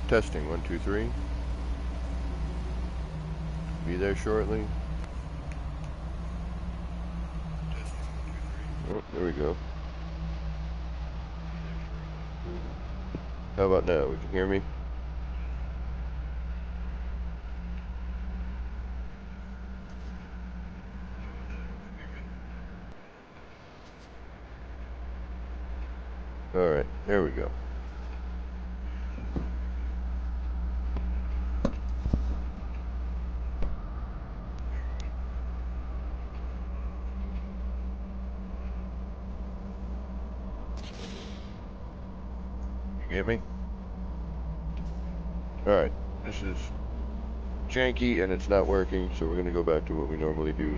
Testing 1 2 3. Be there shortly. Oh, there we go. How about now? We can hear me? Alright, there we go. You get me? Alright, this is janky and it's not working, so we're going to go back to what we normally do.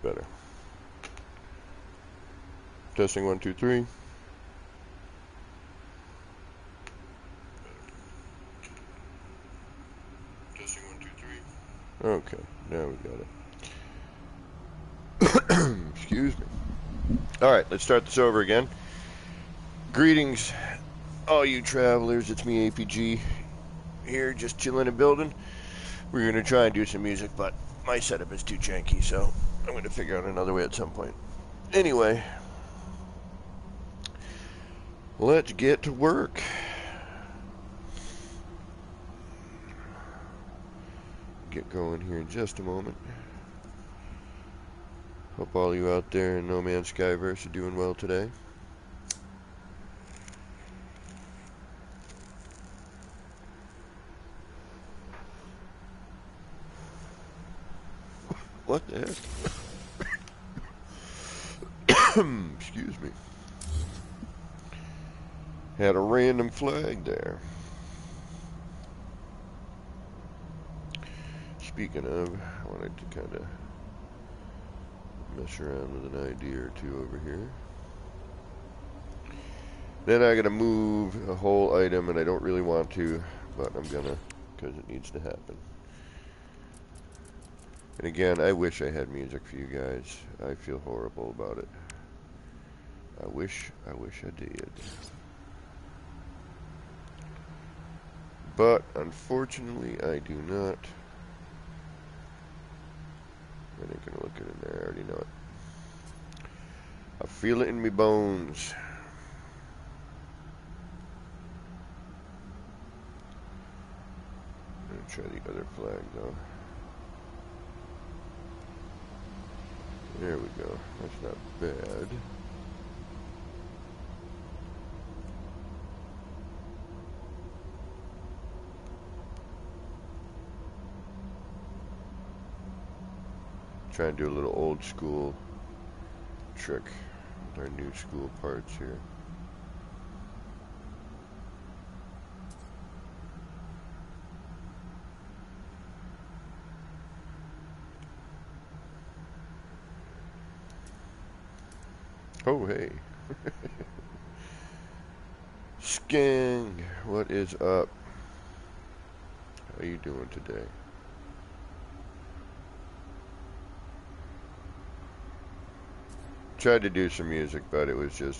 Better. Testing 1 2 3. Testing 1 2 3. Okay, now we got it. Excuse me. Alright, let's start this over again. Greetings, all you travelers. It's me, APG, here, just chilling and building. We're going to try and do some music, but my setup is too janky, so I'm going to figure out another way at some point. Anyway, let's get to work. Get going here in just a moment. Hope all you out there in No Man's Skyverse are doing well today. What the heck? Excuse me. Had a random flag there. Speaking of, I wanted to kind of mess around with an idea or two over here. Then I gotta move a whole item, and I don't really want to, but I'm gonna, because it needs to happen. And again, I wish I had music for you guys. I feel horrible about it. I wish I did. But unfortunately, I do not. I ain't gonna look at it in there. I already know it. I feel it in me bones. I'm gonna try the other flag though. There we go. That's not bad. Try and do a little old school trick with our new school parts here. Oh, hey. Skang, what is up? How you doing today? Tried to do some music, but it was just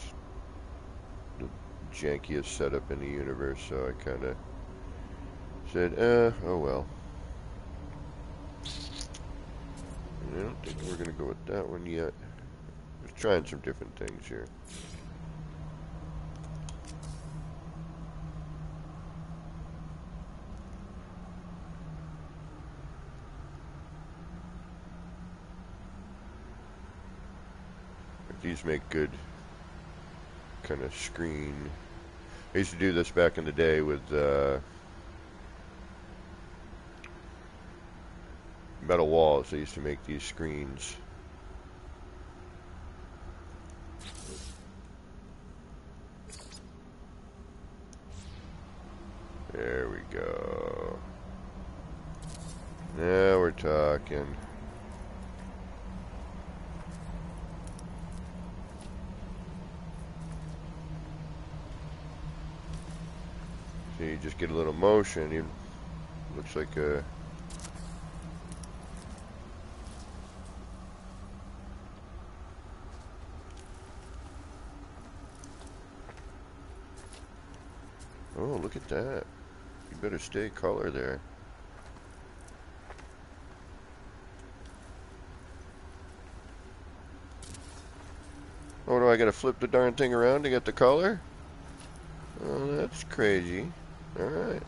the jankiest setup in the universe, so I kind of said, oh well. I don't think we're going to go with that one yet. Just trying some different things here. These make good kind of screen. I used to do this back in the day with metal walls. I used to make these screens. There we go. Now we're talking. So you just get a little motion. It looks like a... Oh, look at that. You better stay color there. Oh, do I gotta flip the darn thing around to get the color? Oh, that's crazy. Alright.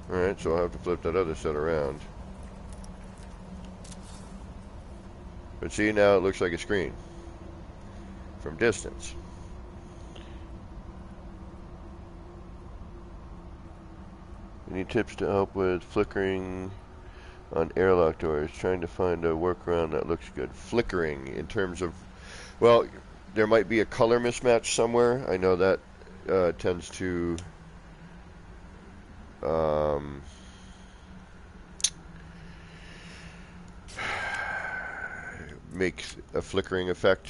Alright, so I'll have to flip that other set around. But see, now it looks like a screen from distance. Any tips to help with flickering on airlock doors? Trying to find a workaround that looks good. Flickering in terms of, well, there might be a color mismatch somewhere. I know that tends to make a flickering effect.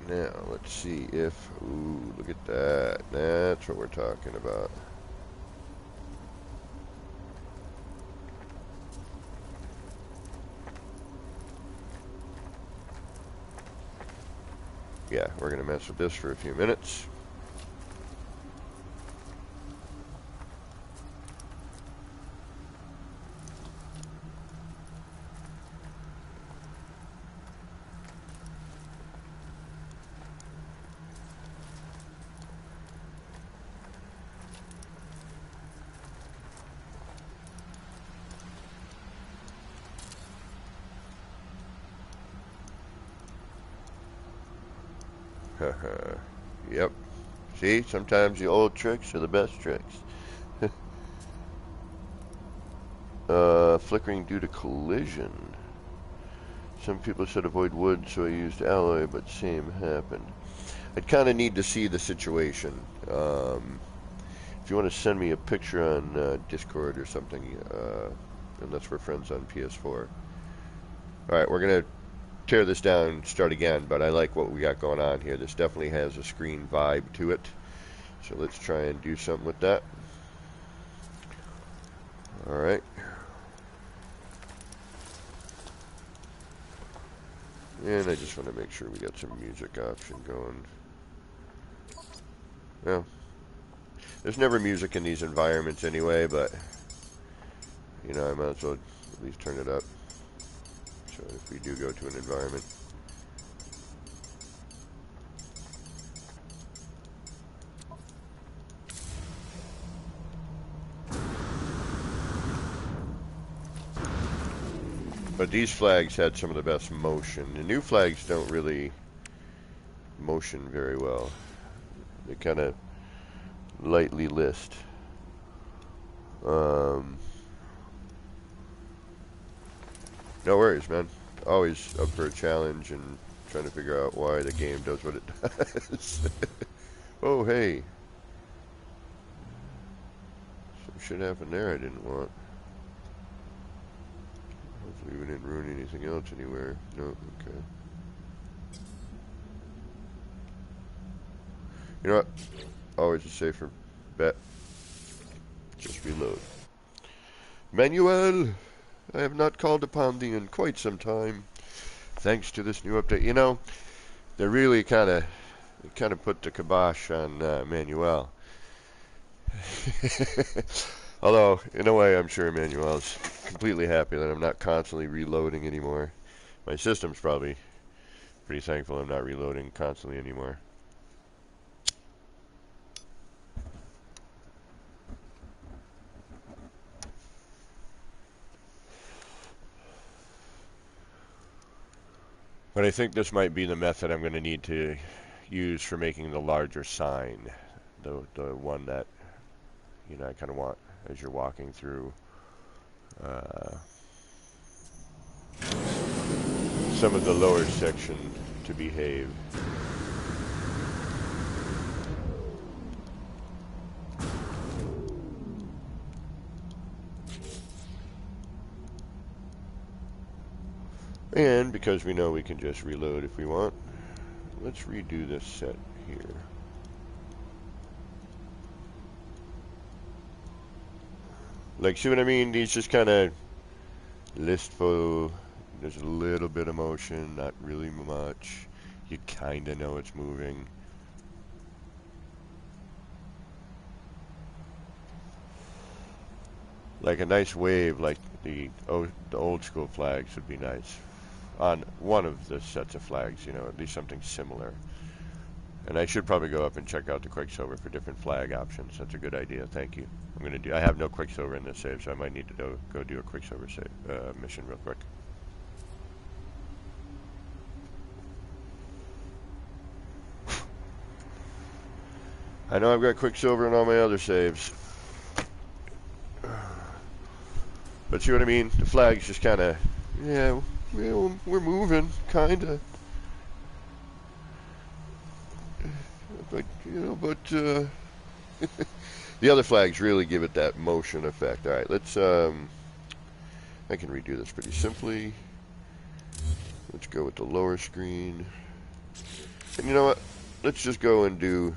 Now, let's see if... Ooh, look at that. That's what we're talking about. Yeah, we're going to mess with this for a few minutes. Haha. Yep. See, sometimes the old tricks are the best tricks. Flickering due to collision. Some people said avoid wood, so I used alloy, but same happened. I'd kind of need to see the situation. If you want to send me a picture on Discord or something, unless we're friends on PS4. Alright, we're going to tear this down, start again, but I like what we got going on here. This definitely has a screen vibe to it. So let's try and do something with that. Alright. And I just want to make sure we got some music option going. Well, there's never music in these environments anyway, but you know, I might as well at least turn it up. So if we do go to an environment. But these flags had some of the best motion. The new flags don't really motion very well. They kind of lightly list. No worries, man. Always up for a challenge and trying to figure out why the game does what it does. Oh, hey. Some shit happened there I didn't want. Hopefully we didn't ruin anything else anywhere. No, okay. You know what? Always a safer bet. Just reload. Manuel! I have not called upon thee in quite some time. Thanks to this new update. You know, they really kind of put the kibosh on Manuel. Although, in a way, I'm sure Manuel's completely happy that I'm not constantly reloading anymore. My system's probably pretty thankful I'm not reloading constantly anymore. But I think this might be the method I'm going to need to use for making the larger sign. The one that, you know, I kind of want as you're walking through some of the lower section to behave. And because we know we can just reload if we want, let's redo this set here. Like, see what I mean? These just kind of listful. There's a little bit of motion, not really much. You kind of know it's moving. Like a nice wave, like the old school flags would be nice. On one of the sets of flags, you know, at least something similar. And I should probably go up and check out the Quicksilver for different flag options. That's a good idea. Thank you. I have no Quicksilver in this save, so I might need to go do a Quicksilver save mission real quick. I know I've got Quicksilver in all my other saves. But see what I mean? The flag's just kind of, yeah, we're moving, kind of. But, you know, the other flags really give it that motion effect. All right, let's, I can redo this pretty simply. Let's go with the lower screen. And you know what? Let's just go and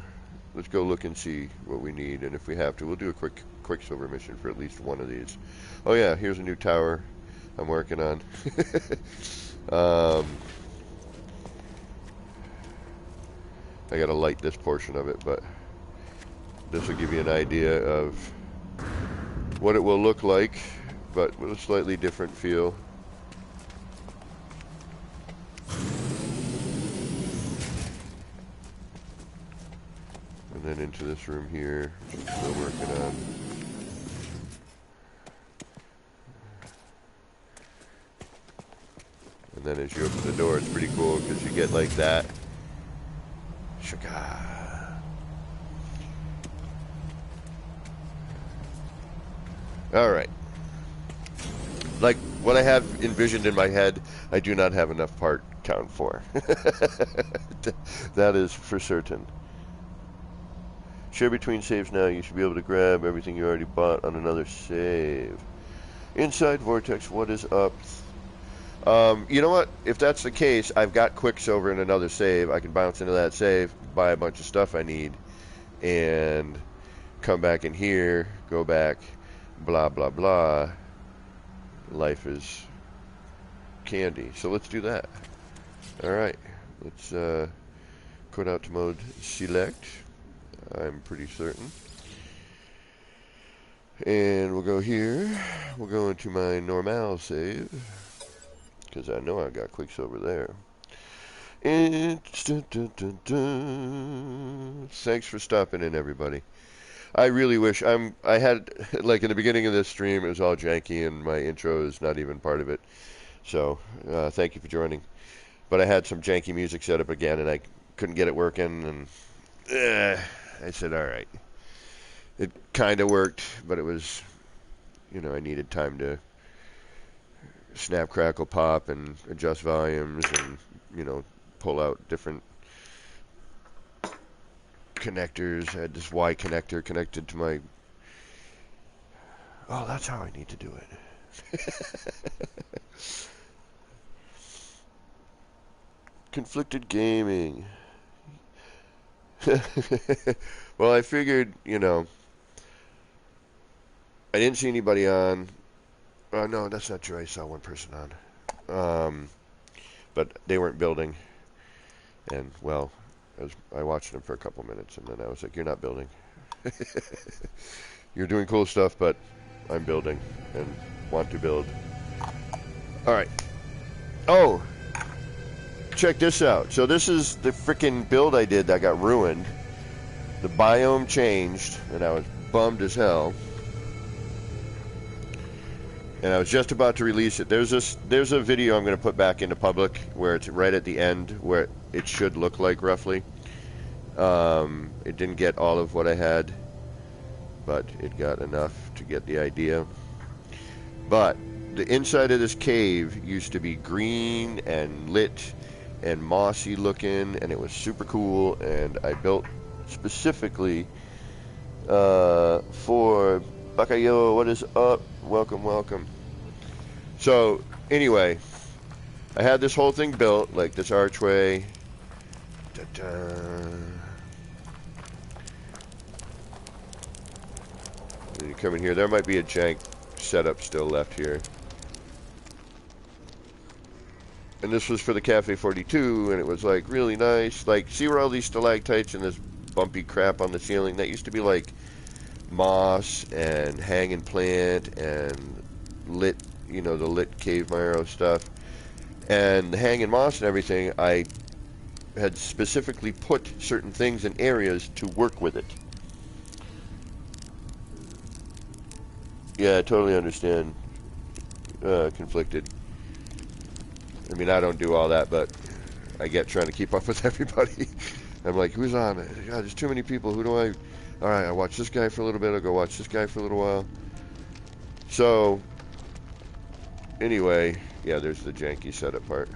let's go look and see what we need. And if we have to, we'll do a quick Quicksilver mission for at least one of these. Oh yeah, here's a new tower I'm working on. I gotta light this portion of it, but this will give you an idea of what it will look like, but with a slightly different feel. And then into this room here, which I'm still working on. And then as you open the door, it's pretty cool because you get like that. Shaka. All right. Like what I have envisioned in my head, I do not have enough part count for. That is for certain. Share between saves now. You should be able to grab everything you already bought on another save. Inside Vortex, what is up? You know what? If that's the case, I've got Quicksilver in another save. I can bounce into that save, buy a bunch of stuff I need, and come back in here, go back, blah, blah, blah. Life is candy. So let's do that. Alright. Let's quit out to mode select. I'm pretty certain. And we'll go here. We'll go into my normal save. Because I know I got Quicksilver there. And thanks for stopping in, everybody. I really wish I had, like in the beginning of this stream, it was all janky and my intro is not even part of it. So, thank you for joining. But I had some janky music set up again and I couldn't get it working, and I said, alright. It kind of worked, but it was, you know, I needed time to snap, crackle, pop, and adjust volumes and, you know, pull out different connectors. I had this Y connector connected to my... Oh, that's how I need to do it. Conflicted gaming. Well, I figured, you know, I didn't see anybody on. Oh, no, that's not true. I saw one person on. But they weren't building. And, well, I watched them for a couple minutes, and then I was like, you're not building. You're doing cool stuff, but I'm building and want to build. Alright. Oh! Check this out. So this is the freaking build I did that got ruined. The biome changed, and I was bummed as hell. And I was just about to release it. There's a video I'm going to put back into public where it's right at the end where it should look like roughly. It didn't get all of what I had, but it got enough to get the idea. But the inside of this cave used to be green and lit and mossy looking, and it was super cool, and I built specifically for Bakayo. What is up? Welcome, welcome. So anyway, I had this whole thing built, like this archway. And you come in here. There might be a jank setup still left here. And this was for the Cafe 42, and it was like really nice. Like, see where all these stalactites and this bumpy crap on the ceiling? That used to be like moss and hanging plant and lit, you know, the lit cave Myro stuff. And the hanging moss and everything, I had specifically put certain things in areas to work with it. Yeah, I totally understand. Conflicted. I mean, I don't do all that, but I get trying to keep up with everybody. I'm like, who's on? God, there's too many people. Who do I... Alright, I watch this guy for a little bit. I'll go watch this guy for a little while. So, anyway, yeah, there's the janky setup part.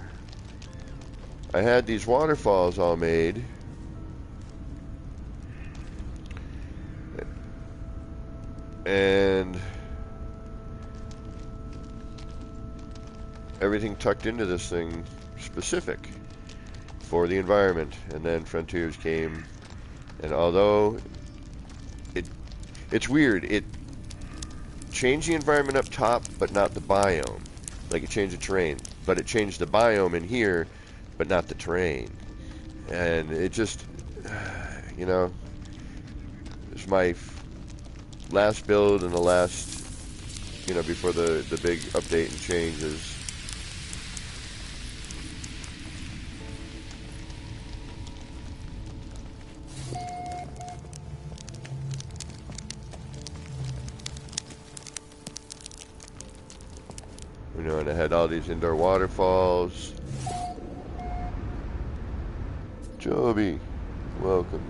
I had these waterfalls all made. And everything tucked into this thing specific for the environment. And then Frontiers came, and although it's weird, it changed the environment up top but not the biome. Like, it changed the terrain, but it changed the biome in here but not the terrain. And it just, you know, it's my last build and the last, you know, before the big update and changes. You know, and I had all these indoor waterfalls. Joby, welcome.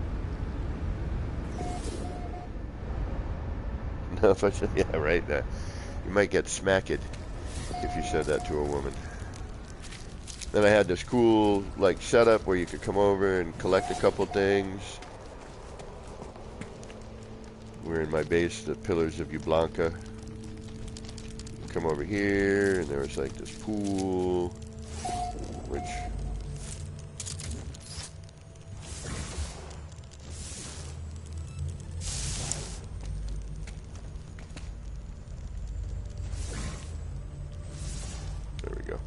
don't know if I should. Yeah, right. You might get smacked if you said that to a woman. Then I had this cool like setup where you could come over and collect a couple things. We're in my base, the Pillars of Ublanka. Come over here, and there was like this pool, which there we go.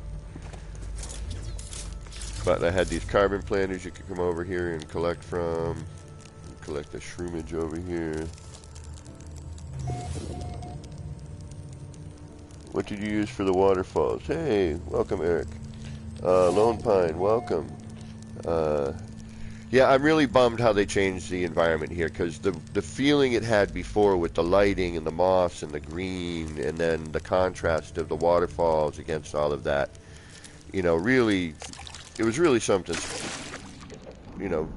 But I had these carbon planters you could come over here and collect from. Collect the shroomage over here. What did you use for the waterfalls? Hey, welcome, Eric. Lone Pine, welcome. Yeah, I'm really bummed how they changed the environment here, because the feeling it had before with the lighting and the moss and the green, and then the contrast of the waterfalls against all of that, you know, really, it was really something, you know,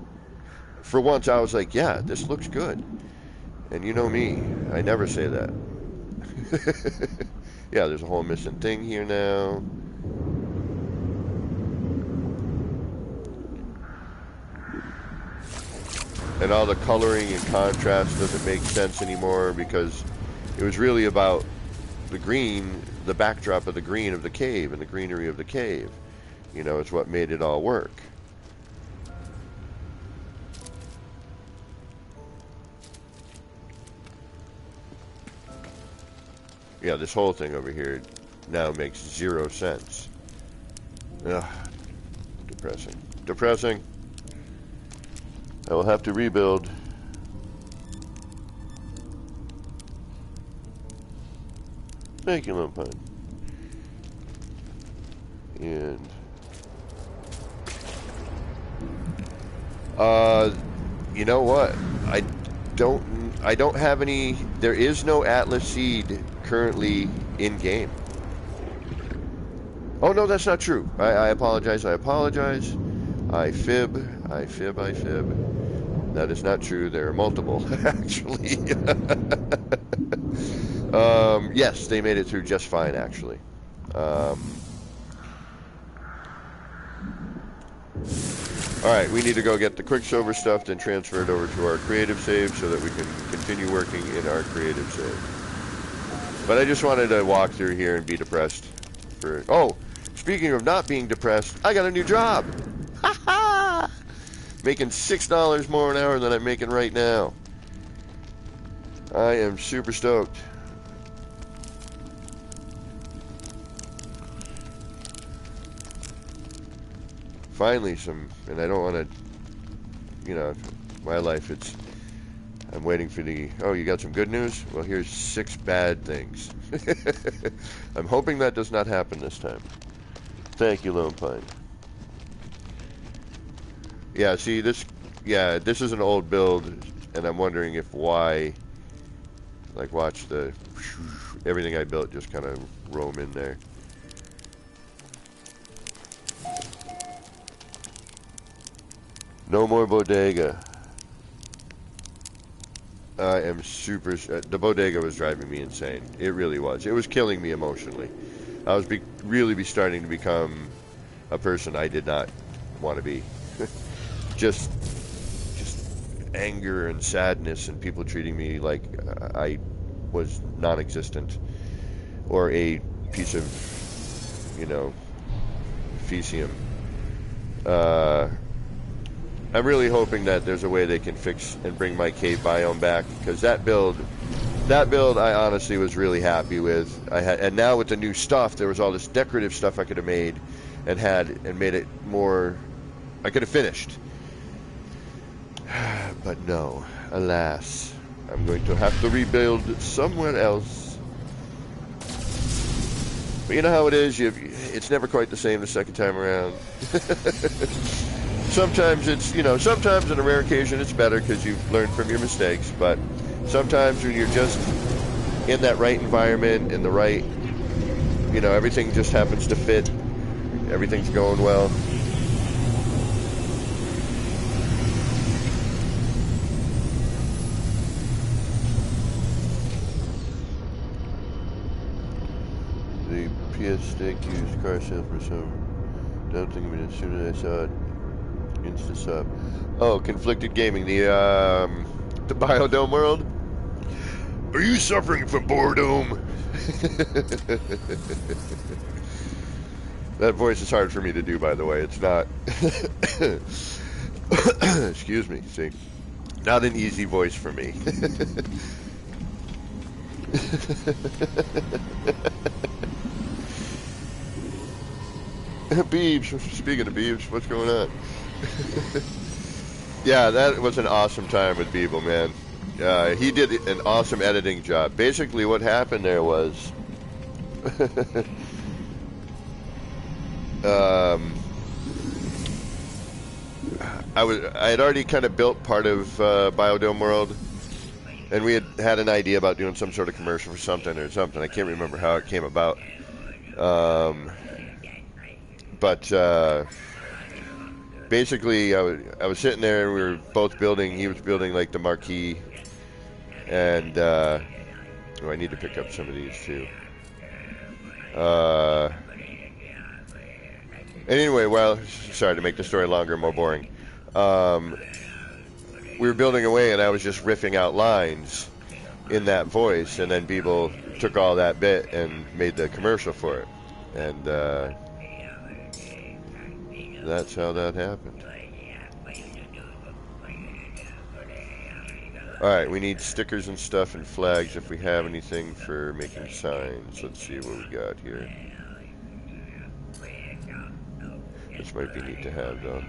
for once I was like, yeah, this looks good. And you know me, I never say that. Yeah, there's a whole missing thing here now. And all the coloring and contrast doesn't make sense anymore, because it was really about the green, the backdrop of the green of the cave and the greenery of the cave. You know, it's what made it all work. Yeah, this whole thing over here now makes 0 sense. Ugh, depressing. Depressing. I will have to rebuild. Thank you, Lone Pine. And you know what? I don't have any. There is no Atlas seed currently in game. Oh no, that's not true. I apologize. I apologize. I fib. That is not true. There are multiple, actually. Yes, they made it through just fine, actually. Alright, we need to go get the Quicksilver stuff, then transfer it over to our creative save so that we can continue working in our creative save. But I just wanted to walk through here and be depressed. Oh, speaking of not being depressed, I got a new job! Ha ha! Making $6 more an hour than I'm making right now. I am super stoked. Finally and I don't want to, you know, my life, I'm waiting for oh, you got some good news? Well, here's 6 bad things. I'm hoping that does not happen this time. Thank you, Lone Pine. Yeah, see, this is an old build, and I'm wondering why, like, watch everything I built just kind of roam in there. No more bodega. I am super. The bodega was driving me insane. It really was. It was killing me emotionally. I was really starting to become a person I did not want to be. just anger and sadness, and people treating me like I was non-existent, or a piece of, you know, fecium. I'm really hoping that there's a way they can fix and bring my cave biome back, because that build I honestly was really happy with. And now with the new stuff, there was all this decorative stuff I could have made and made it more. I could have finished. But no, alas, I'm going to have to rebuild somewhere else. But you know how it is, it's never quite the same the second time around. Sometimes it's, you know, sometimes on a rare occasion it's better because you've learned from your mistakes, but sometimes when you're just in that right environment, in the right, you know, everything just happens to fit, everything's going well. UPS stick used car sales for some. Don't think of it as soon as I saw it. Insta sub. Oh, conflicted gaming. The Biodome world. Are you suffering from boredom? That voice is hard for me to do, by the way. It's not. Excuse me. See, not an easy voice for me. Beebs. Speaking of Beebs, what's going on? Yeah, that was an awesome time with Beeble, man. He did an awesome editing job. Basically, what happened there was, I had already kind of built part of Biodome World, and we had an idea about doing some sort of commercial for something or something. I can't remember how it came about, but basically, I was sitting there, and we were both building. He was building like the marquee. And, oh, I need to pick up some of these too. And anyway, well, sorry to make the story longer and more boring. We were building away, and I was just riffing out lines in that voice, and then people took all that bit and made the commercial for it. And, that's how that happened. Alright, we need stickers and stuff and flags if we have anything for making signs. Let's see what we got here. This might be neat to have, though.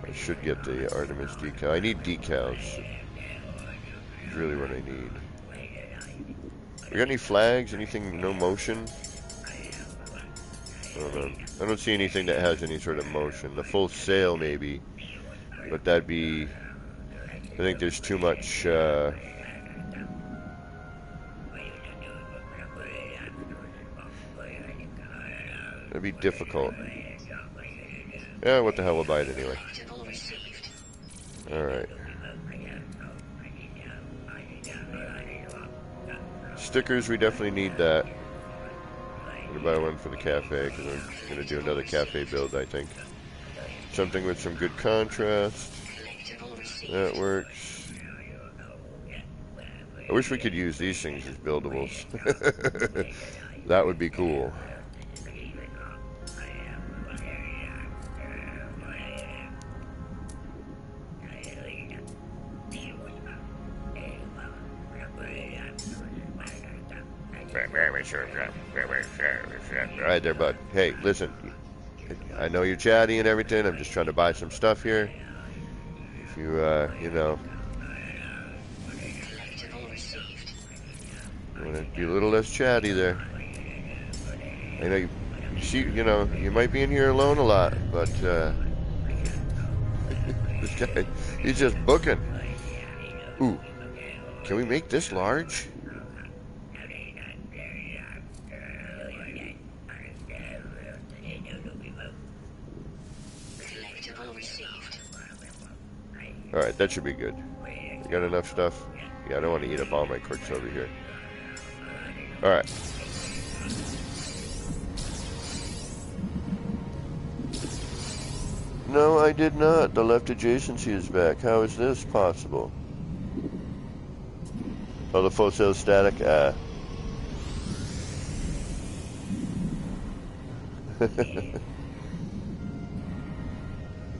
I should get the Artemis decal. I need decals. That's really what I need. We got any flags? Anything no motion? I don't see anything that has any sort of motion. The full sail, maybe. But that'd be, I think there's too much, that'd be difficult. Yeah, what the hell, we'll buy it anyway. Alright. Stickers, we definitely need that. I'm gonna buy one for the cafe, because I'm gonna do another cafe build, I think. Something with some good contrast. That works. I wish we could use these things as buildables. That would be cool. Alright there, bud. Hey, listen. I know you're chatty and everything. I'm just trying to buy some stuff here. If you, you know, want to be a little less chatty there. I know you see, you know, you might be in here alone a lot, but this guy, he's just booking. Ooh, can we make this large? Alright, that should be good. You got enough stuff? Yeah, I don't want to eat up all my quirks over here. Alright. No, I did not. The left adjacency is back. How is this possible? Oh, the full sail static? Ah.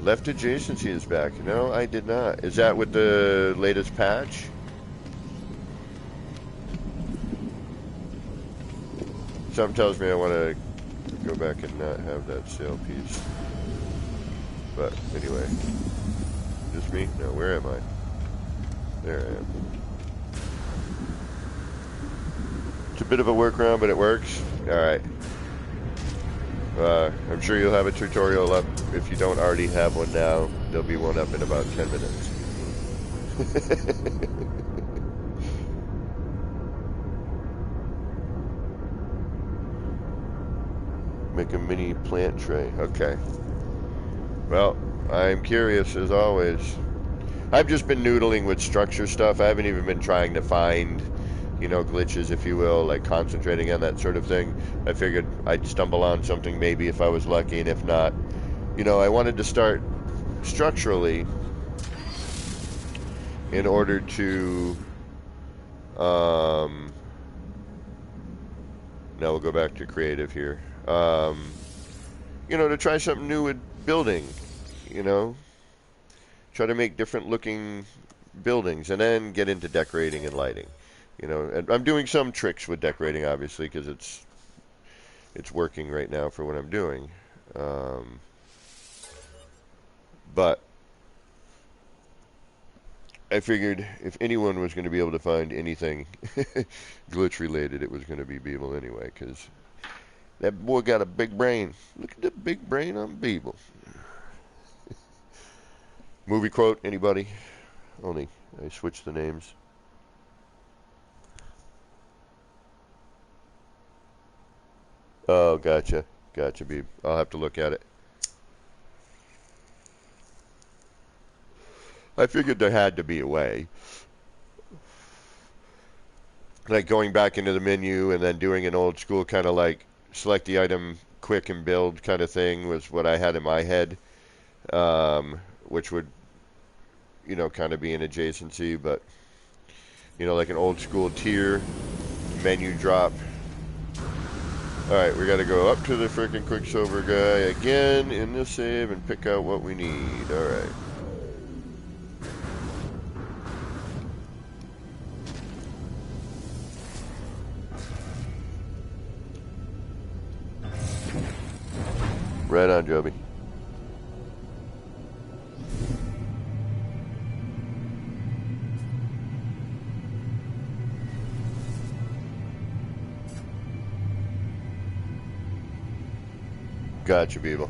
Left adjacency is back. No, I did not. Is that with the latest patch? Something tells me I want to go back and not have that sail piece. But anyway. Just me? No, where am I? There I am. It's a bit of a workaround, but it works. Alright. I'm sure you'll have a tutorial up. If you don't already have one now, there'll be one up in about 10 minutes. Make a mini plant tray. Okay. Well, I'm curious as always. I've just been noodling with structure stuff. I haven't even been trying to find you know, glitches, if you will, like concentrating on that sort of thing. I figured I'd stumble on something maybe if I was lucky, and if not, you know, I wanted to start structurally in order to, now we'll go back to creative here, you know, to try something new with building, you know, try to make different looking buildings, and then get into decorating and lighting. You know, and I'm doing some tricks with decorating, obviously, because it's working right now for what I'm doing. But I figured if anyone was going to be able to find anything glitch related, it was going to be Beeble anyway, because that boy got a big brain. Look at the big brain on Beeble. Movie quote, anybody? Only I switched the names. Oh, gotcha. Gotcha, Beeb. I'll have to look at it. I figured there had to be a way. Like going back into the menu and then doing an old school kind of like select the item quick and build kind of thing was what I had in my head, which would, you know, kind of be an adjacency, but, you know, like an old school tier menu drop. Alright, we gotta go up to the frickin' Quicksilver guy again in the save and pick out what we need. Alright. Right on, Joby. Gotcha, Beeble.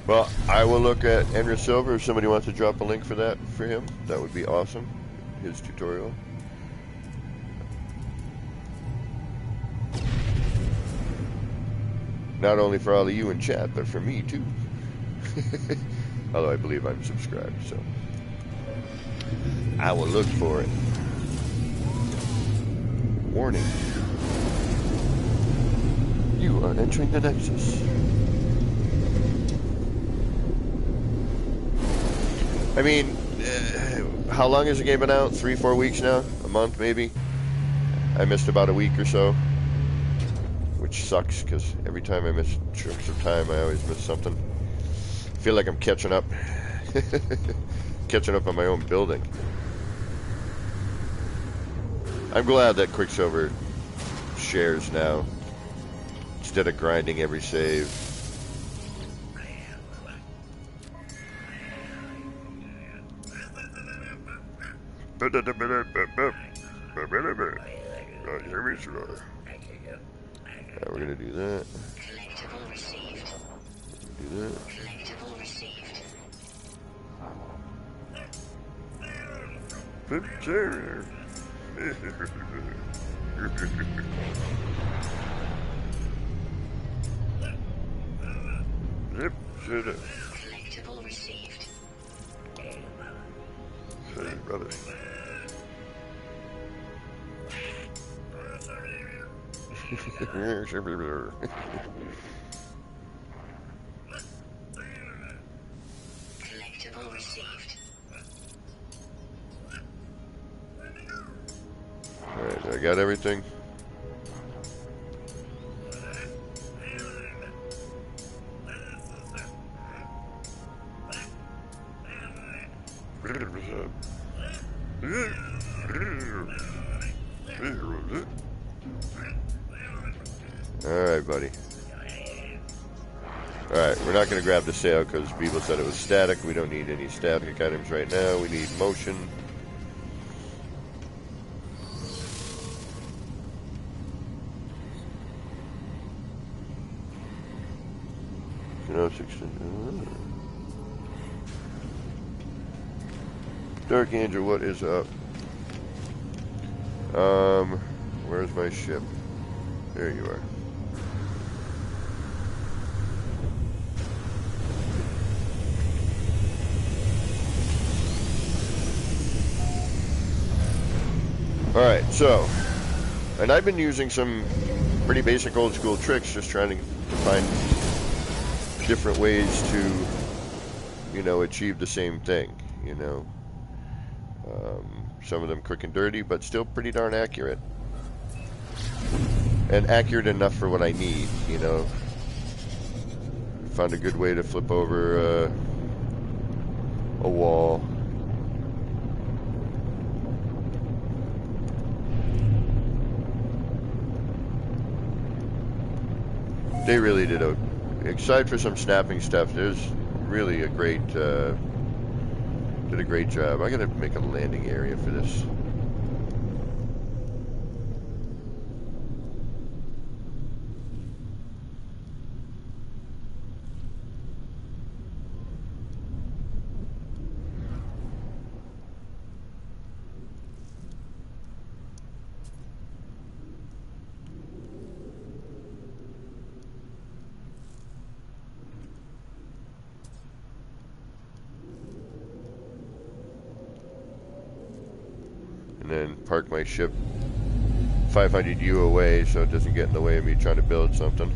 Well, I will look at Enra Silver. If somebody wants to drop a link for that for him, that would be awesome. His tutorial. Not only for all of you in chat, but for me too. Although I believe I'm subscribed, so I will look for it. Warning. You are entering the Nexus. I mean, how long has the game been out? 3-4 weeks now? A month maybe? I missed about a week or so. Which sucks, because every time I miss chunks of time, I always miss something. I feel like I'm catching up. Catching up on my own building. I'm glad that Quicksilver shares now, instead of grinding every save. Right, we're gonna do that. Collectible received. Do that. Collectible received. Yep, shut up. Collectible received. Hey, brother. Collectible received. Alright, I got everything. Alright, buddy. Alright, we're not going to grab the sail because Beeble said it was static. We don't need any static items right now. We need motion. Dark Angel, what is up? Where's my ship? There you are. Alright, so, and I've been using some pretty basic old school tricks, just trying to find different ways to, you know, achieve the same thing, you know. Some of them quick and dirty, but still pretty darn accurate. And accurate enough for what I need, you know. Found a good way to flip over a wall. They really did a, aside for some snapping stuff, there's really a great, did a great job. I gotta make a landing area for this. And then park my ship 500 U away so it doesn't get in the way of me trying to build something.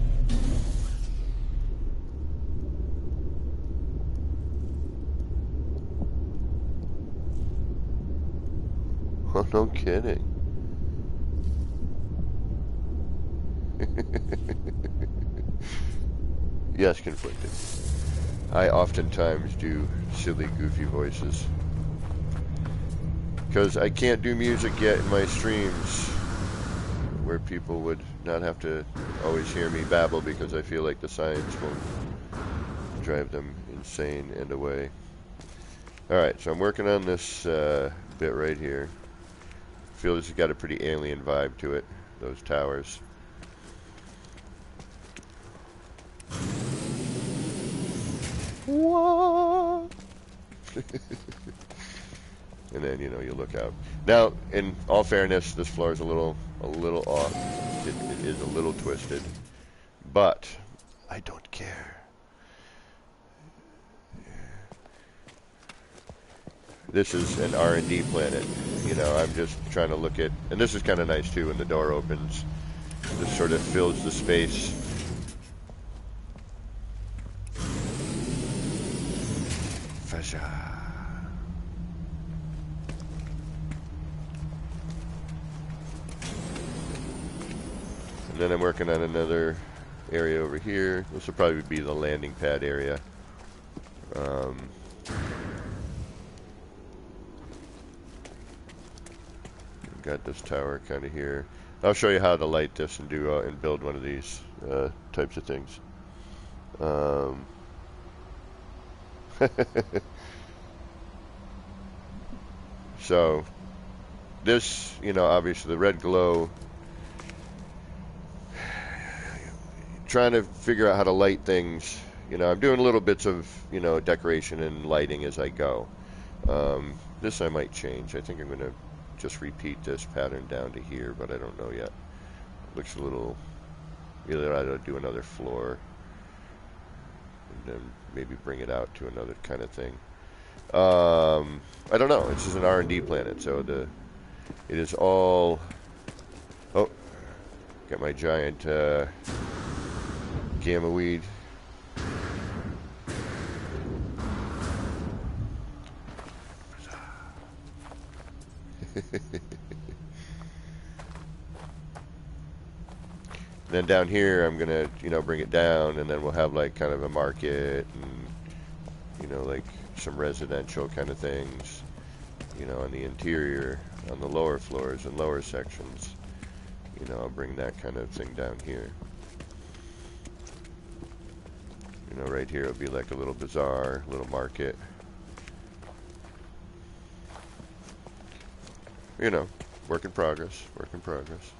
Oh, no kidding. Yes, conflicted. I oftentimes do silly, goofy voices. Because I can't do music yet in my streams where people would not have to always hear me babble, because I feel like the signs will drive them insane and away. Alright, so I'm working on this bit right here. I feel this has got a pretty alien vibe to it, those towers. What? And then, you know, you look out. Now, in all fairness, this floor is a little off. It is a little twisted, but I don't care. This is an R&D planet. You know, I'm just trying to look at, and this is kind of nice too when the door opens. This sort of fills the space. And then I'm working on another area over here. This will probably be the landing pad area. Got this tower kind of here. I'll show you how to light this and do and build one of these types of things. So this, you know, obviously the red glow, trying to figure out how to light things. You know, I'm doing little bits of, you know, decoration and lighting as I go. This I might change. I think I'm going to just repeat this pattern down to here, but I don't know yet. Looks a little, either I do another floor and then maybe bring it out to another kind of thing. I don't know. This is an R&D planet, so it is all. Oh, got my giant gamma weed. Then down here, I'm gonna, you know, bring it down, and then we'll have like kind of a market, and you know, like some residential kind of things, you know, on the interior, on the lower floors and lower sections. You know, I'll bring that kind of thing down here. You know, right here it'll be like a little bazaar, little market. You know, work in progress, work in progress.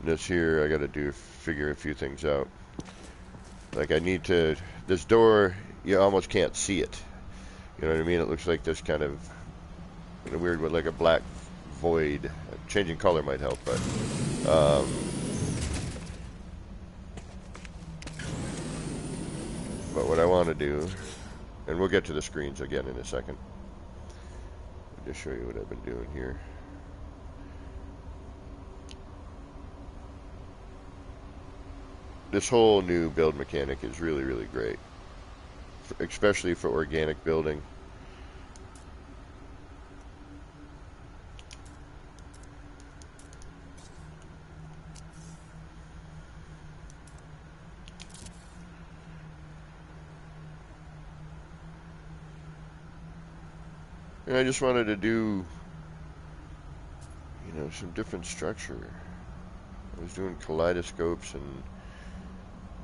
This here, I gotta figure a few things out. Like I need to, this door, you almost can't see it. You know what I mean? It looks like this kind of, in a weird way, like a black void. Changing color might help, but what I want to do And we'll get to the screens again in a second. I'll just show you what I've been doing here. This whole new build mechanic is really, really great, especially for organic building. And I just wanted to do, you know, some different structure. I was doing kaleidoscopes and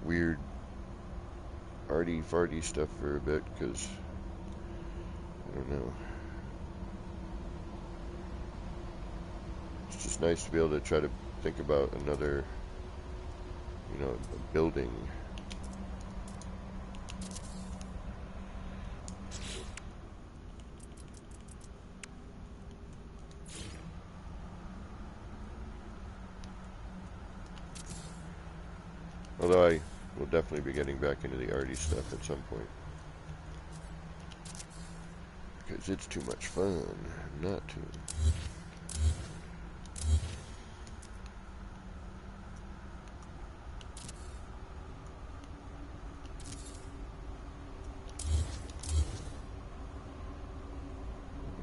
weird arty-farty stuff for a bit because, I don't know. It's just nice to be able to try to think about another, you know, a building. Although I will definitely be getting back into the arty stuff at some point. Because it's too much fun not to.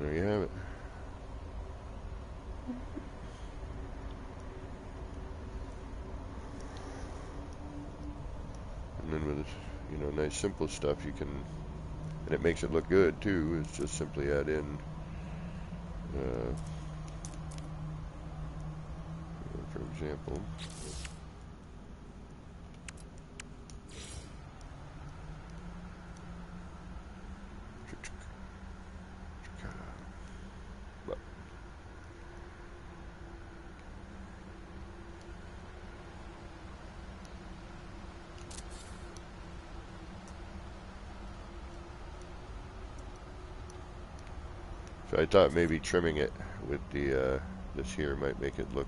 There you have it. And then with, you know, nice simple stuff you can, and it makes it look good too, is just simply add in, for example, so I thought maybe trimming it with the this here might make it look,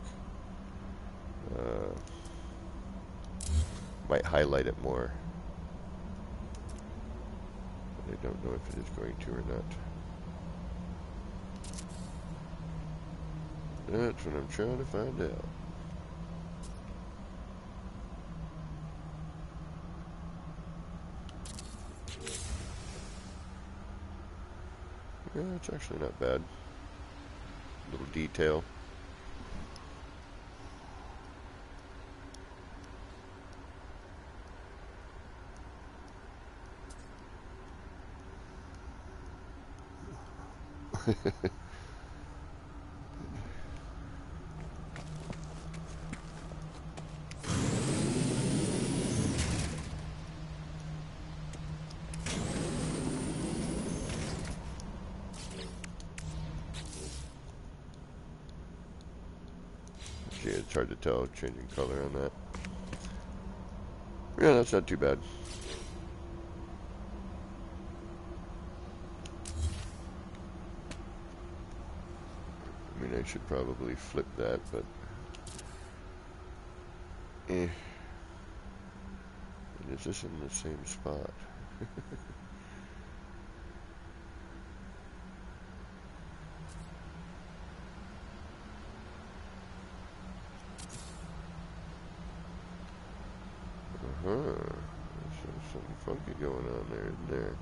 might highlight it more. But I don't know if it is going to or not. That's what I'm trying to find out. Yeah, it's actually not bad. Little detail. Yeah, it's hard to tell changing color on that. Yeah, that's not too bad. I mean, I should probably flip that, but eh. And is this in the same spot? There's something funky going on there, isn't there?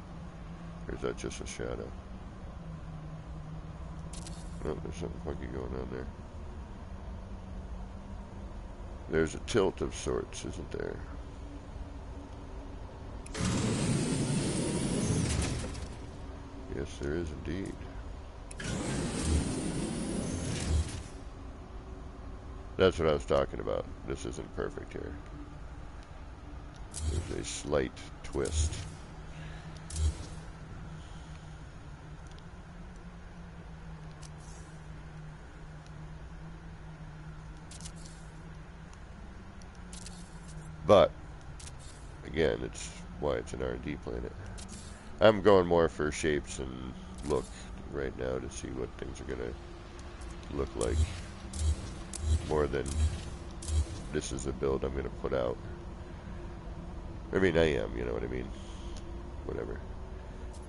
Or is that just a shadow? No, there's something funky going on there. There's a tilt of sorts, isn't there? Yes, there is indeed. That's what I was talking about. This isn't perfect here. There's a slight twist. But again, it's why it's an R&D planet. I'm going more for shapes and look right now to see what things are gonna look like, more than this is a build I'm gonna put out. I mean, I am, you know what I mean? Whatever.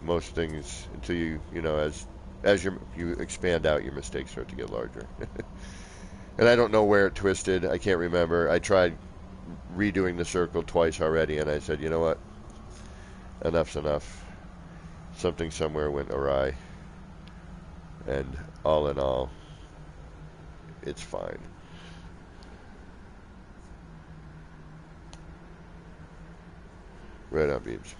most things until you know, as you expand out, your mistakes start to get larger. And I don't know where it twisted. I can't remember. I tried redoing the circle twice already, and I said, you know what? Enough's enough. Something somewhere went awry. And all in all, it's fine. Right on, Beebs.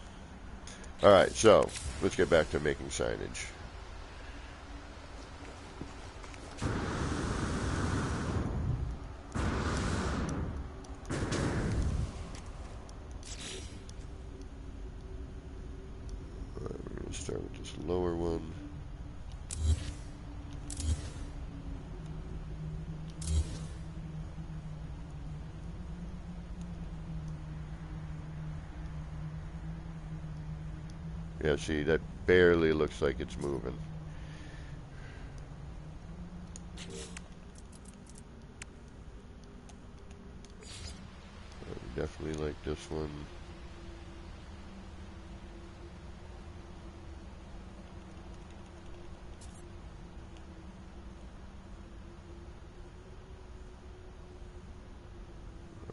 Alright, so let's get back to making signage. We're going to start with this lower one. Yeah, see, that barely looks like it's moving. I definitely like this one.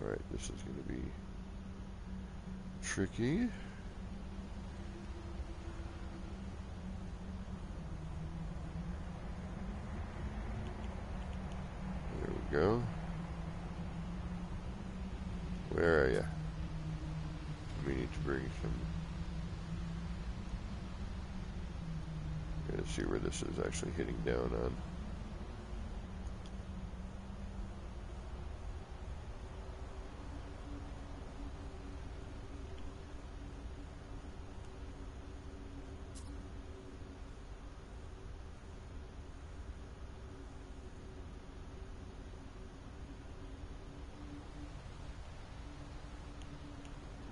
Alright, this is going to be tricky. There we go. Where are you? We need to bring some... Gotta see where this is actually hitting down on.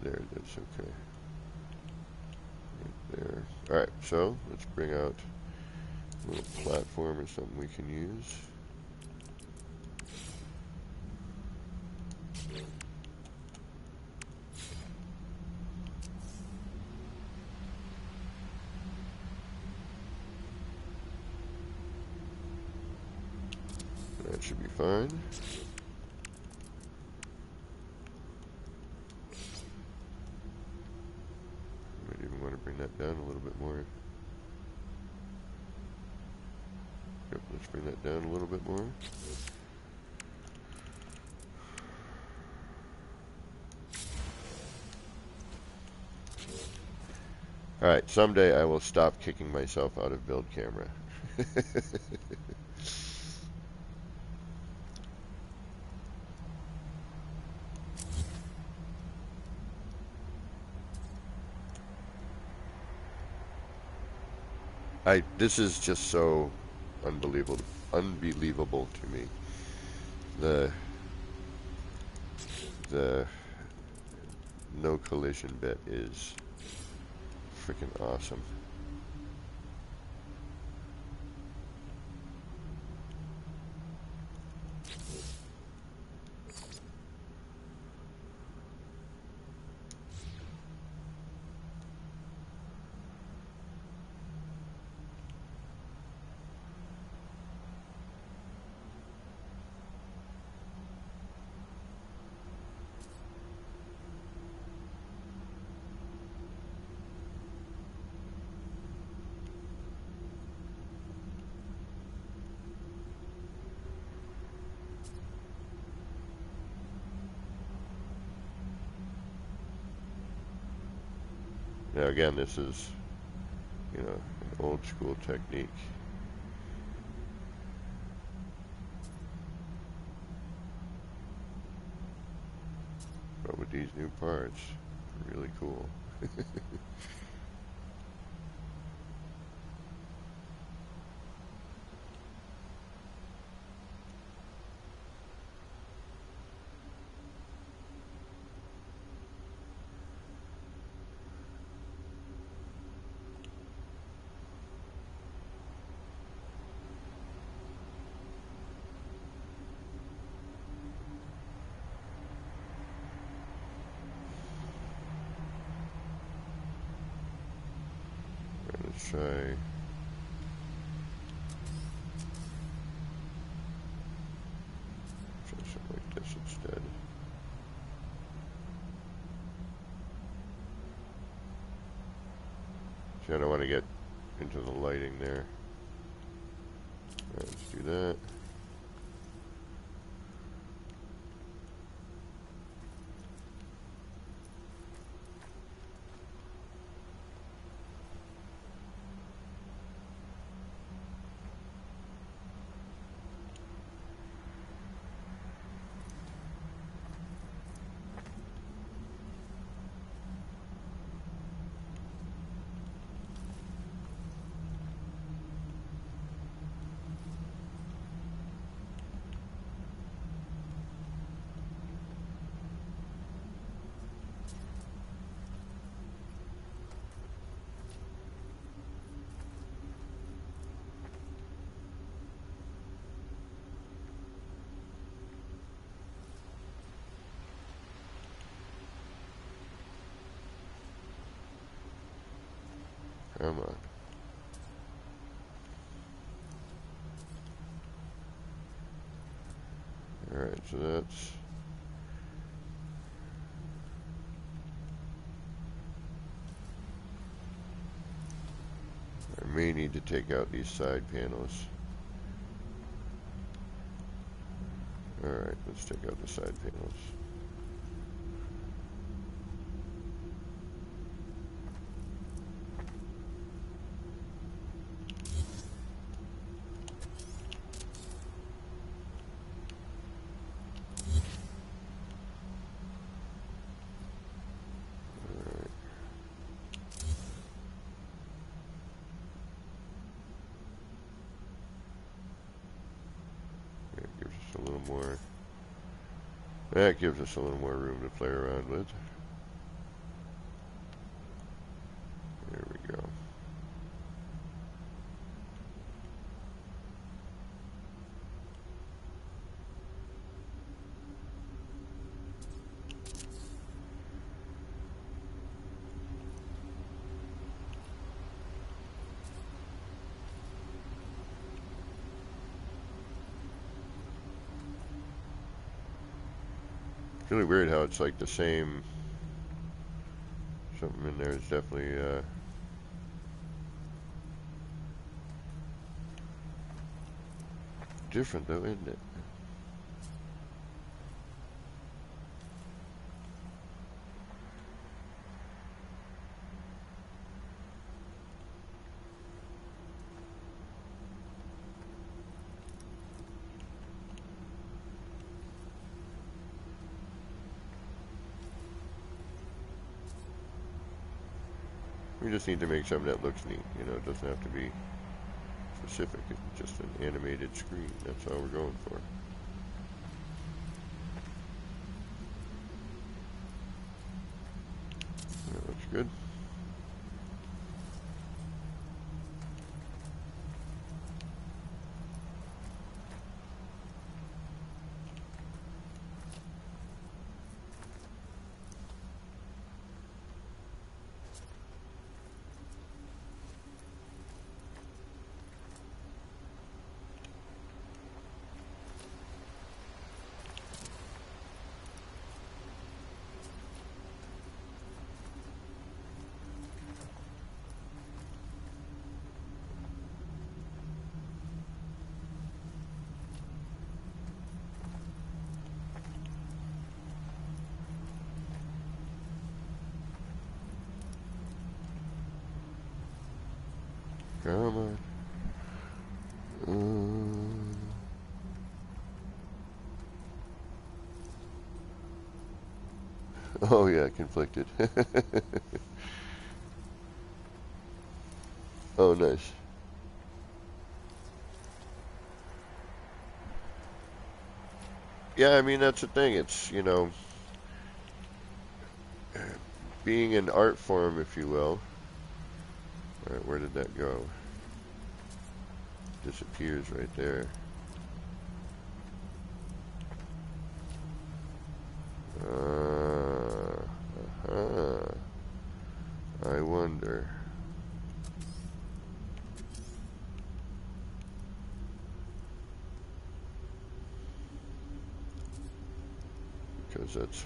There it is, okay. Right there. Alright, so let's bring out a little platform or something we can use. That should be fine. Might even want to bring that down a little bit more. Yep, let's bring that down a little bit more. Alright, someday I will stop kicking myself out of build camera. This is just so unbelievable to me. The no collision bit is freaking awesome. Now again, this is, you know, an old school technique. But with these new parts, really cool. try. Try something like this instead. See, I don't want to get into the lighting there. Alright, let's do that. Come on. Alright, so that's... I may need to take out these side panels. Alright, let's take out the side panels. That gives us a little more room to play around with. There we go. It's really weird how it's like the same. Something in there is definitely different though, isn't it? We just need to make something that looks neat, you know, it doesn't have to be specific, it's just an animated screen, that's all we're going for. That looks good. Come on. Oh yeah, conflicted. Oh, nice. Yeah, I mean, that's the thing. It's, you know, being an art form, if you will. Alright, where did that go? Disappears right there. I wonder. because that's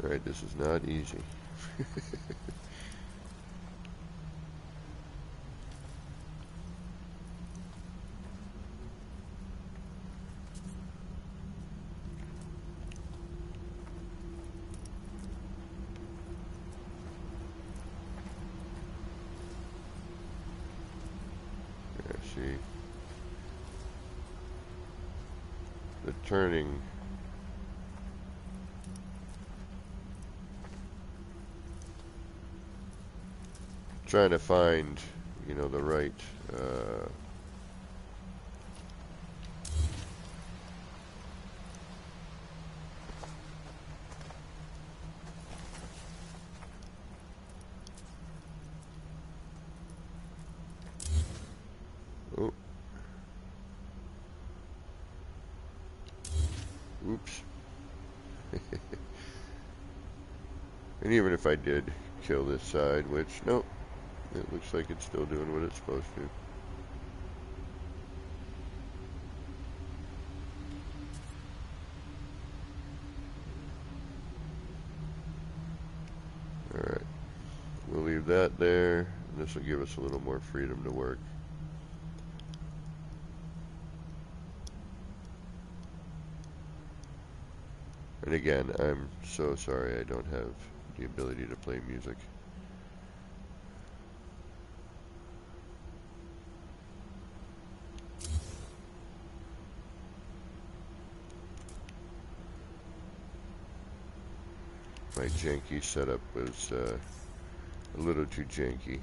right. This is not easy. See, the turning, trying to find, you know, the right oh, oops. And even if I did kill this side, which, nope, it looks like it's still doing what it's supposed to. Alright, we'll leave that there. This will give us a little more freedom to work. And again, I'm so sorry I don't have the ability to play music. My janky setup was a little too janky.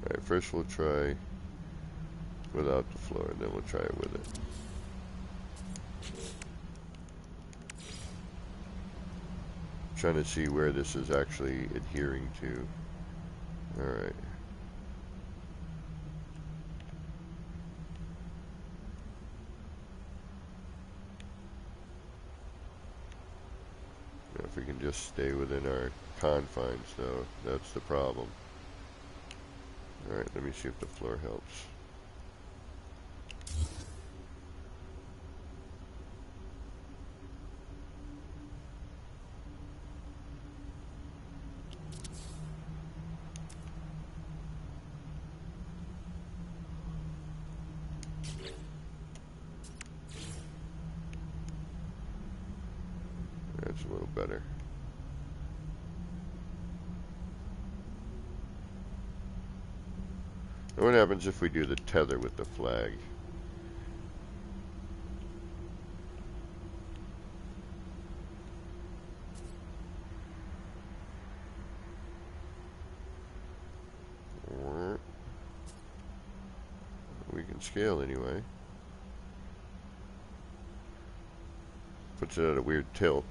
Alright, first we'll try without the floor, and then we'll try it with it. Trying to see where this is actually adhering to. Alright. Now if we can just stay within our confines, though, that's the problem. Alright, let me see if the floor helps. That's a little better. Now what happens if we do the tether with the flag? We can scale anyway. Puts it at a weird tilt.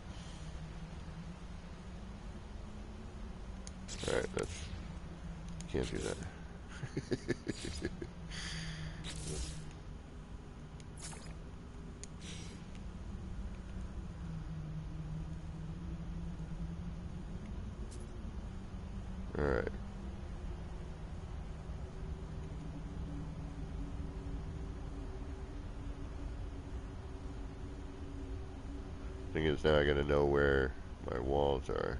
Alright, that's... Can't do that. Alright. Thing is, now I gotta know where my walls are.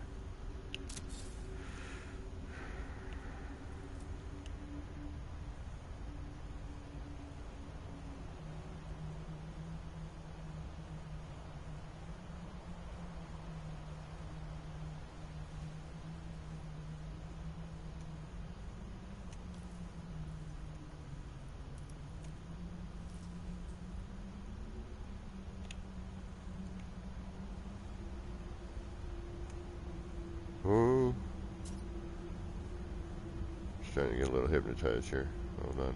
Oh. Just trying to get a little hypnotized here. Hold on.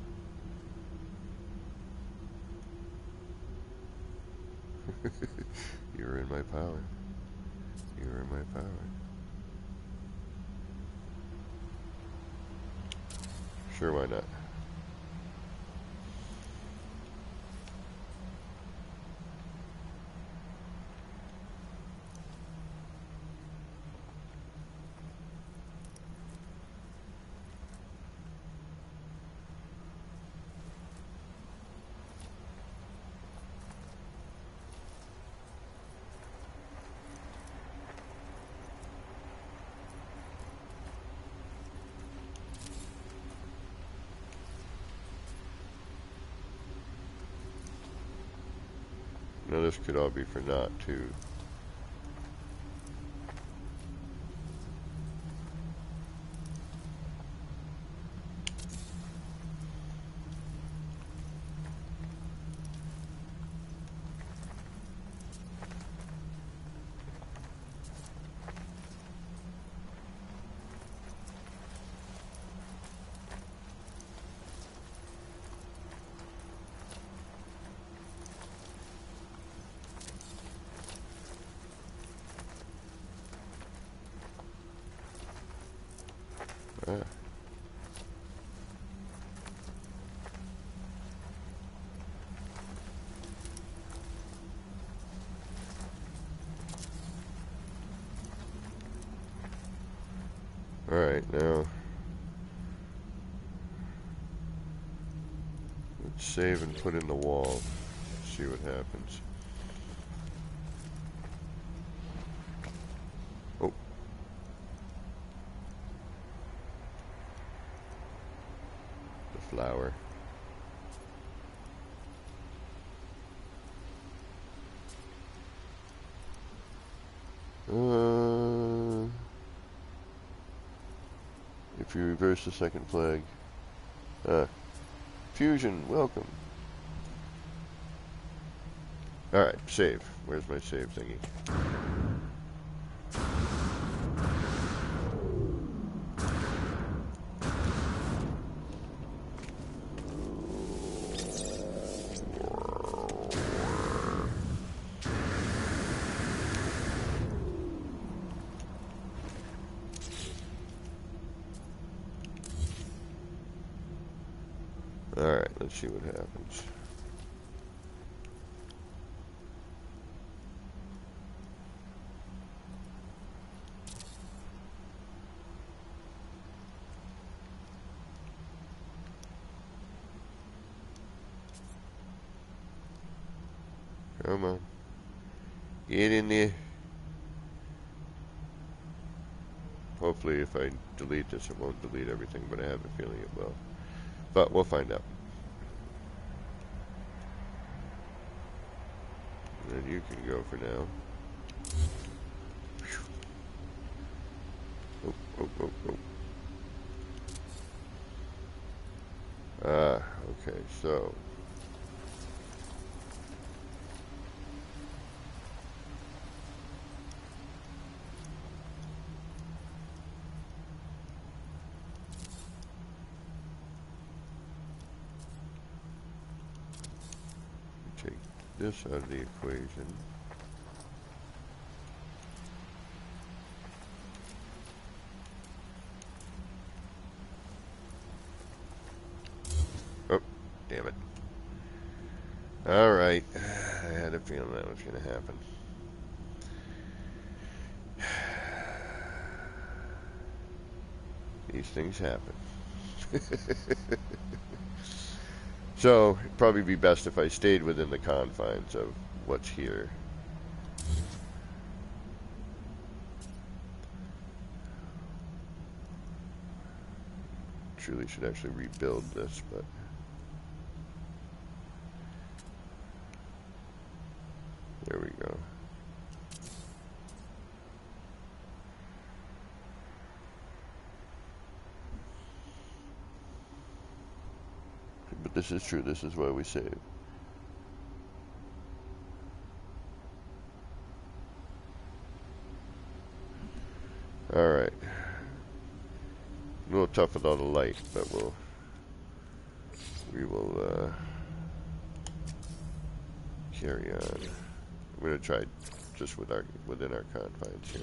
You're in my power. You're in my power. Sure, why not? Now this could all be for naught too. Ah. Alright, now let's save and put in the wall. See what happens. Oh. The flower. If you reverse the second flag. Fusion, welcome. Alright, save. Where's my save thingy? Alright, let's see what happens. Come on. Get in there. Hopefully if I delete this it won't delete everything, but I have a feeling it will. But we'll find out. And then you can go for now. Oh, oh, oh, oh. Ah, okay, so. Take this out of the equation. Oh, damn it. Alright, I had a feeling that was going to happen. These things happen. So, it'd probably be best if I stayed within the confines of what's here. Truly should actually rebuild this, but there we go. But this is true, this is why we save. Alright. A little tough with all the light, but we will carry on. I'm gonna try just within our confines here.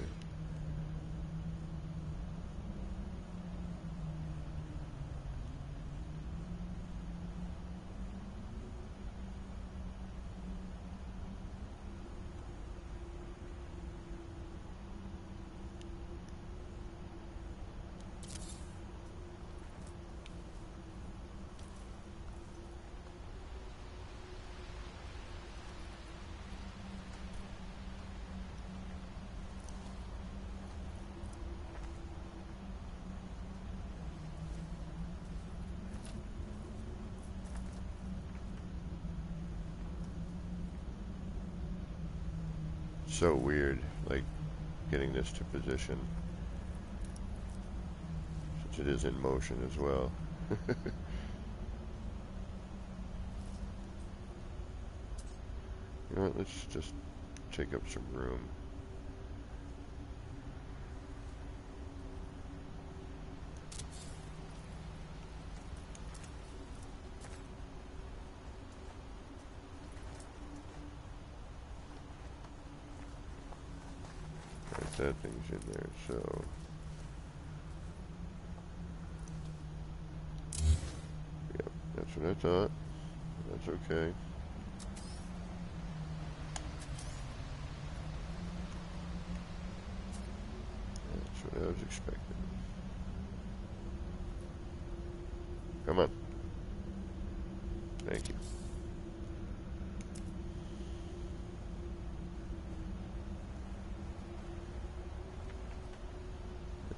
So weird, like getting this to position, since it is in motion as well. You know what, let's just take up some room. Right, that thing's in there, so yep, that's what I thought. That's okay. That's what I was expecting. Come on. Thank you.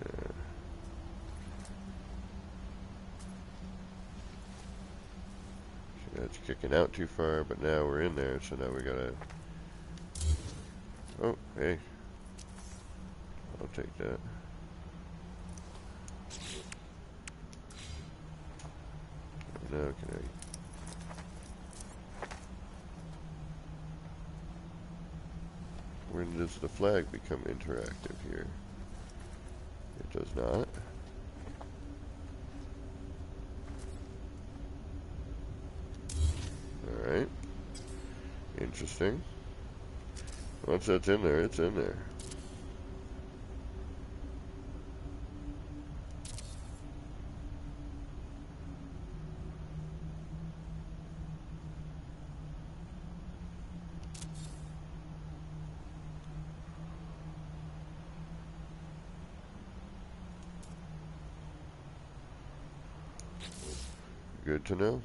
Yeah. See, that's kicking out too far, but now we're in there, so now we gotta... Oh, hey. I'll take that. Now can I... When does the flag become interactive here? It does not. Alright. Interesting. Once that's in there, it's in there. Good to know.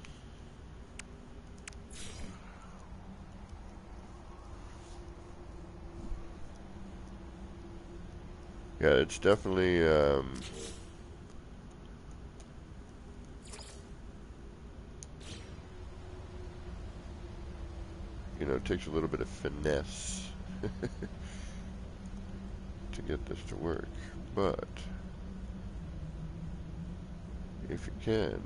Yeah, it's definitely, you know, it takes a little bit of finesse to get this to work, but if you can,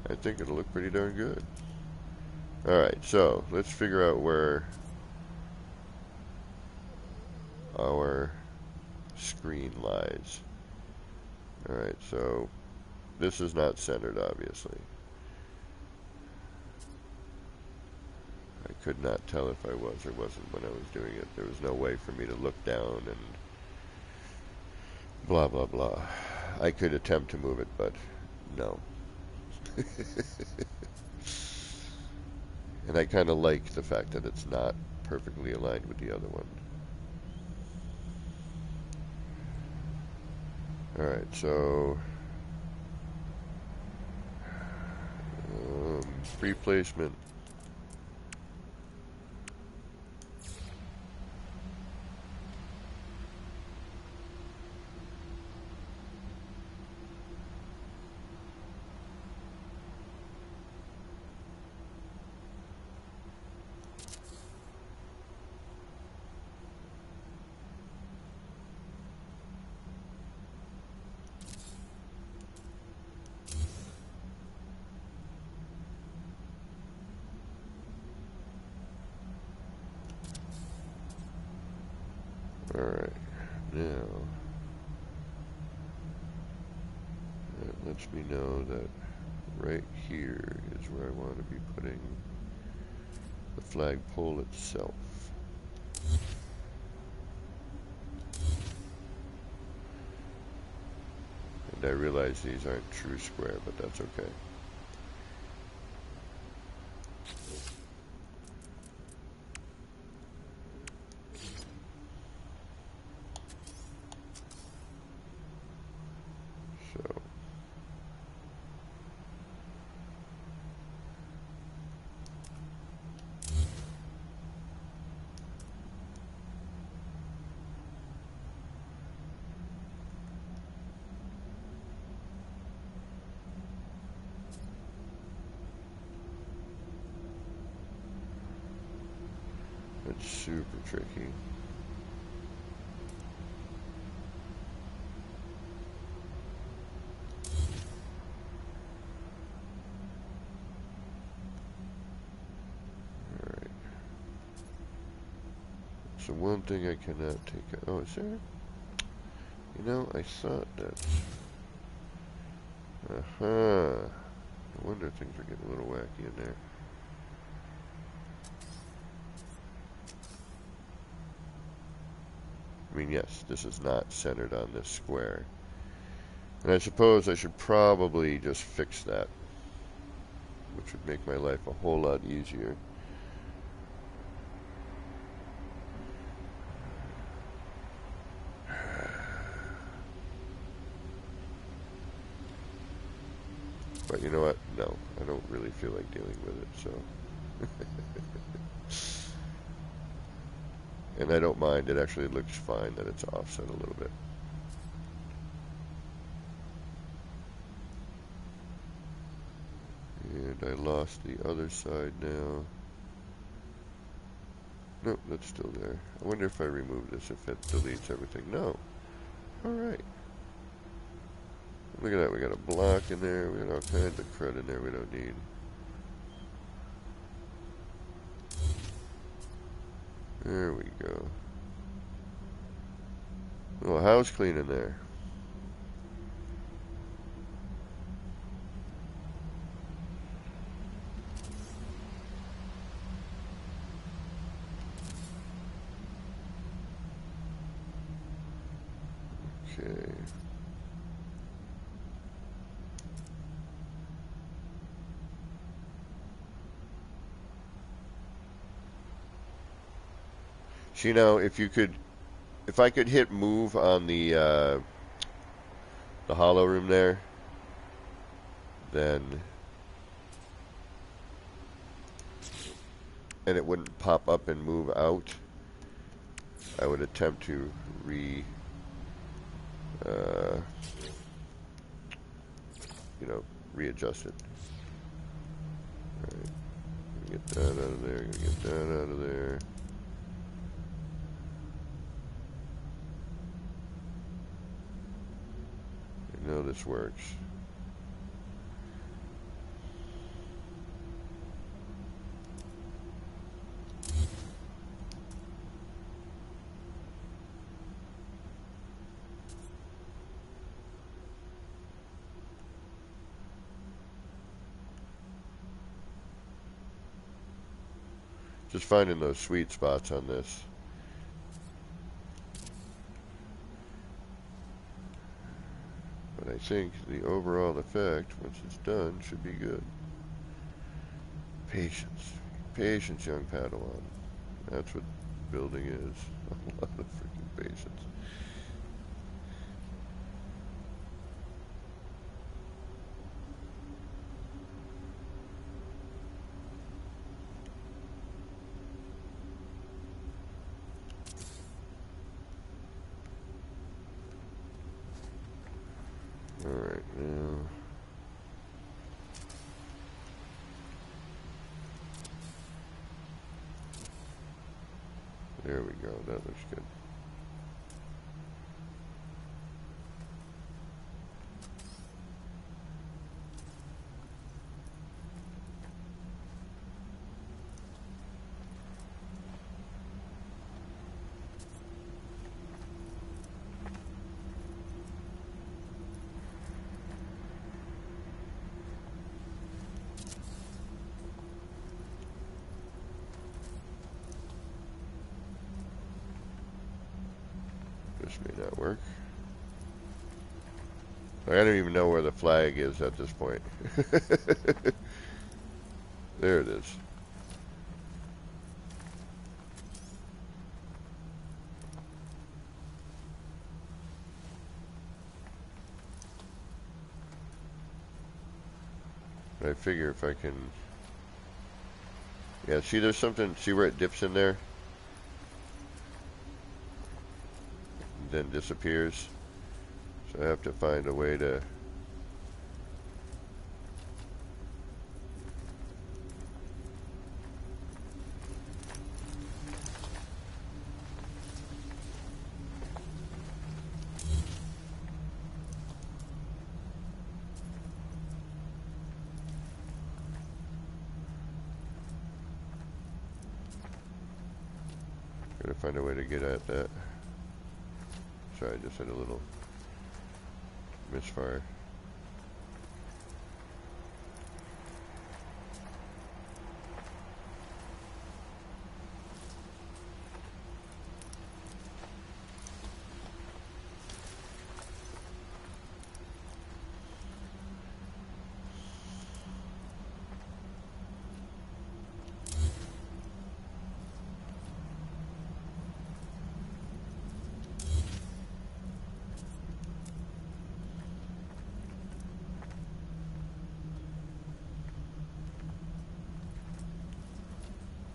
I think it'll look pretty darn good. Alright, so let's figure out where our screen lies. Alright, so this is not centered, obviously. I could not tell if I was or wasn't when I was doing it. There was no way for me to look down and blah blah blah. I could attempt to move it, but no. And I kind of like the fact that it's not perfectly aligned with the other one. Alright, so free placement. Alright, now that lets me know that right here is where I want to be putting the flagpole itself. And I realize these aren't true square, but that's okay. So super tricky. Alright. So one thing I cannot take out. Oh, is there? You know, I thought that. No wonder things are getting a little wacky in there. I mean, yes, this is not centered on this square. And I suppose I should probably just fix that, which would make my life a whole lot easier. But you know what? No, I don't really feel like dealing with it, so. And I don't mind. It actually looks fine that it's offset a little bit. And I lost the other side now. Nope, that's still there. I wonder if I remove this, if it deletes everything. No. Alright. Look at that. We got a block in there. We got all kinds of crud in there we don't need. There we go. Little house clean in there. Okay. So, you know, if I could hit move on the hollow room there, then, and it wouldn't pop up and move out, I would attempt to readjust it. Alright, get that out of there, get that out of there. I know this works. Just finding those sweet spots on this. But I think the overall effect, once it's done, should be good. Patience. Patience, young Padawan. That's what building is. A lot of freaking patience. Alright, now. There we go, that looks good. This may not work. I don't even know where the flag is at this point. There it is. I figure if I can... Yeah, see there's something... See where it dips in there? Then disappears. So I have to find a way to... find a way to get at that. Sorry, I just had a little misfire.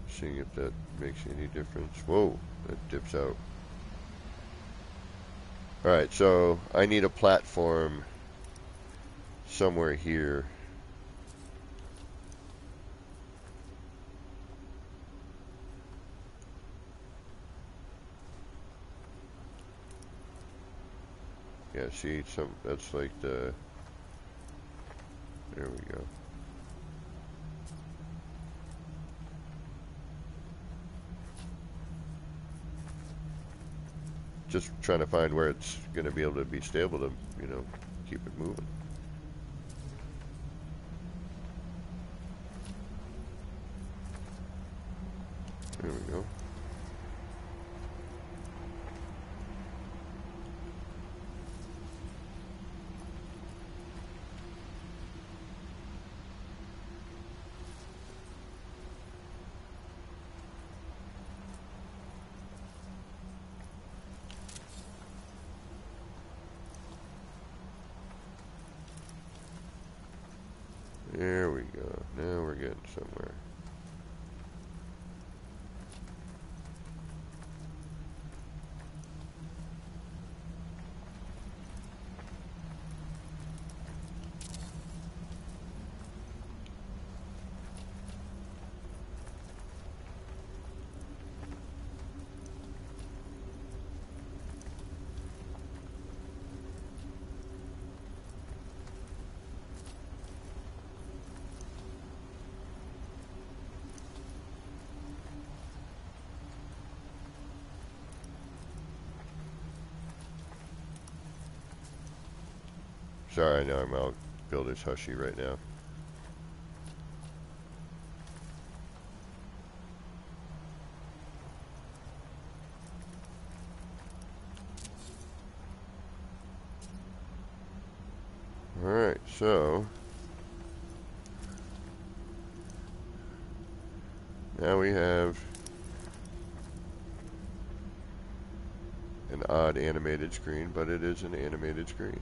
Seeing if that makes any difference. Whoa, that dips out. Alright, so I need a platform somewhere here. Yeah, see, that's like the, there we go. Just trying to find where it's going to be able to be stable to, you know, keep it moving. There we go. There we go. Now we're getting somewhere. Sorry, I know I'm out builder's hushy right now. Alright, so now we have an odd animated screen, but it is an animated screen.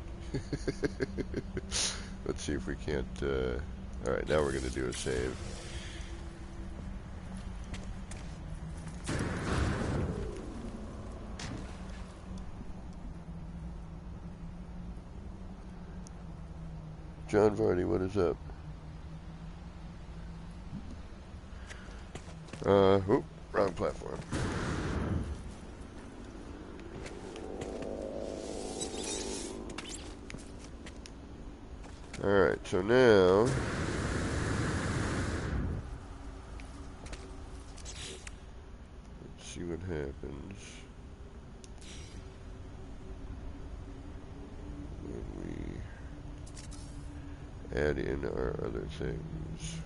Let's see if we can't, alright, now we're going to do a save. John Vardy, what is up? Oop, wrong platform. Alright, so now let's see what happens when we add in our other things.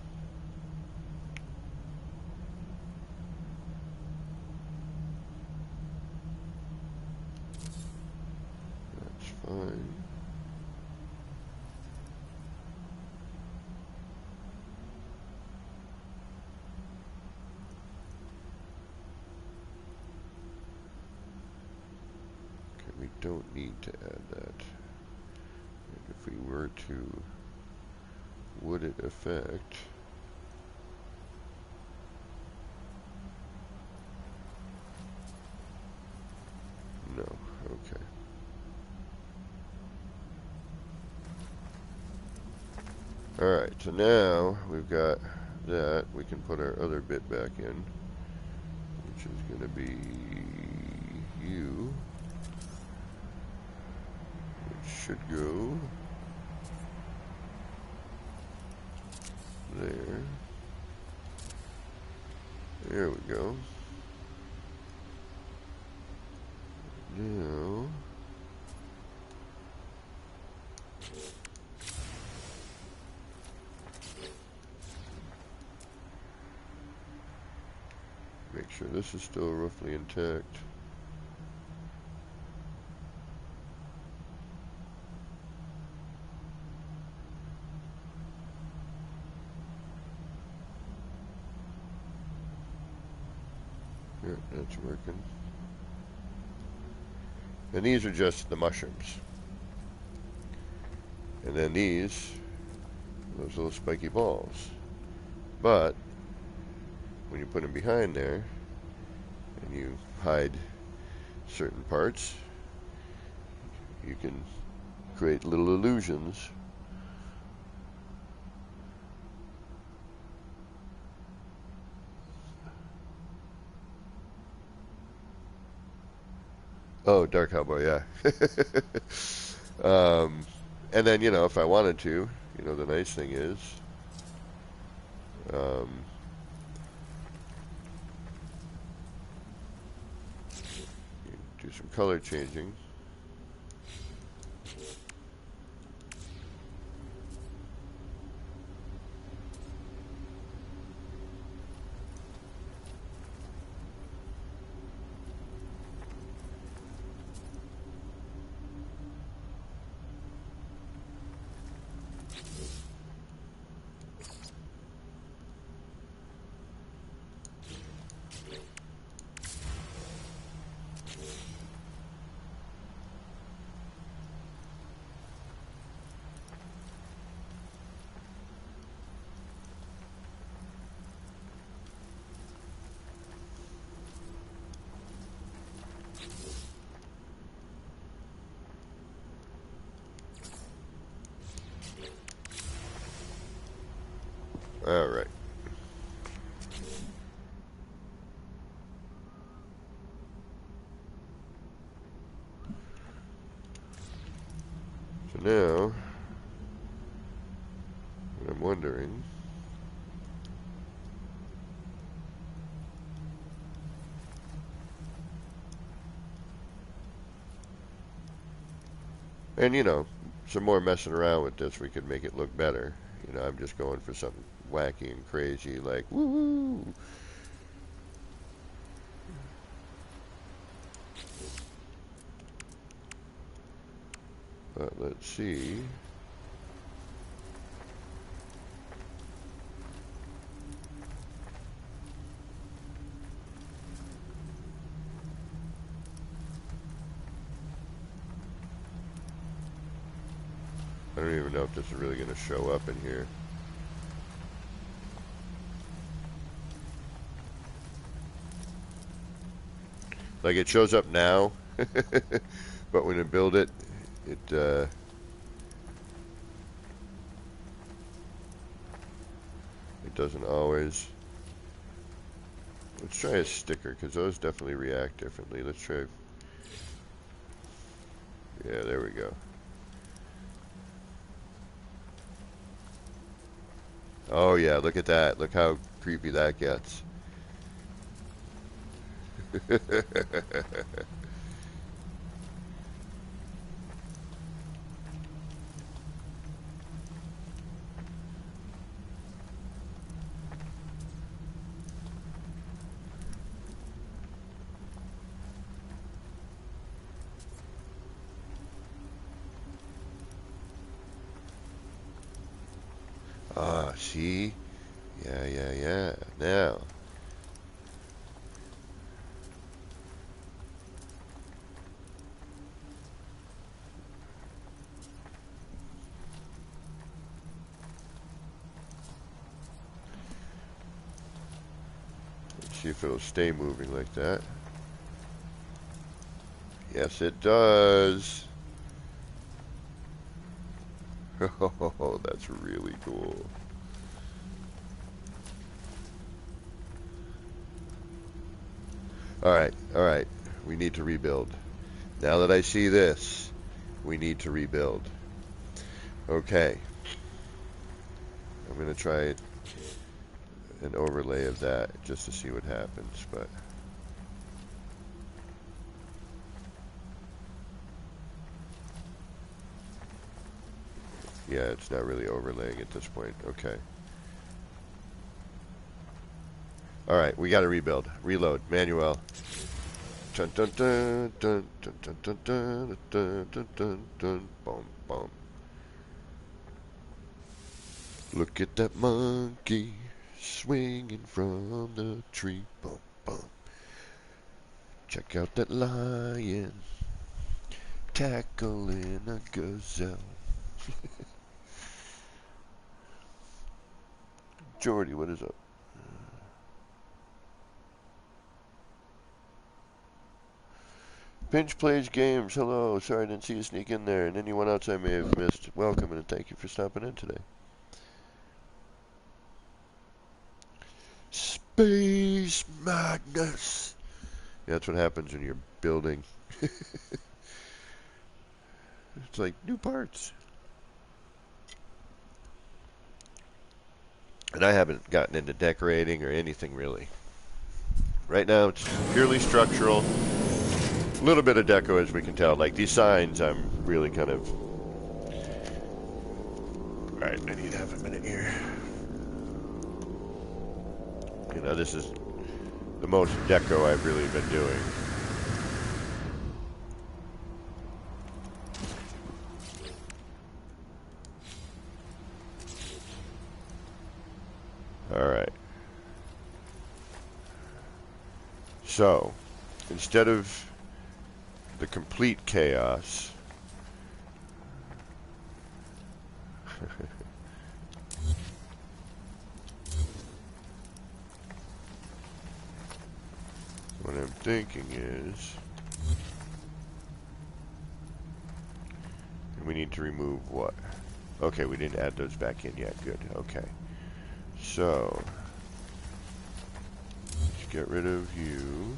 That's fine. We don't need to add that. And if we were to, would it affect? No, okay. Alright, so now we've got that. We can put our other bit back in, which is going to be you. Should go there. There we go. sure this is still roughly intact. Yeah, that's working. And these are just the mushrooms. And then these, those little spiky balls. But when you put them behind there and you hide certain parts, you can create little illusions. Oh, Dark Cowboy, yeah. And then, you know, if I wanted to, you know, the nice thing is, do some color changing. All right. So now, what I'm wondering, and you know, some more messing around with this, we could make it look better. You know, I'm just going for something wacky and crazy, like woo-hoo. But let's see. I don't even know if this is really going to show up in here. Like it shows up now, but when I build it, it doesn't always. Let's try a sticker, because those definitely react differently. Let's try. Yeah, there we go. Oh yeah, look at that. Look how creepy that gets. Ah, see? Yeah. Now. Let's see if it'll stay moving like that. Yes, it does. Oh, that's really cool. All right. We need to rebuild. Now that I see this, we need to rebuild. Okay. I'm going to try an overlay of that just to see what happens, but yeah, it's not really overlaying at this point. Okay. All right, we got to rebuild. Reload. Manuel. Dun dun dun dun dun dun dun dun dun dun dun dun. Boom boom. Look at that monkey swinging from the tree. Boom boom. Check out that lion tackling a gazelle. Jordy, what is up? Pinch plays games. Hello. Sorry I didn't see you sneak in there. And anyone else I may have missed, welcome and thank you for stopping in today. Space madness. Yeah, that's what happens when you're building. It's like new parts. And I haven't gotten into decorating or anything really. Right now it's purely structural. A little bit of deco as we can tell. Like these signs I'm really kind of... Alright, I need half a minute here. You know, this is the most deco I've really been doing. Alright. So, instead of the complete chaos, what I'm thinking is, we need to remove what? Okay, we didn't add those back in yet. Good. Okay. So, let's get rid of you.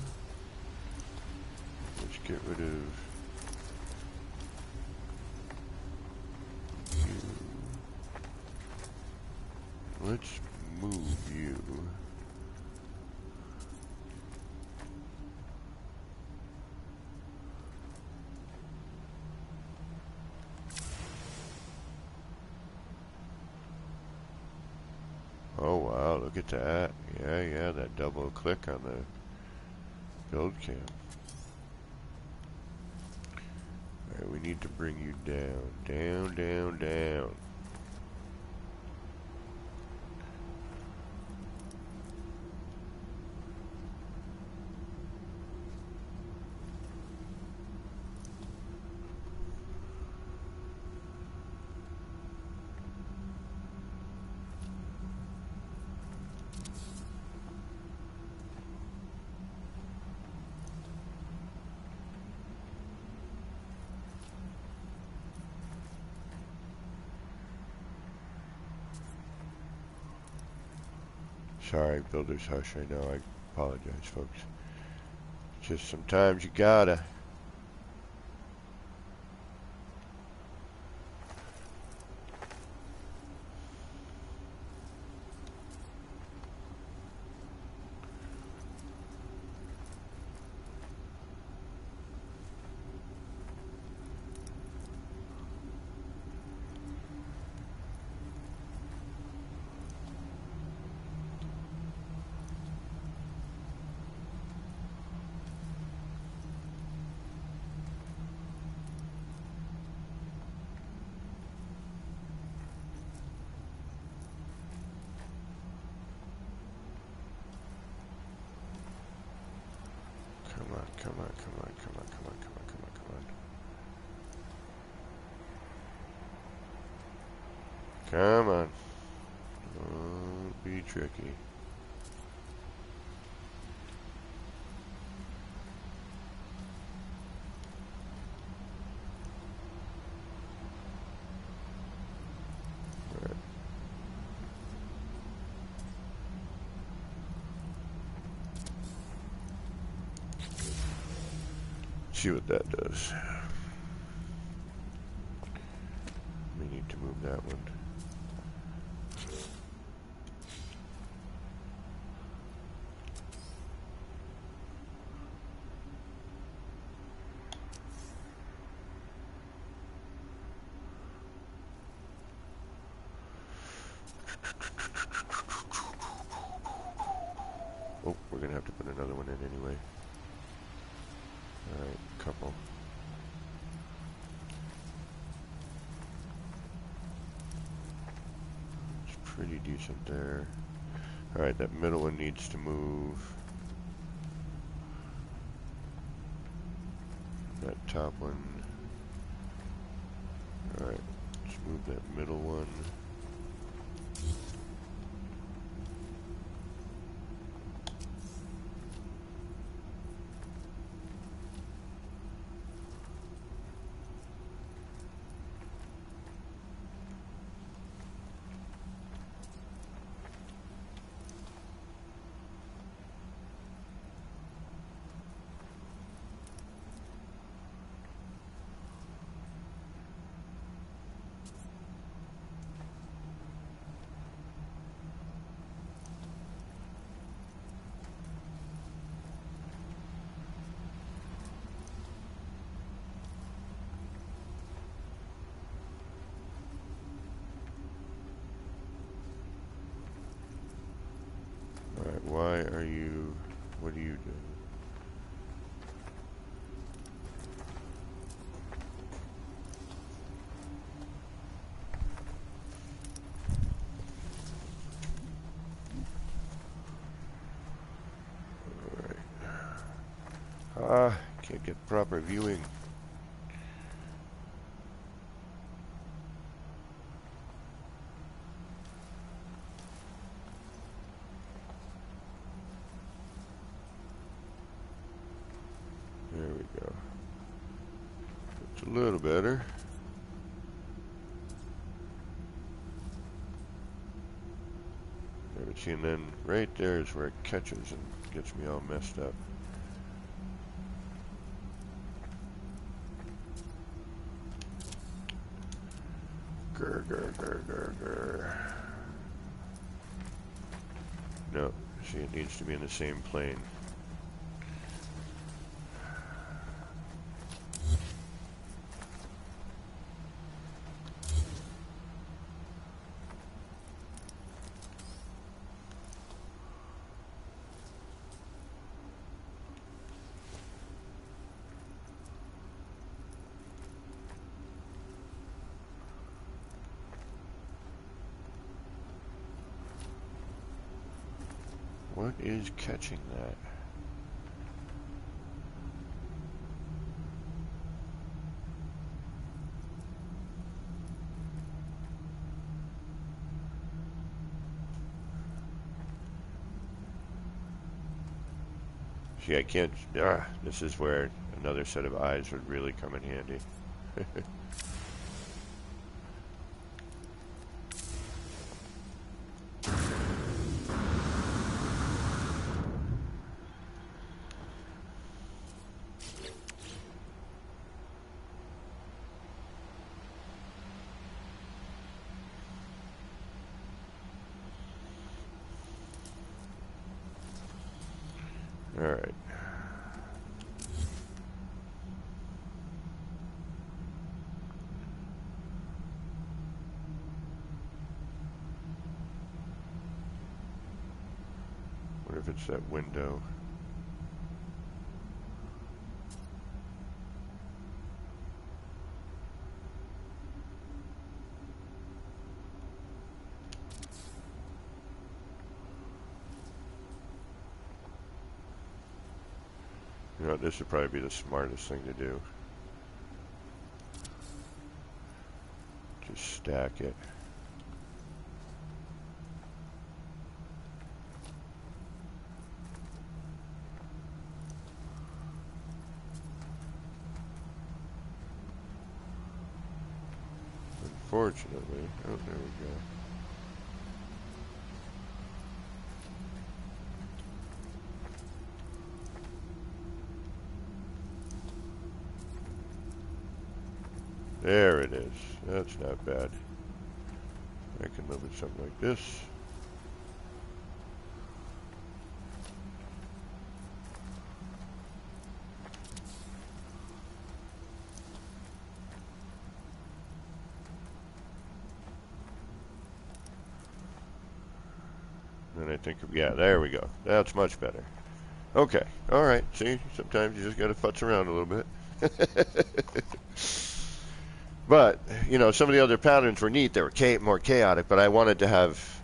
Let's get rid of you. Let's move you. Oh wow, look at that. Yeah, that double click on the build cam. Alright, we need to bring you down, down. Sorry, Builder's Hush, I know, I apologize, folks. Just sometimes you gotta. Come on. Come on. Don't be tricky. Right. See what that does. We need to move that one. Oh, we're gonna have to put another one in anyway. Alright, couple. It's pretty decent there. Alright, that middle one needs to move. That top one. Alright, let's move that middle one. Alright, why are you... what are you doing? Alright. Can't get proper viewing. There we go. It's a little better. There, see, and then right there is where it catches and gets me all messed up. Grr, grr, grr, grr, grr. No, see, it needs to be in the same plane. What is catching that? See, I can't... this is where another set of eyes would really come in handy. Alright. What if it's that window? You know, this would probably be the smartest thing to do. Just stack it. Unfortunately, oh, there we go. There it is. That's not bad. I can move it something like this. Then I I think, yeah, there we go. That's much better. Okay, all right. See, sometimes you just got to futz around a little bit. But, you know, some of the other patterns were neat. They were more chaotic, but I wanted to have,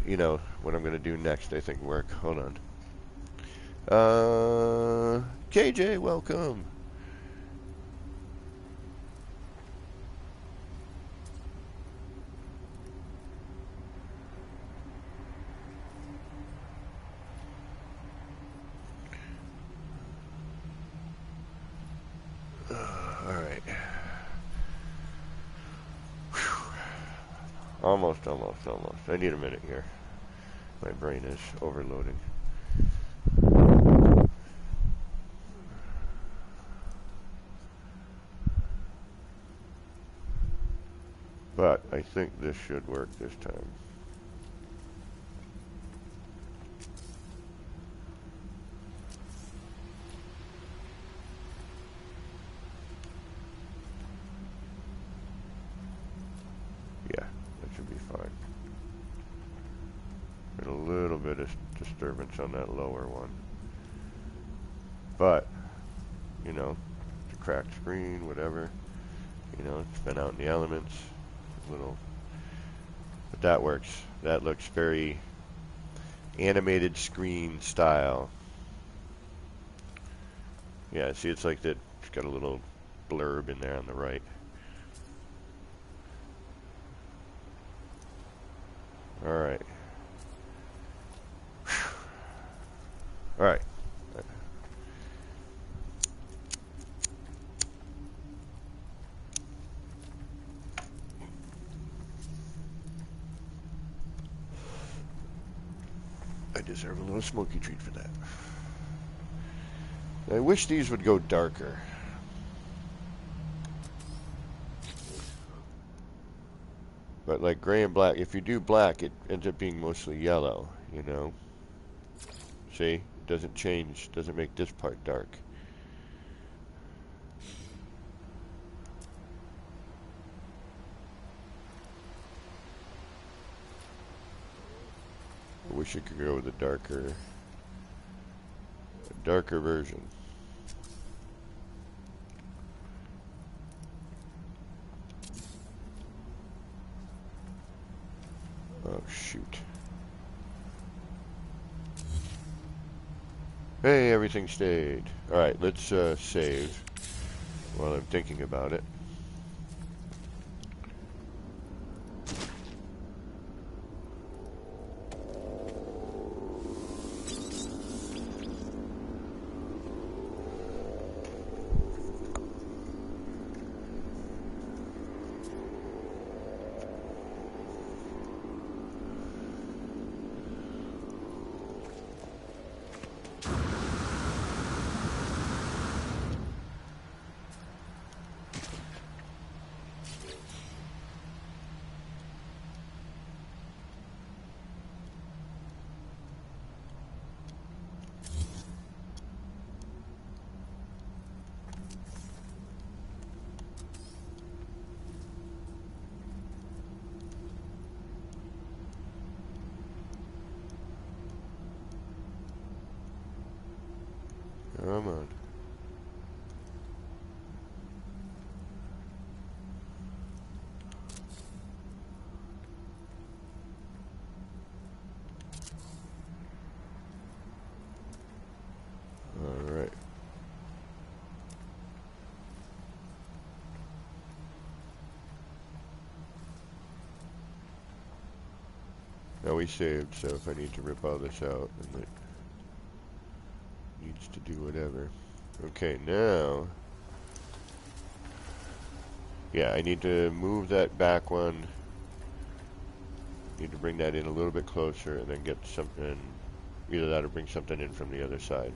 you know, what I'm going to do next, I think, work. Hold on. KJ, welcome. All right. Almost. I need a minute here. My brain is overloading. But I think this should work this time. Yeah, that should be fine. And a little bit of disturbance on that lower one. But, you know, it's a cracked screen, whatever. You know, it's been out in the elements. Little, but that works. That looks very animated screen style. Yeah, see, it's like that. It's got a little blurb in there on the right. All right. All right. I deserve a little smoky treat for that. I wish these would go darker. But like gray and black, if you do black, it ends up being mostly yellow, you know? See? It doesn't change, doesn't make this part dark. I wish it could go with a darker version. Oh, shoot. Hey, everything stayed. Alright, let's save while I'm thinking about it. Come on. All right. Now we saved, so if I need to rip all this out, then it needs to do whatever. Okay, now, yeah, I need to move that back one. Need to bring that in a little bit closer and then get something, either that or bring something in from the other side.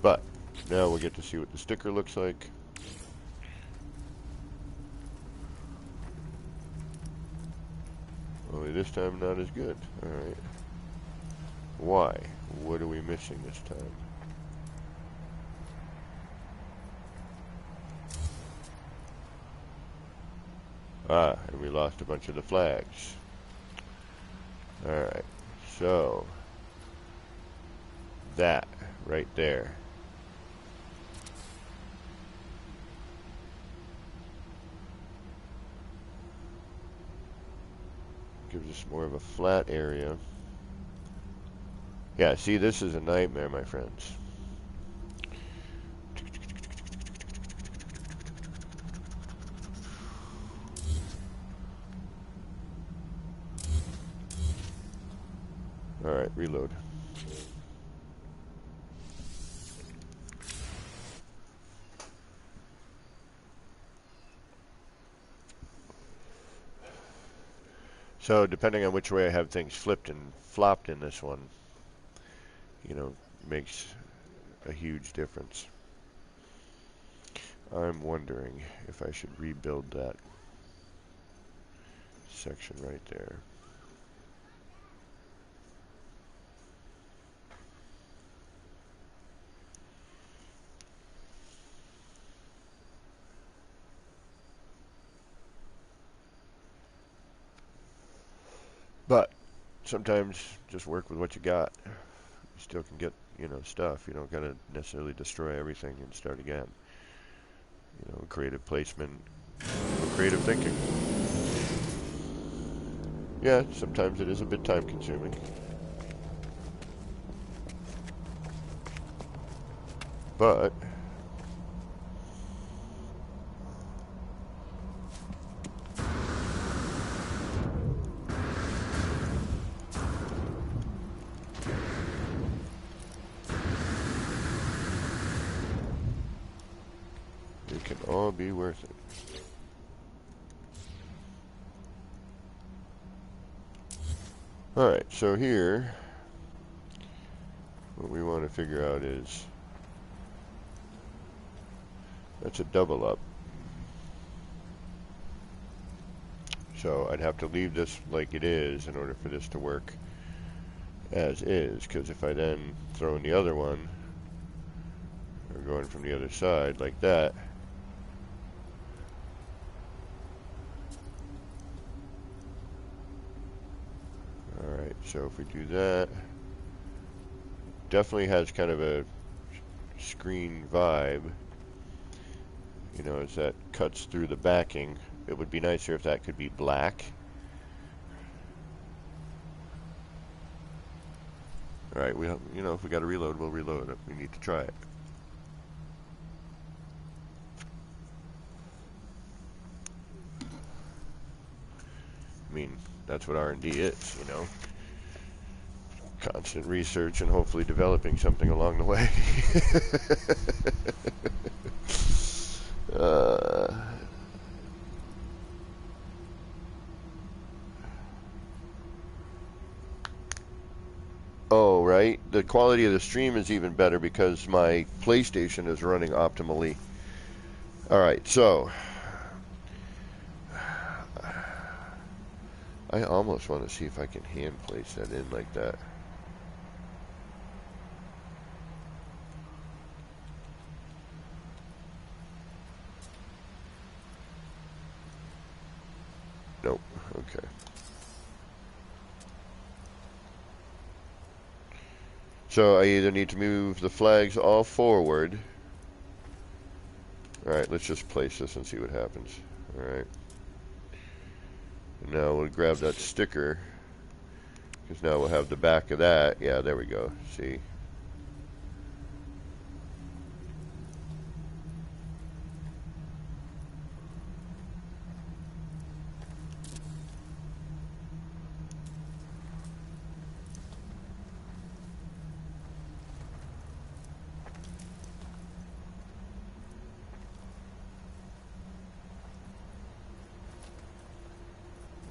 But now we'll get to see what the sticker looks like. Only this time not as good. Alright. Why? What are we missing this time? Ah, and we lost a bunch of the flags. Alright. So that right there. Gives us more of a flat area. Yeah, see, this is a nightmare, my friends. Alright, reload. So, depending on which way I have things flipped and flopped in this one, you know, makes a huge difference. I'm wondering if I should rebuild that section right there. But sometimes just work with what you got. You still can get, you know, stuff. You don't gotta necessarily destroy everything and start again. You know, creative placement, creative thinking. Yeah, sometimes it is a bit time consuming. But it can all be worth it. Alright, so here, what we want to figure out is, that's a double up. So I'd have to leave this like it is in order for this to work as is, because if I then throw in the other one, or going from the other side like that, alright, so if we do that, definitely has kind of a screen vibe, you know, as that cuts through the backing. It would be nicer if that could be black. Alright, we, you know, if we got to reload, we'll reload it. We need to try it. I mean, that's what R&D is, you know. Constant research and hopefully developing something along the way. Oh, right. The quality of the stream is even better because my PlayStation is running optimally. Alright, so I almost want to see if I can hand place that in like that. Nope. Okay. So I either need to move the flags all forward. Alright, let's just place this and see what happens. Alright. Now we'll grab that sticker, because now we'll have the back of that. Yeah, there we go. See?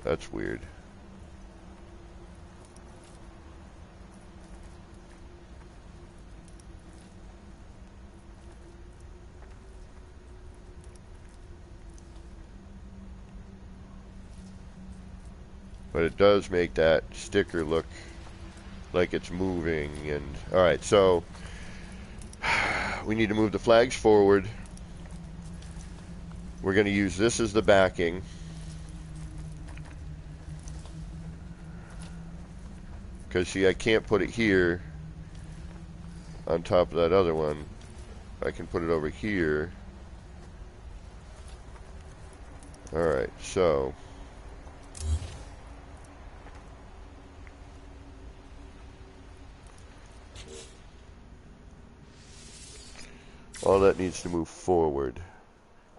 That's weird. But it does make that sticker look like it's moving. And alright, so we need to move the flags forward. We're going to use this as the backing. Because, see, I can't put it here on top of that other one. I can put it over here. Alright, so all that needs to move forward.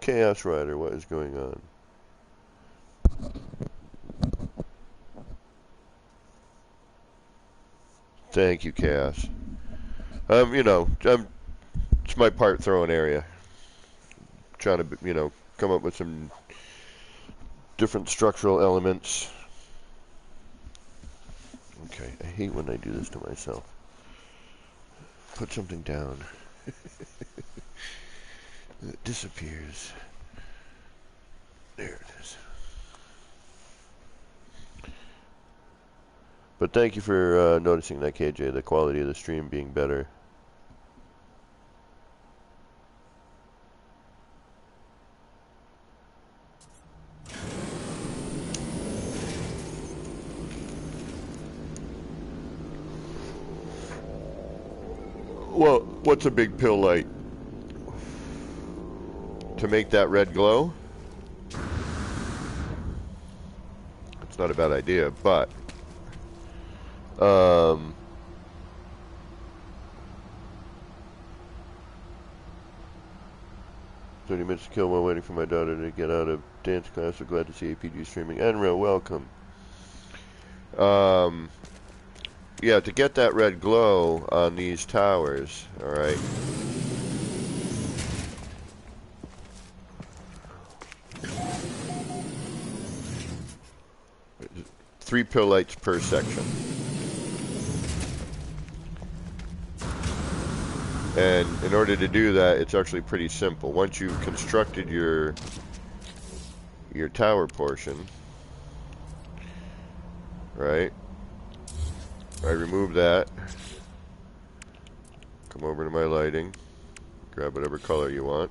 Chaos Rider, what is going on? Thank you, Chaos. You know, it's my part throwing area. Trying to, you know, come up with some different structural elements. Okay, I hate when I do this to myself. Put something down. It disappears. There it is. But thank you for noticing that, KJ, the quality of the stream being better. Well, what's a big pill light? To make that red glow? It's not a bad idea, but 30 minutes to kill while waiting for my daughter to get out of dance class. So glad to see APG streaming. Enro, welcome. Yeah, to get that red glow on these towers, alright. Three pill lights per section. And in order to do that, it's actually pretty simple. Once you've constructed your tower portion, right? I remove that. Come over to my lighting. Grab whatever color you want.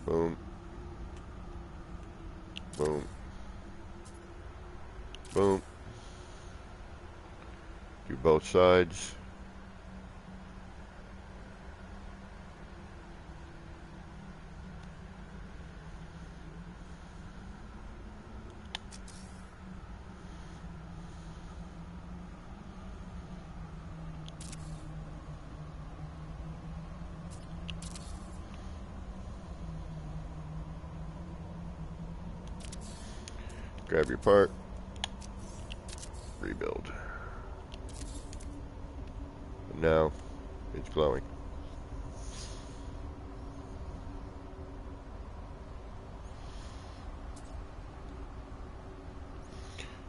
Boom. Boom. Boom. Do both sides. Grab your part, rebuild. And now it's glowing.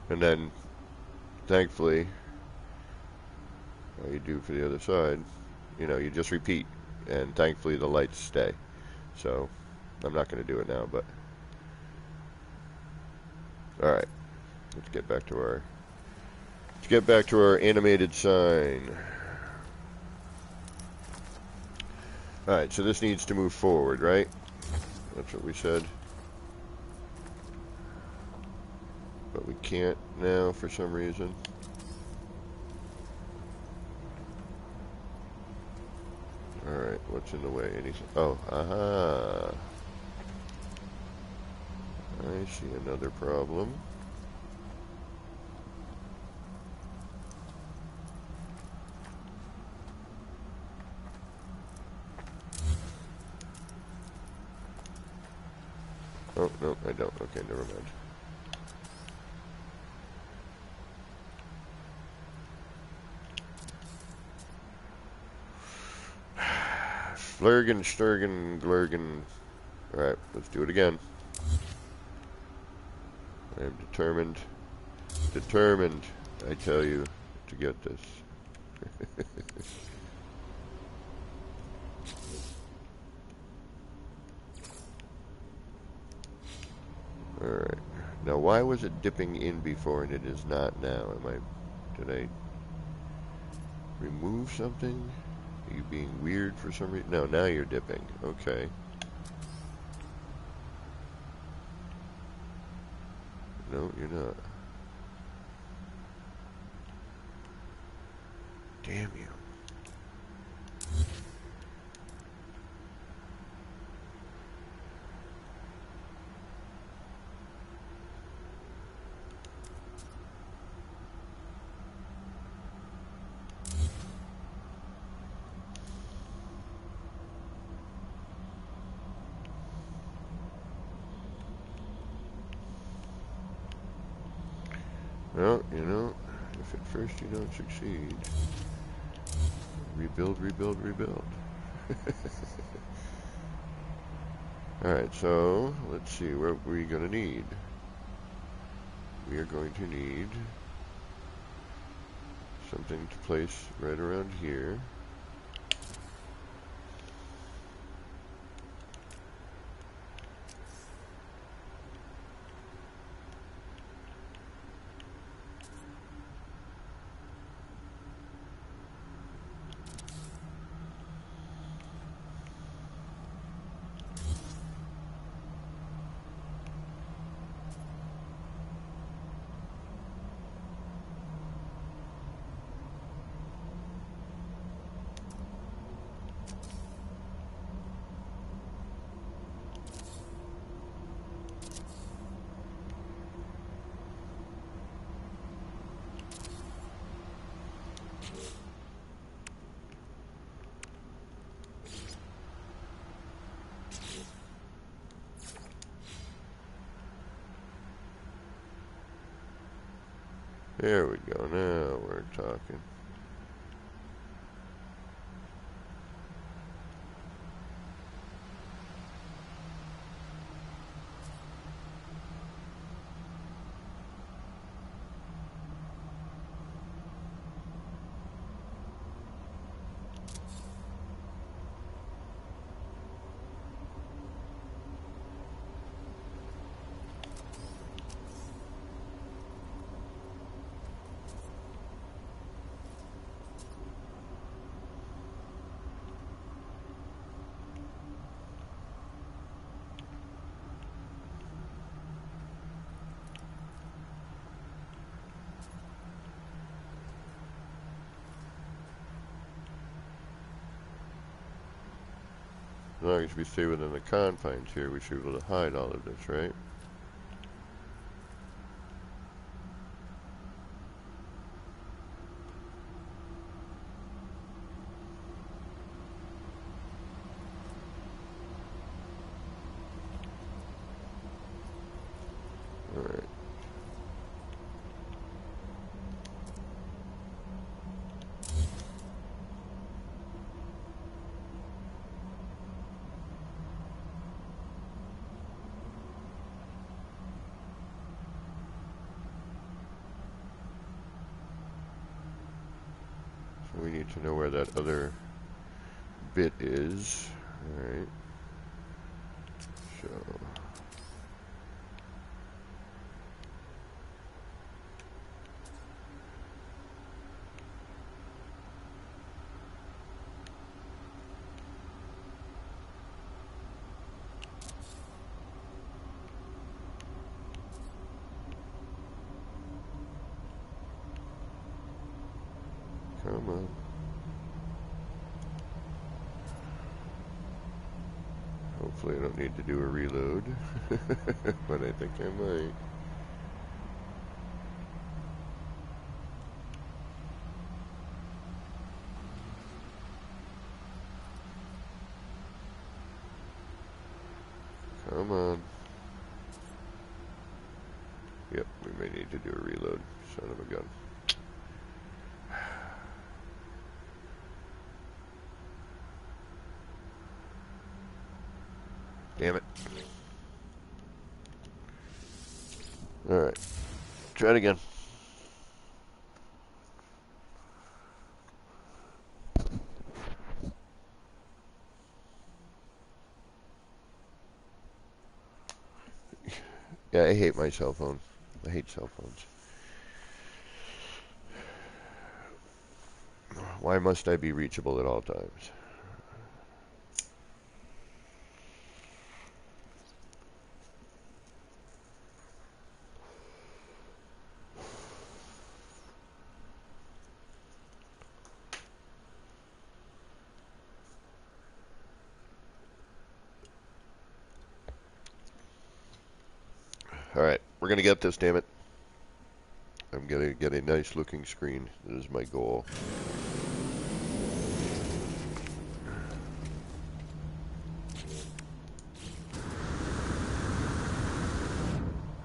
And then, thankfully, all you do for the other side, you know, you just repeat. And thankfully the lights stay. So, I'm not going to do it now, but... Alright, let's get back to our animated sign. Alright, so this needs to move forward, right? That's what we said. But we can't now for some reason. Alright, what's in the way? Anything? Oh, aha! I see another problem. Oh, no, I don't. Okay, never mind. Flurgen, Sturgen, Glurgen. Alright, let's do it again. I am determined, I tell you, to get this. Alright. Now, why was it dipping in before and it is not now? Did I remove something? Are you being weird for some reason? No, now you're dipping. Okay. No, you're not. Damn you. Well, you know, if at first you don't succeed, rebuild, rebuild, rebuild. Alright, so let's see, what we're going to need. We are going to need something to place right around here. There we go, now we're talking. As long as we stay within the confines here, we should be able to hide all of this, right? Alright. So we need to know where that other bit is. Alright. So come on. Hopefully I don't need to do a reload, but I think I might. Come on. Yep, we may need to do a reload. Son of a gun. Damn it. Alright. Try it again. Yeah, I hate my cell phone. I hate cell phones. Why must I be reachable at all times? Alright, we're gonna get this, damn it. I'm gonna get a nice looking screen. That is my goal.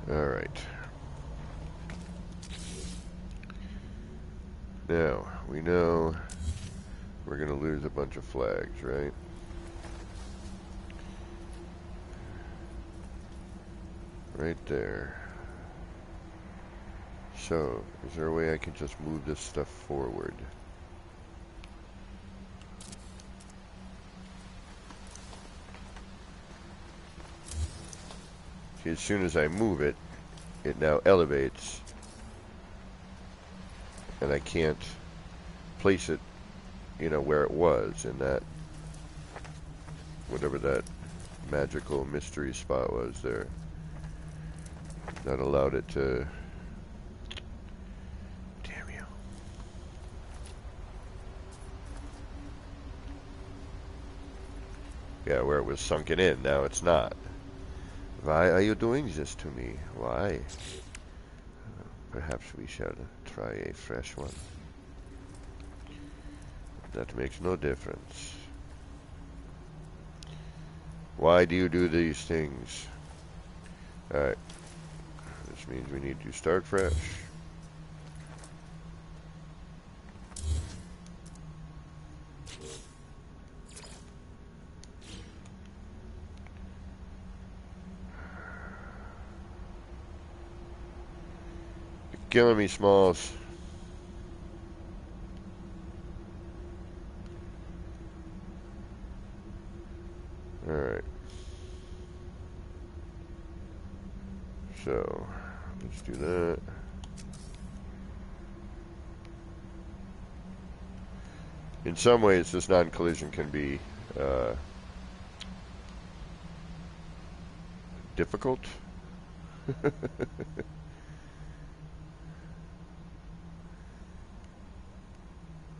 Alright. Now, we know we're gonna lose a bunch of flags, right? Right there. So, is there a way I can just move this stuff forward? See, as soon as I move it, it now elevates. And I can't place it, you know, where it was in that, whatever that magical mystery spot was there. That allowed it to... Damn you. Yeah, where it was sunken in, now it's not. Why are you doing this to me? Why? Perhaps we shall try a fresh one. That makes no difference. Why do you do these things? Alright. This means we need to start fresh. You're killing me, Smalls. Alright. So, let's do that. In some ways, this non-collision can be difficult.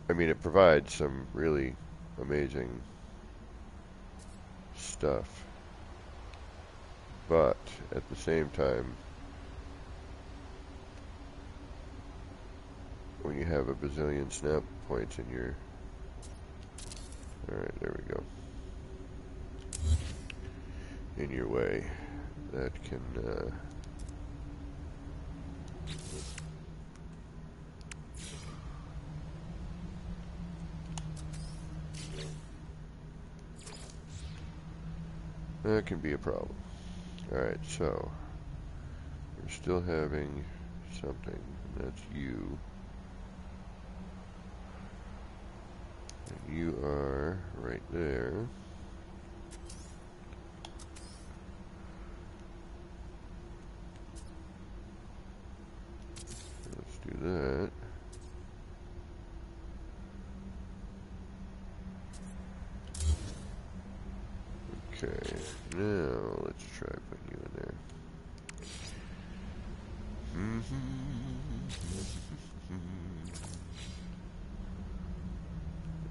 I mean, it provides some really amazing stuff. But, at the same time, when you have a bazillion snap points in your... Alright, there we go. In your way, that can... that can be a problem. Alright, so we're still having something, and that's you. And you are right there. Let's do that. Okay, now let's try putting you in there.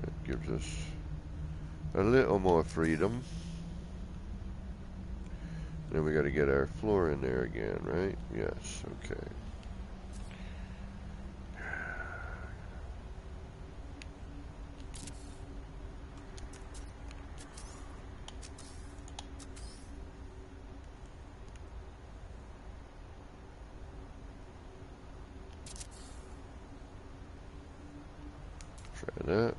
That gives us a little more freedom. Then we got to get our floor in there again, right? Yes, okay. Try that.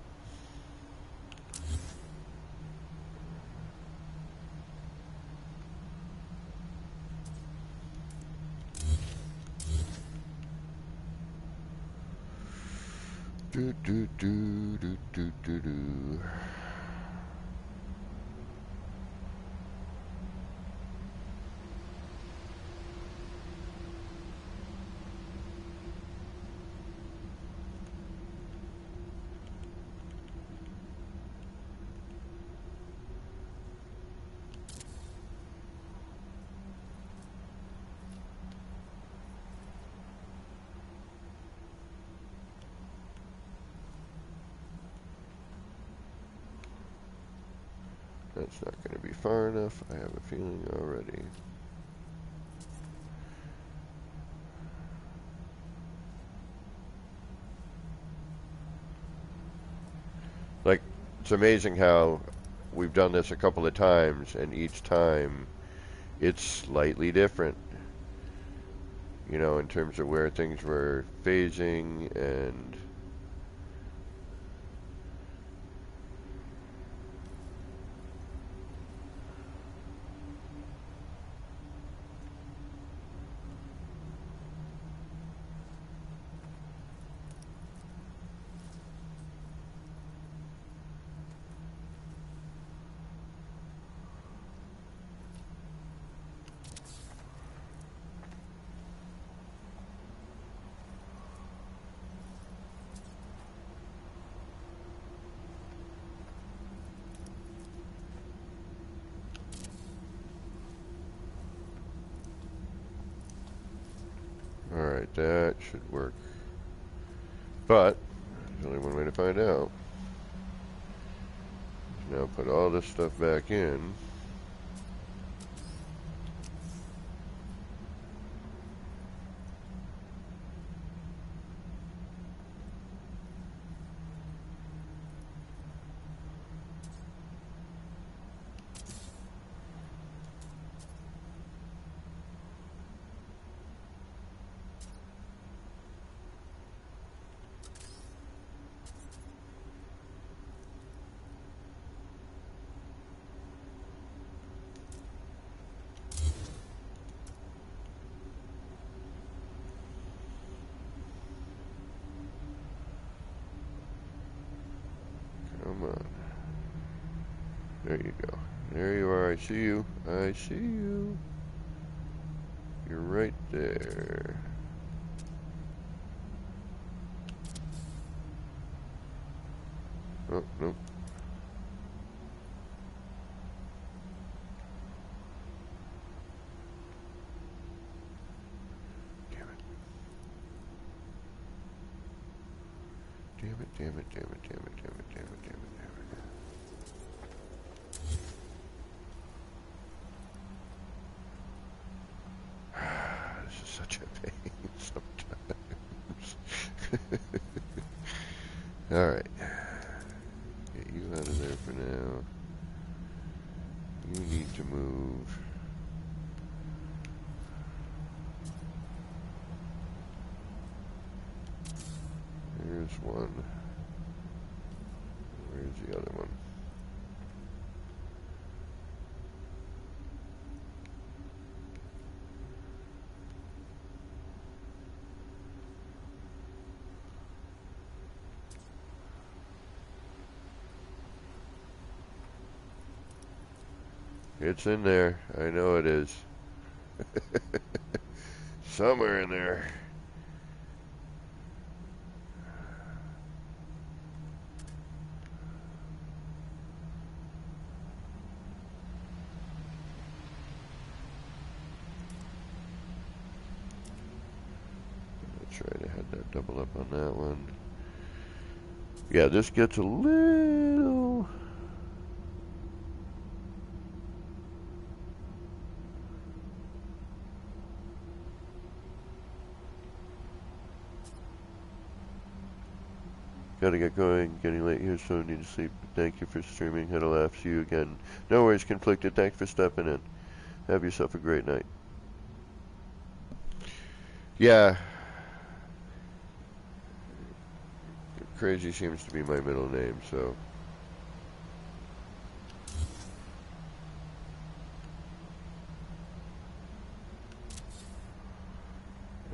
Do do do do do do do. That's not going to be far enough, I have a feeling already. Like, it's amazing how we've done this a couple of times, and each time it's slightly different, you know, in terms of where things were phasing and alright, that should work. But there's only one way to find out. Now put all this stuff back in. Come on. There you go. There you are. I see you. I see you. You're right there. Oh, nope. Damn it. Damn it, damn it, damn it, damn it, damn it, damn it, damn it, damn it. This is such a pain sometimes. Alright. Get you out of there for now. You need to move. Here's one. Where's the other one? It's in there. I know it is. Somewhere in there. Let's try to have that double up on that one. Yeah, this gets a little... Gotta get going, getting late here, so I need to sleep. Thank you for streaming. Had a laugh. See you again. No worries, Conflicted. Thanks for stepping in. Have yourself a great night. Yeah. Crazy seems to be my middle name, so...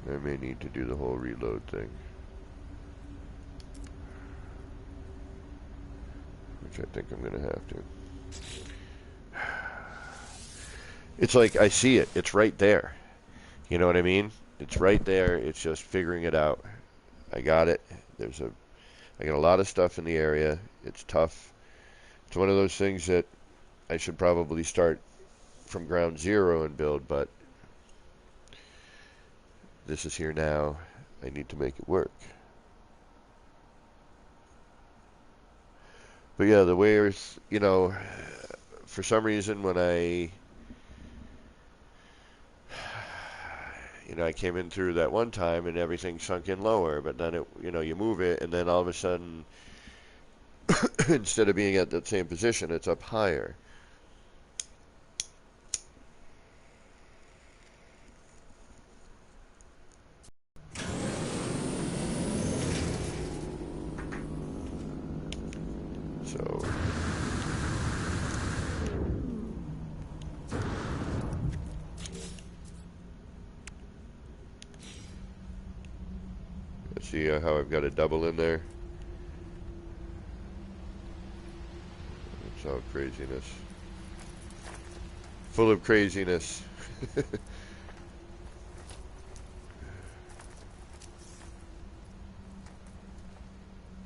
I may need to do the whole reload thing. Which I think I'm going to have to. It's like, I see it. It's right there. You know what I mean? It's right there. It's just figuring it out. I got it. I got a lot of stuff in the area. It's tough. It's one of those things that I should probably start from ground zero and build, but this is here now. I need to make it work. But yeah, the wares, you know, for some reason when I came in through that one time and everything sunk in lower, but then it, you move it and then all of a sudden instead of being at that same position, it's up higher. So see how I've got a double in there? It's all craziness. Full of craziness.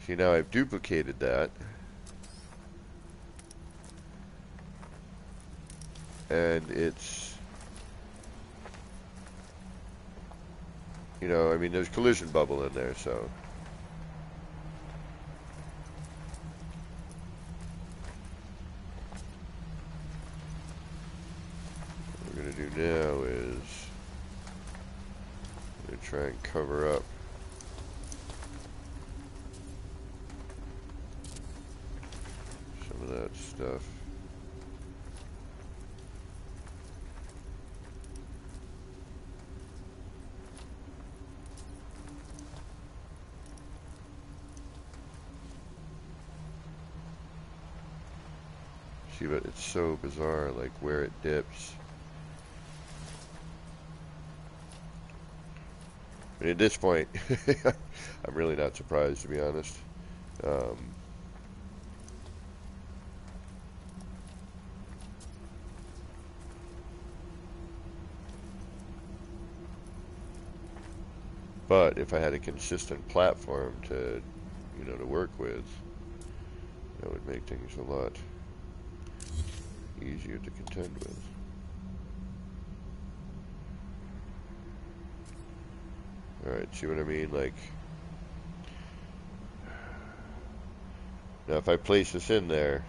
See, now I've duplicated that. And it's, you know, I mean, there's collision bubble in there, so. What we're going to do now is, I'm going to try and cover up some of that stuff. See, but it's so bizarre, like where it dips. And at this point, I'm really not surprised, to be honest. But if I had a consistent platform to, you know, to work with, that would make things a lot easier to contend with. Alright, see what I mean? Like, now if I place this in there,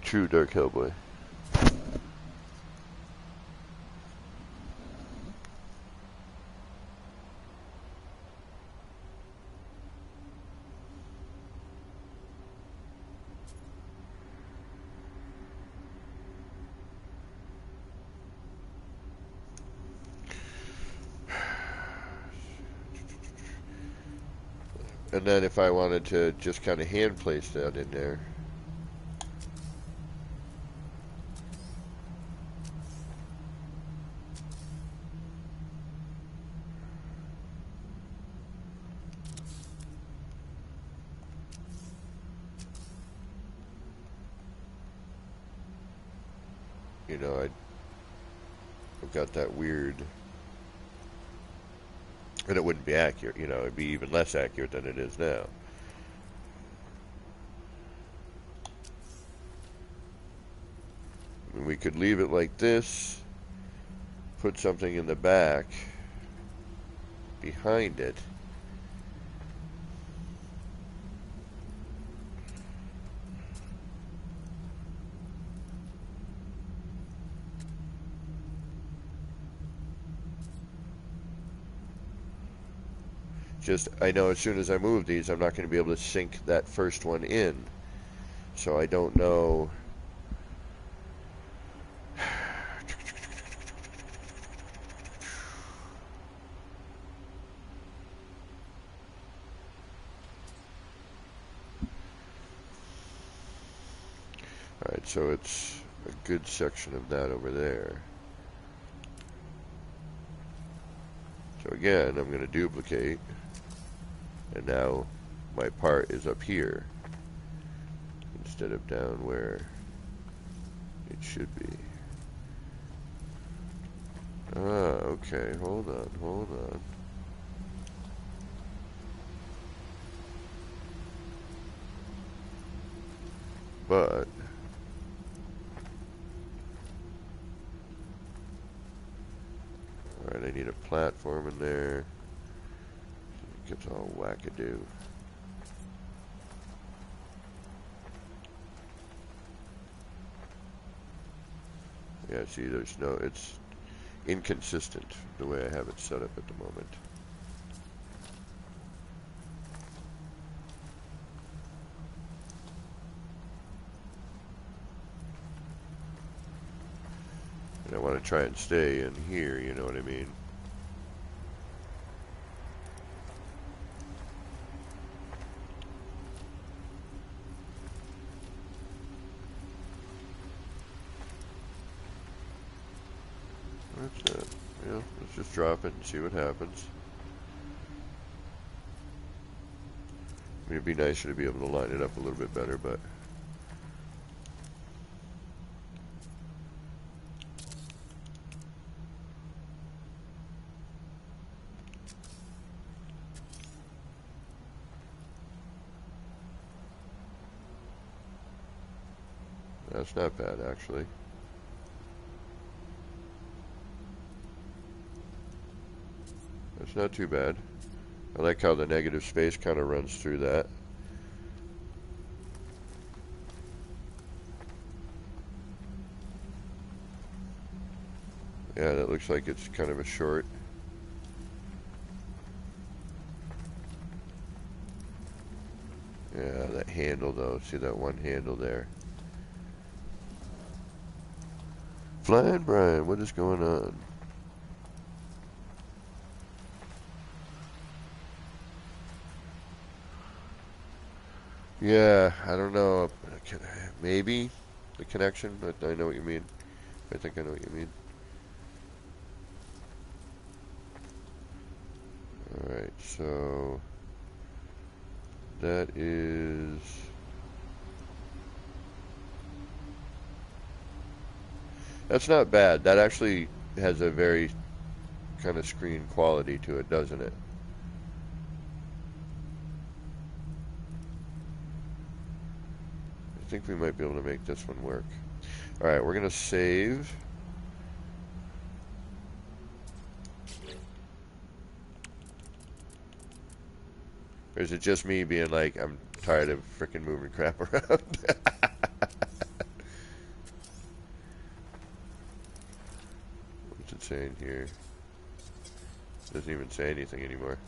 true Dark Hellboy. And then if I wanted to just kind of hand place that in there, you know, I've got that weird, and it wouldn't be accurate, you know, it'd be even less accurate than it is now. And we could leave it like this, put something in the back behind it. Just, I know as soon as I move these, I'm not going to be able to sink that first one in. So I don't know. Alright, so it's a good section of that over there. So again, I'm going to duplicate. And now my part is up here instead of down where it should be. Ah, okay, hold on. But alright, I need a platform in there. It gets all wackadoo. Yeah, see, there's no, it's inconsistent the way I have it set up at the moment. And I want to try and stay in here, you know what I mean? That's it. You know, let's just drop it and see what happens. I mean, it'd be nicer to be able to line it up a little bit better, but that's not bad, actually. That's not too bad. I like how the negative space kind of runs through that. Yeah, that looks like it's kind of a short. Yeah, that handle though. See that one handle there? Flying Brian, what is going on? Yeah, I don't know. Maybe the connection, but I know what you mean. I think I know what you mean. Alright, so that is... That's not bad. That actually has a very kind of screen quality to it, doesn't it? I think we might be able to make this one work. Alright, we're going to save. Or is it just me being like, I'm tired of freaking moving crap around? What's it saying here? It doesn't even say anything anymore.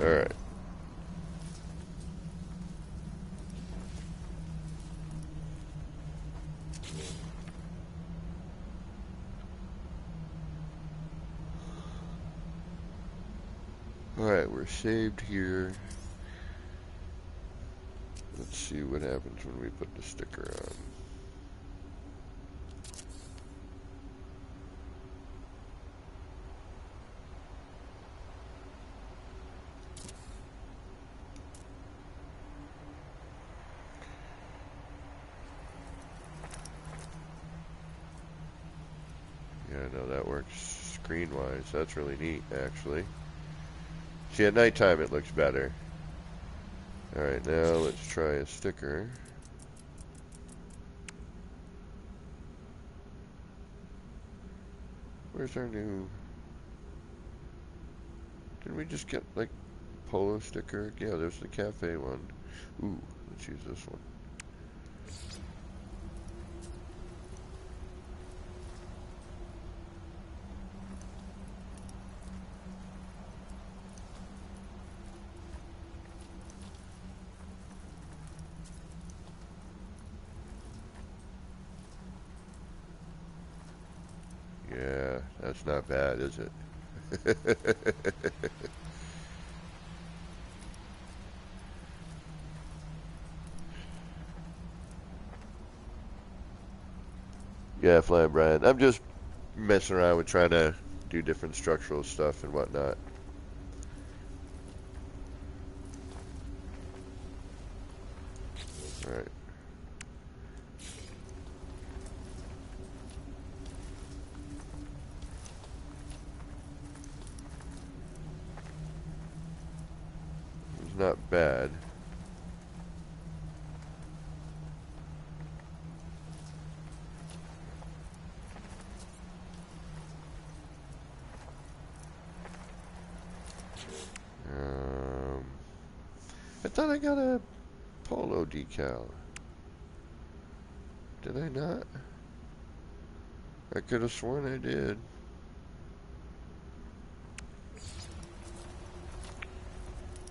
Alright. Alright, we're saved here. Let's see what happens when we put the sticker on. Yeah, no, that works screen-wise. That's really neat, actually. See, at nighttime it looks better. Alright, now let's try a sticker. Where's our new... Didn't we just get, like, polo sticker? Yeah, there's the cafe one. Ooh, let's use this one. Yeah, that's not bad, is it? Yeah, Flying Brian. I'm just messing around with trying to do different structural stuff and whatnot. Alright. It's not bad. I thought I got a polo decal. Did I not? I could have sworn I did.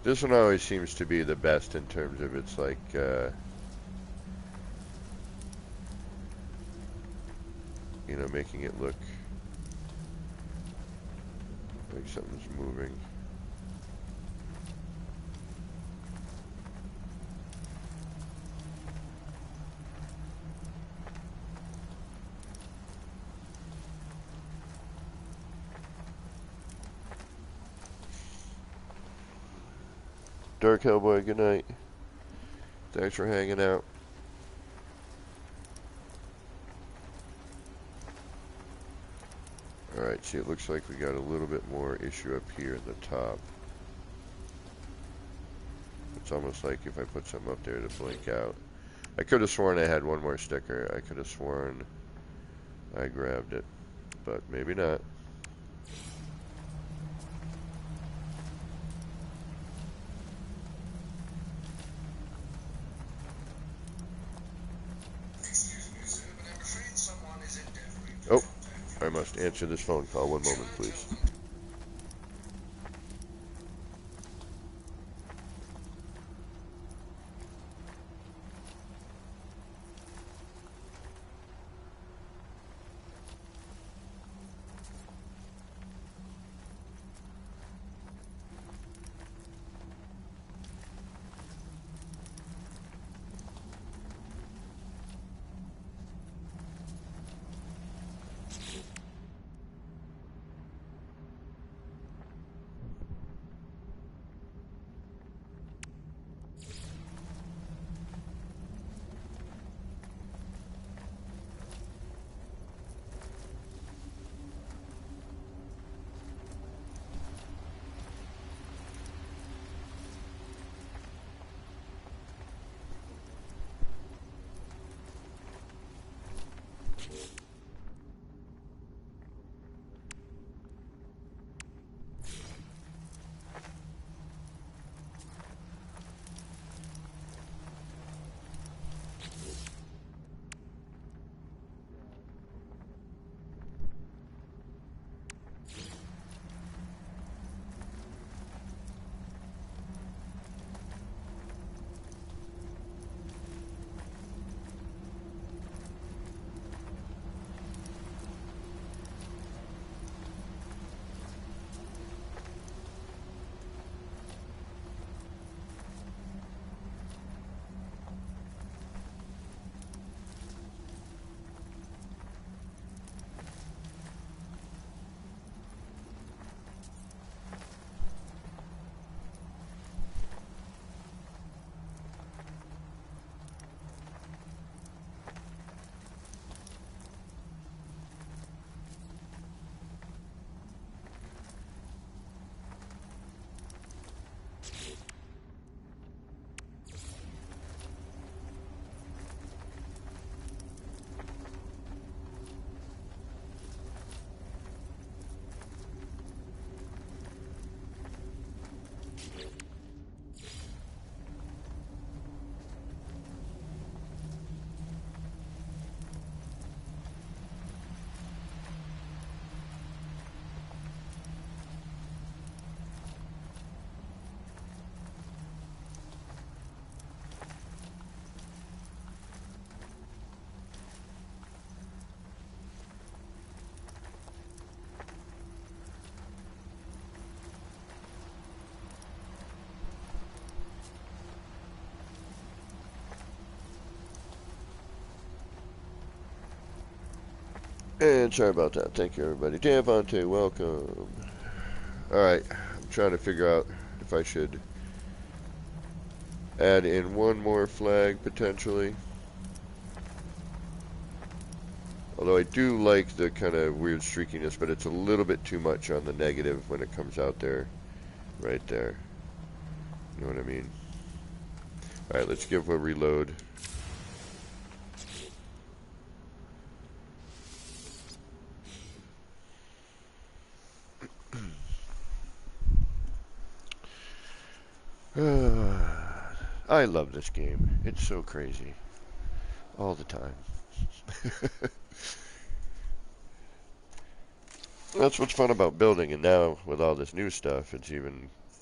This one always seems to be the best in terms of its like, you know, making it look like something's moving. Dark Hellboy, good night. Thanks for hanging out. Alright, see, it looks like we got a little bit more issue up here at the top. It's almost like if I put something up there to blink out. I could have sworn I had one more sticker. I could have sworn I grabbed it, but maybe not. Oh, I must answer this phone call. One moment, please. And sorry about that. Thank you, everybody. Davante, welcome. Alright, I'm trying to figure out if I should add in one more flag, potentially. Although I do like the kind of weird streakiness, but it's a little bit too much on the negative when it comes out there. Right there. You know what I mean? Alright, let's give a reload. I love this game. It's so crazy. All the time. That's what's fun about building, and now with all this new stuff, it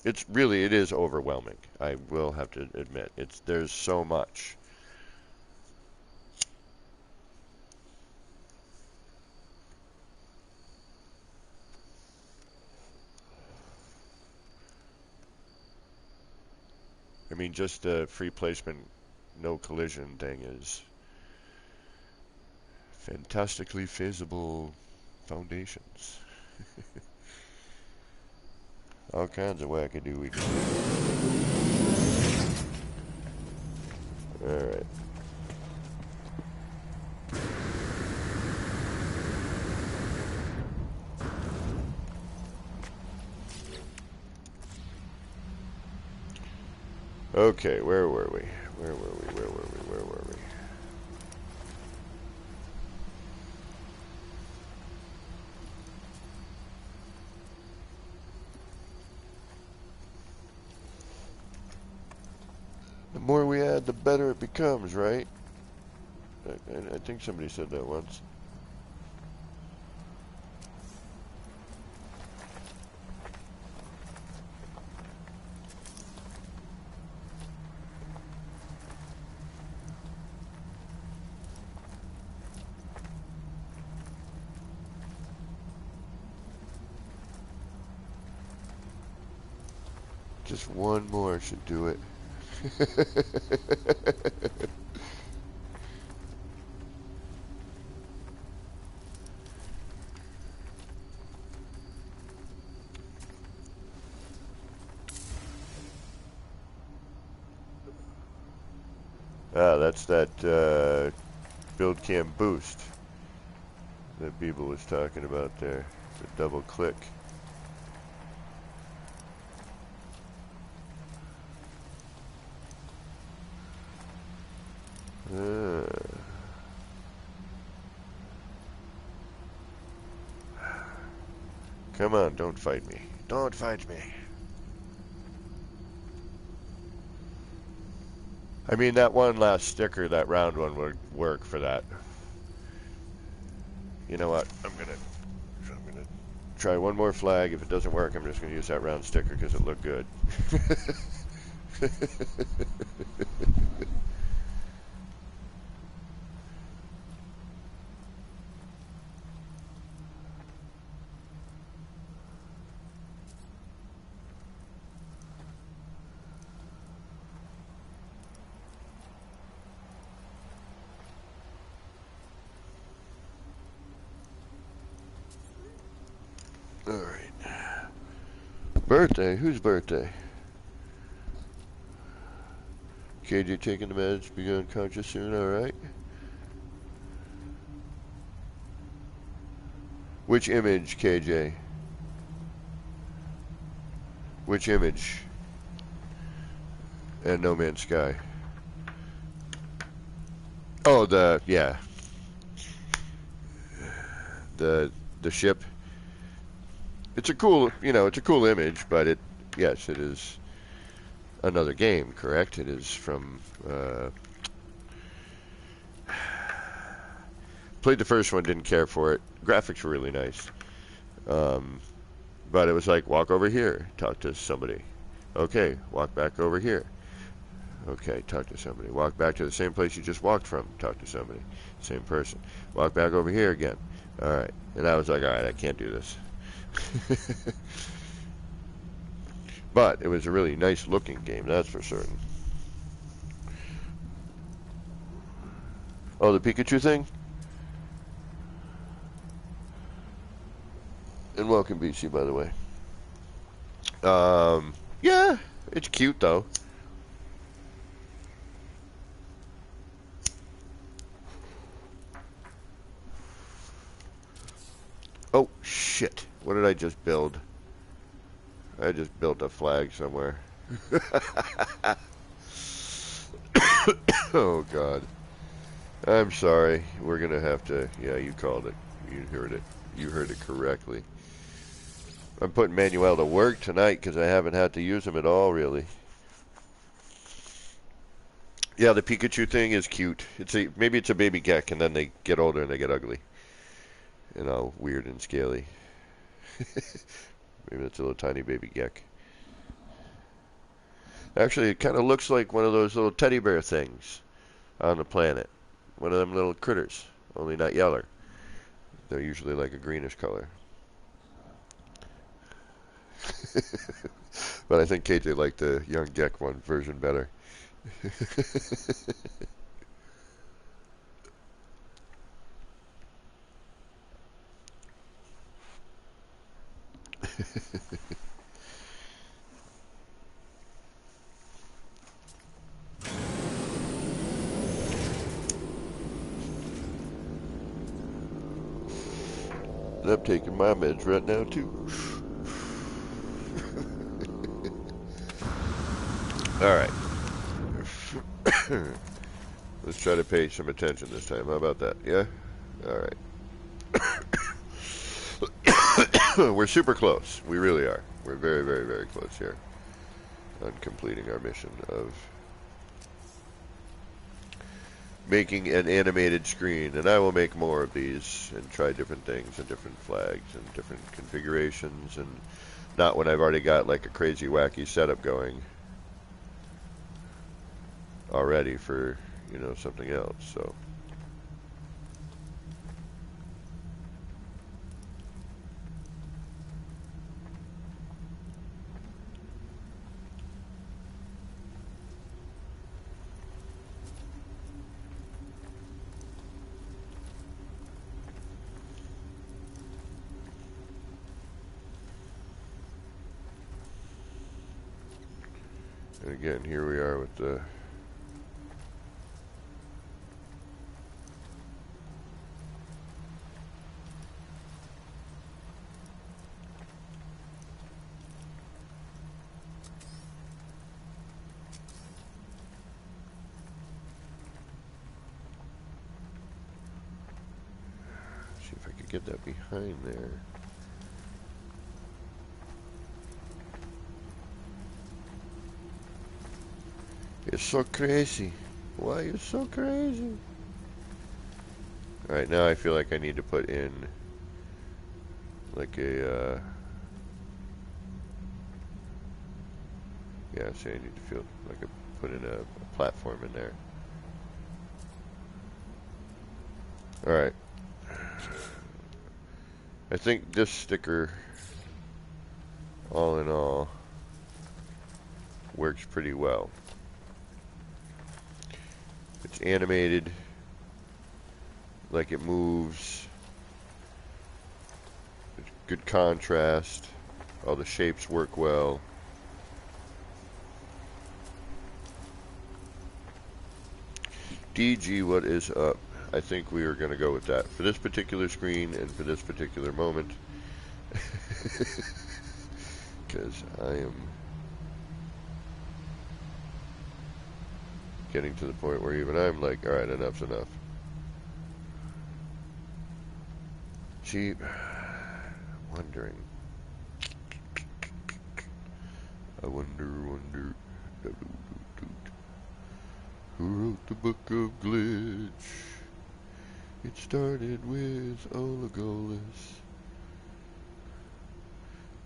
is overwhelming. I will have to admit, there's so much. I mean, just the free placement, no collision thing is fantastically feasible foundations. All kinds of wackadoo we can do. Alright. Okay, where were we? Where were we? Where were we? Where were we? The more we add, the better it becomes, right? I think somebody said that once. Just one more should do it. Ah, that's that build cam boost that Beeble was talking about there. The double click. Come on, don't fight me. Don't fight me. I mean, that one last sticker, that round one, would work for that. You know what? I'm gonna try one more flag. If it doesn't work, I'm just gonna use that round sticker because it looked good. Alright. Birthday? Whose birthday? KJ taking the meds, be unconscious soon, alright. Which image, KJ? Which image? And No Man's Sky. Oh, yeah. The ship. It's a cool, it's a cool image, but yes, it is another game, correct? It is from, played the first one, didn't care for it. Graphics were really nice. But it was like, walk over here, talk to somebody. Okay, walk back over here. Okay, talk to somebody. Walk back to the same place you just walked from, talk to somebody. Same person. Walk back over here again. Alright. And I was like, alright, I can't do this. But it was a really nice looking game, that's for certain. Oh, the Pikachu thing? And welcome, BC, by the way. Yeah, it's cute though. Oh, shit. What did I just build? I just built a flag somewhere. Oh, God. I'm sorry. We're going to have to... Yeah, you called it. You heard it. You heard it correctly. I'm putting Manuel to work tonight because I haven't had to use him at all, really. Yeah, the Pikachu thing is cute. Maybe it's a baby gek, and then they get older and they get ugly, and all weird and scaly. Maybe that's a little tiny baby gek. Actually, it kind of looks like one of those little teddy bear things on the planet. One of them little critters, only not yeller. They're usually like a greenish color. But I think KJ liked the young gek one version better. And I'm taking my meds right now too. Alright. Let's try to pay some attention this time. How about that? Yeah? Alright. We're super close. We really are. We're very, very, very close here on completing our mission of making an animated screen. And I will make more of these and try different things and different flags and different configurations, and not when I've already got like a crazy wacky setup going already for, you know, something else. So and again, here we are with the see if I could get that behind there. It's so crazy. Why are you so crazy? Alright, now I feel like I need to put in like a yeah, see, I need to feel like put in a platform in there. Alright. I think this sticker, all in all, works pretty well. It's animated, like it moves, it's good contrast, all the shapes work well. DG, what is up? I think we are going to go with that for this particular screen and for this particular moment. Because I am getting to the point where even I'm like, alright, enough's enough. Cheap. Wondering. I wonder. Who wrote the book of glitch? It started with Oligolus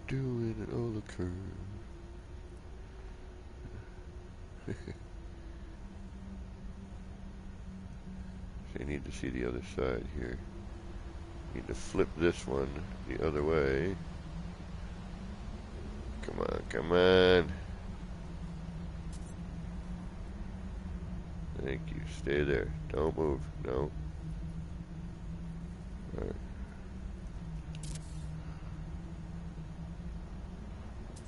doing an Olicurve. So you need to see the other side here. Need to flip this one the other way. Come on, come on. Thank you. Stay there. Don't move. No. Alright.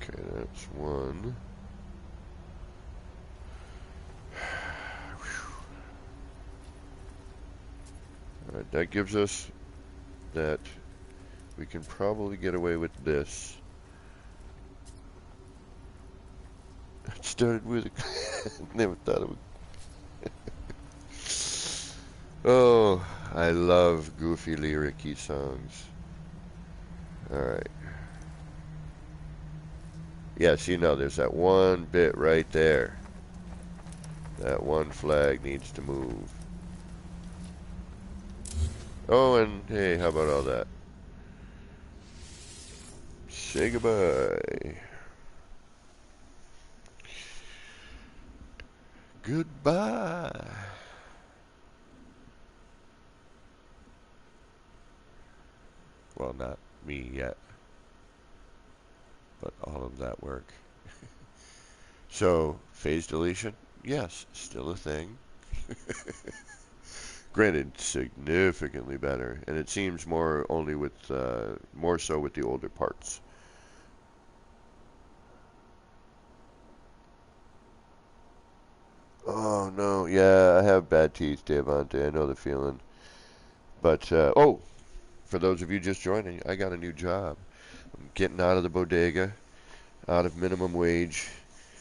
Okay, that's one. Alright, that gives us that we can probably get away with this. It started with a never thought it would. Oh, I love goofy lyric-y songs. Alright. Yes, you know, there's that one bit right there. That one flag needs to move. Oh, and hey, how about all that? Say goodbye. Goodbye. Well, not me yet, but all of that work. So, phase deletion? Yes, still a thing. Granted, significantly better, and it seems more only with more so with the older parts. Oh no, yeah, I have bad teeth, Devante. I know the feeling. But oh, for those of you just joining, I got a new job. I'm getting out of the bodega, out of minimum wage,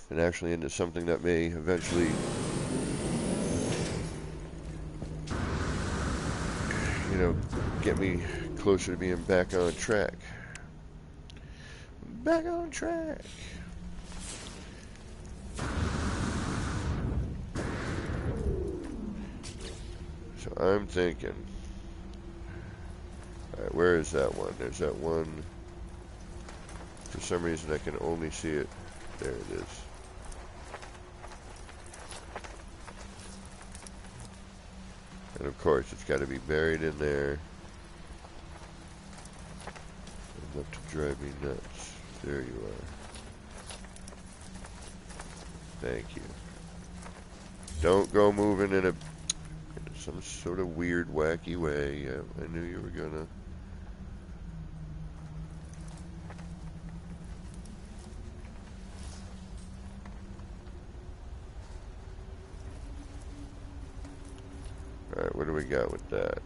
and actually into something that may eventually, you know, get me closer to being back on track. Back on track. So I'm thinking, alright, where is that one? There's that one. For some reason I can only see it. There it is. And of course it's got to be buried in there. Enough to drive me nuts. There you are. Thank you. Don't go moving in some sort of weird, wacky way. Yeah, I knew you were gonna. Alright, what do we got with that?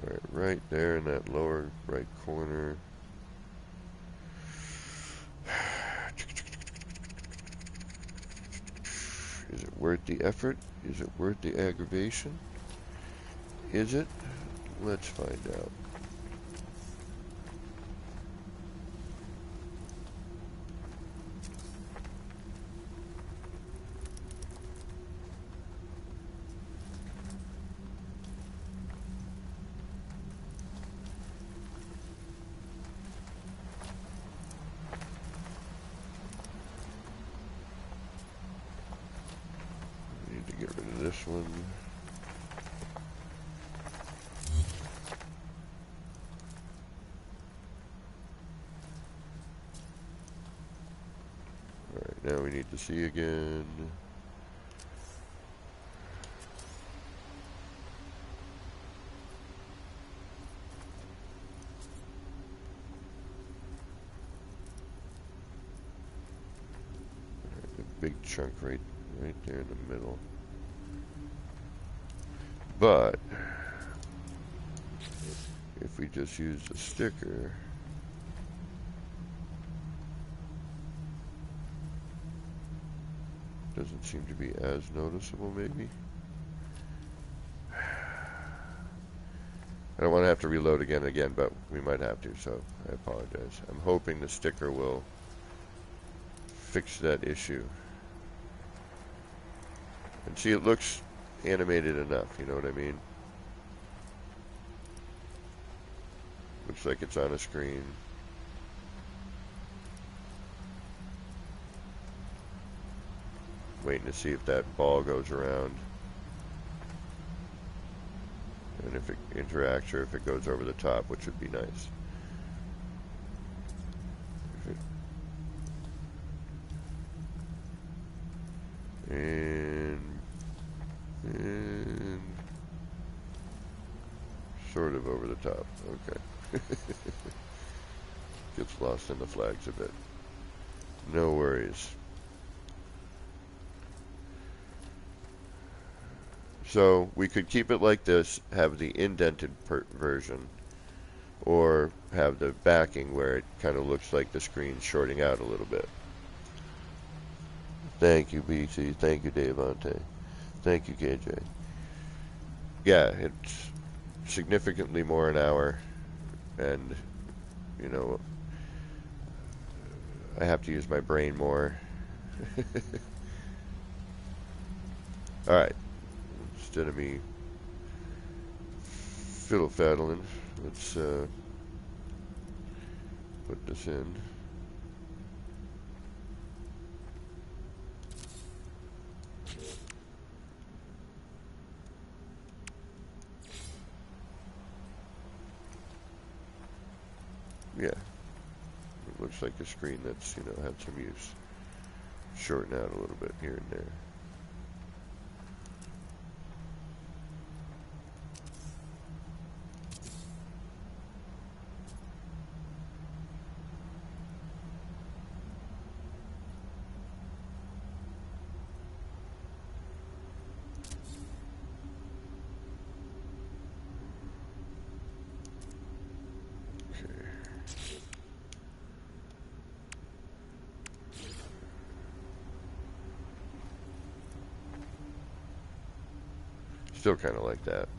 Alright, right there in that lower right corner. Is it worth the effort? Is it worth the aggravation? Is it? Let's find out. Need to get rid of this one. Alright, now we need to see again. Alright, the big chunk right there in the middle. But if we just use the sticker, doesn't seem to be as noticeable, maybe. I don't want to have to reload again, but we might have to, so I apologize. I'm hoping the sticker will fix that issue. And see, it looks animated enough, you know what I mean? Looks like it's on a screen. Waiting to see if that ball goes around. And if it interacts or if it goes over the top, which would be nice. And sort of over the top. Okay. Gets lost in the flags a bit. No worries. So we could keep it like this, have the indented version, or have the backing where it kind of looks like the screen's shorting out a little bit. Thank you, BC. Thank you, Davante. Thank you, KJ. Yeah, it's significantly more an hour, and, you know, I have to use my brain more. Alright, instead of me fiddle-faddling, let's put this in. Yeah, it looks like a screen that's, you know, had some use. Shorten out a little bit here and there. Still kind of like that.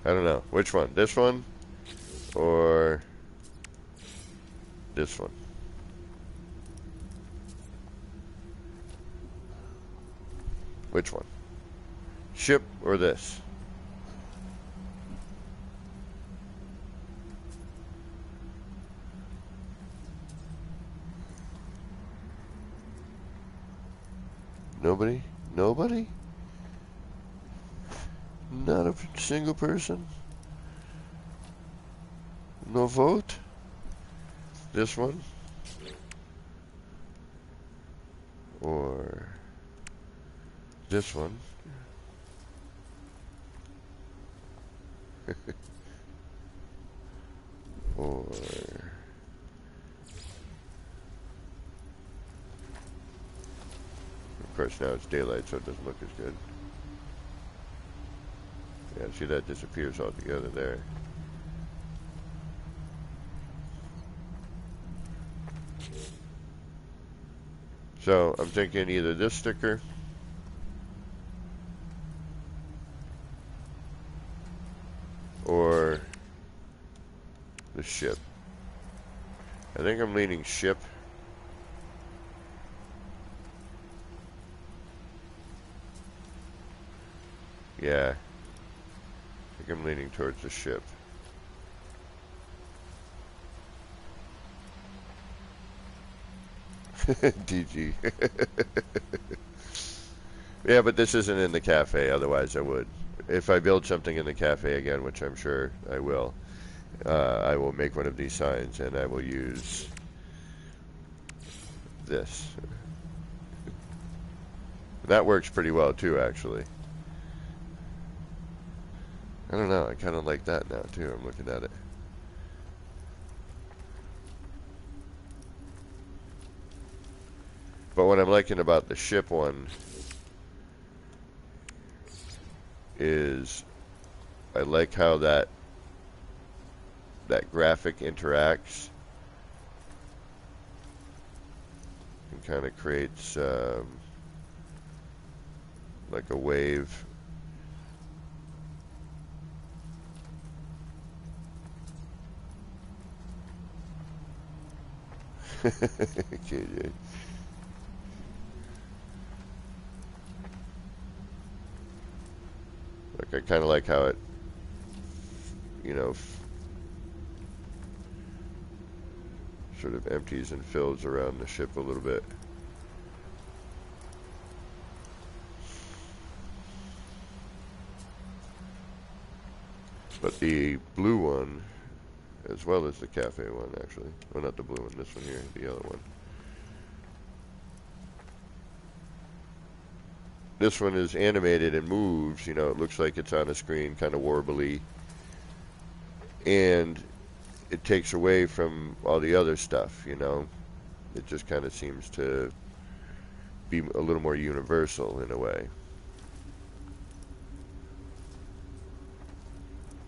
I don't know. Which one? This one? Or this one? Which one? Ship or this? Nobody? Nobody? Not a single person? No vote? This one? Or this one? Or of course now it's daylight, so it doesn't look as good. Yeah, see, that disappears altogether there. So I'm thinking either this sticker or the ship. I think I'm leaning ship. Yeah, I think I'm leaning towards the ship. DG. Yeah, but this isn't in the cafe, otherwise I would. If I build something in the cafe again, which I'm sure I will make one of these signs and I will use this. That works pretty well too, actually. I don't know, I kind of like that now too, I'm looking at it. But what I'm liking about the ship one is I like how that graphic interacts and kind of creates like a wave. KJ. Like, I kind of like how it, you know, sort of empties and fills around the ship a little bit. But the blue one, as well as the cafe one, actually. Well, not the blue one, this one here, the other one. This one is animated and moves, you know, it looks like it's on a screen, kind of warbly. And it takes away from all the other stuff, you know. It just kind of seems to be a little more universal in a way.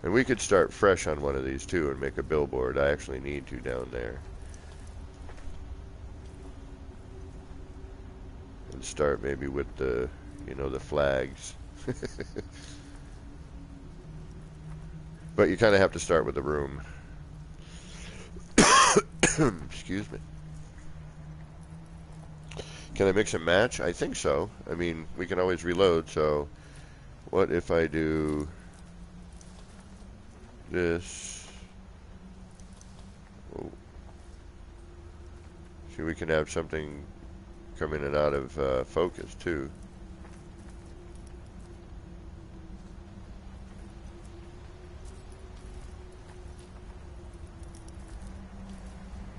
And we could start fresh on one of these too and make a billboard. I actually need to down there. And start maybe with the, you know, the flags. But you kind of have to start with the room. Excuse me. Can I mix and match? I think so. I mean, we can always reload, so what if I do this? Oh. See, we can have something come in and out of focus, too.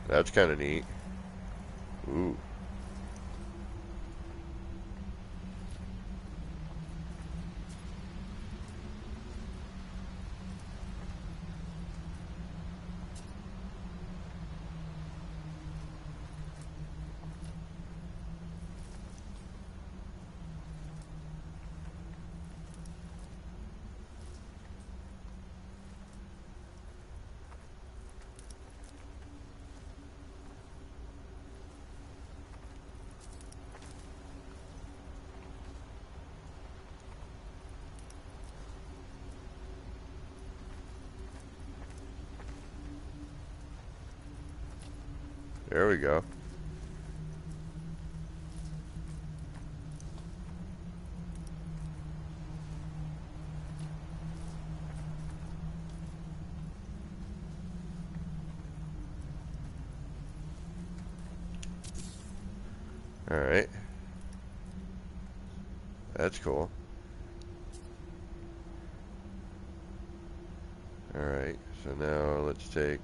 That's kind of neat. Ooh. There we go. All right. That's cool. All right. So now let's take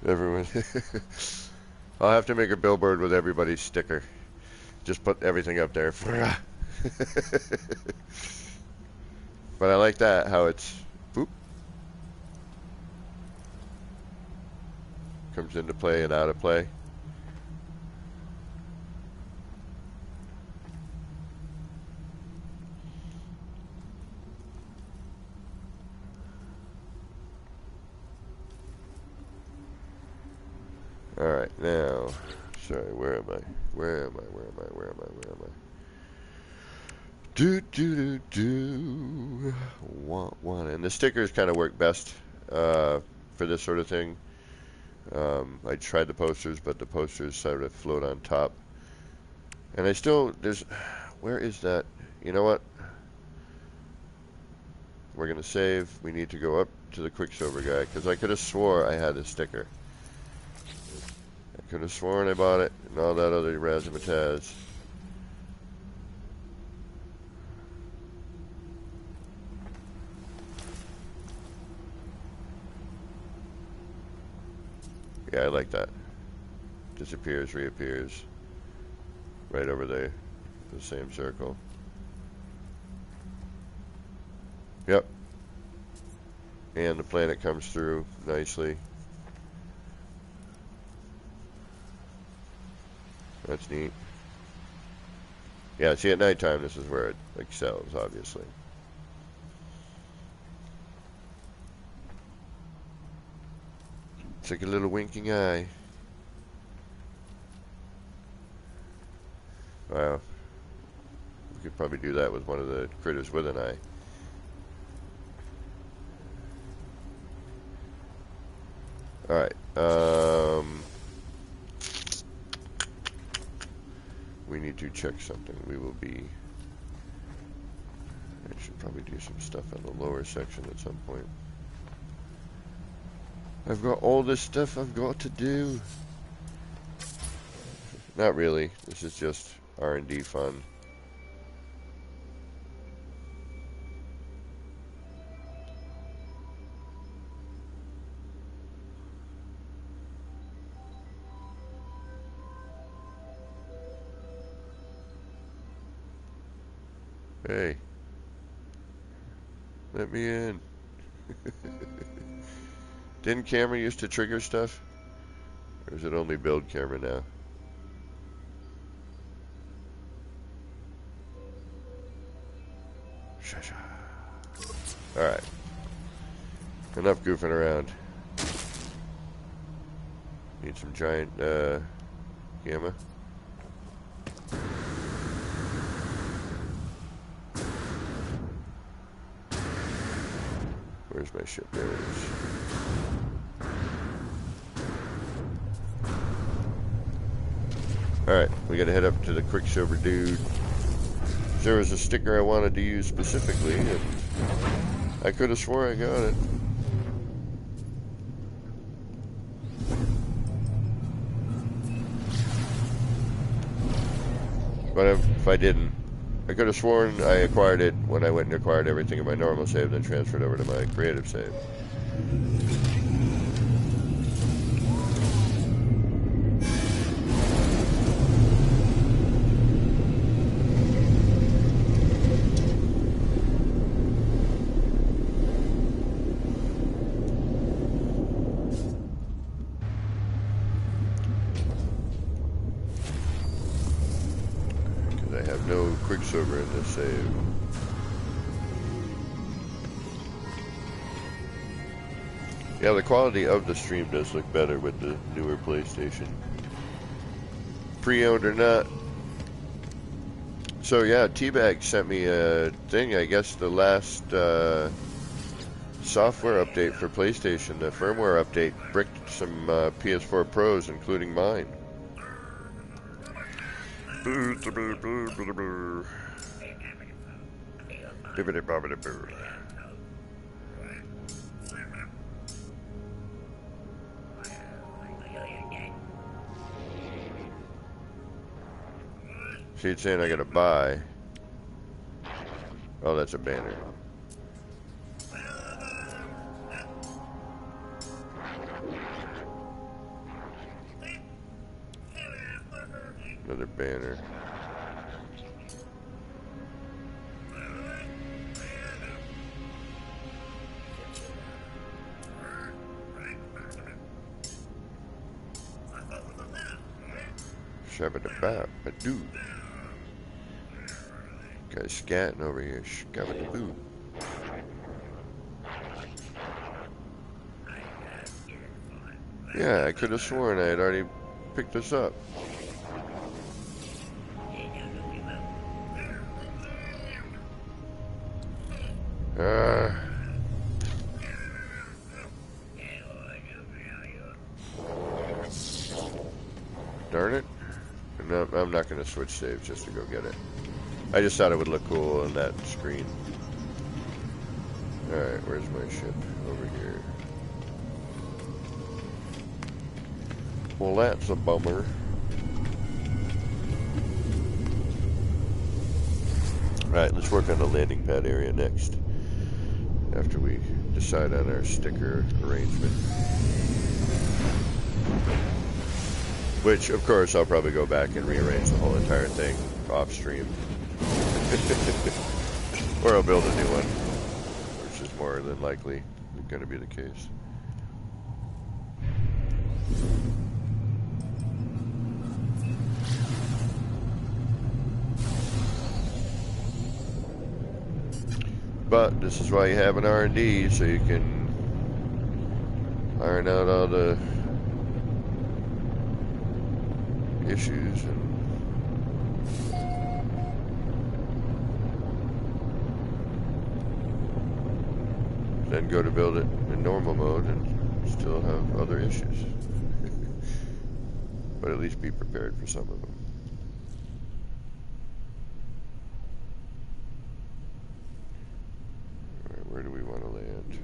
everyone. I'll have to make a billboard with everybody's sticker. Just put everything up there. But I like that, how it's boop, comes into play and out of play. All right, now, sorry, where am I? Where am I? Where am I? Where am I? Where am I? One. And the stickers kind of work best for this sort of thing. I tried the posters, but the posters sort of float on top. And I still, where is that? You know what? We're going to save. We need to go up to the Quicksilver guy, because I could have swore I had a sticker. I could have sworn I bought it, and all that other razzmatazz. Yeah, I like that. Disappears, reappears. Right over there. The same circle. Yep. And the planet comes through nicely. That's neat. Yeah, see, at nighttime, this is where it excels, obviously. It's like a little winking eye. Wow. We could probably do that with one of the critters with an eye. Alright, we need to check something. We will be... I should probably do some stuff on the lower section at some point. I've got all this stuff I've got to do. Not really. This is just R&D fun. Hey, let me in. Didn't camera used to trigger stuff? Or is it only build camera now? Shasha. Alright. Enough goofing around. Need some giant gamma. Where's my ship? There it is. Alright, we gotta head up to the Quicksilver dude. There was a sticker I wanted to use specifically, and I could have swore I got it. But if I didn't, I could have sworn I acquired it when I went and acquired everything in my normal save, then transferred over to my creative save. Quicksilver in this save. Yeah, the quality of the stream does look better with the newer PlayStation. Pre-owned or not. So yeah, T-Bag sent me a thing, I guess the last software update for PlayStation, the firmware update, bricked some PS4 Pros, including mine. See, it's saying I gotta buy. Oh, that's a banner. Another banner. Shabba-da-ba-ba-doo. Guy's scatting over here. Shabba-da-boo. Yeah, I could have sworn I had already picked this up. Darn it. No, I'm not going to switch saves just to go get it. I just thought it would look cool on that screen. Alright, where's my ship? Over here. Well, that's a bummer. Alright, let's work on the landing pad area next. After we decide on our sticker arrangement. Which, of course, I'll probably go back and rearrange the whole entire thing off stream. Or I'll build a new one, which is more than likely going to be the case. But this is why you have an R&D, so you can iron out all the issues and then go to build it in normal mode and still have other issues. But at least be prepared for some of them. Alright, where do we want to land?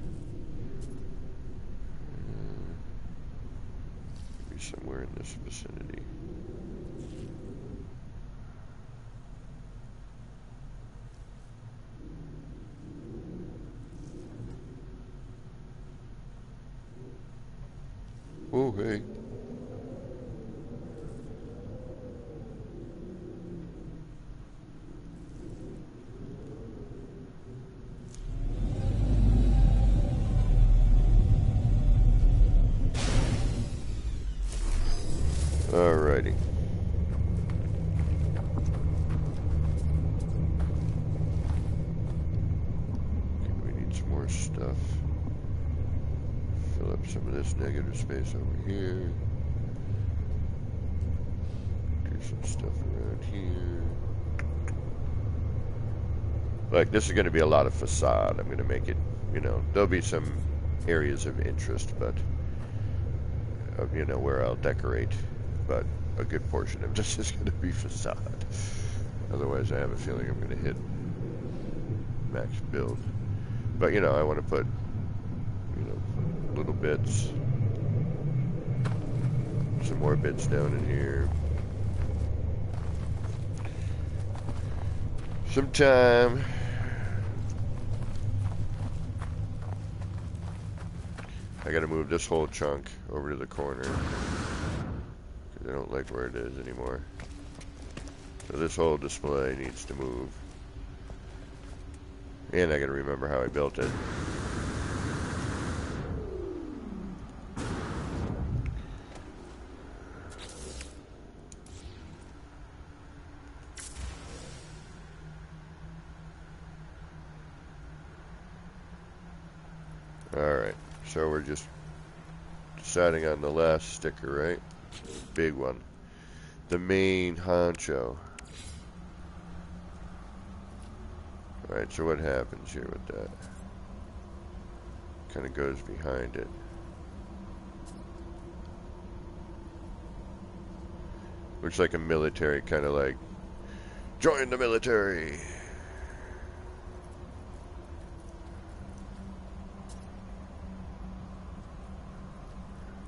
Maybe somewhere in this vicinity. Oh, hey. much stuff. Fill up some of this negative space over here. Do some stuff around here. Like, this is going to be a lot of facade. I'm going to make it, you know, there'll be some areas of interest, but, you know, where I'll decorate. But a good portion of this is going to be facade. Otherwise, I have a feeling I'm going to hit max build. But, you know, I want to put, you know, little bits. Some more bits down in here. Some time. I gotta move this whole chunk over to the corner because I don't like where it is anymore. So this whole display needs to move. And I gotta remember how I built it. Alright, so we're just deciding on the last sticker, right? Big one. The main honcho. Alright, so what happens here with that? Kind of goes behind it. Looks like a military, kind of like, join the military!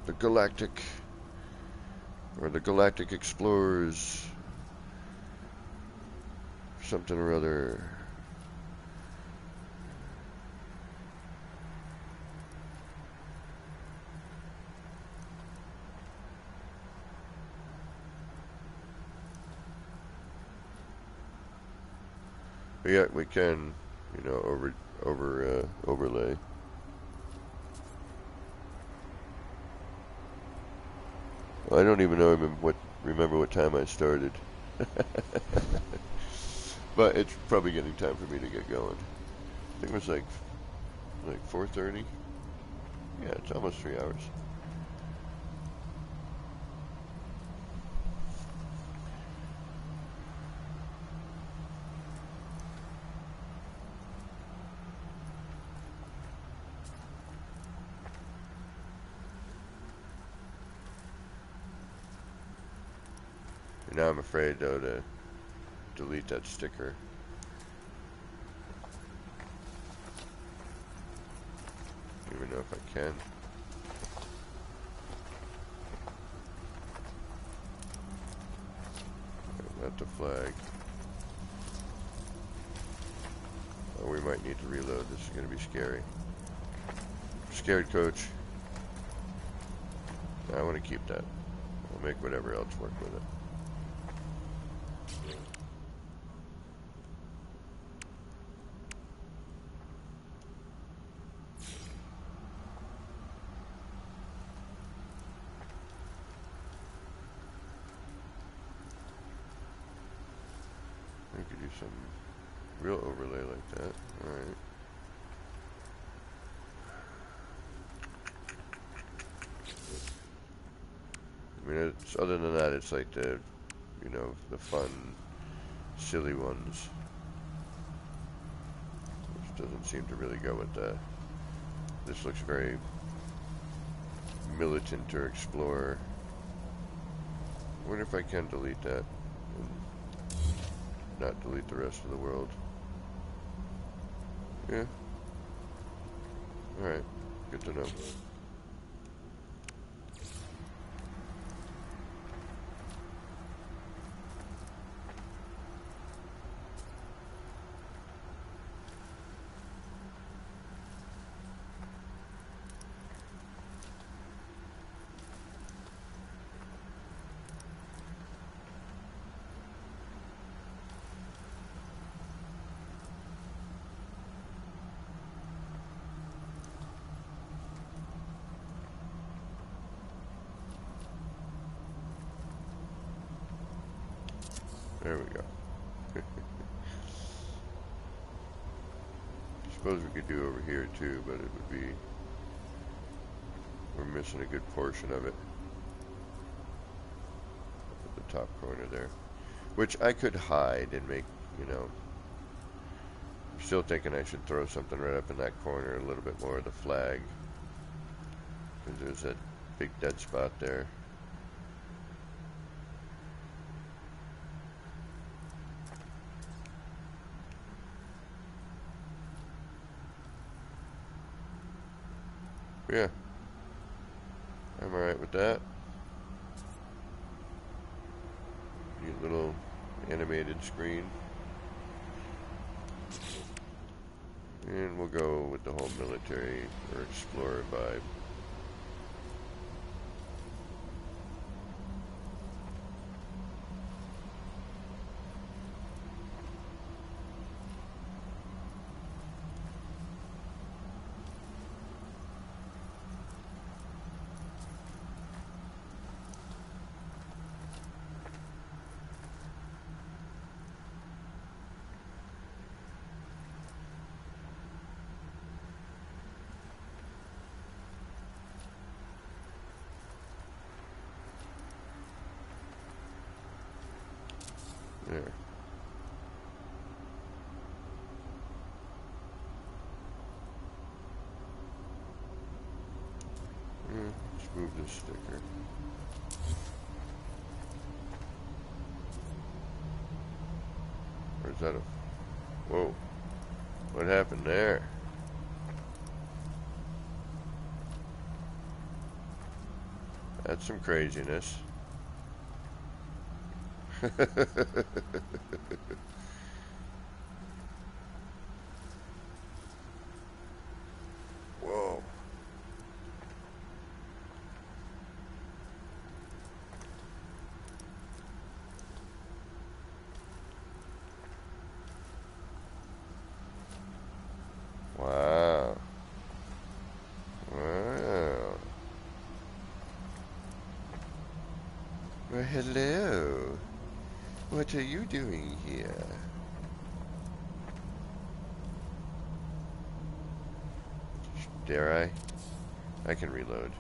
The Galactic, or the Galactic Explorers, something or other. But yeah, we can, you know, overlay. I don't even know remember what time I started. But it's probably getting time for me to get going. I think it was like 4:30. Yeah, it's almost 3 hours. Now I'm afraid, though, to delete that sticker. I don't even know if I can. Not the flag. Oh, we might need to reload. This is going to be scary. Scared, coach. No, I want to keep that. I'll make whatever else work with it. I could do some real overlay like that. Alright. I mean, it's, other than that, it's like the, you know, the fun, silly ones. Which doesn't seem to really go with that. This looks very militant or explorer. I wonder if I can delete that and not delete the rest of the world. Yeah. Alright, good to know. There we go. Just suppose we could do over here too, but it would be, we're missing a good portion of it at the top corner there, which I could hide and make, you know, I'm still thinking I should throw something right up in that corner, a little bit more of the flag, because there's that big dead spot there. Yeah, I'm alright with that. Neat little animated screen. And we'll go with the whole military or explorer vibe. There. Let's move this sticker. Or is that a... Whoa. What happened there? That's some craziness. Whoa. Wow. Wow. Well, hello. What are you doing here? Dare I? I can reload.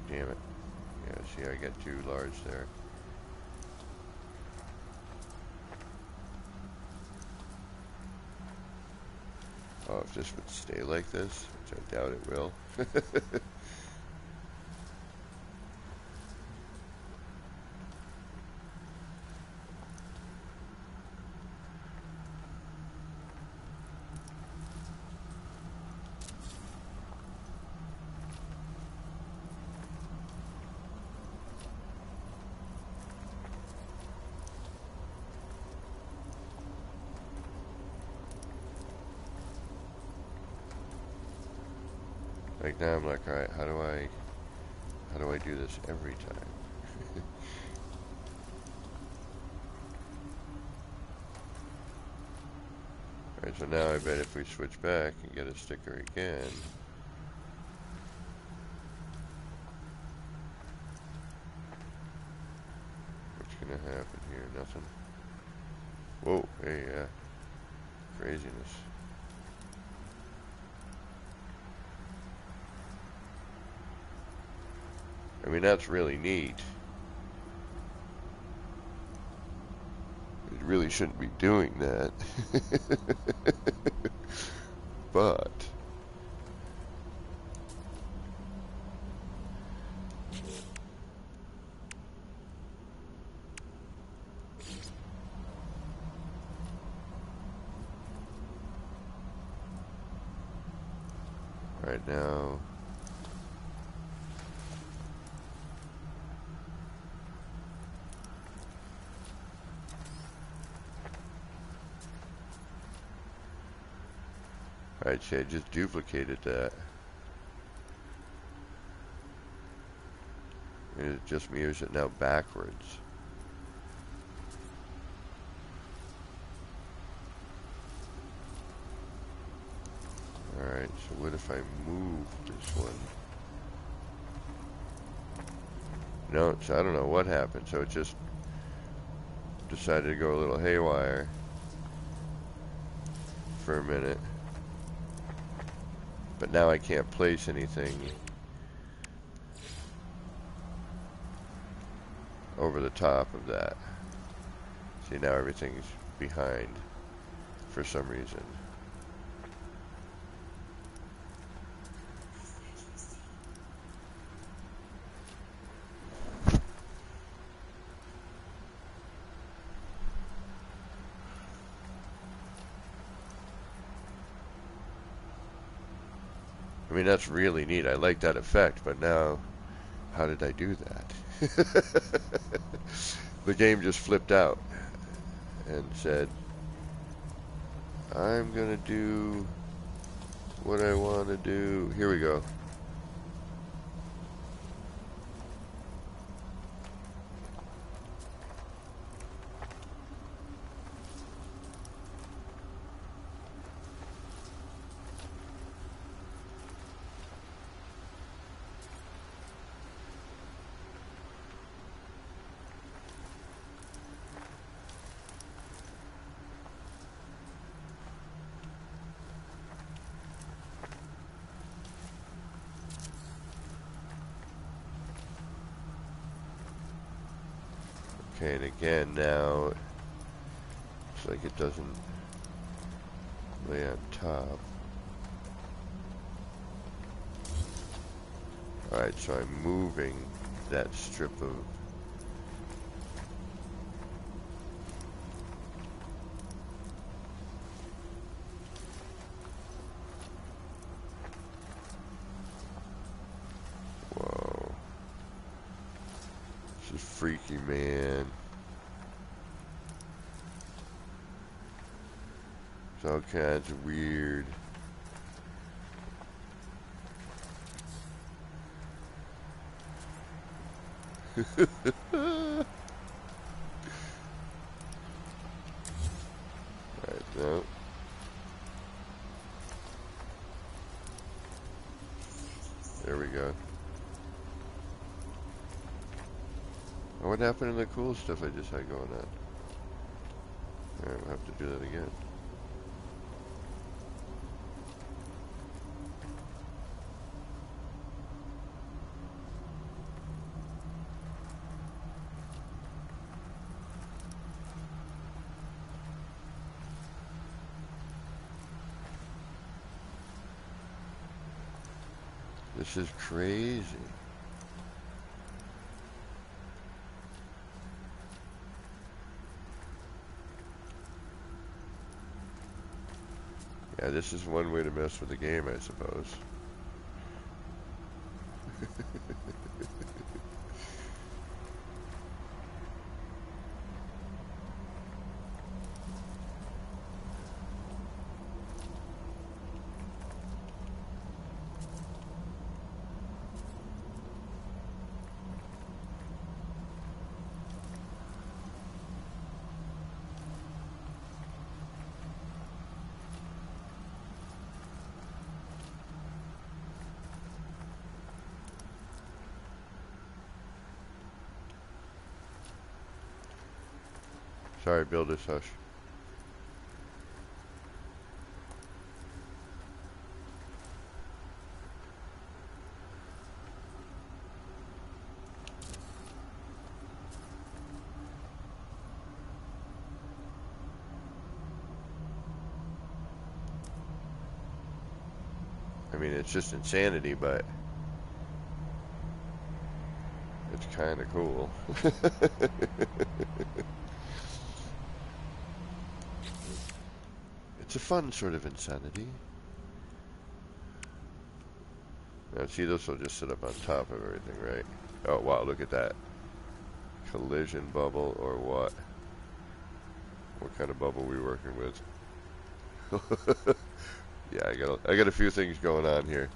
Damn it. Yeah, see, I got too large there. Oh, if this would stay like this, which I doubt it will. Like now I'm like, alright, how do I do this every time? Alright, so now I bet if we switch back and get a sticker again, what's gonna happen here? Nothing. Whoa, hey, yeah. Craziness. I mean, that's really neat. It really shouldn't be doing that. But Alright, now. Alright, see, I just duplicated that. And it just mirrors it now backwards. Alright, so what if I move this one? No, so I don't know what happened, so it just decided to go a little haywire for a minute. But now I can't place anything over the top of that. See, now everything's behind for some reason. I mean, that's really neat. I like that effect, but now, how did I do that? The game just flipped out and said, I'm gonna do what I want to do. Here we go. Okay, and again now, it's like it doesn't lay on top. Alright, so I'm moving that strip of freaky, man. It's all kinds of weird. Alright, no. There we go. What happened to the cool stuff I just had going on? Alright, we'll have to do that again. This is crazy. Yeah, this is one way to mess with the game, I suppose. Sorry, builders, hush. I mean, it's just insanity, but it's kind of cool. It's a fun sort of insanity. Now see, this will just sit up on top of everything, right? Oh wow, look at that. Collision bubble or what? What kind of bubble are we working with? Yeah, I got a few things going on here.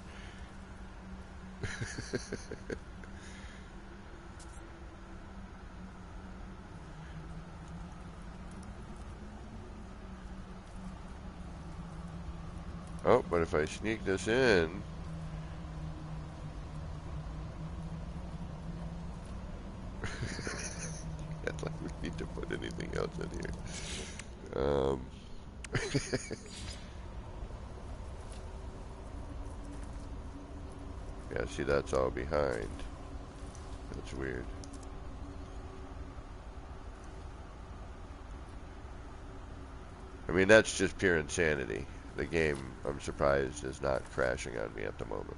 Oh, but if I sneak this in, it's like we need to put anything else in here. Yeah, see, that's all behind. That's weird. I mean, that's just pure insanity. The game, I'm surprised, is not crashing on me at the moment.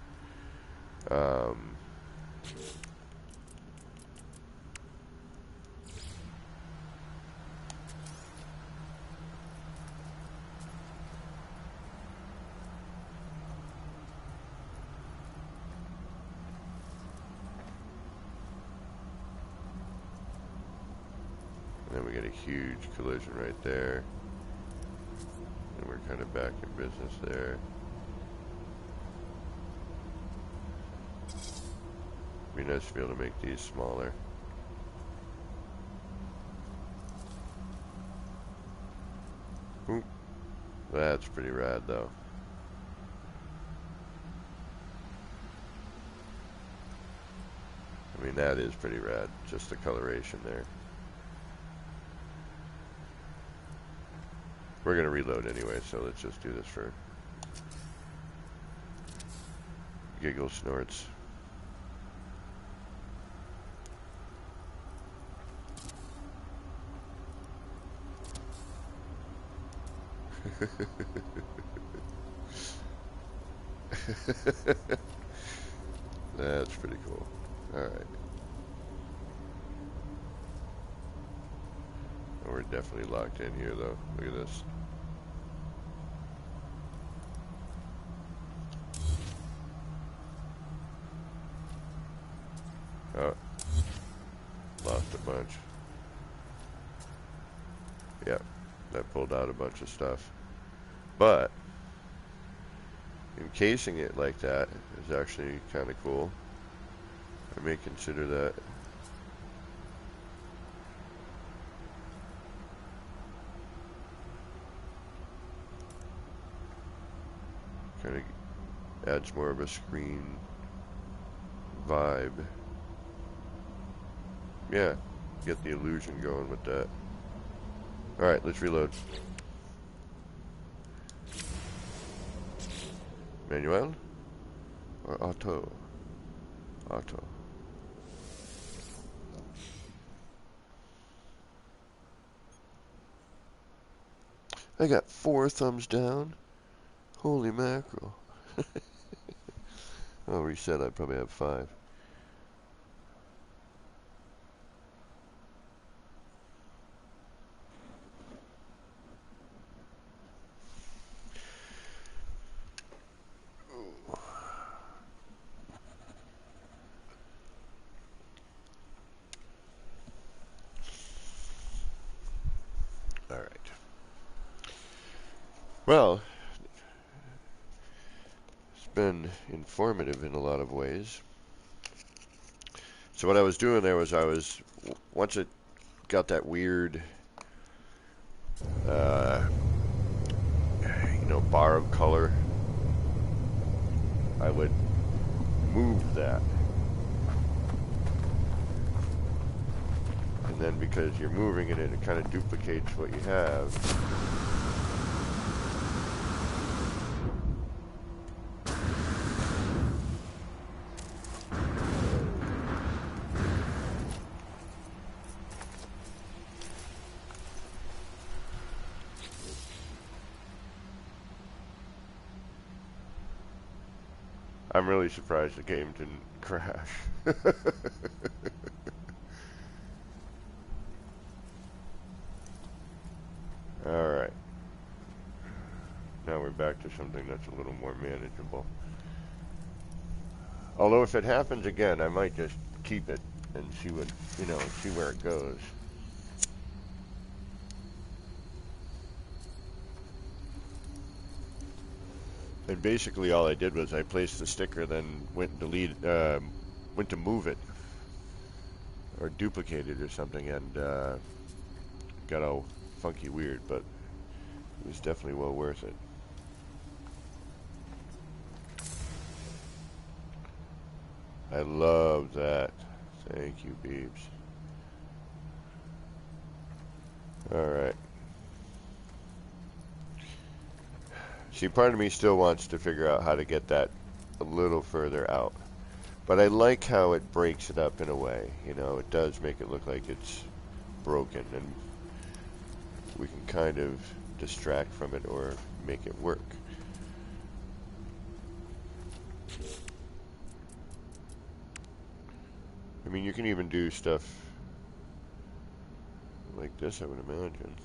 And then we get a huge collision right there. And we're kind of back in business there. Be nice to be able to make these smaller. Ooh, that's pretty rad though. I mean, that is pretty rad, just the coloration there. We're gonna reload anyway, so let's just do this for giggle snorts. That's pretty cool. Alright. We're definitely locked in here though. Look at this. Oh. Lost a bunch. Yeah. That pulled out a bunch of stuff. But encasing it like that is actually kind of cool. I may consider that. Kind of adds more of a screen vibe. Yeah, get the illusion going with that. Alright, let's reload. Manual or auto? Auto. I got 4 thumbs down. Holy mackerel. Oh, reset, I probably have 5. Alright. Well, it's been informative in a lot of ways. So what I was doing there was once it got that weird, bar of color, I would move that. And then because you're moving it, it kind of duplicates what you have. I'm really surprised the game didn't crash. Alright. Now we're back to something that's a little more manageable. Although if it happens again, I might just keep it and see what, see where it goes. And basically all I did was I placed the sticker, then went and went to move it or duplicate it or something, and got all funky weird, but it was definitely well worth it. I love that. Thank you, Beebs. Alright. See, part of me still wants to figure out how to get that a little further out. But I like how it breaks it up in a way. It does make it look like it's broken, and we can kind of distract from it or make it work. I mean, you can even do stuff like this, I would imagine.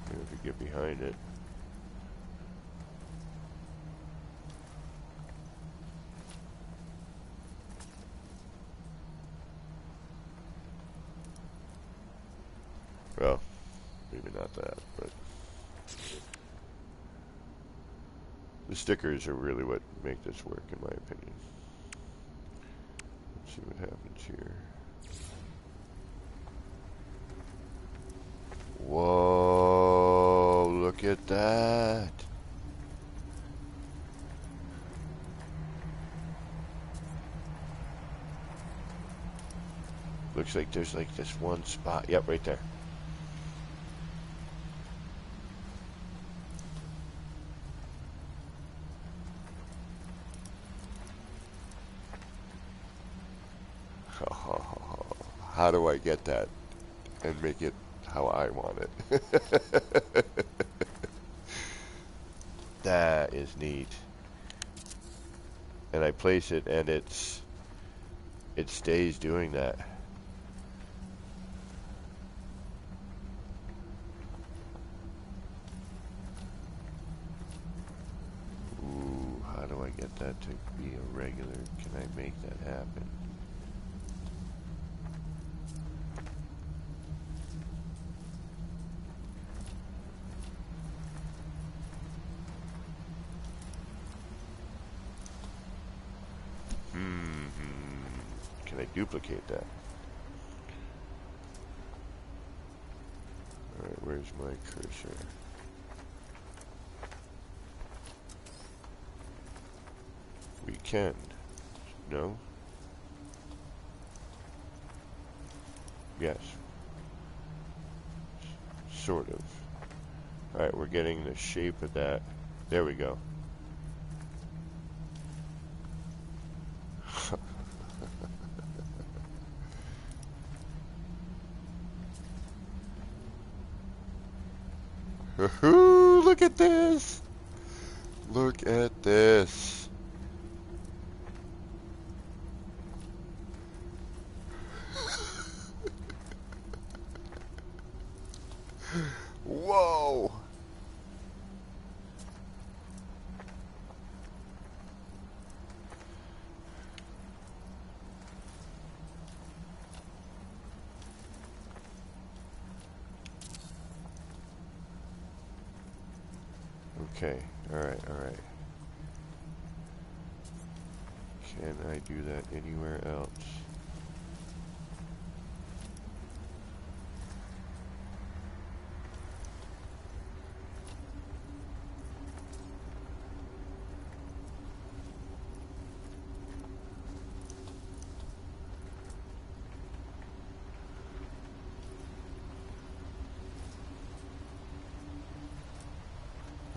If you get behind it. Well, maybe not that, but the stickers are really what make this work, in my opinion. Let's see what happens here. Whoa, look at that. Looks like there's like this one spot. Yep, right there. How do I get that and make it how I want it? That is neat. And I place it and it stays doing that. Ooh, how do I get that to be a regular? Can I make that happen? Can I duplicate that? Alright, where's my cursor? We can. No? Yes. Sort of. Alright, we're getting the shape of that. There we go. Look at this! Look at this! Whoa! Okay, alright. Can I do that anywhere else?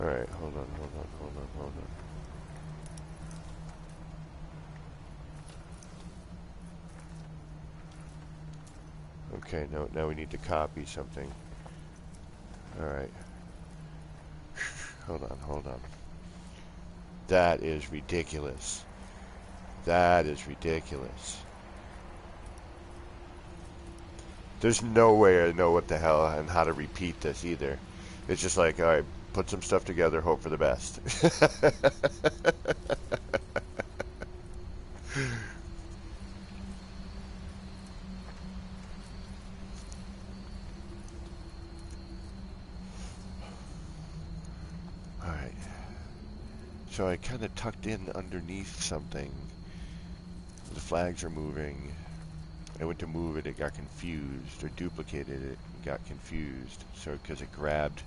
Alright, hold on. Okay, now we need to copy something. Alright. Hold on. That is ridiculous. That is ridiculous. There's no way I know what the hell and how to repeat this either. It's just like, all right, put some stuff together, hope for the best. All right. So I kind of tucked in underneath something. The flags are moving. I went to move it, it got confused, or duplicated it, and got confused. So, because it grabbed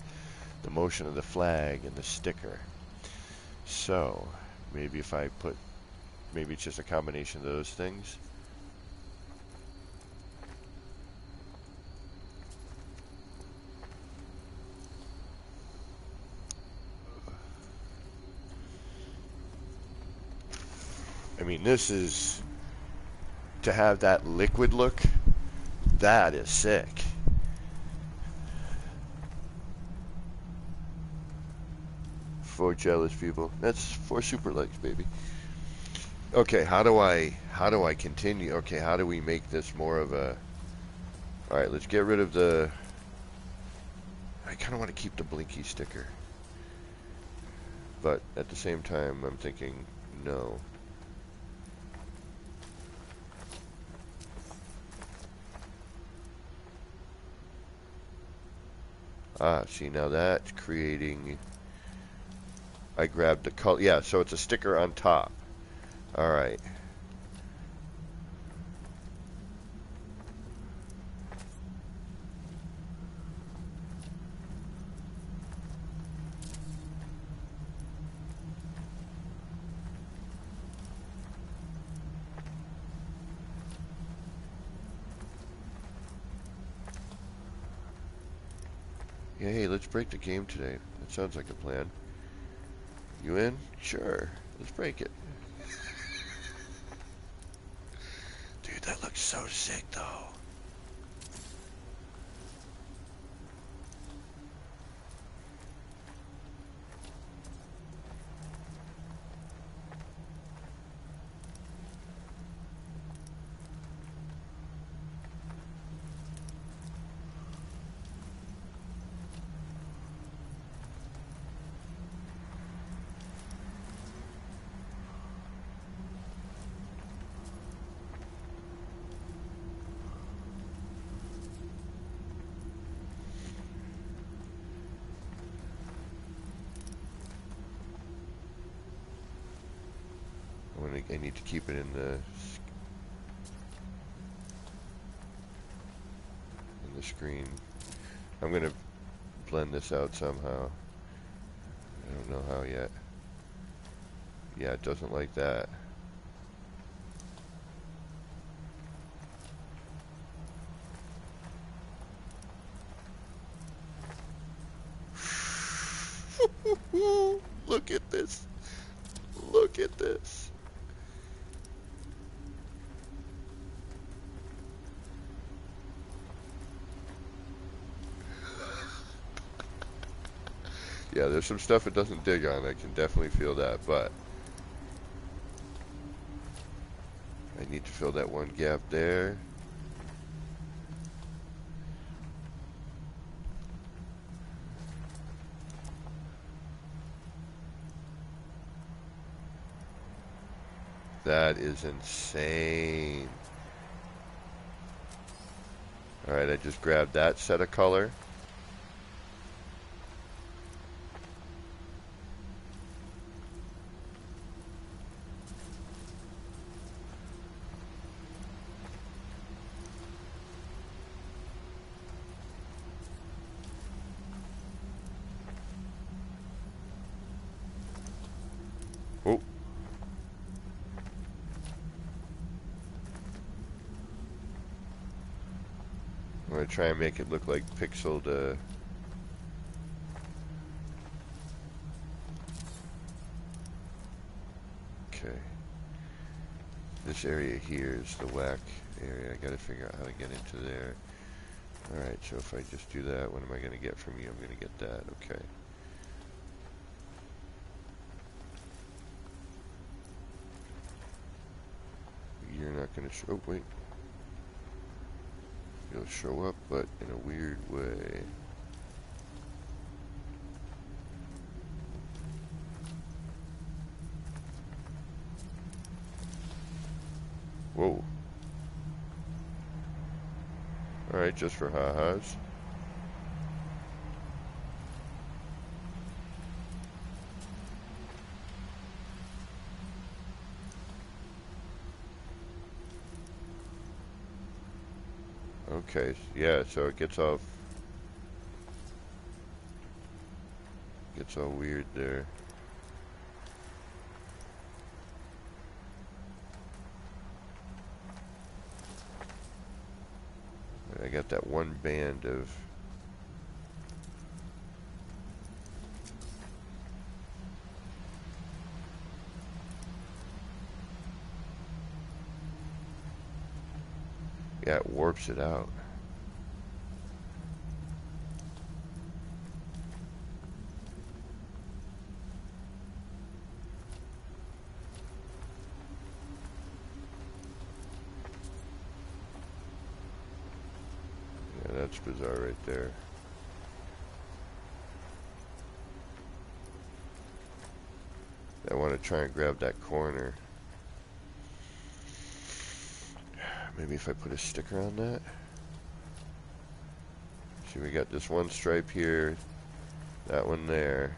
the motion of the flag and the sticker. So, maybe if I put, maybe it's just a combination of those things. I mean, this is, to have that liquid look, that is sick. For jealous people. That's 4 super likes, baby. Okay, how do I continue? Okay, how do we make this more of a... Alright, let's get rid of the... I kind of want to keep the blinky sticker. But at the same time, I'm thinking, no. Ah, see, now that's creating... I grabbed the color. Yeah, so it's a sticker on top. Alright. Yeah, hey, let's break the game today. That sounds like a plan. You in? Sure. Let's break it. Dude, that looks so sick, though. I need to keep it in the screen. I'm gonna blend this out somehow. I don't know how yet. Yeah, it doesn't like that. Look at this. Look at this. Yeah, there's some stuff it doesn't dig on. I can definitely feel that, but I need to fill that one gap there. That is insane. Alright, I just grabbed that set of color. Oh. I'm going to try and make it look like pixeled. Okay. This area here is the whack area. I got to figure out how to get into there. Alright, so if I just do that, what am I going to get from you? I'm going to get that. Okay. You're not going to show... Oh, wait. It'll show up, but in a weird way. Whoa. Alright, just for ha-has. Okay, yeah, so it gets all weird there. I got that one band of yeah, it warps it out. Yeah, that's bizarre right there. I want to try and grab that corner. Maybe if I put a sticker on that. See, we got this one stripe here, that one there.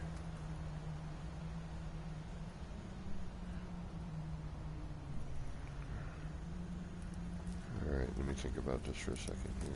Alright, let me think about this for a second here.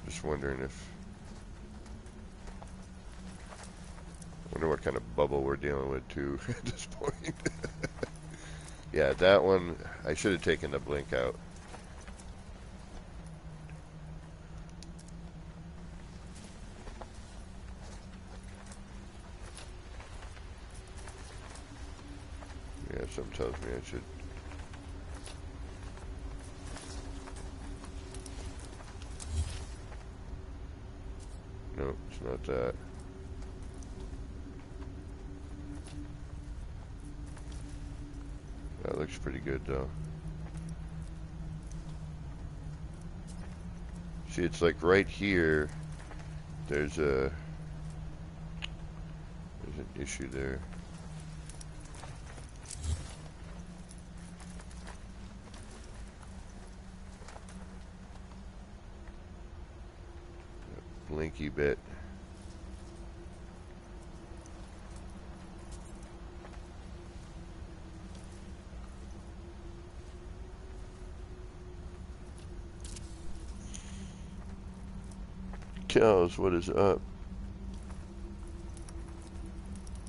Just wondering if... wonder what kind of bubble we're dealing with too at this point. Yeah, that one, I should have taken the blink out. Yeah, something tells me I should. No, it's not that. That looks pretty good though. See, it's like right here, there's an issue there. That blinky bit. Cows, what is up?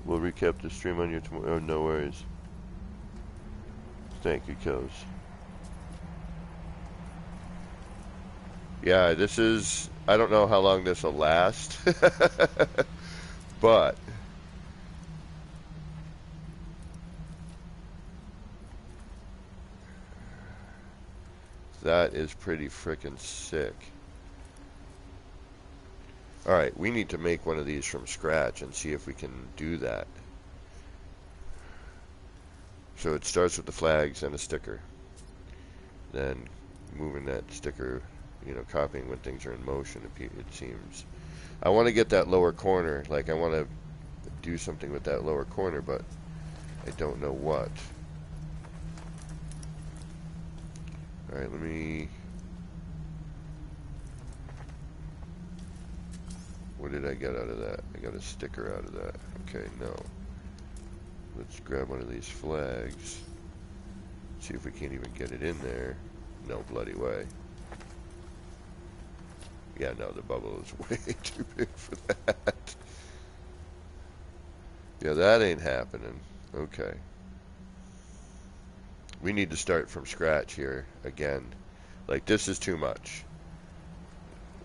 We'll recap the stream on your tomorrow. Oh, no worries. Thank you, Cows. Yeah, this is... I don't know how long this will last. But... that is pretty frickin' sick. Alright, we need to make one of these from scratch and see if we can do that. So it starts with the flags and a sticker. Then moving that sticker, you know, copying when things are in motion, it seems. I want to get that lower corner, like I want to do something with that lower corner, but I don't know what. Alright, let me... what did I get out of that? I got a sticker out of that. Okay, no. Let's grab one of these flags. See if we can't even get it in there. No bloody way. Yeah, no, the bubble is way too big for that. Yeah, that ain't happening. Okay. We need to start from scratch here again. Like, this is too much.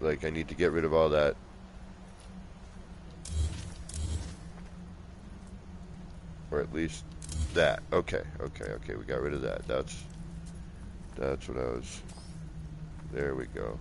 Like, I need to get rid of all that. Or at least that. Okay, we got rid of that. That's what I was... there we go.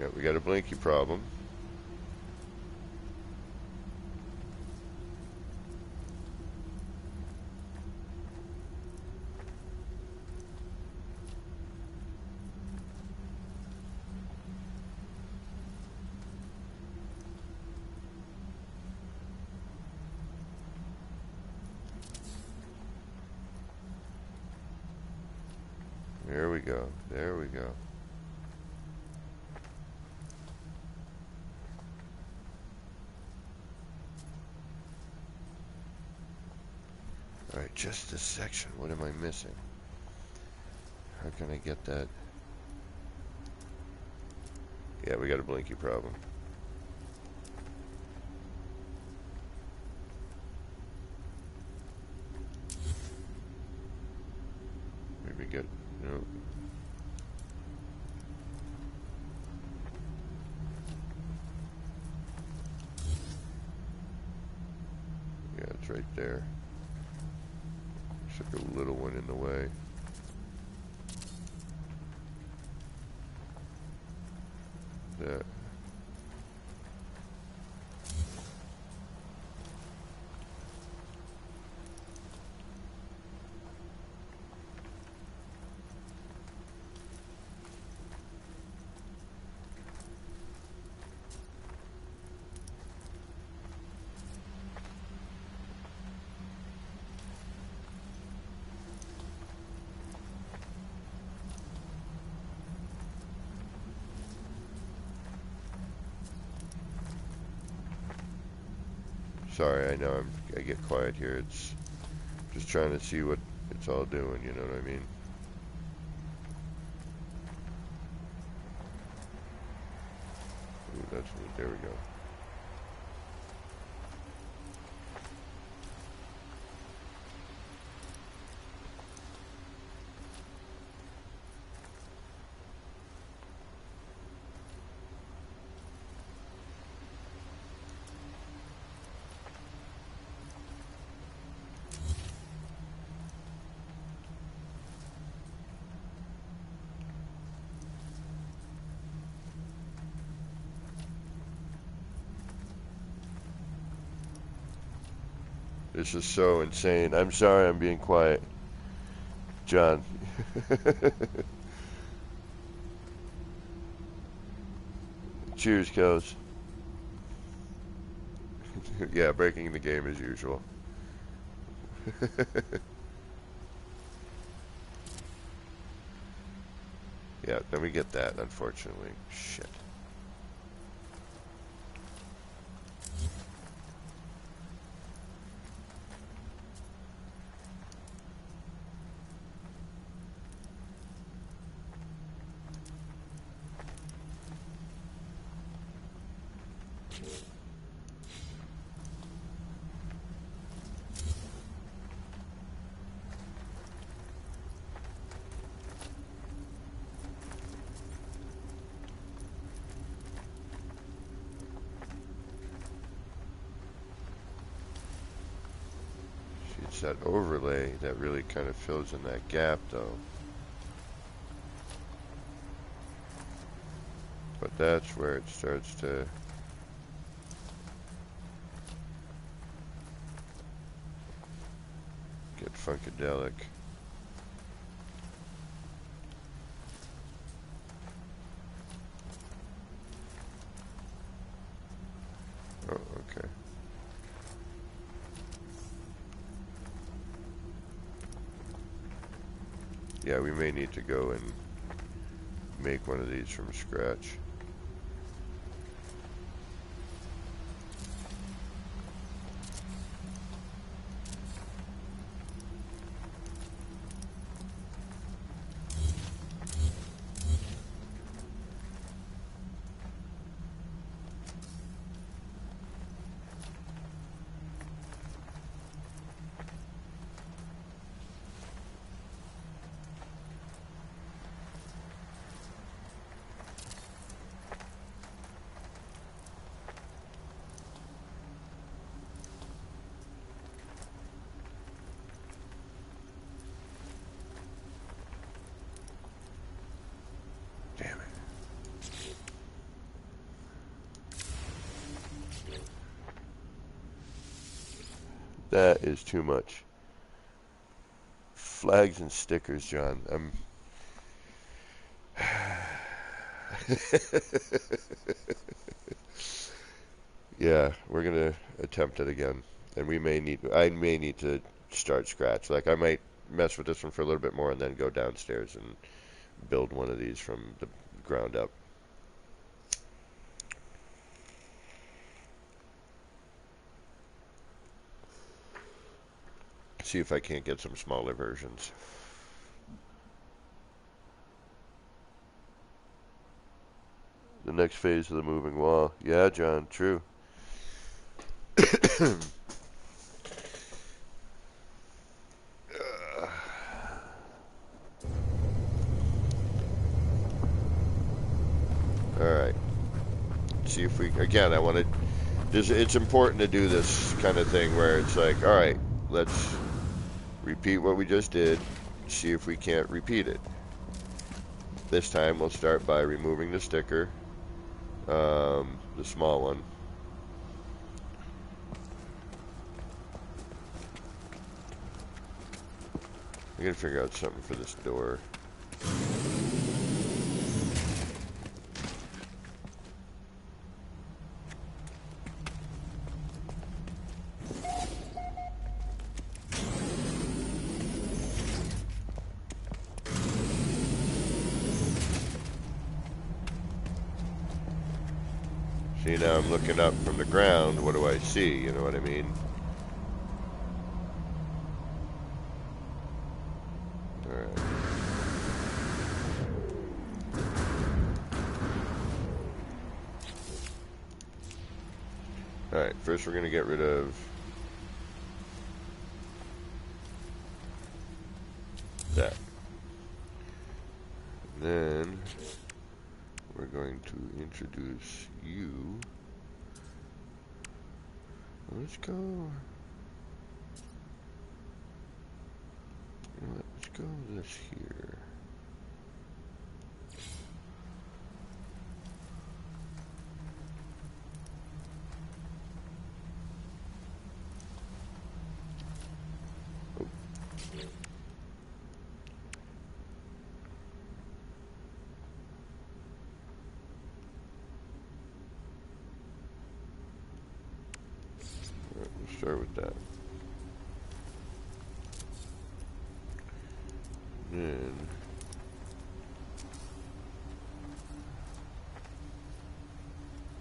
Yeah, we got a blinky problem. There we go. There we go. Alright, just this section. What am I missing? How can I get that? Yeah, we got a blinky problem. Maybe get... No. Yeah, it's right there. Took a little one in the way. That. Sorry, I know I get quiet here. It's just trying to see what it's all doing, you know what I mean? Ooh, there we go. This is so insane. I'm sorry I'm being quiet, John. Cheers, Cows. Yeah, breaking the game as usual. Yeah, then we get that, unfortunately. Shit. It's that overlay that really kind of fills in that gap, though. But that's where it starts to get funkadelic. Oh, okay. Yeah, we may need to go and make one of these from scratch. That is too much. Flags and stickers, John. Yeah, we're gonna attempt it again, and I may need to start scratch. Like I might mess with this one for a little bit more, and then go downstairs and build one of these from the ground up. See if I can't get some smaller versions. The next phase of the moving wall. Yeah, John, true. Alright. See if we... Again, I want to... It's important to do this kind of thing where it's like, alright, let's repeat what we just did. See if we can't repeat it. This time we'll start by removing the sticker. The small one. I gotta figure out something for this door. See, now I'm looking up from the ground. What do I see? You know what I mean? Alright. Alright, first we're going to get rid of that. And then we're going to introduce you. Let's go. You know what? Let's go this here. Oh. Alright, we'll start with that. Then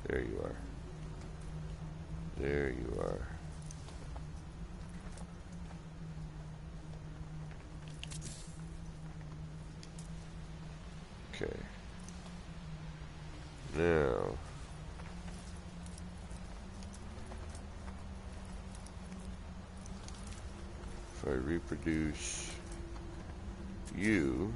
there you are. There you are. Okay. Now if I reproduce you,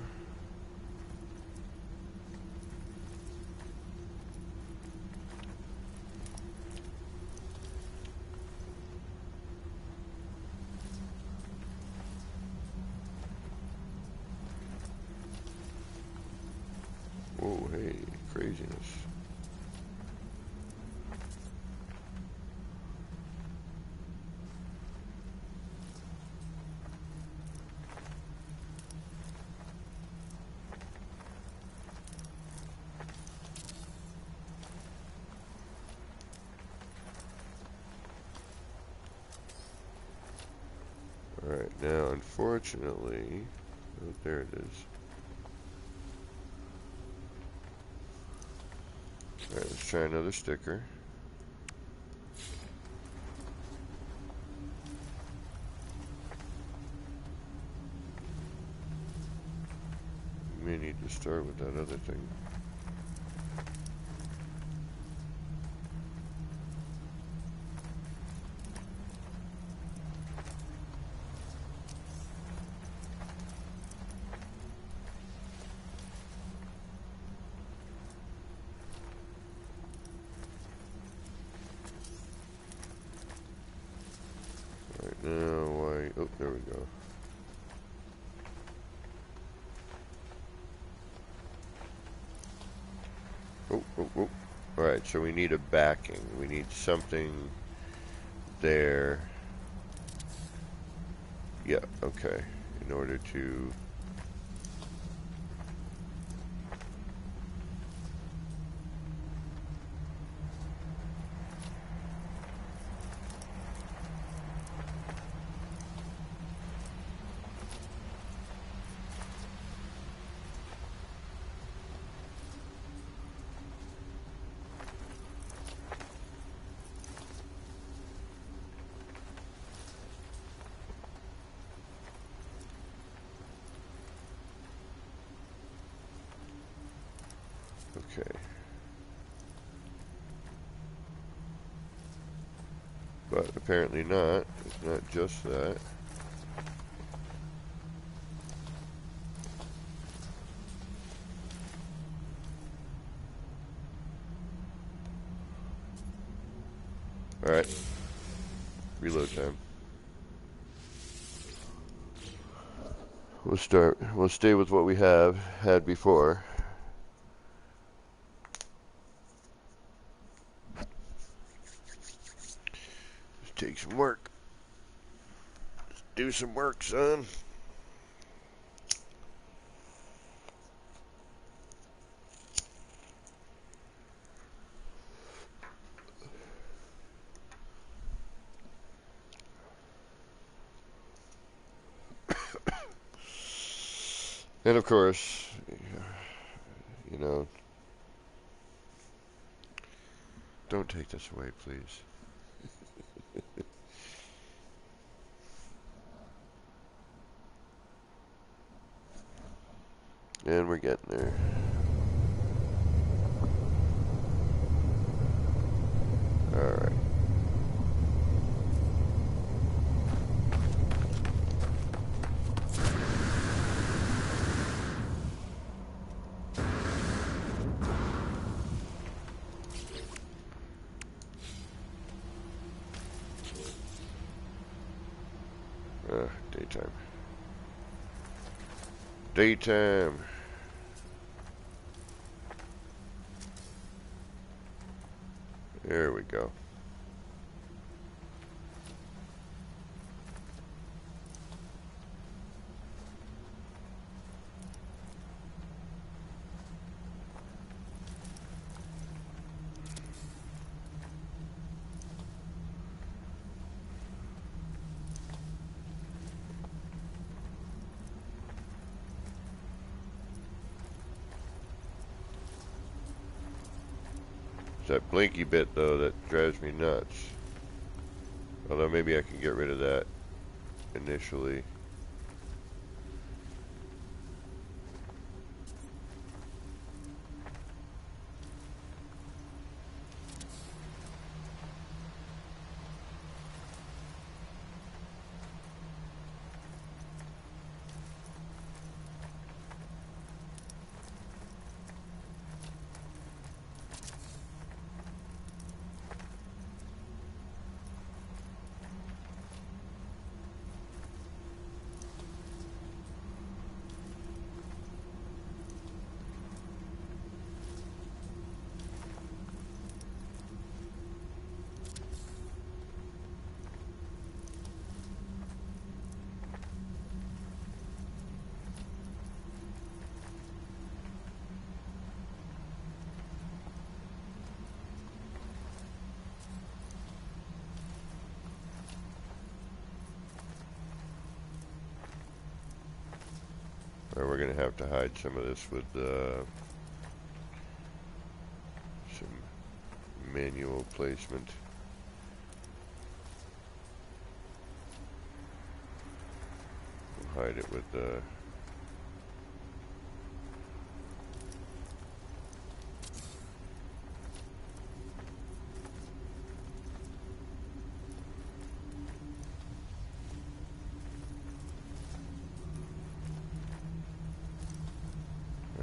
whoa, hey, craziness. Alright, now unfortunately, oh, there it is. Alright, let's try another sticker. We may need to start with that other thing. Alright, now why... Oh, there we go. Oh. Alright, so we need a backing. We need something there Yeah, okay. In order to... Okay. But apparently not. It's not just that. Alright. Reload time. We'll stay with what we had before. Just take some work. Just do some work, son. And of course, you know, don't take this away, please. And we're getting there. Alright. Daytime. Daytime. There we go. It's that blinky bit, though, that drives me nuts. Although maybe I can get rid of that initially. Or we're going to have to hide some of this with some manual placement. We'll hide it with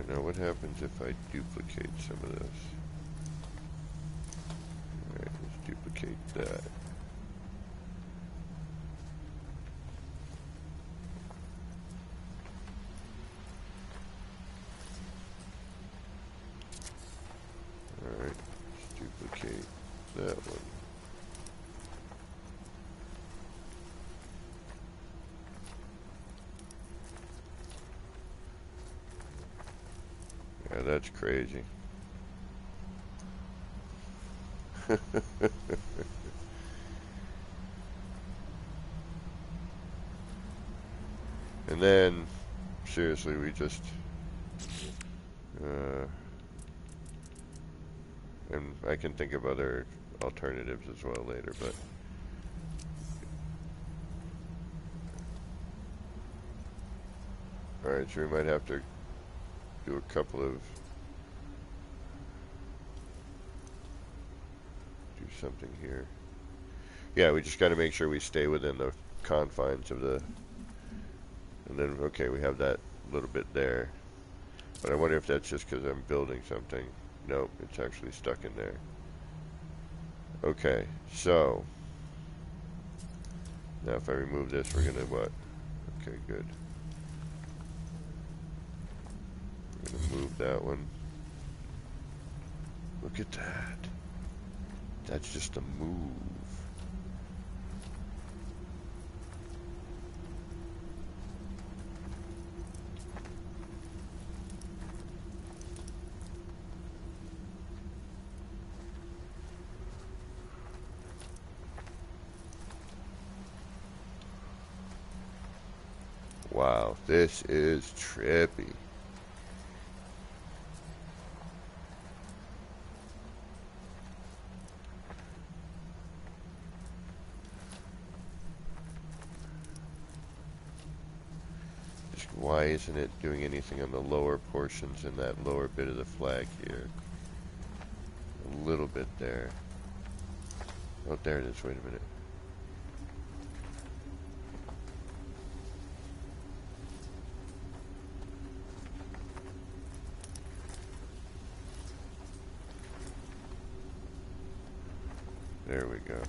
right now, what happens if I duplicate some of this? Alright, let's duplicate that. Alright, let's duplicate that one. That's crazy. And then, seriously, we just, and I can think of other alternatives as well later, but alright, so we might have to do a couple of, do something here. Yeah, we just got to make sure we stay within the confines of the, and then, okay, we have that little bit there. But I wonder if that's just because I'm building something. Nope, it's actually stuck in there. Okay, so now if I remove this, we're gonna what? Okay, good. We're gonna move that one. Look at that. That's just a move. Wow, this is trippy. Just why isn't it doing anything on the lower portions in that lower bit of the flag here? A little bit there. Oh, there it is. Wait a minute. There we go.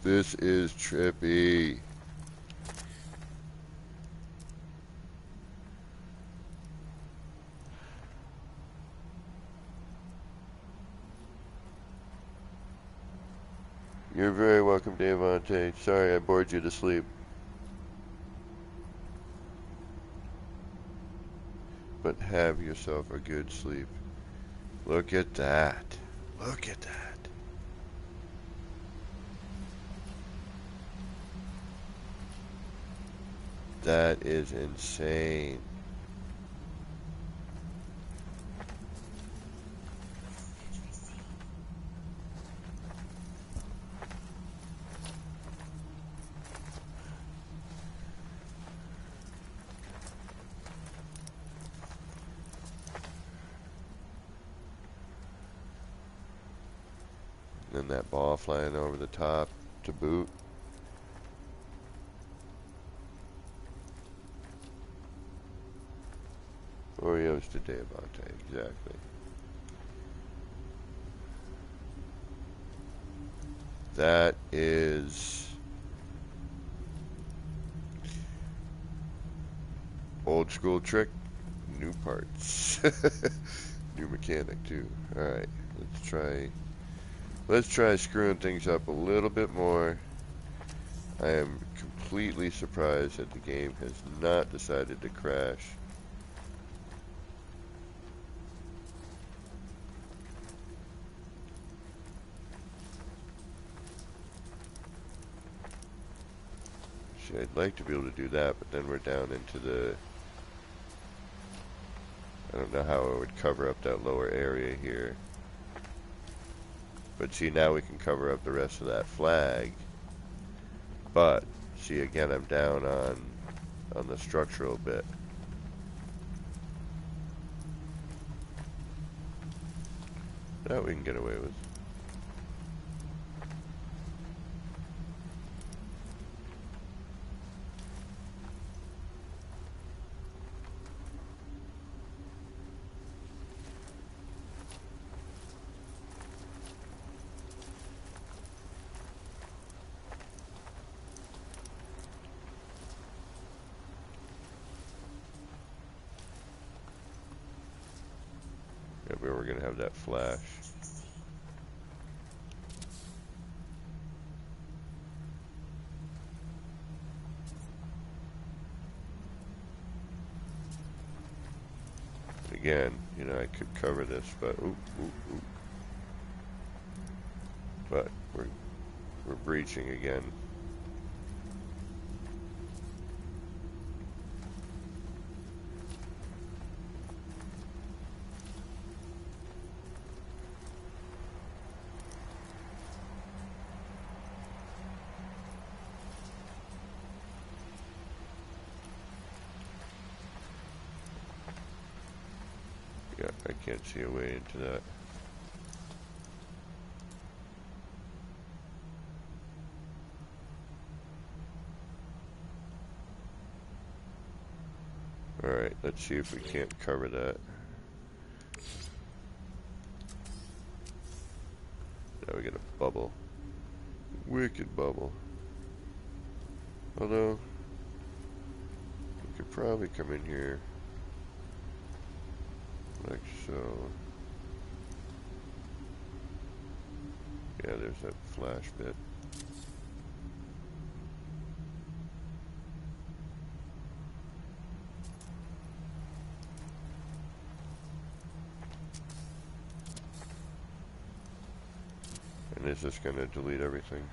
This is trippy. You're very welcome, Davante. Sorry I bored you to sleep. But have yourself a good sleep. Look at that. Look at that. That is insane. And that ball flying over the top to boot. Oreos to Davante, exactly. That is old school trick, new parts. New mechanic too. Alright, let's try screwing things up a little bit more. I am completely surprised that the game has not decided to crash. See, I'd like to be able to do that, but then we're down into the, I don't know how it would cover up that lower area here. But see, now we can cover up the rest of that flag. But see, again, I'm down on the structural bit. That we can get away with. Yeah, but we're gonna have that flash. Again, you know, I could cover this, but but we're breaching again. Yeah, I can't see a way into that. Alright, let's see if we can't cover that. Now we get a bubble. Wicked bubble. Although, we could probably come in here like so. Yeah, there's that flash bit. And is this going to delete everything?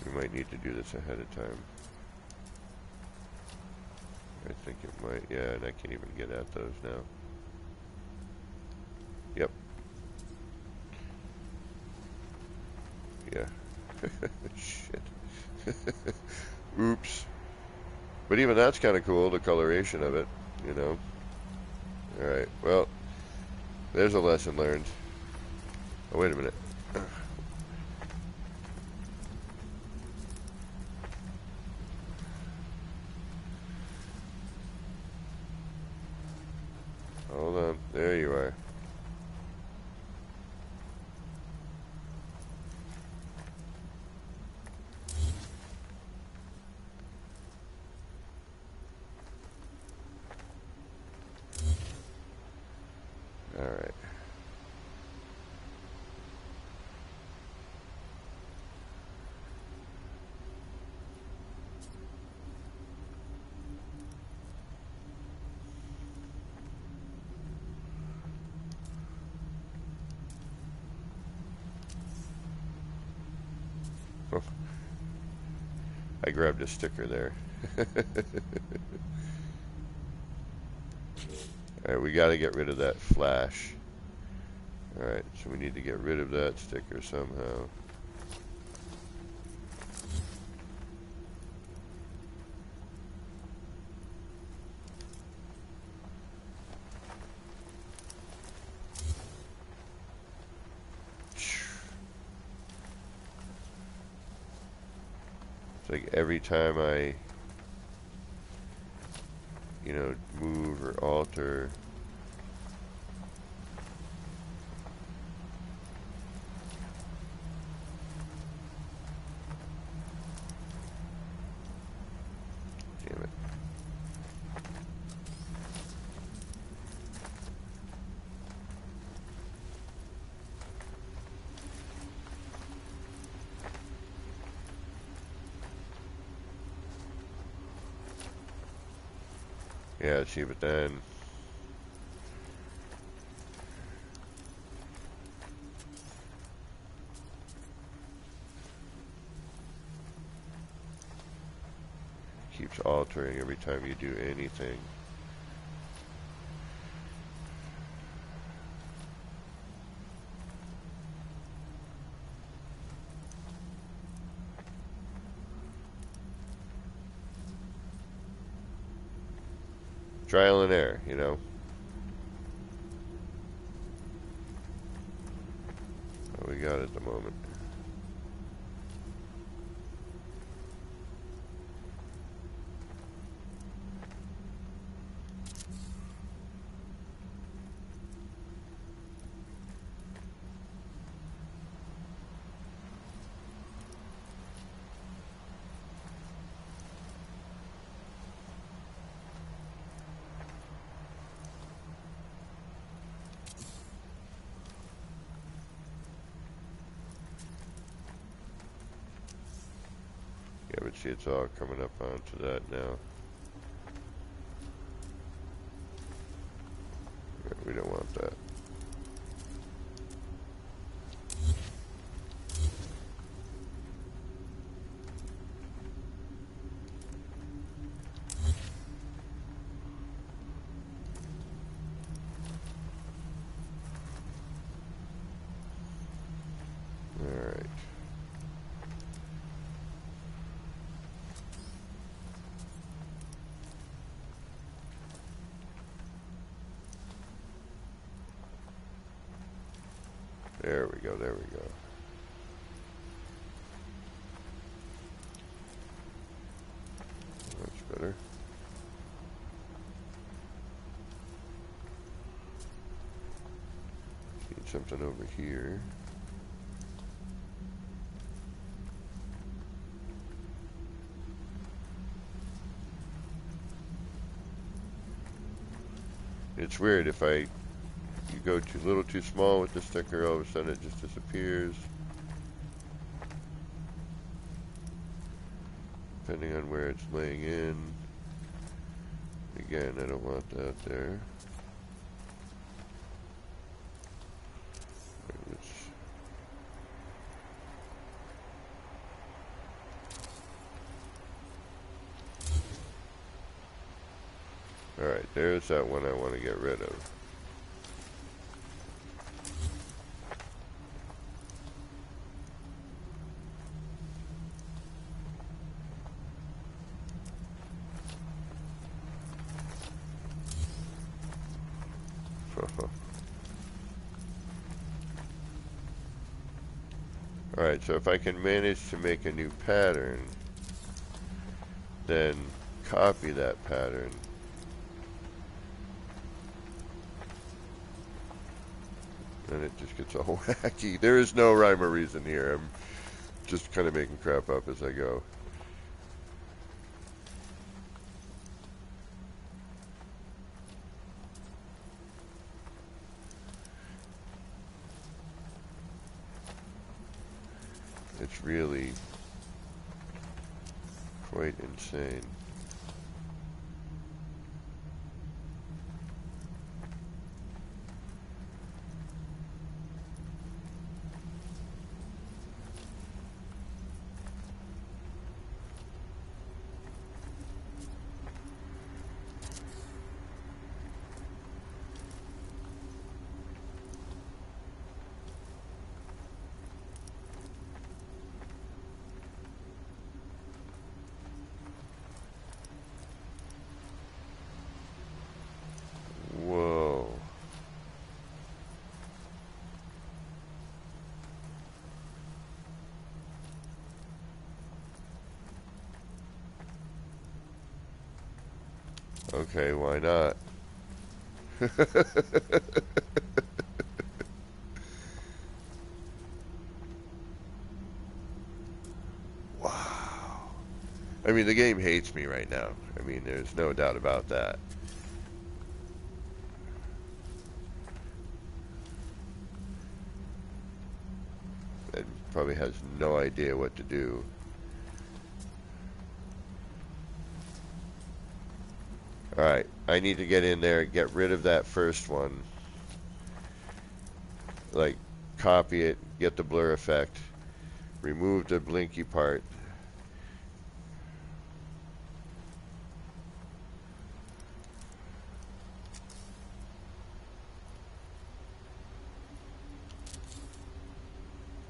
We might need to do this ahead of time. I think it might. Yeah, and I can't even get at those now. Yep. Yeah. Shit. Oops. But even that's kind of cool, the coloration of it, you know. Alright, well, there's a lesson learned. Oh, wait a minute. Hold on. There you are. Alright. Oh. I grabbed a sticker there. Alright, we got to get rid of that flash. Alright, so we need to get rid of that sticker somehow. It's like every time I, you know, move or alter. Damn it. Yeah, see, but then keeps altering every time you do anything. Trial and error, you know. What we got at the moment. Yeah, but see, it's all coming up onto that now. There we go, there we go. Much better. Need something over here. It's weird if you go too little too small with the sticker, all of a sudden it just disappears. Depending on where it's laying in. Again, I don't want that there. Alright, there's that one I want to get rid of. Alright, so if I can manage to make a new pattern, then copy that pattern. And it just gets all wacky. There is no rhyme or reason here. I'm just kind of making crap up as I go. It's really quite insane. Whoa. Okay, why not? Wow. I mean, the game hates me right now. I mean, there's no doubt about that. It probably has no idea what to do. Alright, I need to get in there and get rid of that first one. Like, copy it, get the blur effect, remove the blinky part.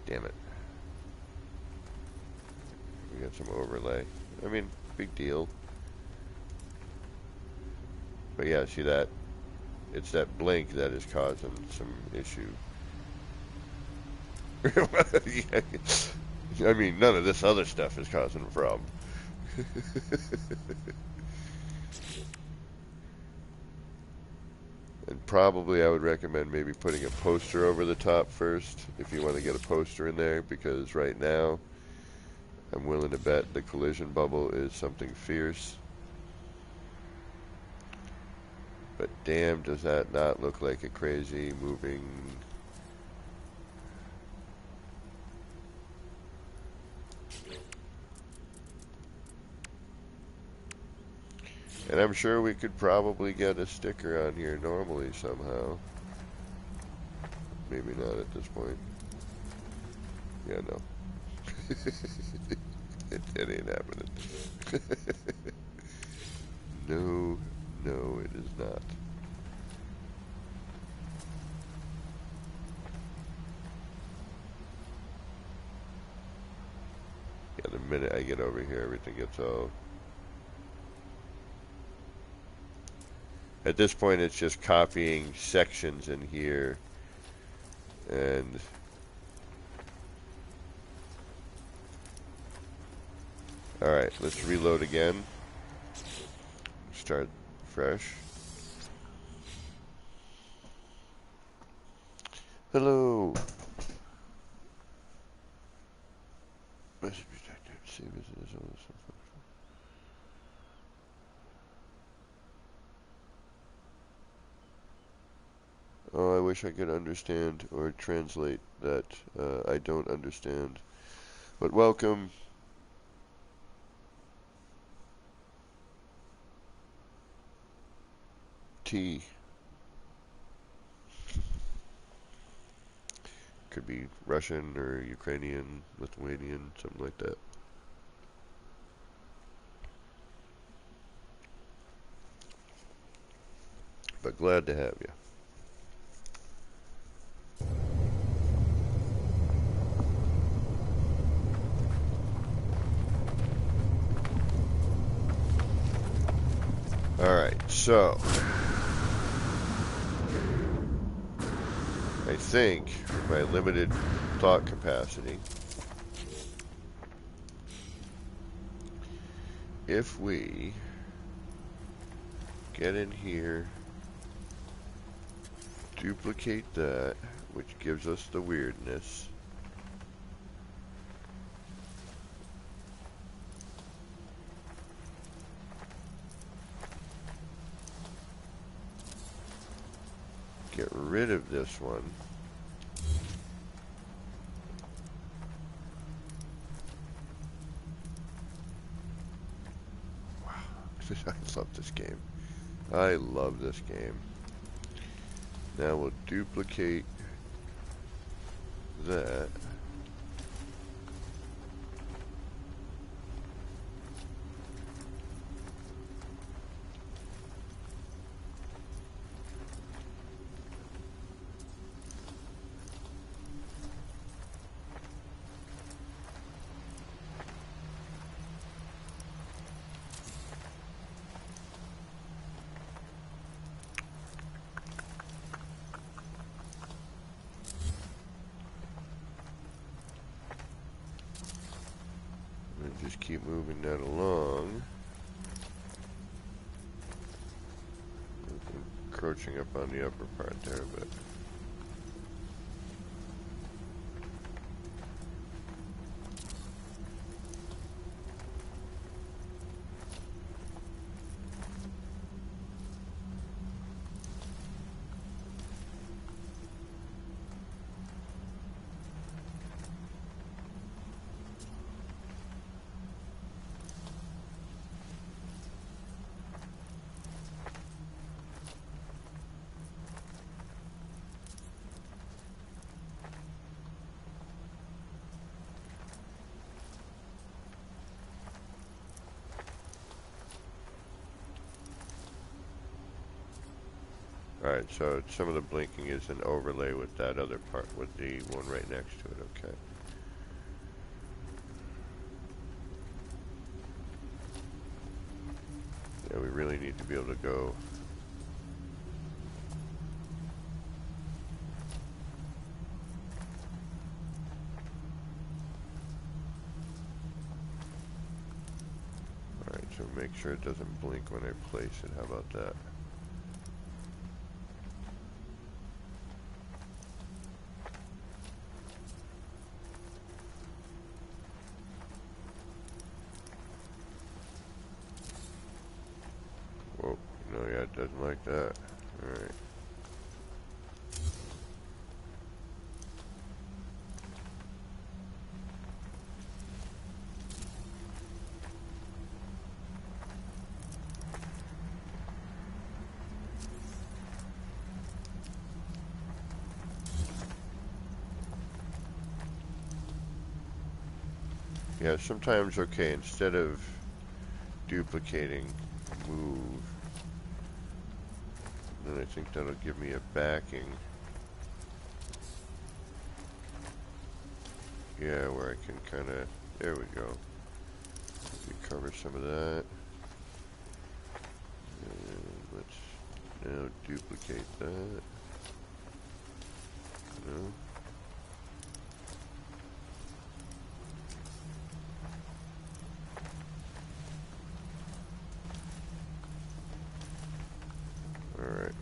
Damn it. We got some overlay. I mean, big deal. But yeah, see that? It's that blink that is causing some issue. I mean, none of this other stuff is causing a problem. And probably I would recommend maybe putting a poster over the top first, if you want to get a poster in there, because right now, I'm willing to bet the collision bubble is something fierce. But damn, does that not look like a crazy moving... And I'm sure we could probably get a sticker on here normally somehow. Maybe not at this point. Yeah, no. it ain't happening. No, no, it is not. Yeah, the minute I get over here, everything gets all... At this point, it's just copying sections in here and Alright, let's reload again. Start fresh. Hello. Message protected. Save as it is. Oh, I wish I could understand or translate that. I don't understand. But welcome. T. Could be Russian or Ukrainian, Lithuanian, something like that. But glad to have you. Alright, so I think my limited thought capacity, if we get in here, duplicate that, which gives us the weirdness, get rid of this one, wow, I love this game. I love this game. Now we'll duplicate that. Just keep moving that along. Encroaching up on the upper part there, but alright, so some of the blinking is an overlay with that other part, with the one right next to it, okay. Yeah, we really need to be able to go. Alright, so make sure it doesn't blink when I place it, how about that? Whoa, no, yeah, it doesn't like that. Alright. Yeah, sometimes, okay, instead of duplicating, move. Then I think that'll give me a backing. Yeah, where I can kind of, there we go. We cover some of that. And let's now duplicate that. No. Alright.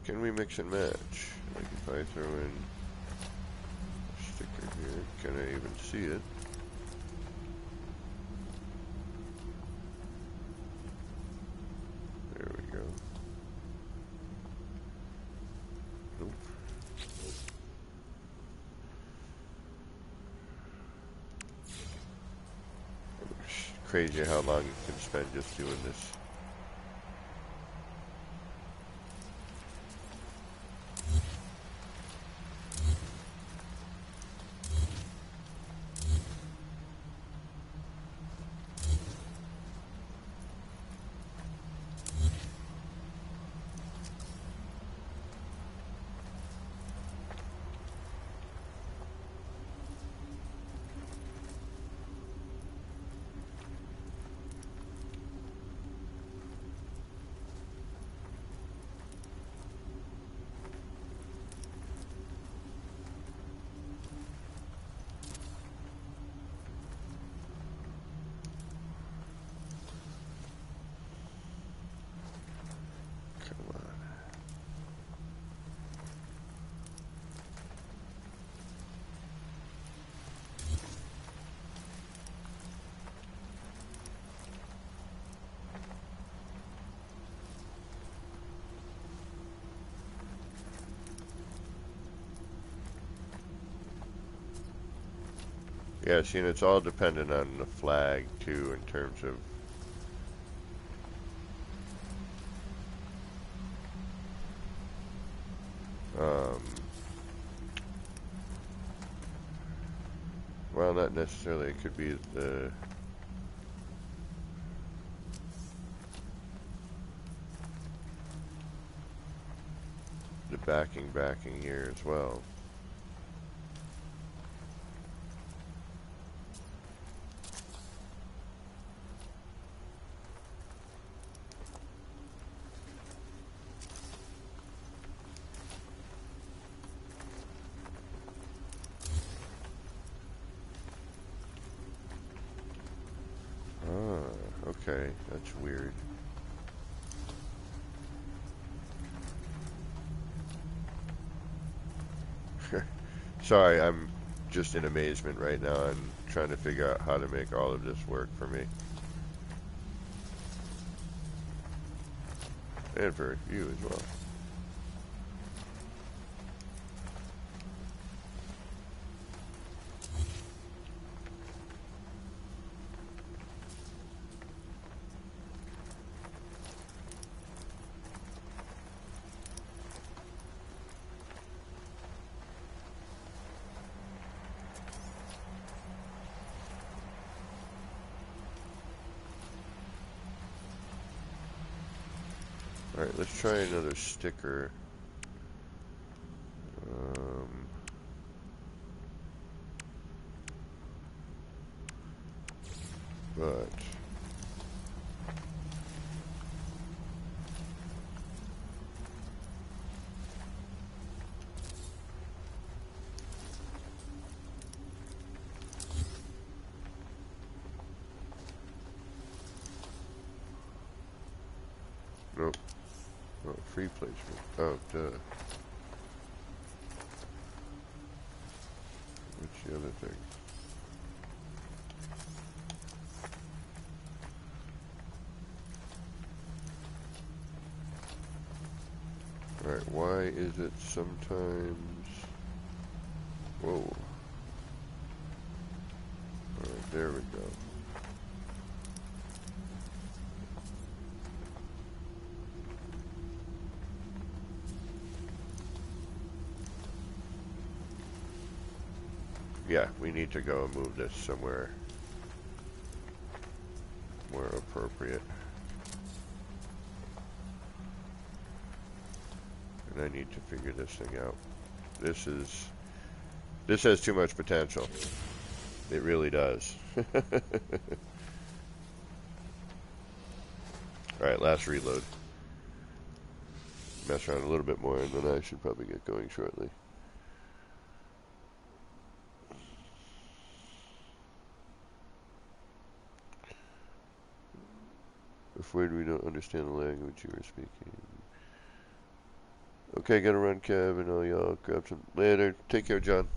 Can we mix and match? Like if I throw in a sticker here, can I even see it? There we go. Nope. It's crazy how long you can spend just doing this. Yeah, see, and it's all dependent on the flag, too, in terms of... well, not necessarily. It could be the backing here as well. Okay, that's weird. Sorry, I'm just in amazement right now. I'm trying to figure out how to make all of this work for me. And for you as well. Alright, let's try another sticker. But... nope. Oh, free placement. Oh, duh. What's the other thing? Alright, why is it sometimes... Whoa. Alright, there we go. Yeah, we need to go and move this somewhere more appropriate. And I need to figure this thing out. This has too much potential. It really does. Alright, last reload. Mess around a little bit more and then I should probably get going shortly. Afraid we don't understand the language you are speaking. Okay, gotta run, Kev, and all y'all grab some later. Take care, John.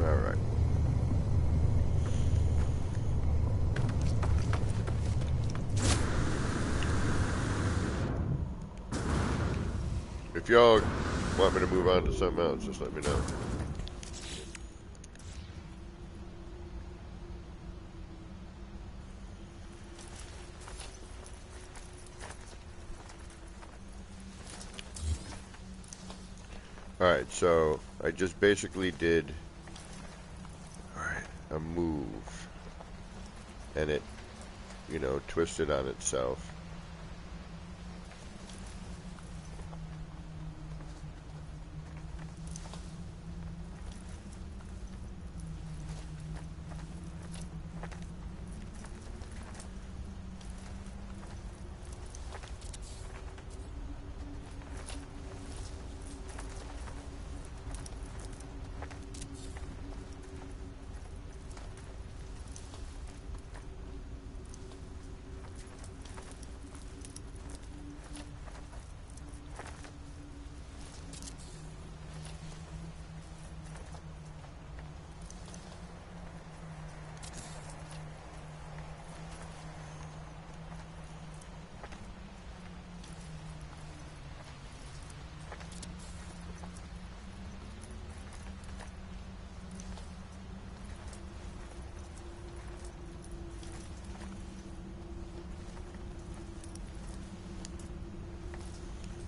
Alright. If y'all want me to move on to something else, just let me know. Alright, so I just basically did a move, and it, you know, twisted on itself.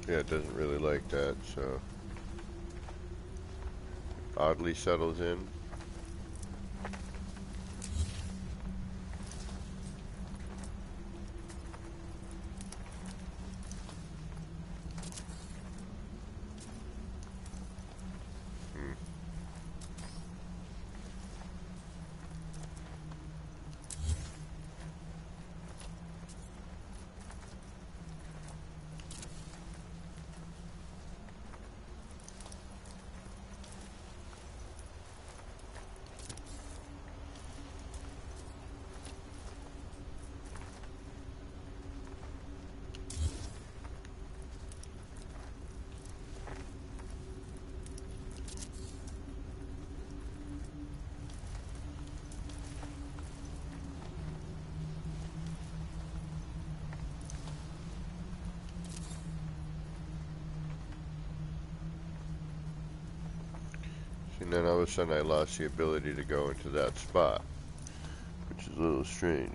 Yeah, it doesn't really like that, so oddly settles in. And then all of a sudden I lost the ability to go into that spot, which is a little strange.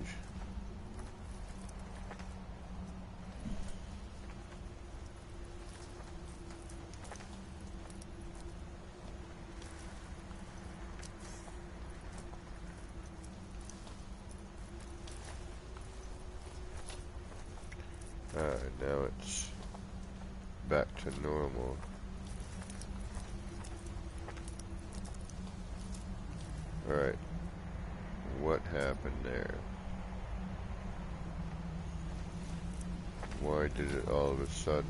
Alright, now it's back to normal. Alright, what happened there? Why did it all of a sudden?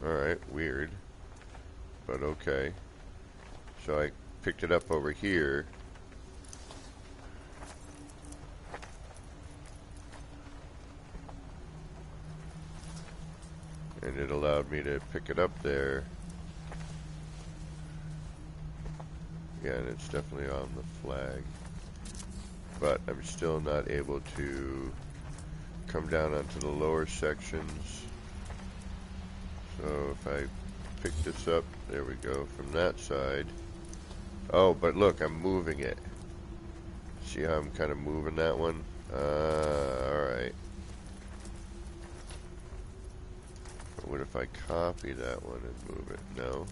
Alright, weird. But okay. So I picked it up over here. And it allowed me to pick it up there. Yeah, and it's definitely on the flag. But I'm still not able to come down onto the lower sections. So if I pick this up, there we go, from that side. Oh, but look, I'm moving it. See how I'm kind of moving that one? Alright. But what if I copy that one and move it? No.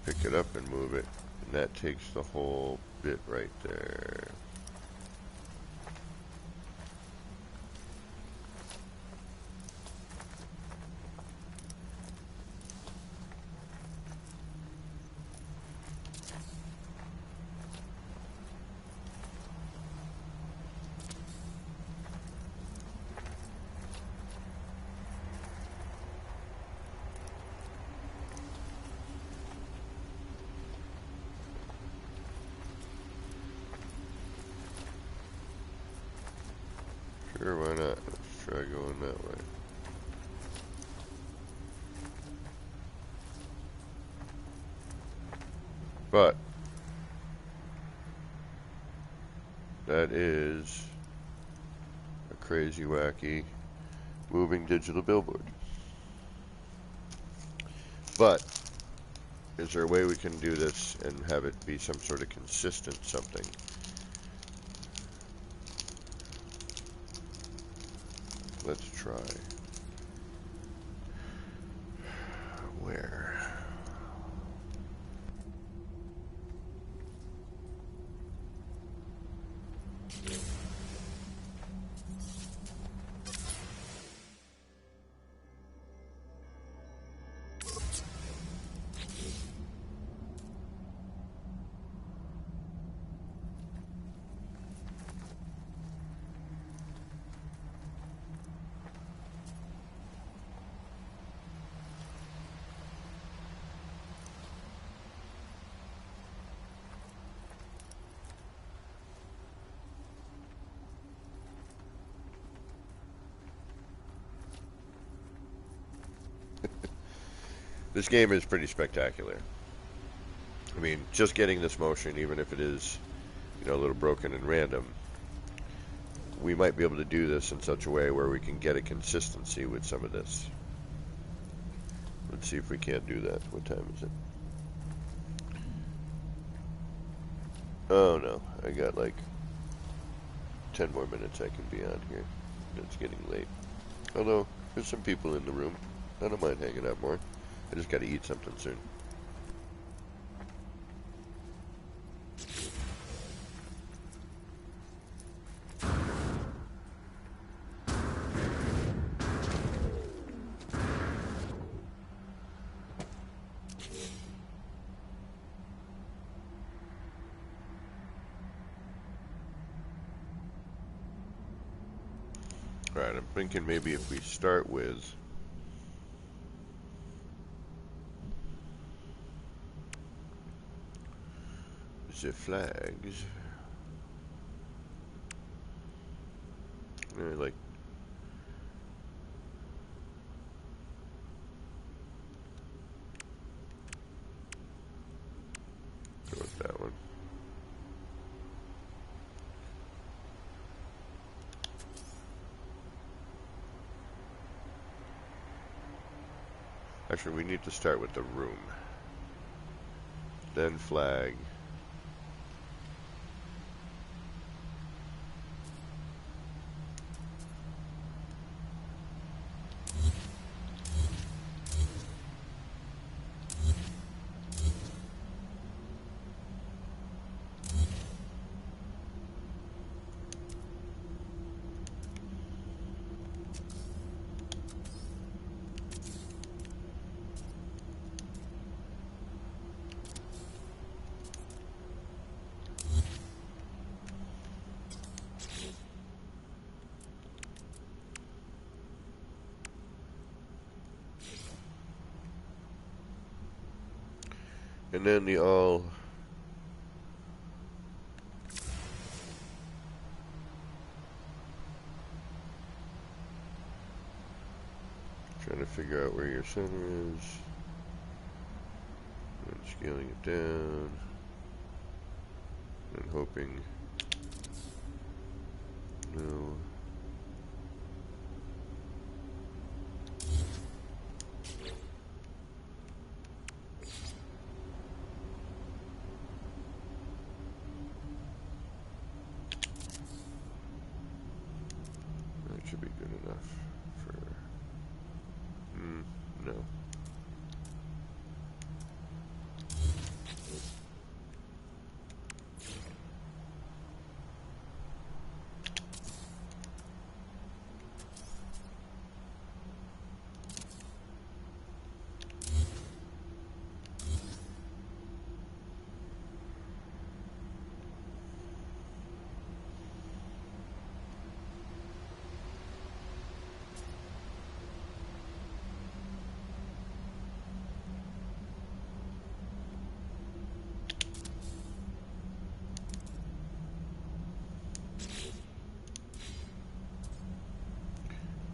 Pick it up and move it. And that takes the whole bit right there. Sure, why not? Let's try going that way. But that is a crazy, wacky, moving digital billboard. But is there a way we can do this and have it be some sort of consistent something? Let's try. Where? This game is pretty spectacular. I mean, just getting this motion, even if it is, you know, a little broken and random, we might be able to do this in such a way where we can get a consistency with some of this. Let's see if we can't do that. What time is it? Oh no, I got like 10 more minutes I can be on here. It's getting late. Although, there's some people in the room. I don't mind hanging out more. I just gotta eat something soon. Alright, I'm thinking maybe if we start with the flags. Like go with that one. Actually, we need to start with the room. Then flag. And then the all trying to figure out where your center is and scaling it down and hoping no.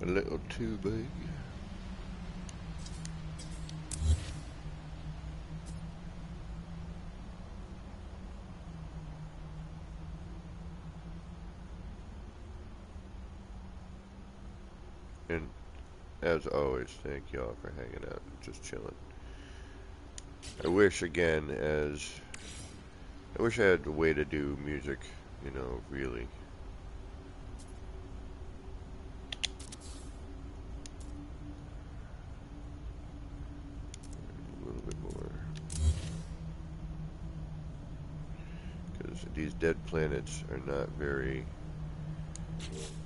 little too big. And as always, thank y'all for hanging out and just chilling. I wish, again, I wish I had a way to do music, you know, really. A little bit more. Because these dead planets are not very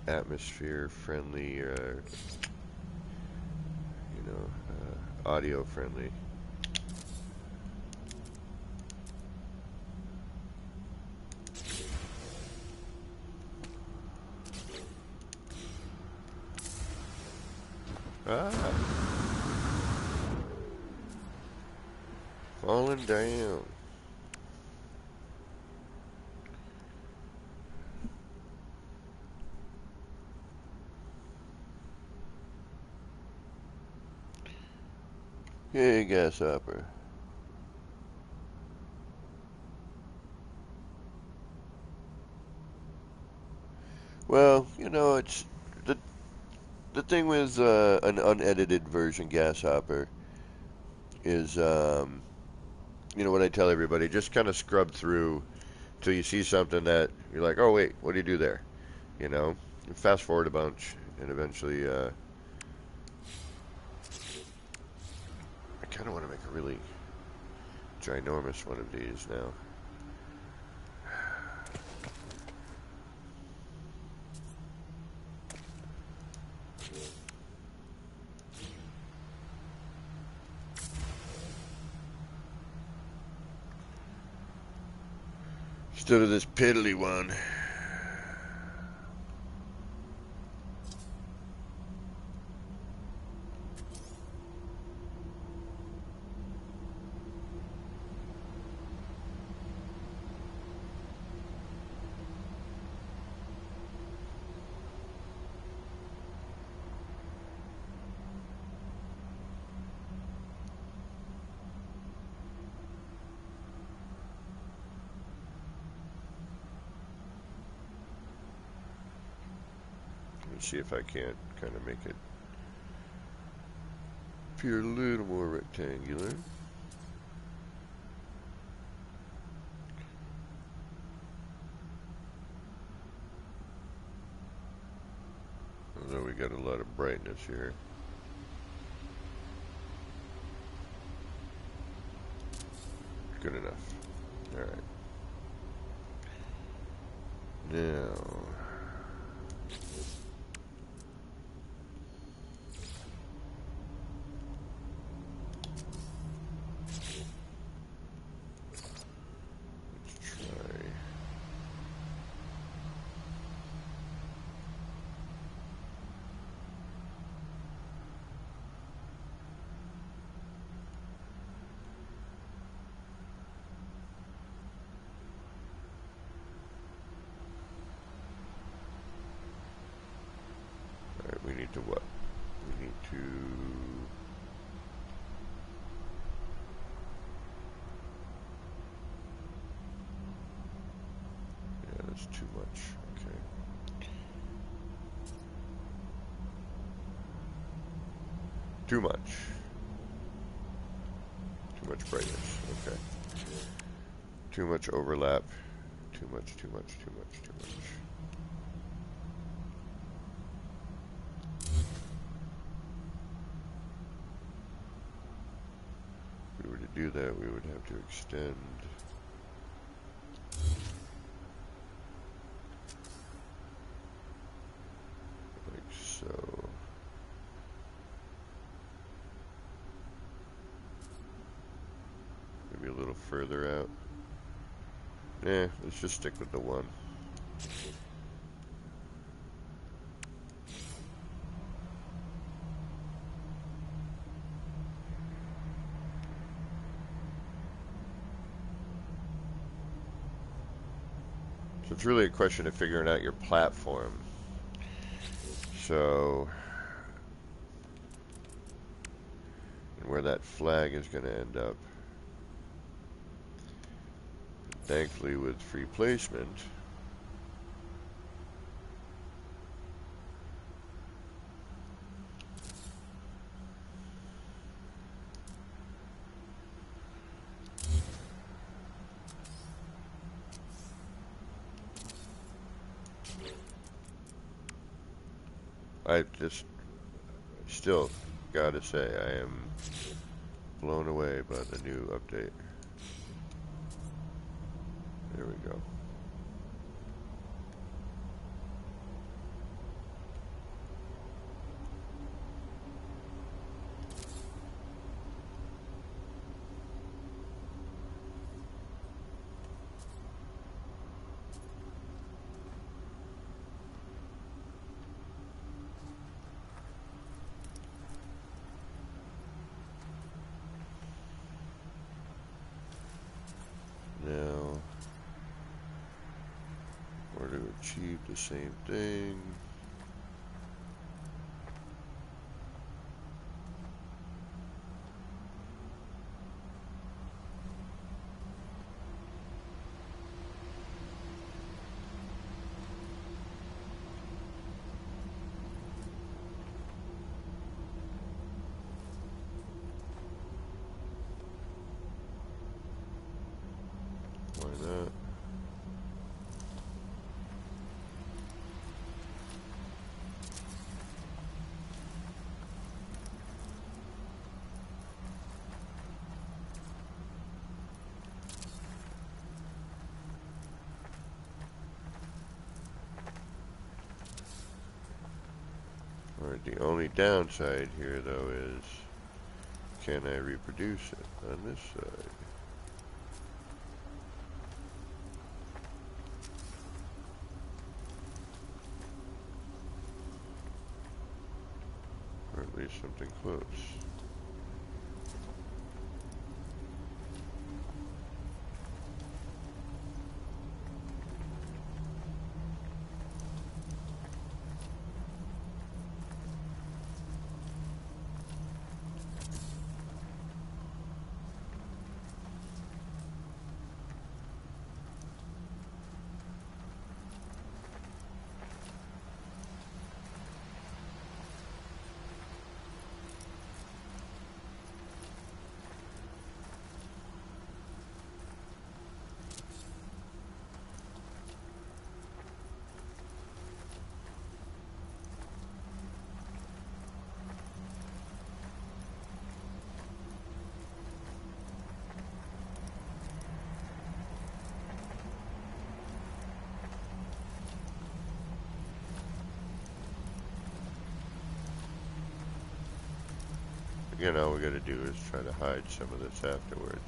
atmosphere friendly, or, you know, audio friendly. Ah! Falling down. Hey, grasshopper. Well, you know, it's the thing with an unedited version grasshopper is, you know what I tell everybody, just kind of scrub through till you see something that you're like, oh wait, what do you do there? You know, and fast forward a bunch, and eventually, I kind of want to make a really ginormous one of these now. Instead of this piddly one. Let's see if I can't kind of make it appear a little more rectangular. Although we got a lot of brightness here. Good enough. Alright. Now, let's try. Alright, we need to what? We need to... Yeah, that's too much. Okay. Too much. Too much brightness. Okay. Too much overlap. Too much, too much, too much, too much. If we were to do that, we would have to extend. Like so. Maybe a little further out. Eh, let's just stick with the one. So it's really a question of figuring out your platform. So and where that flag is going to end up. And thankfully, with free placement, I just still gotta say I am blown away by the new update. There we go. Now, we're to achieve the same thing. Why not? Alright, the only downside here though is, can I reproduce it on this side? Or at least something close. Again, all we gotta do is try to hide some of this afterwards.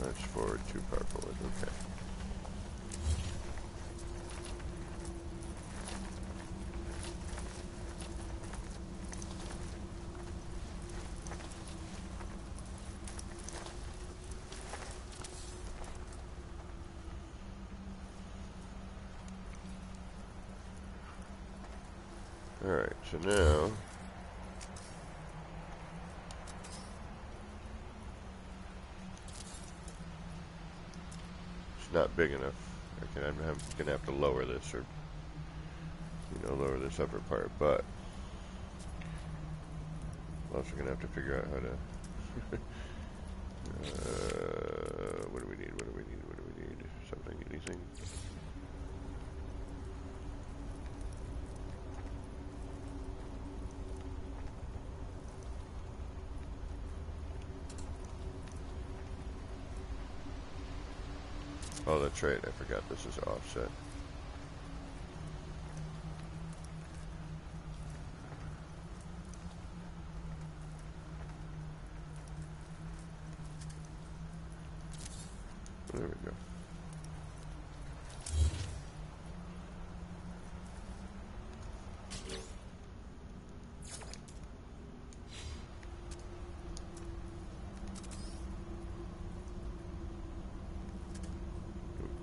That's forward 2 purple, okay. Alright, so now it's not big enough. I'm gonna have to lower this, or lower this upper part, but I'm also gonna have to figure out how to what do we need? Something, anything? Oh, that's right. I forgot this is offset. There we go.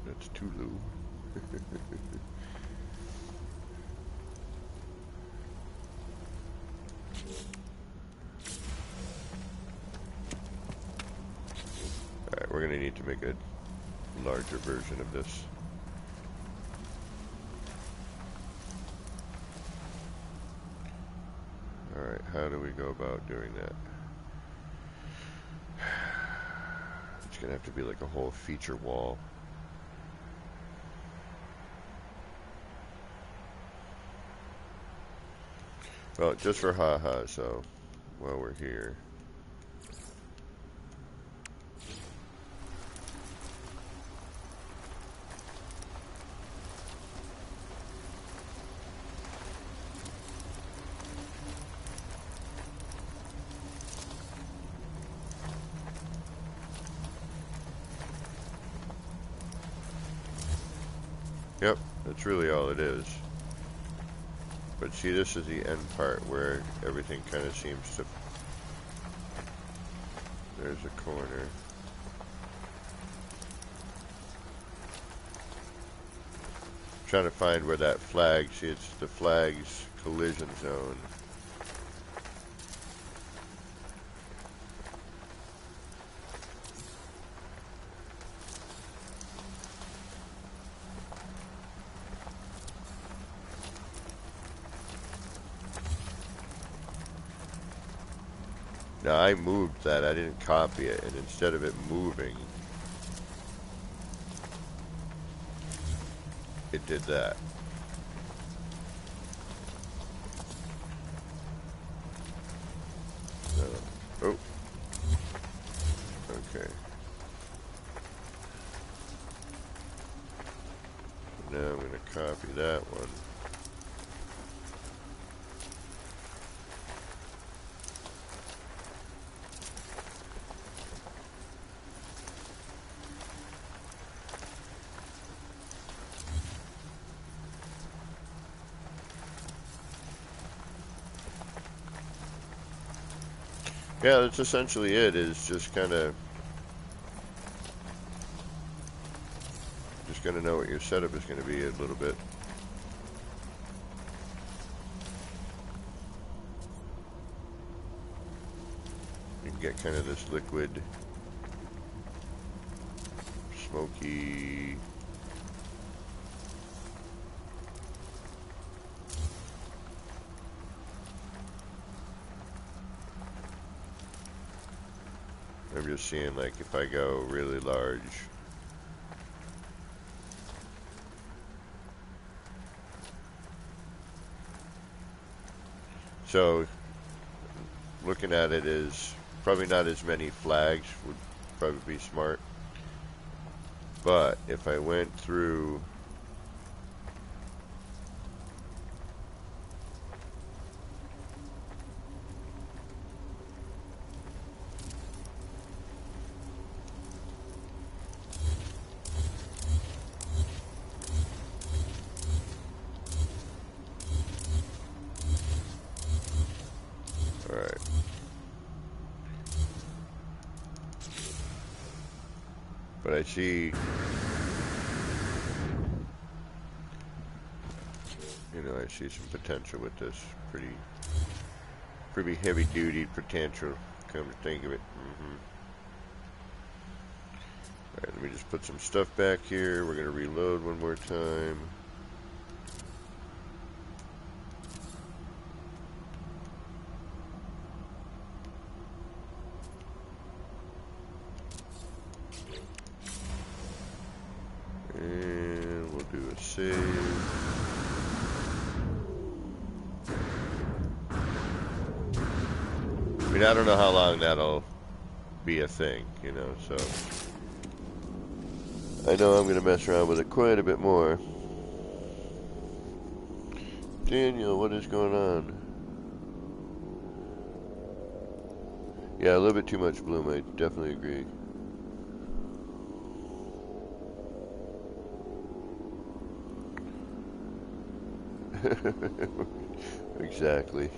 That's too low. Alright, we're gonna need to make a larger version of this. Alright, how do we go about doing that? It's gonna have to be like a whole feature wall. Well, just for haha, so while we're here. Yep, that's really all it is. But see, this is the end part where everything kind of seems to... There's a corner. Trying to find where that flag, see, it's the flag's collision zone. Now I moved that, I didn't copy it, and instead of it moving, it did that. Oh. Okay. Now I'm going to copy that one. Yeah, that's essentially it, is just kind of going to know what your setup is going to be a little bit. You can get kind of this liquid, smoky, I'm just seeing, like, if I go really large. So, looking at it is probably not as many flags would probably be smart. But if I went through but I see, I see some potential with this. Pretty heavy duty potential, come to think of it. Alright, let me just put some stuff back here. We're going to reload one more time. And we'll do a save. I mean, I don't know how long that'll be a thing, so I know I'm going to mess around with it quite a bit more. Daniel, what is going on? Yeah, a little bit too much bloom, I definitely agree. Exactly.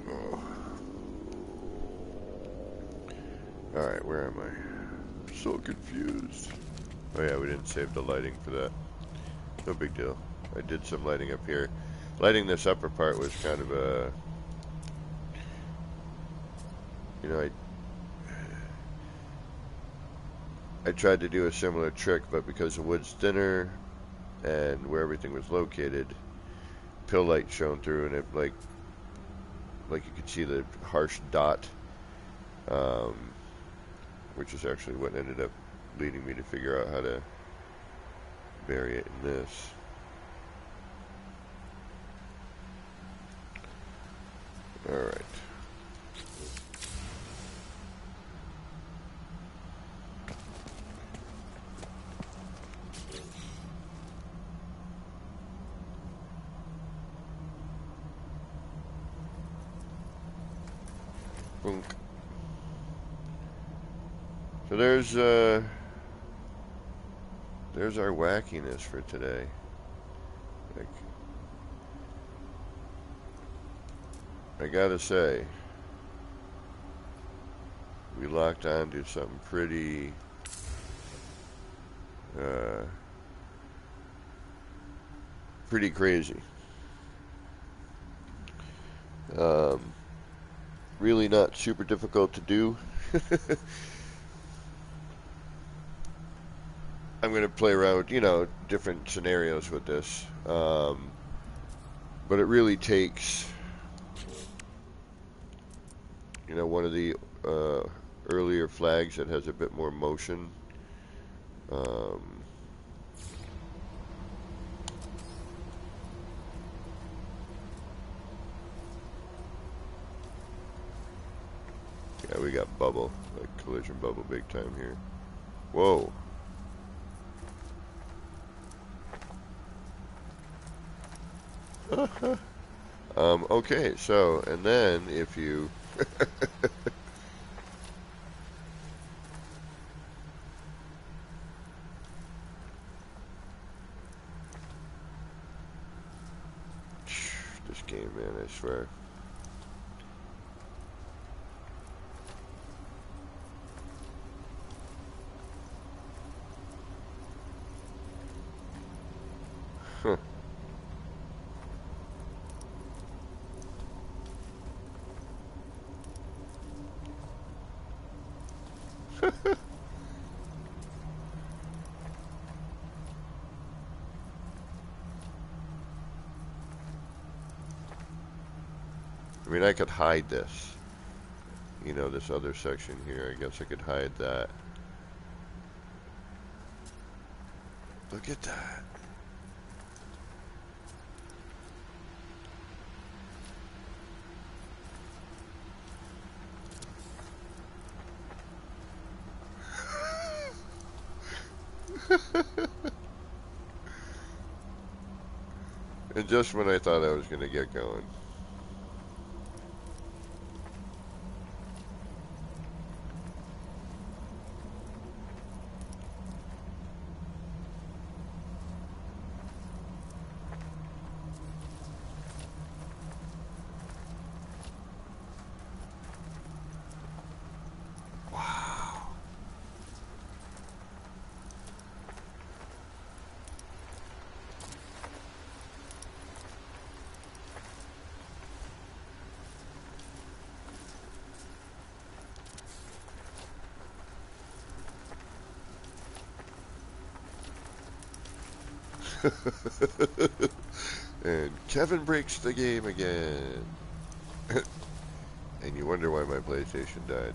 Oh. Alright, where am I? I'm so confused. Oh yeah, we didn't save the lighting for that. No big deal. I did some lighting up here. Lighting this upper part was kind of a... You know, I tried to do a similar trick, but because the wood's thinner and where everything was located, pill light shone through, and it like you could see the harsh dot, which is actually what ended up leading me to figure out how to vary it in this. All right. Boom. So there's our wackiness for today. Like, I gotta say, we locked onto something pretty pretty crazy. Really not super difficult to do. I'm going to play around with, you know, different scenarios with this. But it really takes, you know, one of the earlier flags that has a bit more motion. Yeah, we got bubble, like collision bubble big time here. Whoa. Okay, so, and then if you... This game, man, I swear. Huh. I mean, I could hide this. You know, this other section here. I guess I could hide that. Look at that. And just when I thought I was going to get going. Wow. And Kevin breaks the game again. And you wonder why my PlayStation died.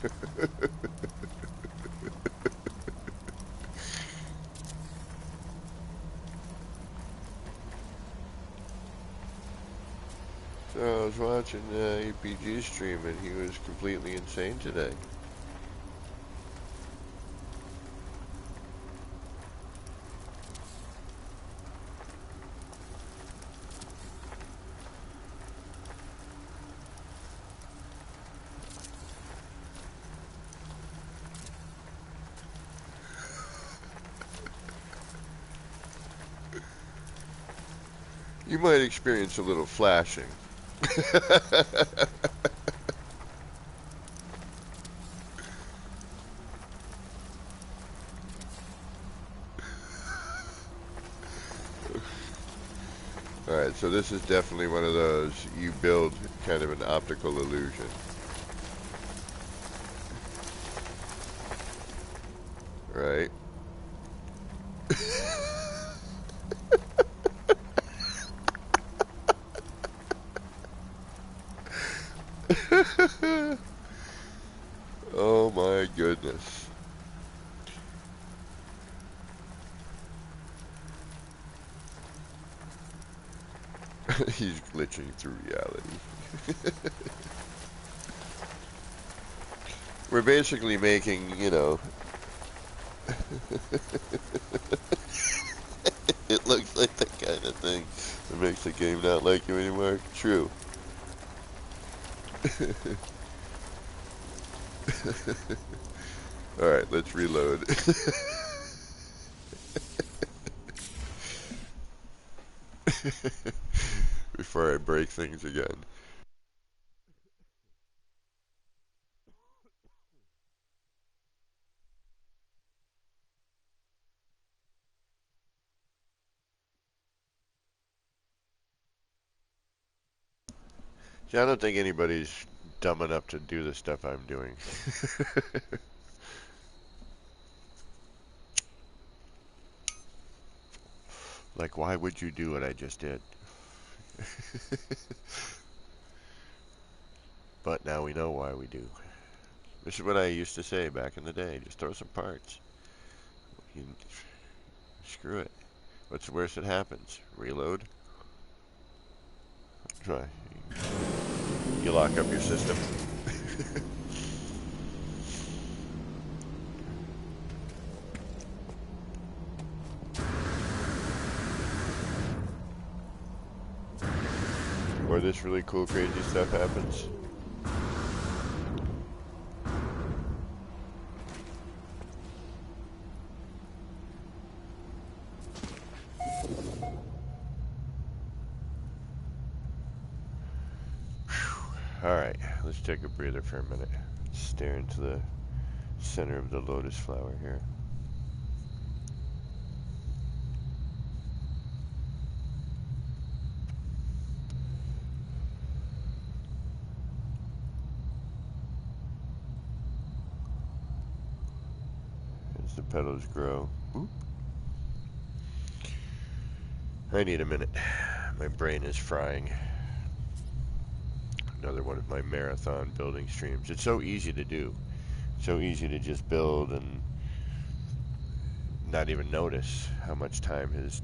So I was watching APG stream and he was completely insane today. You might experience a little flashing. Alright, so this is definitely one of those, you build kind of an optical illusion. Right? Oh my goodness. He's glitching through reality. We're basically making, you know, it looks like the kind of thing that makes the game not like you anymore. True. Alright, let's reload. Before I break things again. See, I don't think anybody's dumb enough to do the stuff I'm doing. Like, why would you do what I just did? But now we know why we do. This is what I used to say back in the day. Just throw some parts. You, screw it. What's the worst that happens? Reload. Try. You lock up your system. Or this really cool, crazy stuff happens. Alright, let's take a breather for a minute. Stare into the center of the lotus flower here. As the petals grow. Ooh. I need a minute. My brain is frying. Another one of my marathon building streams. It's so easy to do. So easy to just build and not even notice how much time has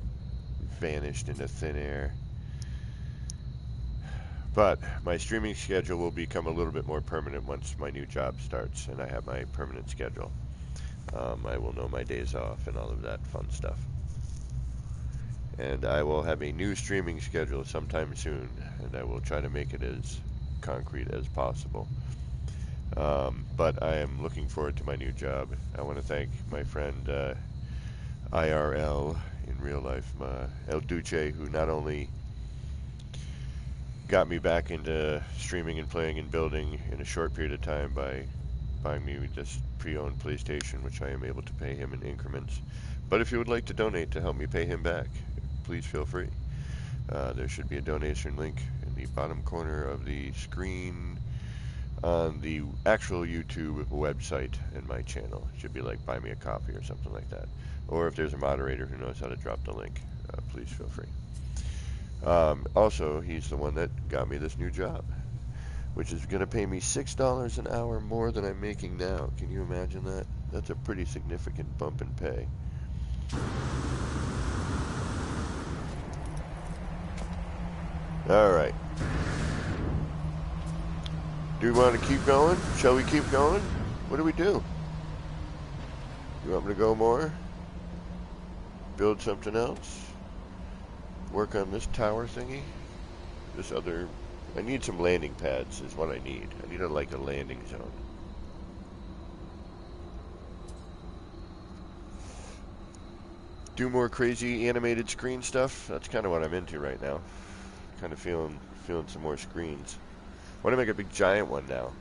vanished into thin air. But my streaming schedule will become a little bit more permanent once my new job starts and I have my permanent schedule. I will know my days off and all of that fun stuff. And I will have a new streaming schedule sometime soon, and I will try to make it as concrete as possible. But I am looking forward to my new job. I want to thank my friend IRL in real life, El Duce, who not only got me back into streaming and playing and building in a short period of time by buying me this pre-owned PlayStation, which I am able to pay him in increments. But if you would like to donate to help me pay him back, please feel free. There should be a donation link in the bottom corner of the screen on the actual YouTube website in my channel. It should be like buy me a coffee or something like that. Or if there's a moderator who knows how to drop the link, please feel free. Also, he's the one that got me this new job. which is going to pay me $6 an hour more than I'm making now. Can you imagine that? That's a pretty significant bump in pay. All right. Do we want to keep going? Shall we keep going? What do we do? You want me to go more? Build something else? Work on this tower thingy? This other... I need some landing pads is what I need. I need like a landing zone. Do more crazy animated screen stuff. That's kind of what I'm into right now. Kind of feeling some more screens. I want to make a big giant one now.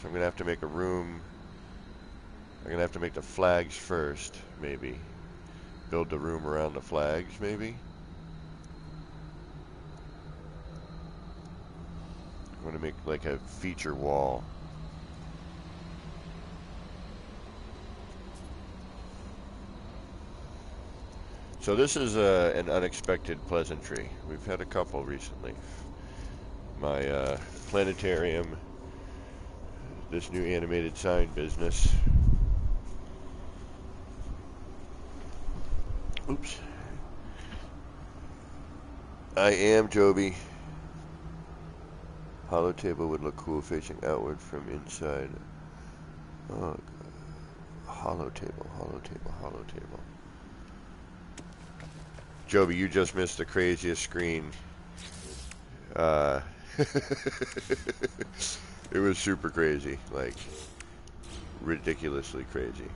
So I'm going to have to make a room. I'm going to have to make the flags first, maybe. Build the room around the flags, maybe. I'm going to make like a feature wall. So this is an unexpected pleasantry. We've had a couple recently. My planetarium, this new animated sign business. Oops. I am Joby. Hollow table would look cool facing outward from inside. Oh, God. Hollow table, hollow table, hollow table. Joby, you just missed the craziest screen. It was super crazy, like ridiculously crazy.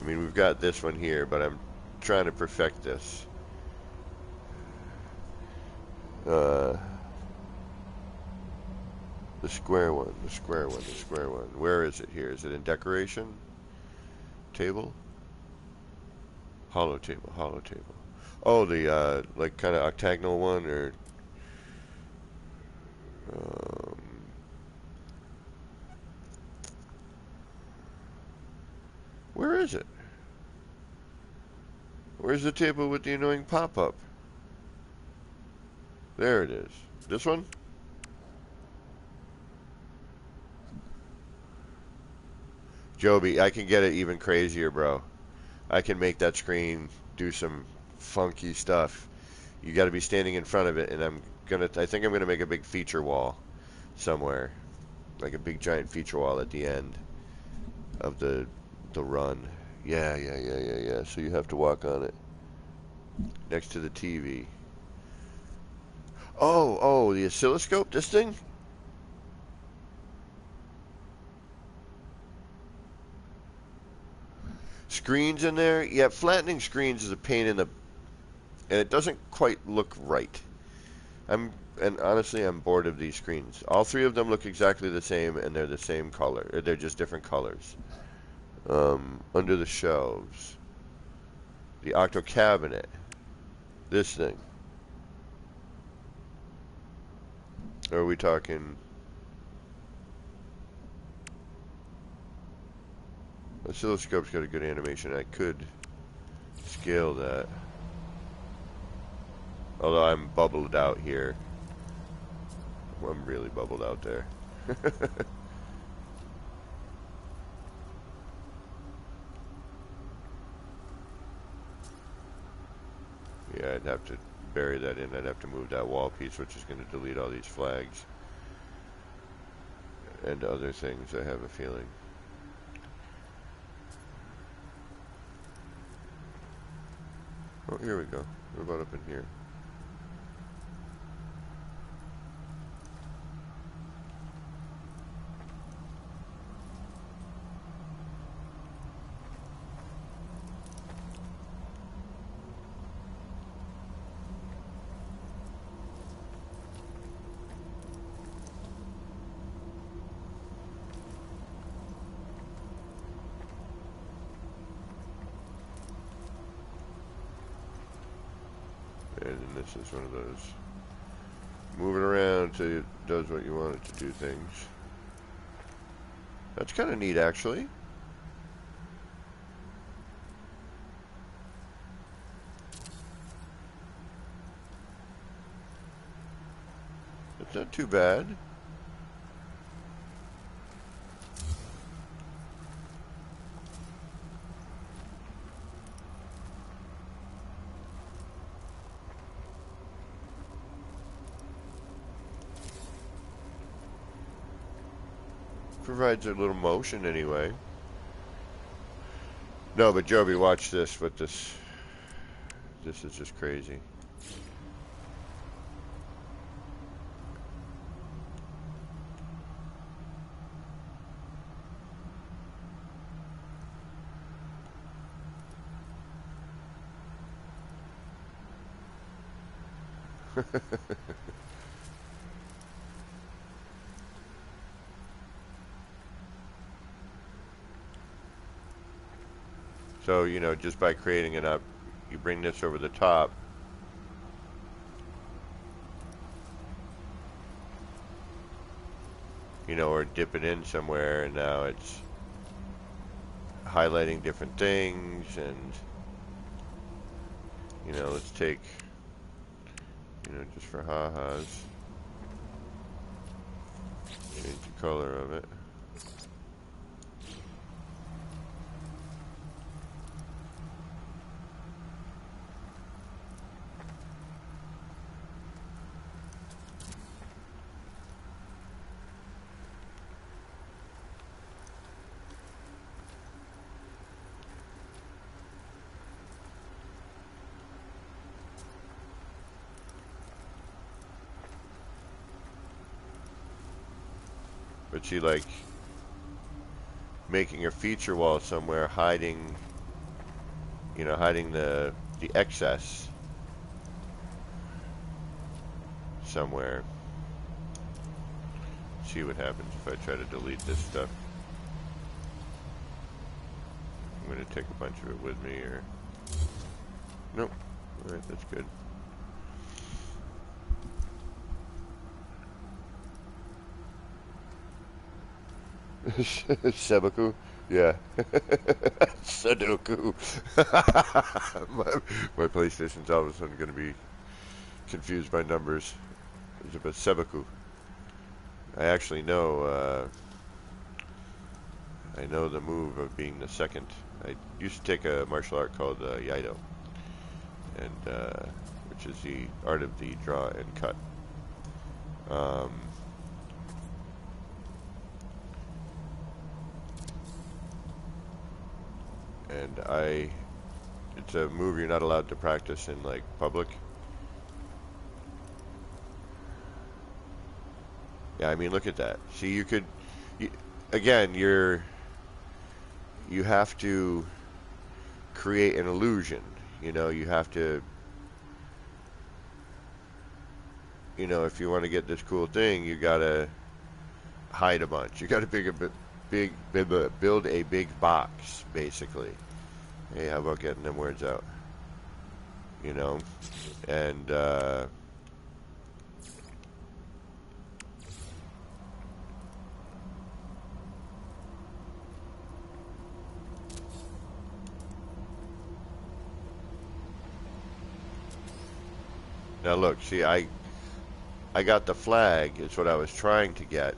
I mean, we've got this one here, but I'm trying to perfect this. The square one, the square one, the square one. Where is it here? Is it in decoration? Table? Hollow table, hollow table. Oh, the, like, kind of octagonal one, or... where is it? Where's the table with the annoying pop-up? There it is. This one? Joby, I can get it even crazier, bro. I can make that screen do some funky stuff. You got to be standing in front of it, and I think I'm gonna make a big feature wall somewhere, like a big giant feature wall at the end of the run. Yeah. So you have to walk on it next to the TV. Oh, the oscilloscope. This thing. Screens in there. Yeah, flattening screens is a pain in the, and it doesn't quite look right. And honestly, I'm bored of these screens. All three of them look exactly the same, and they're the same color. Or they're just different colors. Under the shelves. The octo cabinet. This thing. Or are we talking... Oscilloscope's got a good animation. I could scale that. Although I'm bubbled out here. I'm really bubbled out there. Yeah, I'd have to bury that in. I'd have to move that wall piece, which is going to delete all these flags. And other things, I have a feeling. Oh, here we go. What about up in here? And then this is one of those moving around till it does what you want it to do things. That's kind of neat, actually. It's not too bad. Provides a little motion anyway. No, but Joby, watch this. But this is just crazy. So, you know, just by creating it up, you bring this over the top. You know, or dip it in somewhere, and now it's highlighting different things. And, you know, let's take, you know, just for ha-has, change the color of it. But she like making a feature wall somewhere, hiding, you know, hiding the excess somewhere. See what happens if I try to delete this stuff. I'm going to take a bunch of it with me, or nope. All right, that's good. Sebaku? Yeah. Sudoku. my PlayStation's all of a sudden going to be confused by numbers. It's about Sebaku. I actually know, I know the move of being the second. I used to take a martial art called Yaido, and which is the art of the draw and cut. And it's a move you're not allowed to practice in like public. Yeah, I mean, look at that. See, you could, again, you have to create an illusion. You know, you have to, you know, if you want to get this cool thing, you gotta hide a bunch. You gotta build a big box, basically. Hey, how about getting them words out? You know, and now look, see, I got the flag. It's what I was trying to get,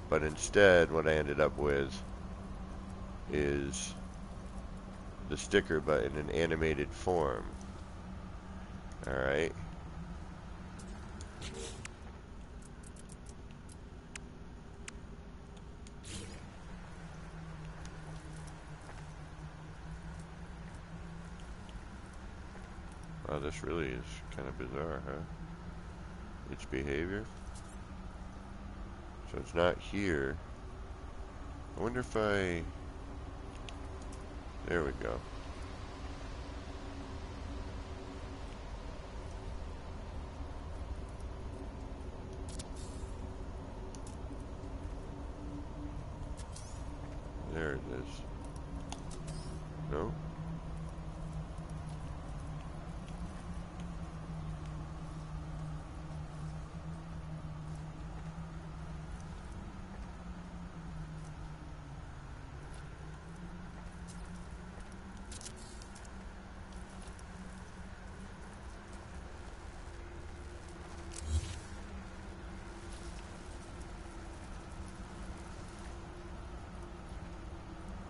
but instead, what I ended up with is the sticker, but in an animated form. All right. Wow, this really is kind of bizarre, huh? Its behavior. So it's not here. I wonder if I... There we go. There it is. No?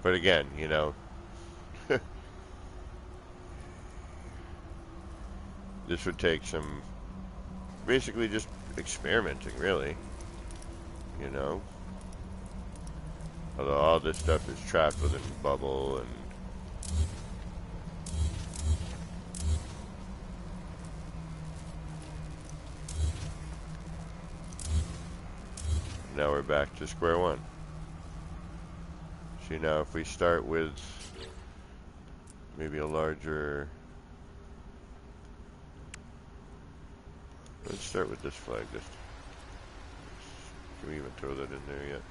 But again, you know, this would take some, basically just experimenting, really, you know. Although all this stuff is trapped within bubble, and now we're back to square one. See, now if we start with maybe a larger, let's start with this flag. Just, can we even throw that in there yet?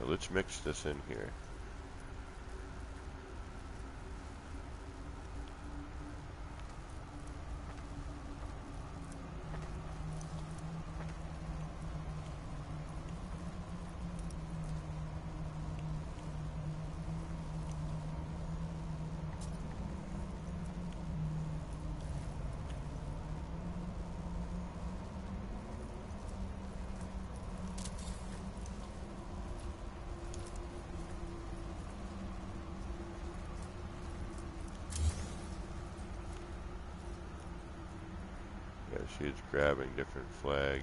Yeah, let's mix this in here. See, it's grabbing different flags.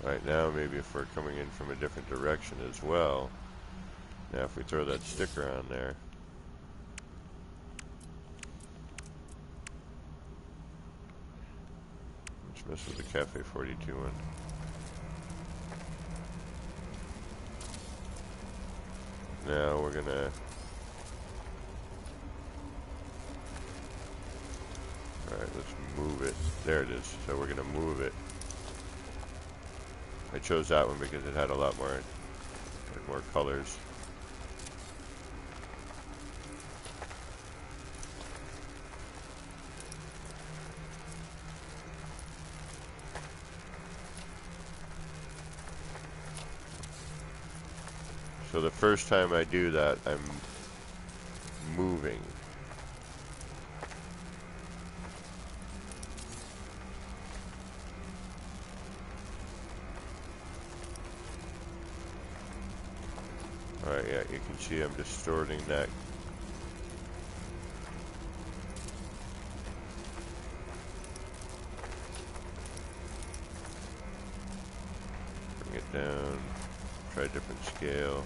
Right now, maybe if we're coming in from a different direction as well. Now, if we throw that sticker on there. Let's mess with the Cafe 42 one. Now we're gonna, alright, let's move it. There it is. So we're gonna move it. I chose that one because it had a lot more, more colors. So the first time I do that, I'm moving. Alright, yeah, you can see I'm distorting that. Bring it down, try a different scale.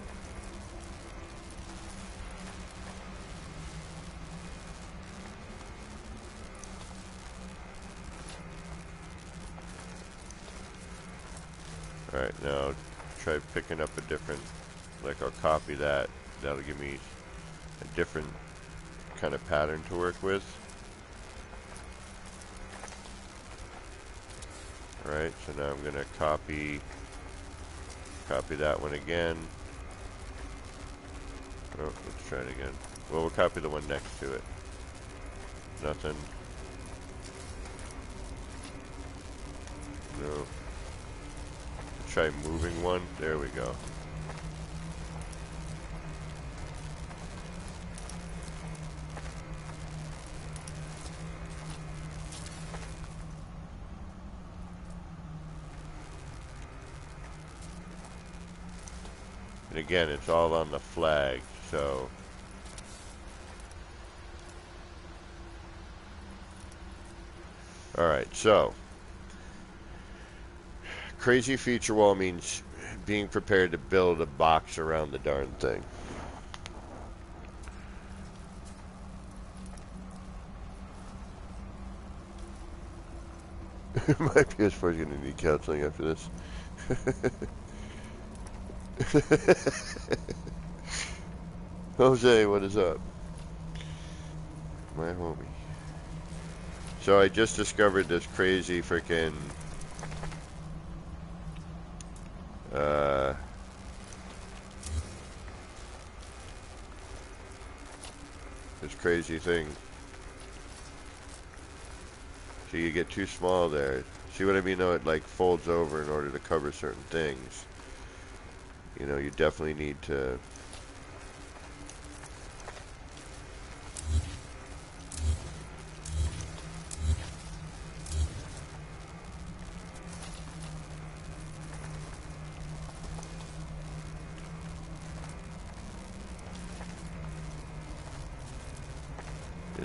Alright, now try picking up a different, like I'll copy that, that'll give me a different kind of pattern to work with. Alright, so now I'm gonna copy that one again. Oh, let's try it again. Well, we'll copy the one next to it. Nothing. No. Try moving one. There we go. And again, it's all on the flag, so alright, so crazy feature wall means being prepared to build a box around the darn thing. My PS4 is going to need counseling after this. Jose, what is up? My homie. So I just discovered this crazy freaking this crazy thing. So you get too small there. See what I mean though? It like folds over in order to cover certain things. You know, you definitely need to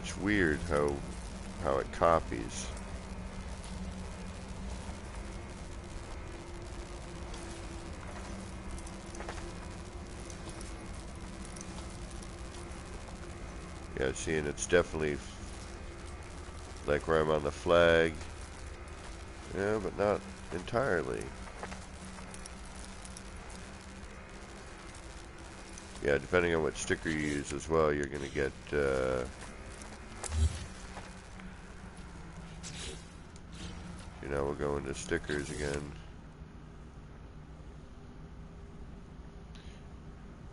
It's weird how it copies. Yeah, see, and it's definitely like where I'm on the flag. Yeah, but not entirely. Yeah, depending on what sticker you use as well, you're going to get, you know, we'll go into stickers again.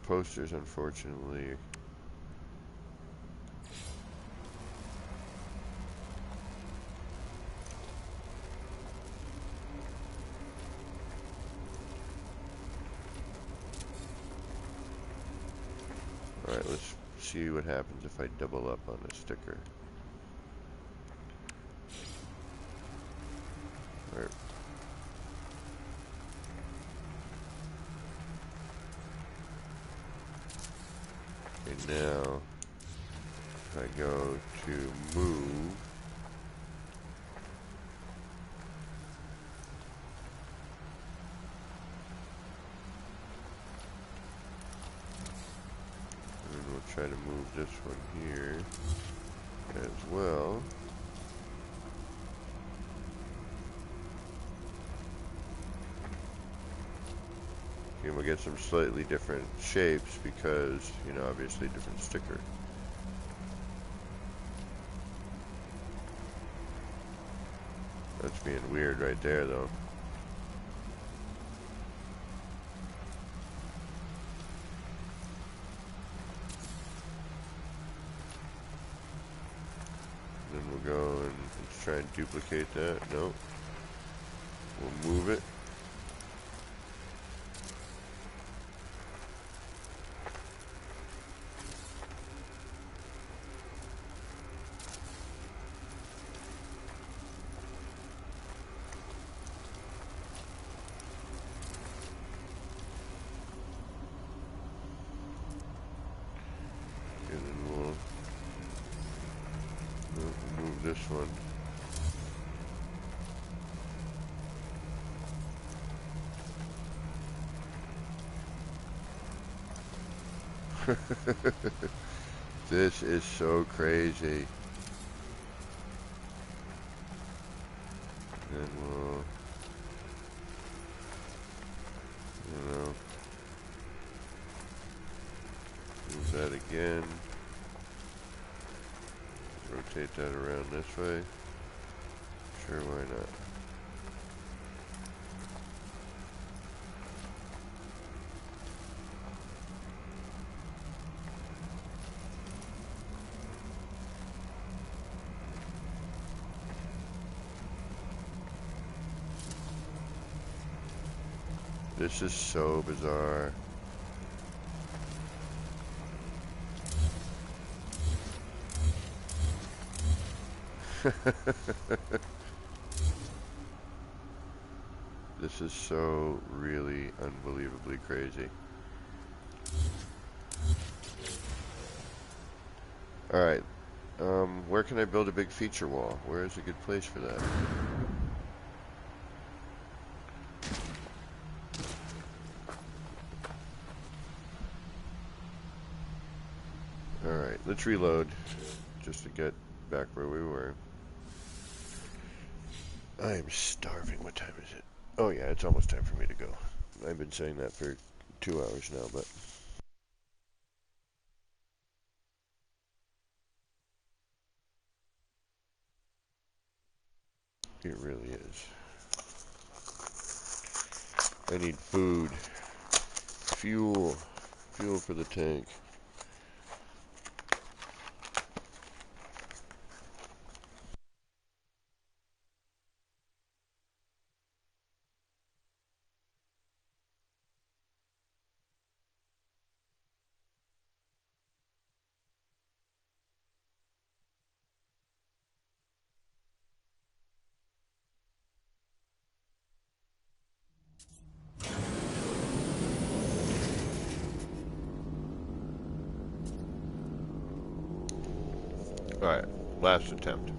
Posters, unfortunately. Alright, let's see what happens if I double up on a sticker. Alright. Okay, now, if I go to move, and we'll try to move this one here as well. And we'll get some slightly different shapes because, you know, obviously different sticker. That's being weird right there, though. Then we'll go and let's try and duplicate that. Nope. We'll move it. And then we'll move this one. This is so crazy. And we'll, you know, move that again. Rotate that around this way. Sure, why not? This is so bizarre. This is so really unbelievably crazy. Alright, where can I build a big feature wall? Where is a good place for that? Alright, let's reload just to get back where we were. I am starving. What time is it? Oh yeah, it's almost time for me to go. I've been saying that for 2 hours now, but it really is. I need food. Fuel. Fuel for the tank. Alright, last attempt.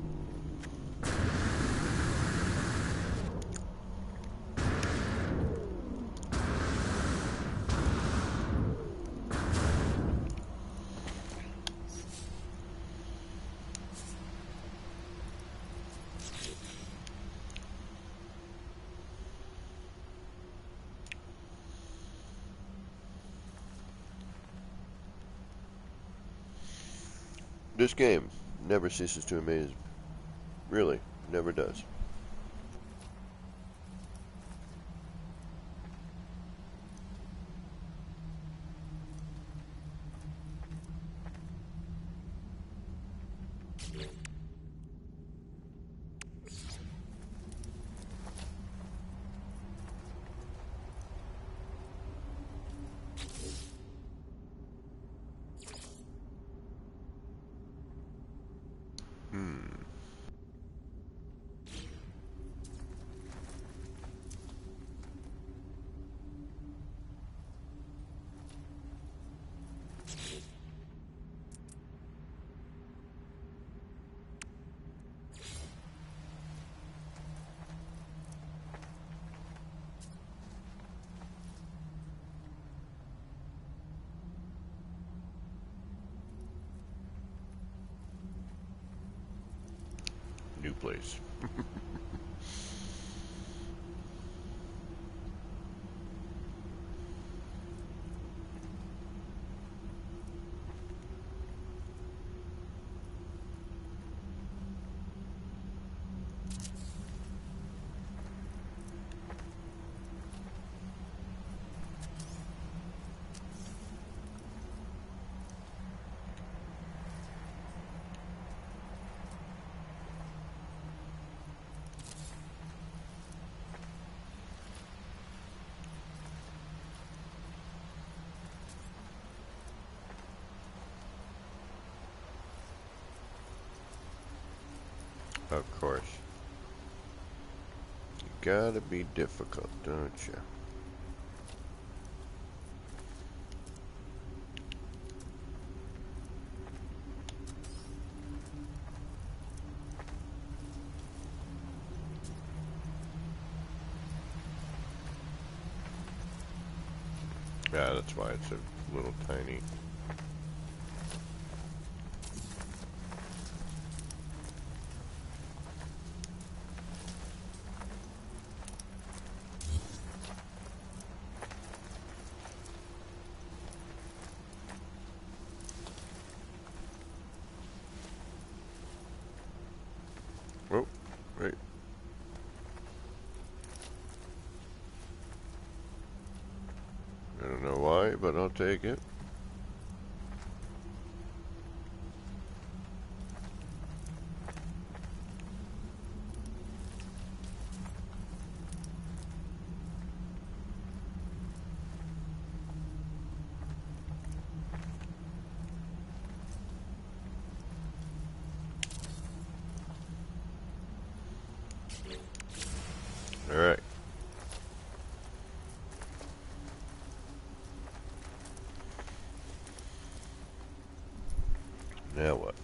This game never ceases to amaze me. Really, never does. New place. Of course. You gotta be difficult, don't you? Yeah, that's why it's a little tiny. Oh, right. I don't know why, but I'll take it. All right. Now what?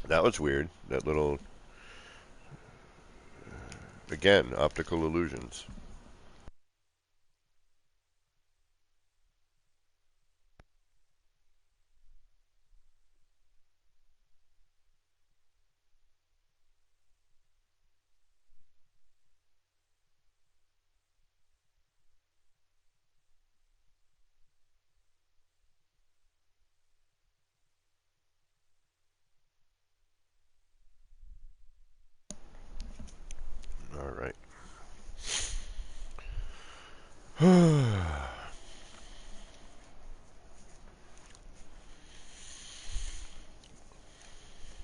That was weird. That little, again, optical illusions.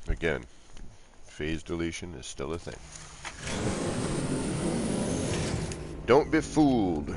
Again, phase deletion is still a thing. Don't be fooled.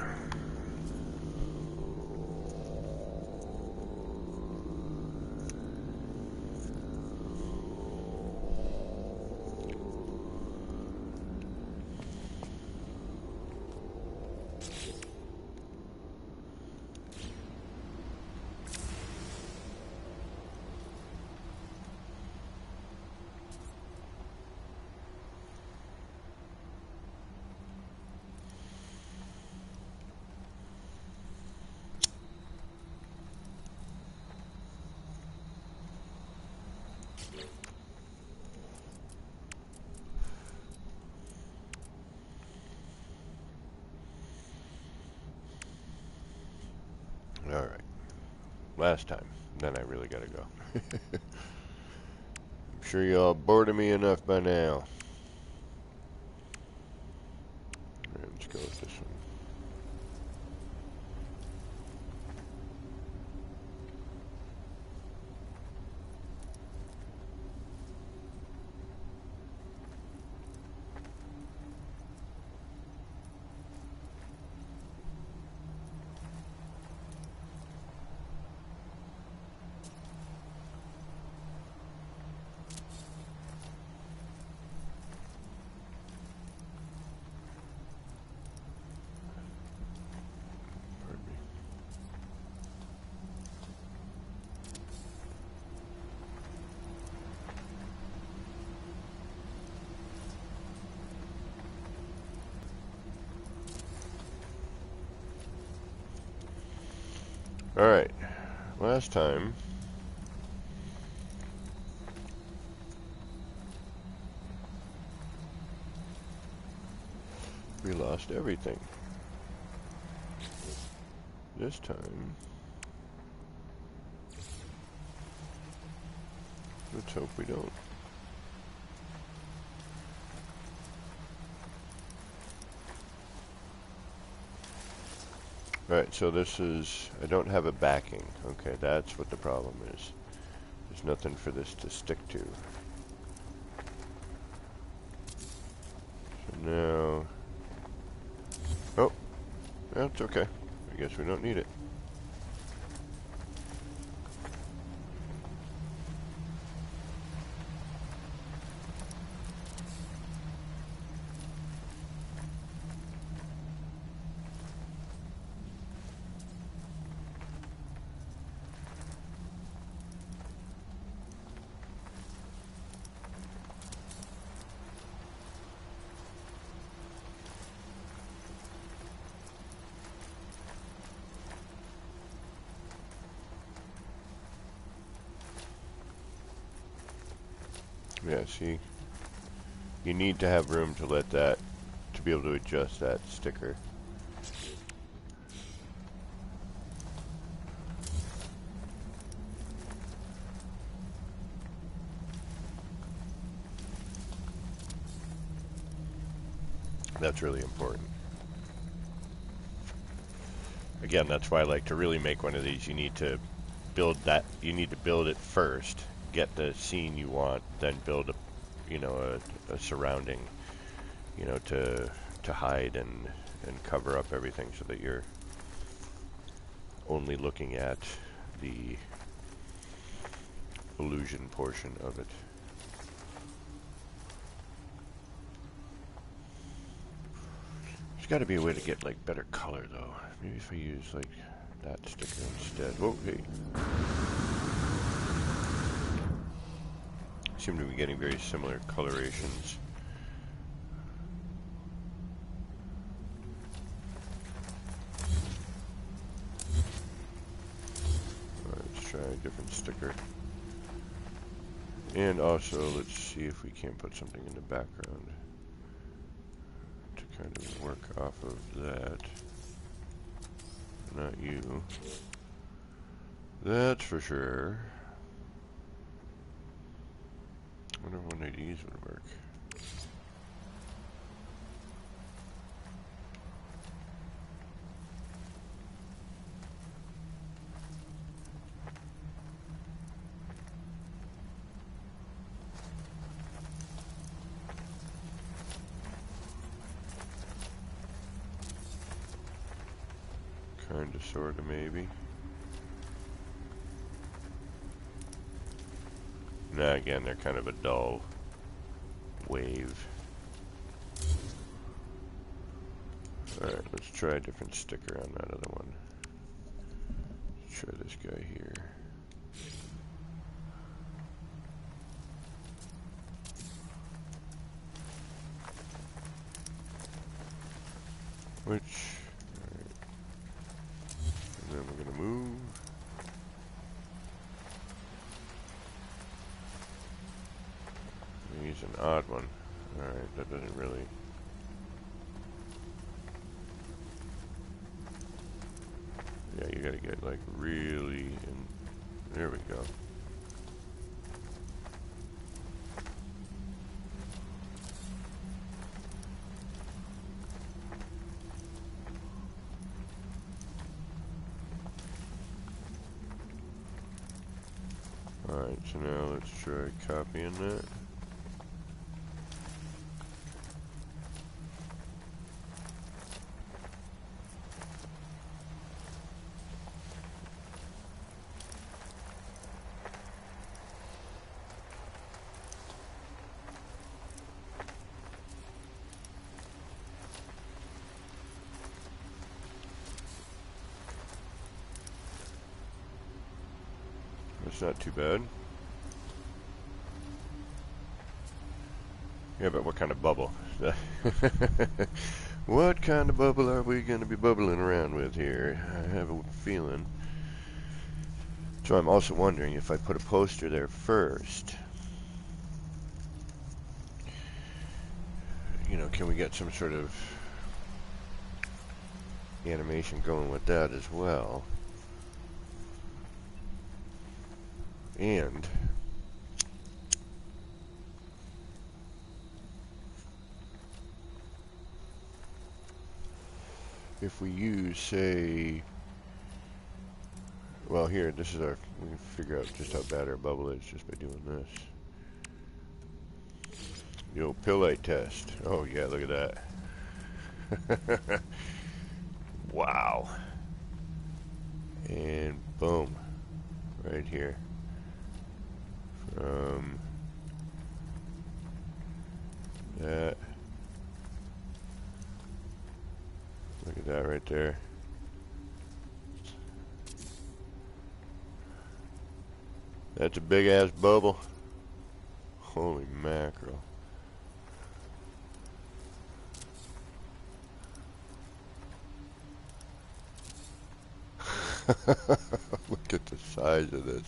Alright. Last time. Then I really gotta go. I'm sure you all bored of me enough by now. Alright, let's go with this one. Pardon me. Alright. Last time. We lost everything. This time. Let's hope we don't. Alright, so this is, I don't have a backing. Okay, that's what the problem is. There's nothing for this to stick to. So now, oh, that's okay. I guess we don't need it. Yeah, see, you need to have room to let that, to be able to adjust that sticker. That's really important. Again, that's why I like to really make one of these. You need to build that, you need to build it first, get the scene you want, then build a, you know, a surrounding, you know, to hide and cover up everything so that you're only looking at the illusion portion of it. There's got to be a way to get like better color though. Maybe if I use like that sticker instead. Whoa, hey. Seem to be getting very similar colorations. Let's try a different sticker. And also, let's see if we can't put something in the background to kind of work off of that. Not you. That's for sure. I wonder if one of these would work. Kinda, sorta, maybe. Now again, they're kind of a dull wave. Alright, let's try a different sticker on that other one. Let's try this guy here. Which, alright. And then we're gonna move. He's an odd one. Alright, that doesn't really... Yeah, you gotta get like really in. There we go. Alright, so now let's try copying that. That's not too bad. Yeah, but what kind of bubble? What kind of bubble are we going to be bubbling around with here? I have a feeling. So I'm also wondering if I put a poster there first. You know, can we get some sort of animation going with that as well? And if we use, say, well, here, this is our, we can figure out just how bad our bubble is just by doing this. The old pill light test. Oh yeah, look at that. Wow. And boom, right here. From that, look at that right there. That's a big ass bubble. Holy mackerel. Look at the size of this.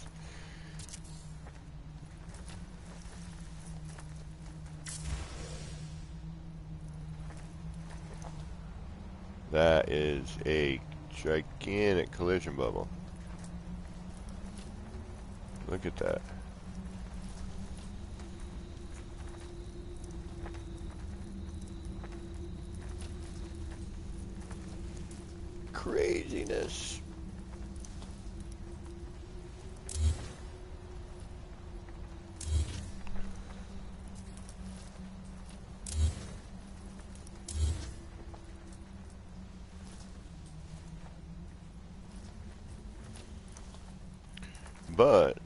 That is a gigantic collision bubble. Look at that. Craziness. But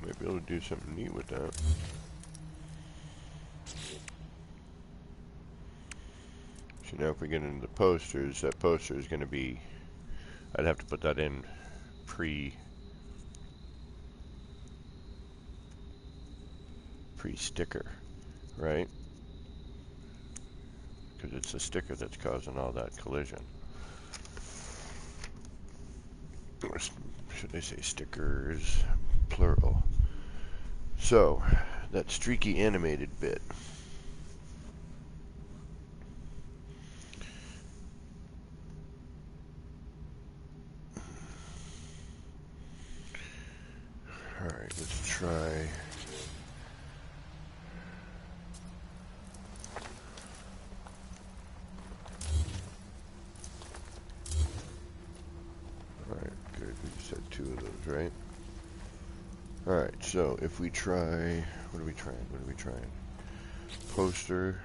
might be able to do something neat with that. So now if we get into the posters, that poster is going to be, I'd have to put that in pre-sticker, right? Because it's the sticker that's causing all that collision. Or should they say stickers, plural. So, that streaky animated bit. Alright, let's try. Alright, good. We just had 2 of those, right? Alright, so if we try, what are we trying? Poster.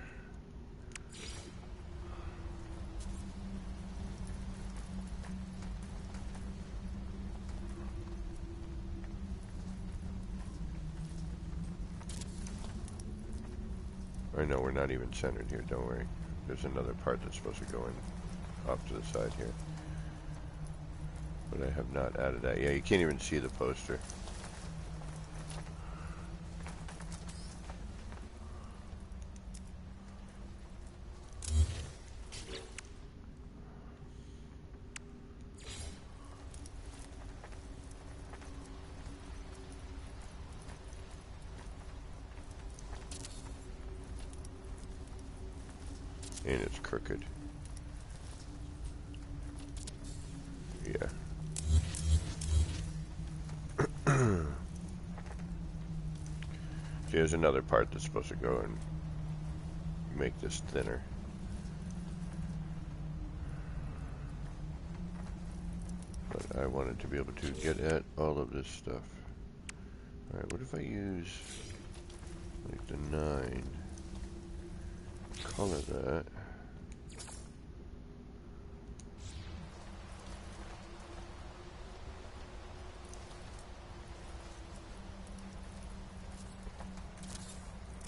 I know we're not even centered here, don't worry. There's another part that's supposed to go in off to the side here. But I have not added that. Yeah, you can't even see the poster. And it's crooked. Yeah. Here's another part that's supposed to go and make this thinner. But I wanted to be able to get at all of this stuff. Alright, what if I use like the 9? Color that.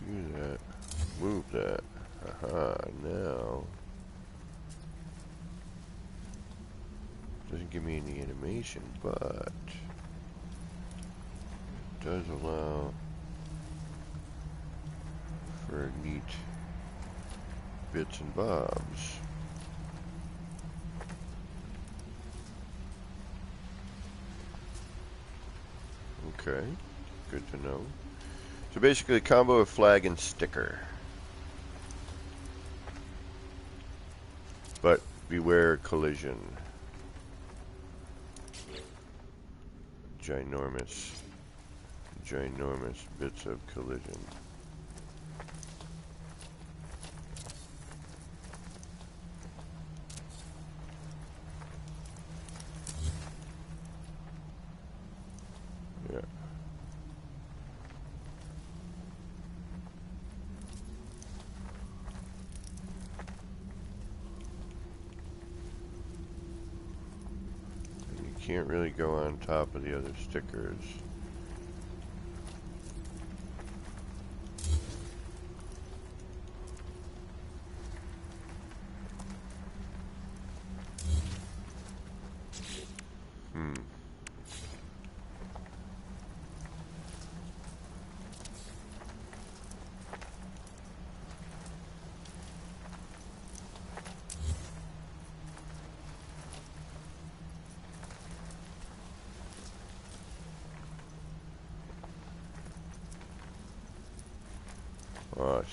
Do that. Move that. Aha, now. Doesn't give me any animation, but it does allow for neat bits and bobs. Okay, good to know. So basically a combo of flag and sticker. But beware collision. Ginormous bits of collision. Yeah. And you can't really go on top of the other stickers.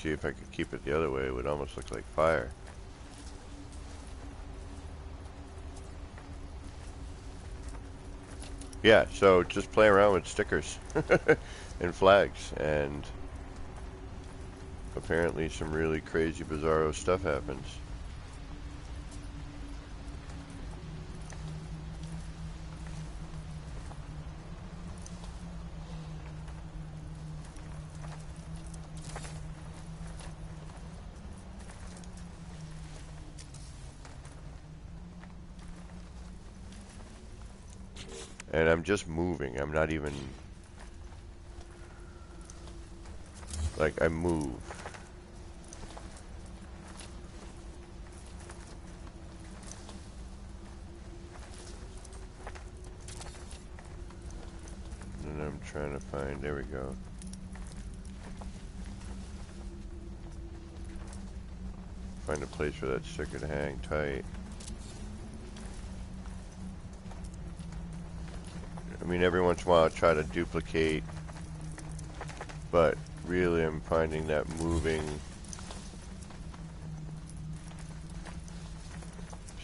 See if I could keep it the other way, it would almost look like fire. Yeah, so just play around with stickers and flags, and apparently some really crazy, bizarro stuff happens. And I'm just moving. I'm not even... Like, I move. And I'm trying to find... There we go. Find a place for that sticker to hang tight. I mean, every once in a while I try to duplicate, but really I'm finding that moving,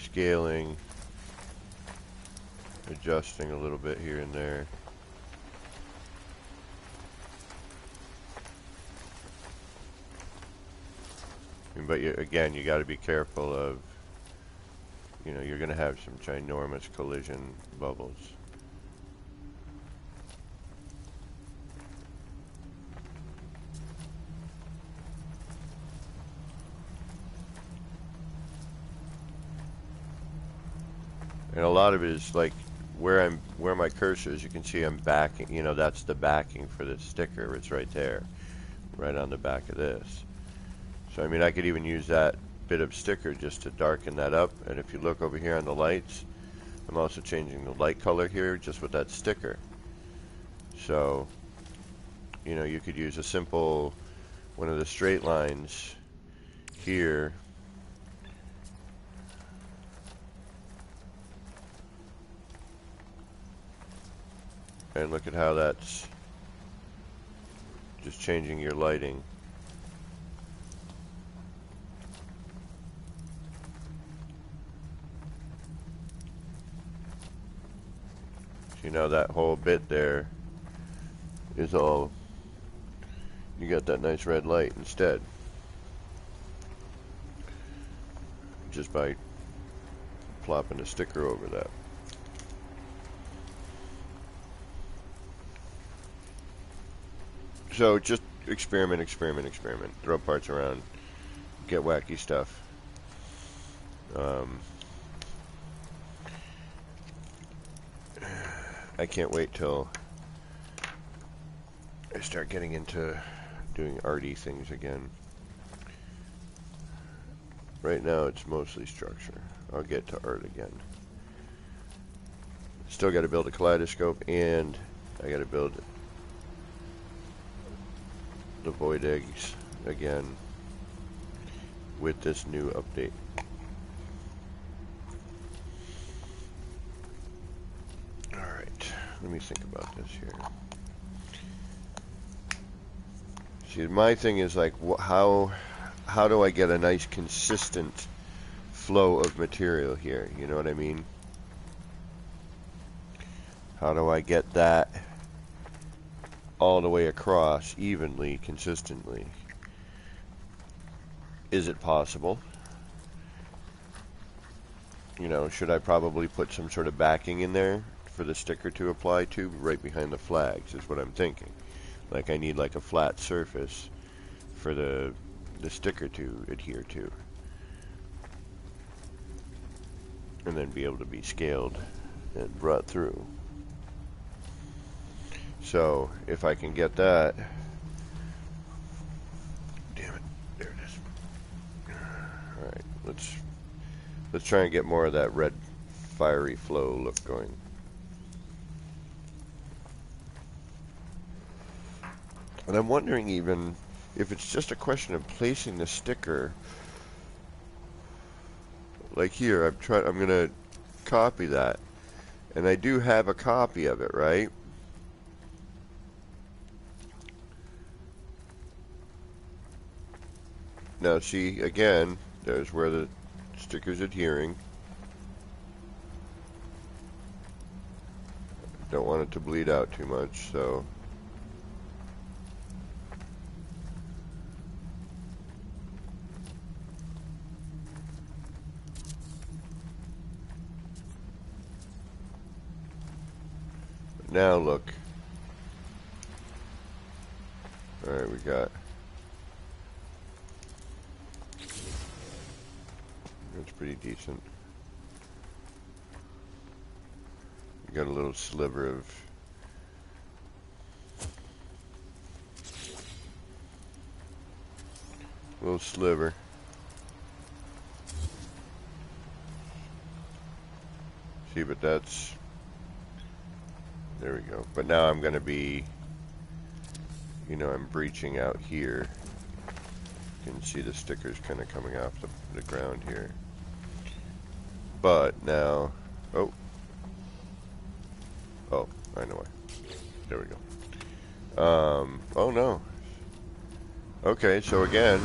scaling, adjusting a little bit here and there. But again, you got to be careful of, you know, you're going to have some ginormous collision bubbles. And a lot of it is like where my cursor is. You can see I'm backing. You know, that's the backing for the sticker. It's right there, right on the back of this. So I mean, I could even use that bit of sticker just to darken that up. And if you look over here on the lights, I'm also changing the light color here just with that sticker. So, you know, you could use a simple, one of the straight lines here. And look at how that's just changing your lighting. You know, that whole bit there is all, you got that nice red light instead, just by plopping a sticker over that. So just experiment, experiment, experiment. Throw parts around, get wacky stuff. I can't wait till I start getting into doing arty things again. Right now it's mostly structure. I'll get to art again. Still got to build a kaleidoscope, and I got to build the void eggs again with this new update. Alright, let me think about this here. See, my thing is like, how do I get a nice consistent flow of material here? You know what I mean? How do I get that all the way across evenly, consistently? Is it possible? You know, should I probably put some sort of backing in there for the sticker to apply to right behind the flags, is what I'm thinking. Like I need like a flat surface for the sticker to adhere to, and then be able to be scaled and brought through. So if I can get that, damn it, there it is. All right, let's try and get more of that red fiery flow look going. And I'm wondering even if it's just a question of placing the sticker. Like here, I'm gonna copy that, and I do have a copy of it, right? Now see, again, there's where the sticker's adhering. Don't want it to bleed out too much, so now look. Alright, we got, that's pretty decent. We got a little sliver of see, but that's, there we go. But now I'm gonna be, you know, I'm breaching out here. You can see the stickers kind of coming off the ground here. But now, oh, I know why. There we go. Oh no. Okay, so again,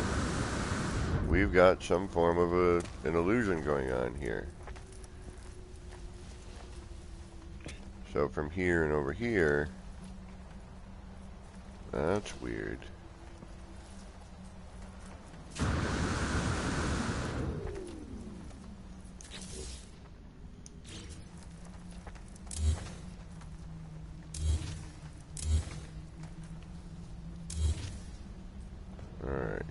we've got some form of an illusion going on here. So from here and over here, that's weird. Alright.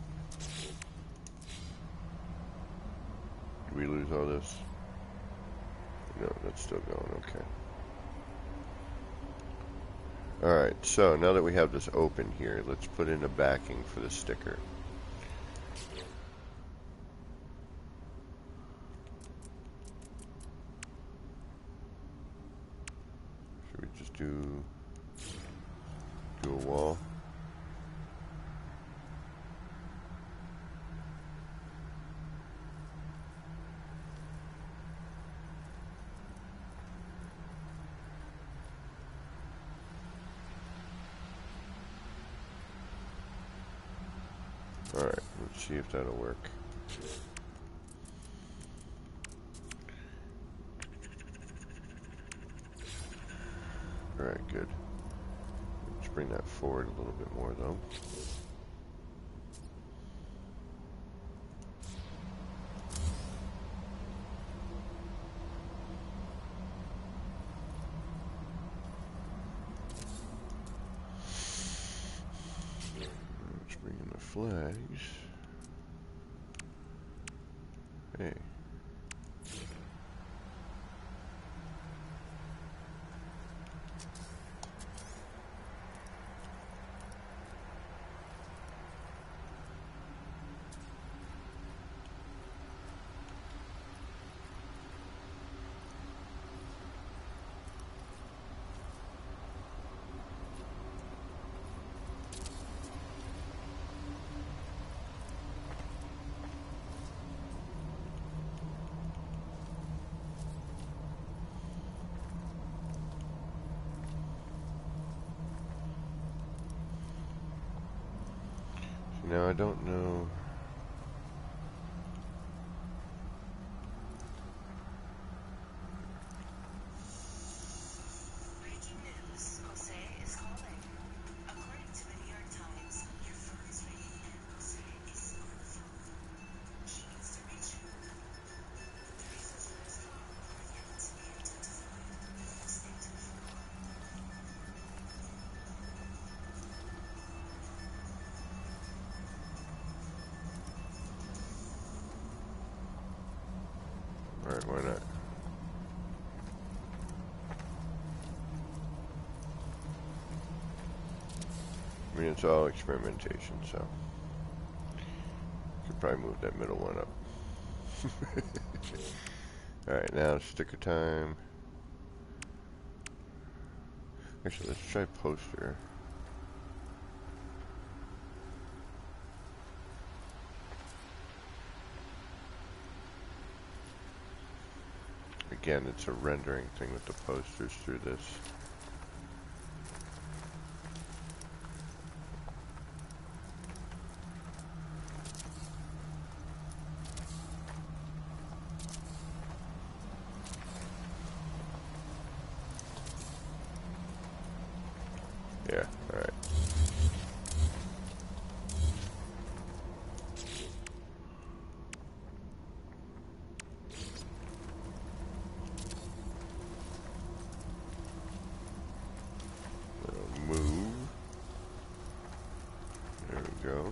Did we lose all this? No, that's still going, okay. Alright, so now that we have this open here, let's put in a backing for the sticker. a wall. Alright, let's see if that'll work. Alright, good. Let's bring that forward a little bit more though. Let's bring in the flags. Hey. Now I don't know. Breaking news. Jose is calling. According to the New York Times, your phone is ringing and Jose is on the phone. He needs to reach you. The reasons for his call are yet to be identified. Please stay to the phone. Alright, why not? I mean, it's all experimentation, so could probably move that middle one up. Alright, now sticker time. Actually, let's try poster. Again, it's a rendering thing with the posters through this. Yeah, alright. Move. There we go.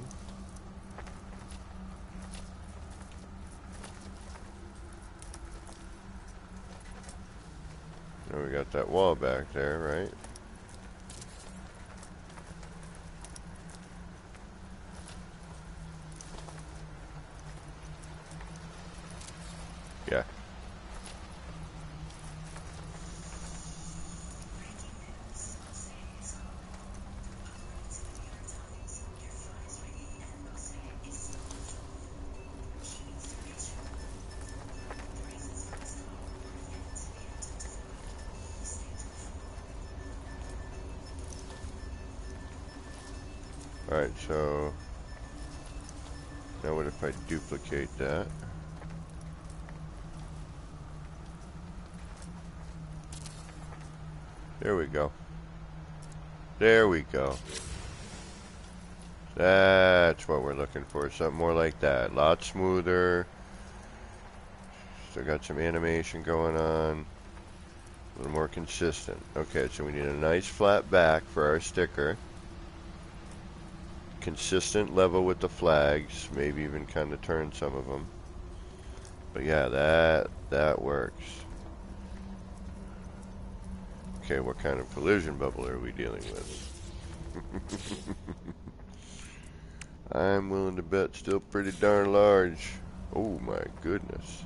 Now we got that wall back there, right? Yeah. Breaking news. Jose is calling. According to the New York Times, your phone is ringing and Jose is on the phone. He needs to reach you. The reasons for his call are yet to be identified. Please stay to the phone. Alright, so now what if I duplicate that? There we go. There we go. That's what we're looking for. Something more like that. A lot smoother. Still got some animation going on. A little more consistent. Okay, so we need a nice flat back for our sticker. Consistent level with the flags. Maybe even kind of turn some of them. But yeah, that works. Okay, what kind of collision bubble are we dealing with? I'm willing to bet still pretty darn large. Oh my goodness.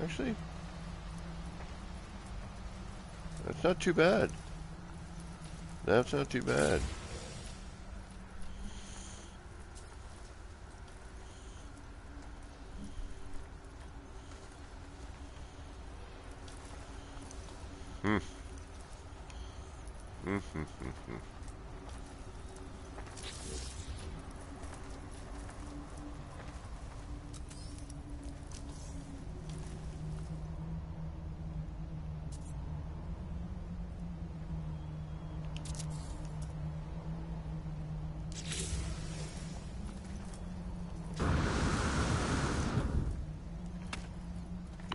Actually, That's not too bad. That's not too bad. Hmm.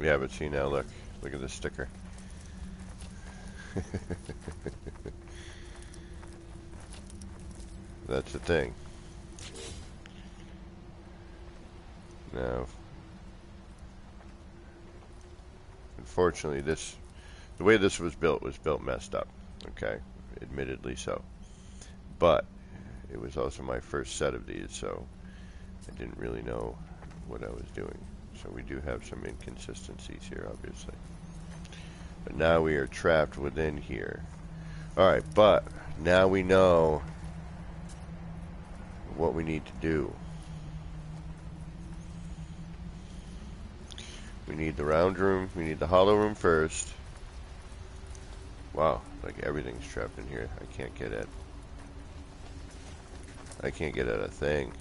Yeah, but see now, look at this sticker. That's the thing. Now, unfortunately, the way this was built messed up. Okay, admittedly so. But it was also my first set of these, so I didn't really know what I was doing. So we do have some inconsistencies here, obviously. But now we are trapped within here. Alright, but now we know what we need to do. We need the round room, we need the hollow room first. Wow, like everything's trapped in here. I can't get at a thing.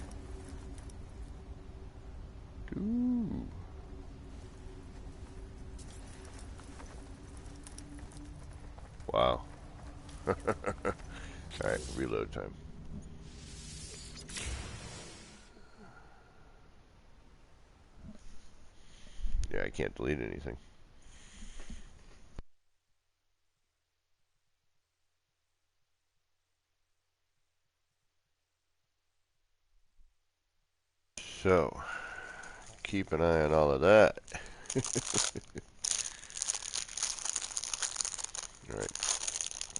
Ooh. Wow. Alright, reload time. Yeah, I can't delete anything. So, keep an eye on all of that. Alright,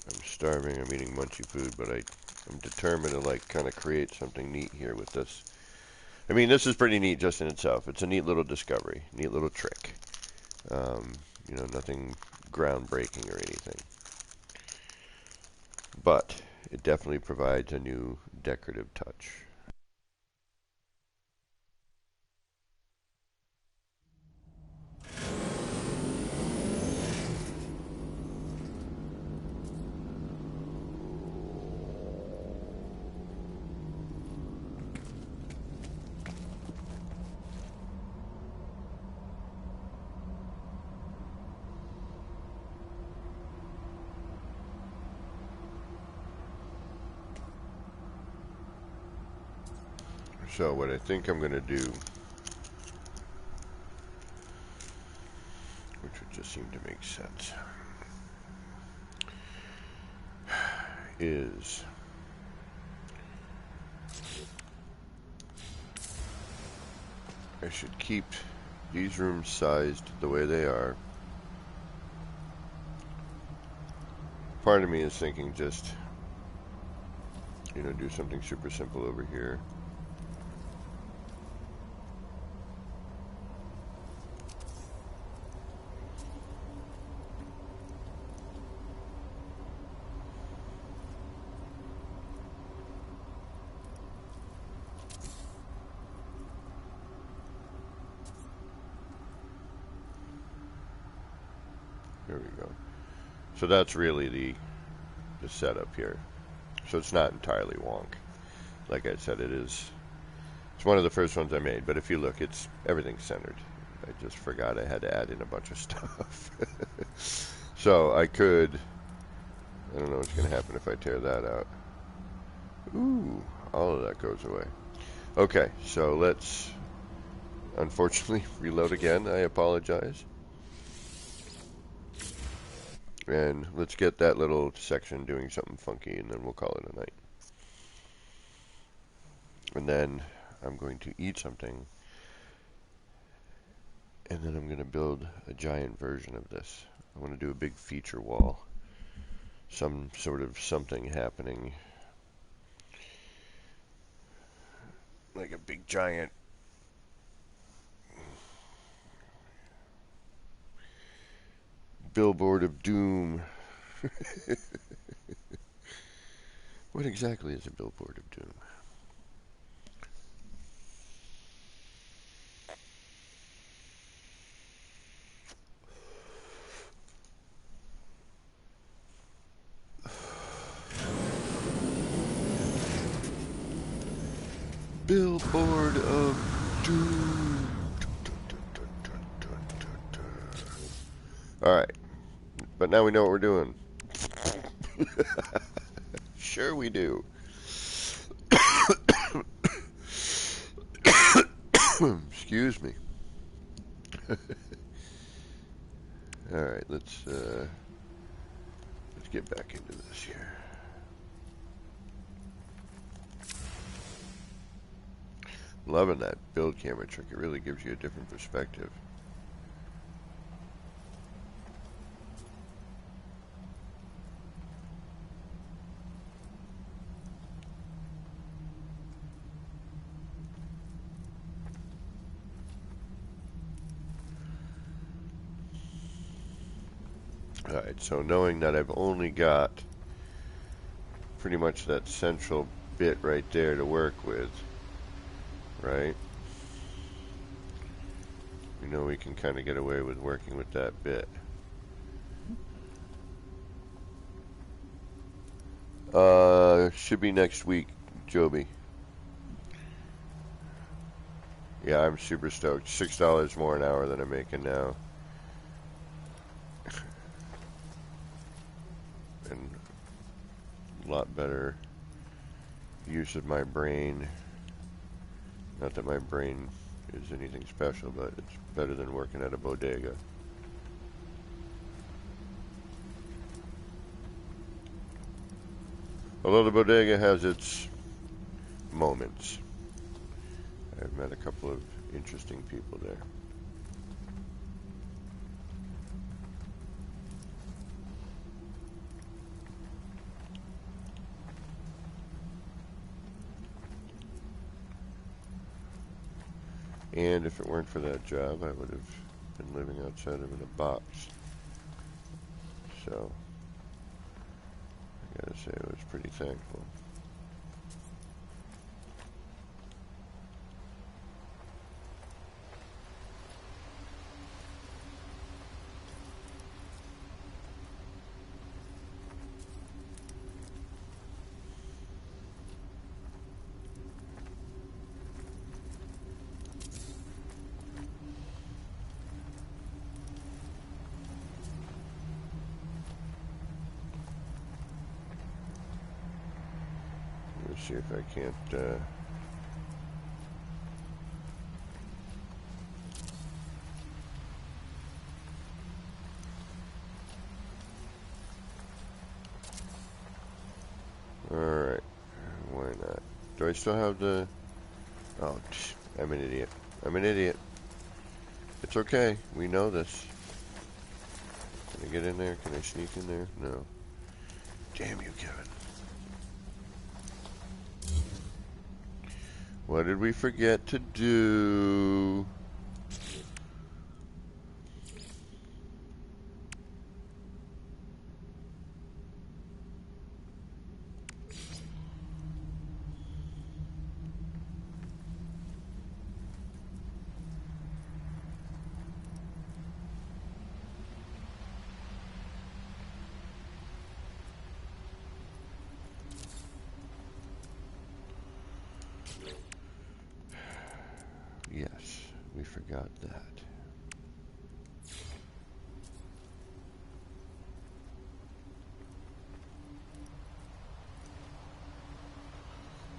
I'm starving, I'm eating munchy food, but I'm determined to like kind of create something neat here with this. I mean, this is pretty neat just in itself. It's a neat little discovery, neat little trick. You know, nothing groundbreaking or anything. But it definitely provides a new decorative touch. So what I think I'm going to do, which would just seem to make sense, is I should keep these rooms sized the way they are. Part of me is thinking just, you know, do something super simple over here. There we go. So that's really the setup here. So it's not entirely wonk. Like I said, it's one of the first ones I made, but if you look, everything's centered. I just forgot I had to add in a bunch of stuff. So I don't know what's going to happen if I tear that out. Ooh, all of that goes away. Okay, so let's unfortunately reload again. I apologize. And let's get that little section doing something funky, and then we'll call it a night. And then I'm going to eat something, and then I'm going to build a giant version of this. I want to do a big feature wall. Some sort of something happening. Like a big giant billboard of doom What exactly is a billboard of doom? Billboard of doom. Alright, but now we know what we're doing. Sure we do. Excuse me. Alright, let's get back into this here. Loving that build camera trick. It really gives you a different perspective. Alright, so knowing that I've only got pretty much that central bit right there to work with, right? We know we can kind of get away with working with that bit. Should be next week, Joby. Yeah, I'm super stoked. $6 more an hour than I'm making now. And a lot better use of my brain. Not that my brain is anything special, but it's better than working at a bodega. Although the bodega has its moments. I've met a couple of interesting people there. And if it weren't for that job, I would have been living outside of in a box. So, I gotta say, I was pretty thankful. Let's see if I can't, alright, why not? Do I still have the... Oh, I'm an idiot. I'm an idiot. It's okay, we know this. Can I get in there? Can I sneak in there? No. Damn you, Kevin. What did we forget to do? Yes, we forgot that.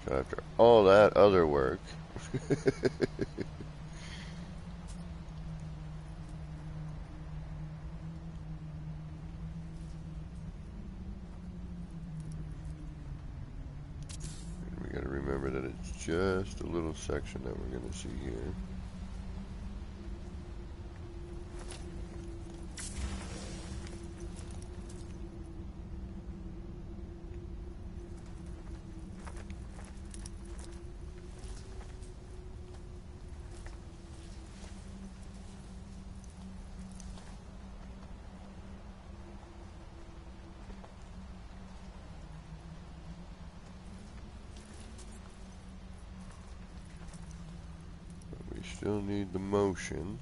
So after all that other work, we got to remember that it's just a little section that we're going to see here. Still need the motion.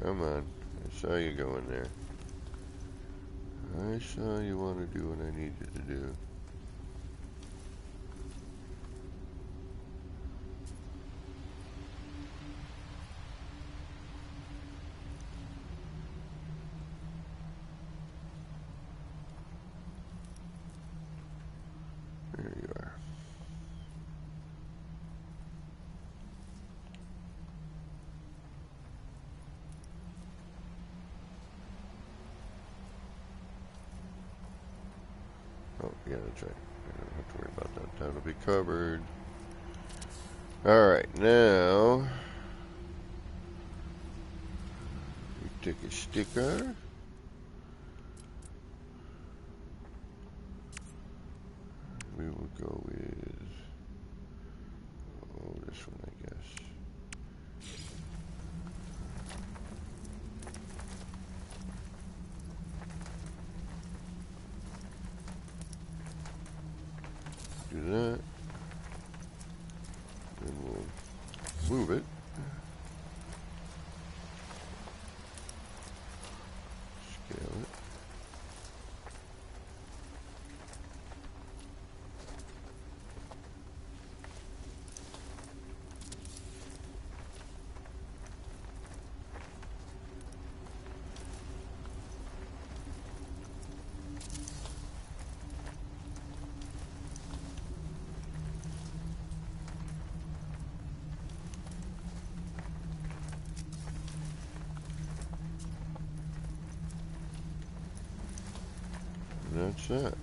Come on. I saw you go in there. I saw you want to do what I need you to do. There you are. Oh, yeah, that's right. I don't have to worry about that. That'll be covered. Alright, now we take a sticker. We will go with, oh, this one, I guess. Do that. Then we'll move it. Scale it. And that's that.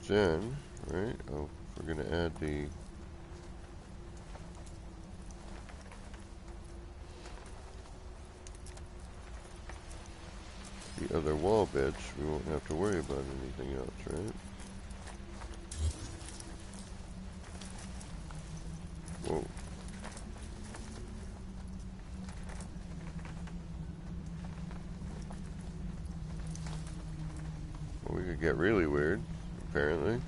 Then, right, oh, we're going to add the other wall beds, we won't have to worry about anything else, right? Whoa. Well, we could get really weird, apparently.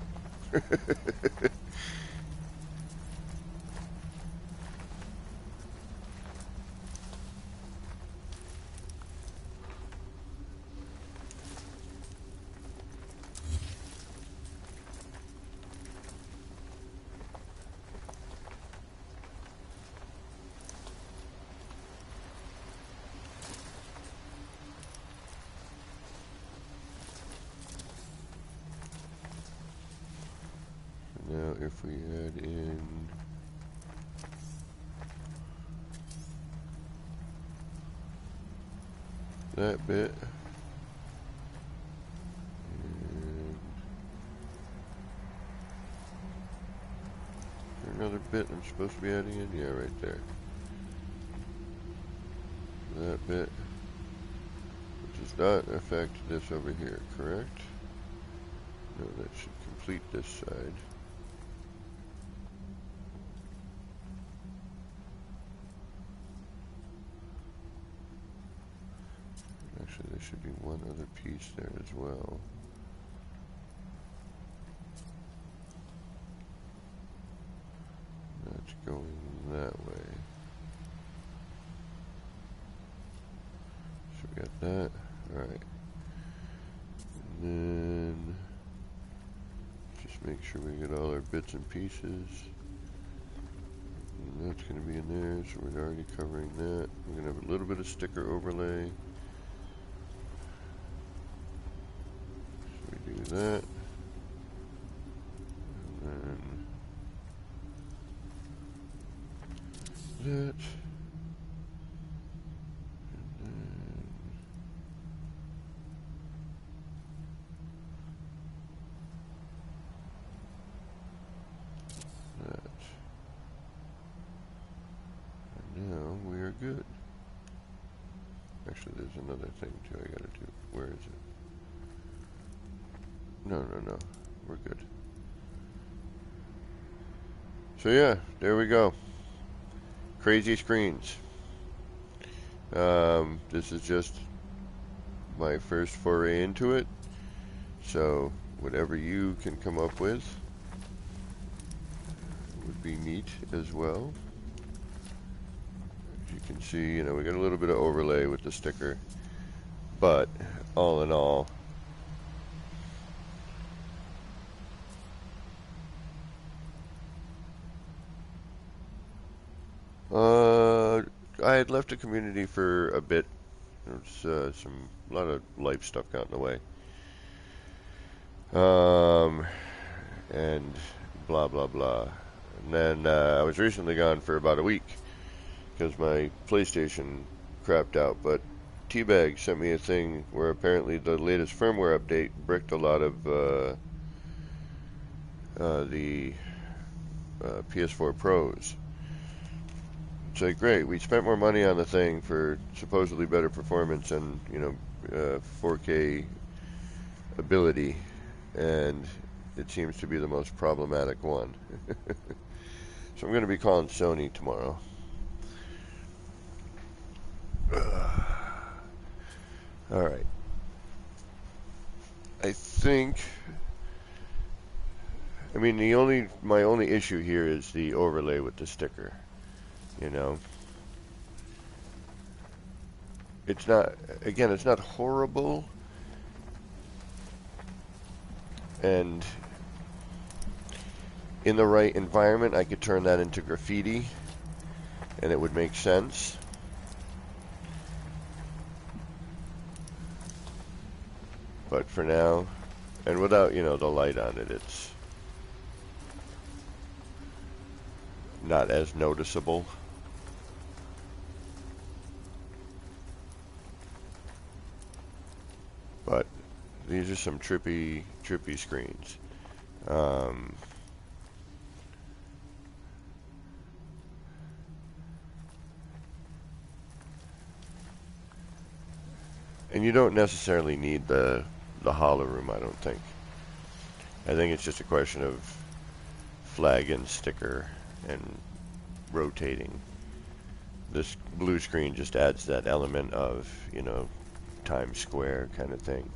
Now if we add in that bit, and another bit I'm supposed to be adding in, yeah, right there. That bit, which does not affect this over here, correct? No, that should complete this side. Actually, there should be one other piece there as well. That's going that way. So we got that. Alright. And then just make sure we get all our bits and pieces. And that's going to be in there, so we're already covering that. We're going to have a little bit of sticker overlay. So we do that. And then that. Good. Actually, there's another thing too I gotta do. Where is it? No, no, no. We're good. So yeah, there we go. Crazy screens. This is just my first foray into it. So whatever you can come up with would be neat as well. As you can see, you know, we got a little bit of overlay with the sticker, but all in all, I had left the community for a bit. There's a lot of life stuff got in the way. And blah blah blah. And then I was recently gone for about a week because my PlayStation crapped out. But Teabag sent me a thing where apparently the latest firmware update bricked a lot of the PS4 Pros. It's like, great, we spent more money on the thing for supposedly better performance and, you know, 4K ability, and it seems to be the most problematic one. So I'm going to be calling Sony tomorrow. Alright. I think, I mean, my only issue here is the overlay with the sticker. You know, it's not, again, it's not horrible, and in the right environment I could turn that into graffiti and it would make sense. But for now, and without, you know, the light on it, it's not as noticeable. But these are some trippy screens. And you don't necessarily need the hollow room, I don't think. I think it's just a question of flag and sticker and rotating. This blue screen just adds that element of, you know, Times Square kind of thing.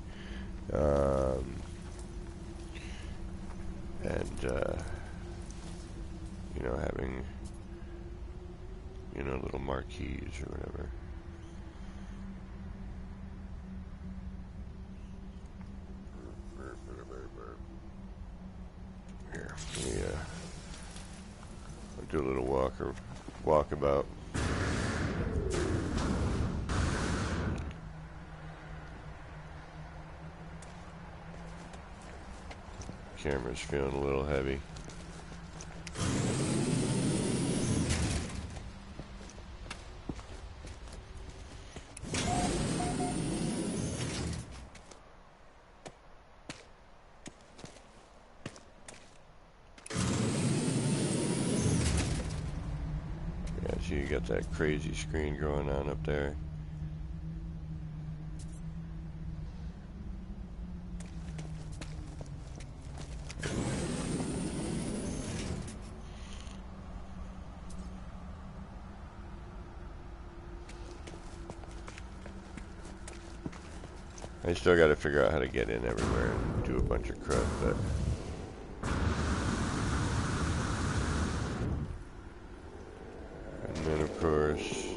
You know, having, you know, little marquees or whatever. Here, let me I'll do a little walkabout. Camera's feeling a little heavy. Yeah, so you got that crazy screen going on up there. I still got to figure out how to get in everywhere and do a bunch of crud, but and then of course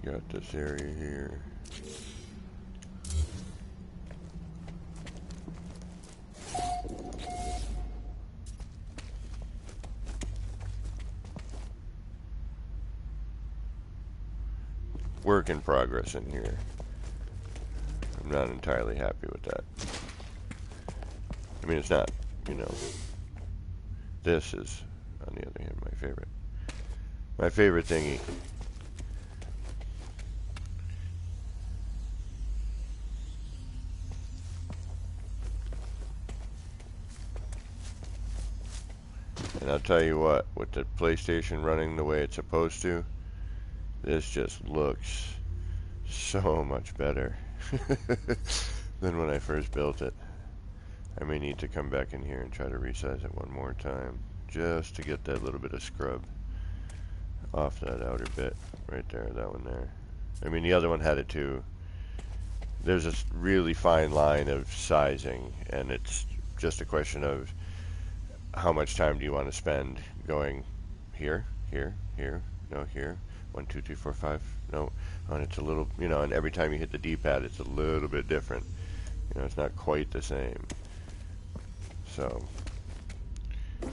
got this area here. Work in progress in here. I'm not entirely happy with that. I mean, it's not, you know, this is, on the other hand, my favorite. My favorite thingy. And I'll tell you what, with the PlayStation running the way it's supposed to, this just looks so much better than when I first built it. I may need to come back in here and try to resize it one more time just to get that little bit of scrub off that outer bit right there, that one there. I mean, the other one had it too. There's a really fine line of sizing, and it's just a question of how much time do you want to spend going here, here, here, no, here, 1, 2, 3, 4, 5, no, and it's a little, you know, and every time you hit the D-pad, it's a little bit different. You know, it's not quite the same. So, and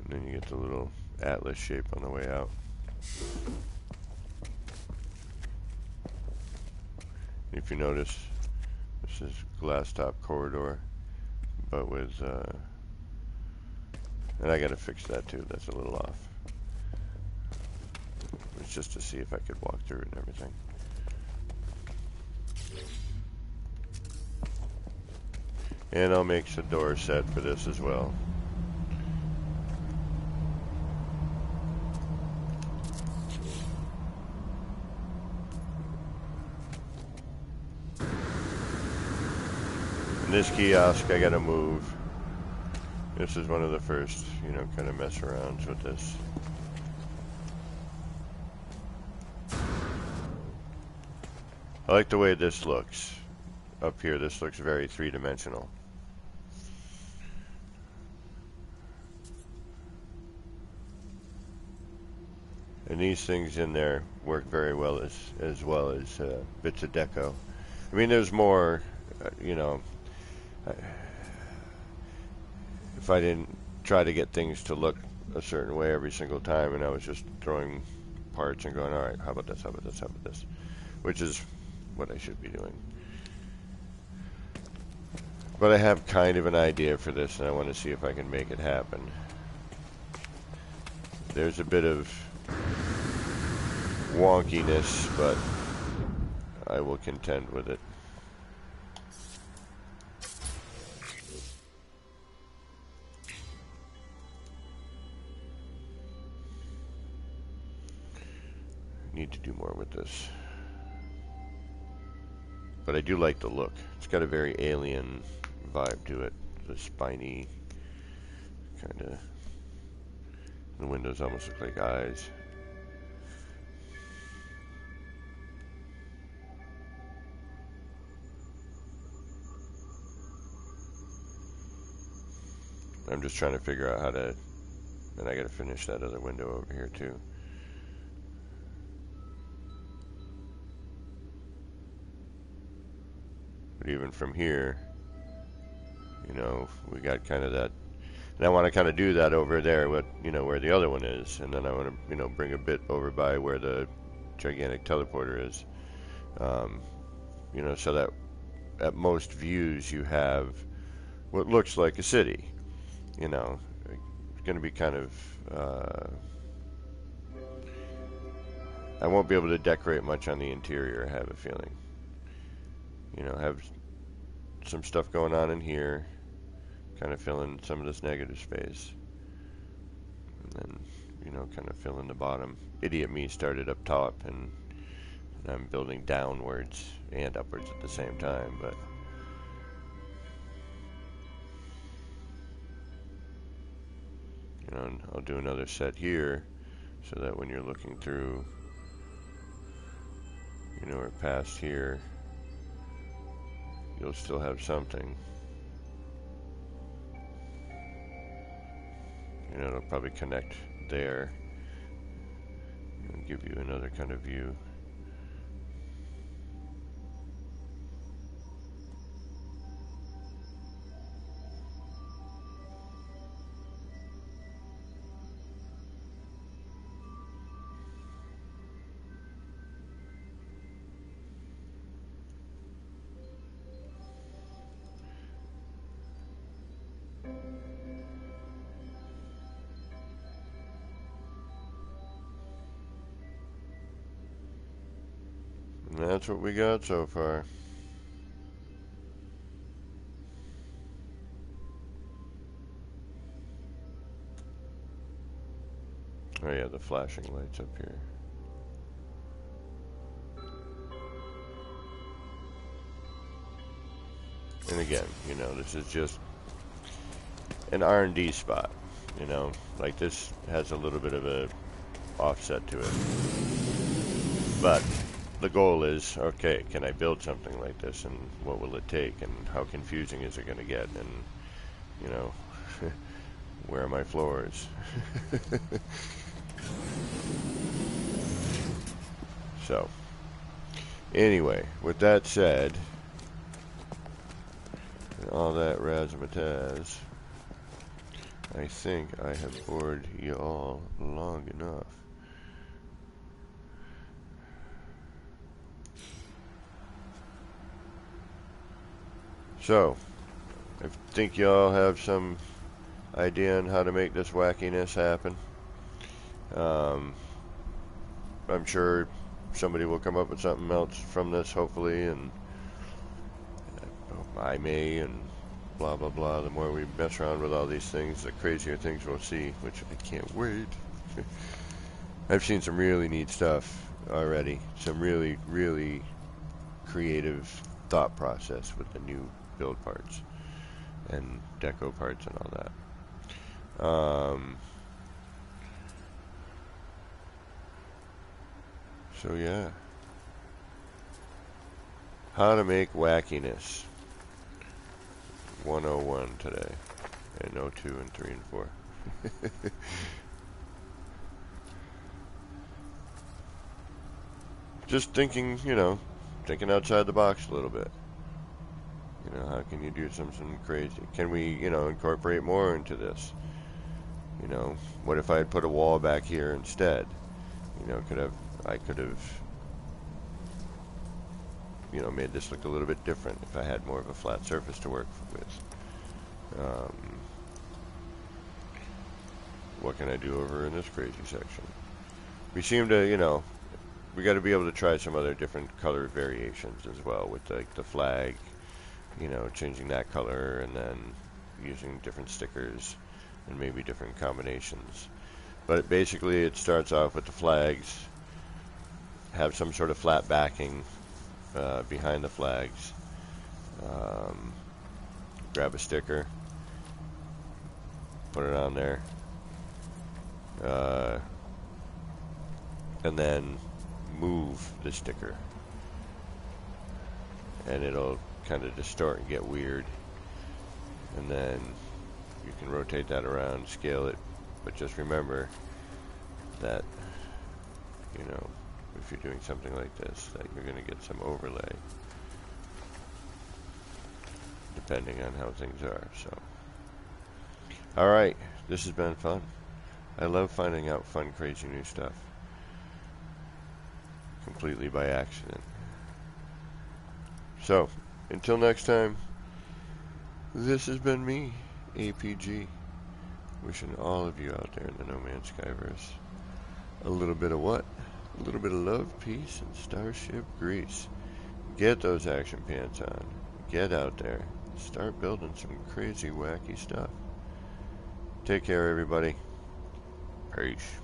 then you get the little atlas shape on the way out. If you notice, this is glass top corridor, but with, and I gotta fix that too, that's a little off. It's just to see if I could walk through it and everything. And I'll make some door set for this as well. And this kiosk I gotta move. This is one of the first, you know, kind of mess arounds with this. I like the way this looks. Up here, this looks very three-dimensional. And these things in there work very well as well as bits of deco. I mean, there's more, you know, if I didn't try to get things to look a certain way every single time and I was just throwing parts and going, all right, how about this, how about this, how about this, which is what I should be doing. But I have kind of an idea for this and I want to see if I can make it happen. There's a bit of wonkiness, but I will contend with it. Need to do more with this. But I do like the look. It's got a very alien vibe to it. The spiny kind of. The windows almost look like eyes. I'm just trying to figure out how to, and I gotta finish that other window over here too. But even from here, you know, we got kind of that, and I want to kind of do that over there, what, you know, where the other one is, and then I want to, you know, bring a bit over by where the gigantic teleporter is, you know, so that at most views you have what looks like a city. You know, it's going to be kind of, I won't be able to decorate much on the interior, I have a feeling. You know, have some stuff going on in here, kind of fill in some of this negative space. And then, you know, kind of fill in the bottom. Idiot me started up top, and I'm building downwards and upwards at the same time, but you know, and I'll do another set here so that when you're looking through, you know, or past here, you'll still have something. You know, it'll probably connect there and give you another kind of view. And that's what we got so far. Oh yeah, the flashing lights up here. And again, you know, this is just an R&D spot. You know, like this has a little bit of a offset to it. But the goal is, okay, can I build something like this, and what will it take, and how confusing is it going to get, and, you know, where are my floors? So, anyway, with that said, and all that razzmatazz, I think I have bored you all long enough. So, I think y'all have some idea on how to make this wackiness happen. I'm sure somebody will come up with something else from this, hopefully, and I may, and blah blah blah. The more we mess around with all these things, the crazier things we'll see, which I can't wait. I've seen some really neat stuff already, some really, really creative thought process with the new build parts and deco parts and all that. So yeah, how to make wackiness 101 today, and no 2 and 3 and 4. Just thinking, you know, thinking outside the box a little bit. You know, how can you do something crazy? Can we, you know, incorporate more into this? You know, what if I had put a wall back here instead? You know, I could have, you know, made this look a little bit different if I had more of a flat surface to work with. What can I do over in this crazy section? We seem to, you know, we got to be able to try some other different color variations as well, with like the flag, you know, changing that color, and then using different stickers and maybe different combinations. But basically it starts off with the flags, have some sort of flat backing behind the flags, grab a sticker, put it on there, and then move the sticker, and it'll kind of distort and get weird, and then you can rotate that around, scale it, but just remember that, you know, if you're doing something like this, that you're going to get some overlay depending on how things are. So, alright, this has been fun. I love finding out fun, crazy new stuff completely by accident. So, until next time, this has been me, APG, wishing all of you out there in the No Man's Skyverse a little bit of what? A little bit of love, peace, and starship grease. Get those action pants on. Get out there. Start building some crazy, wacky stuff. Take care, everybody. Peace.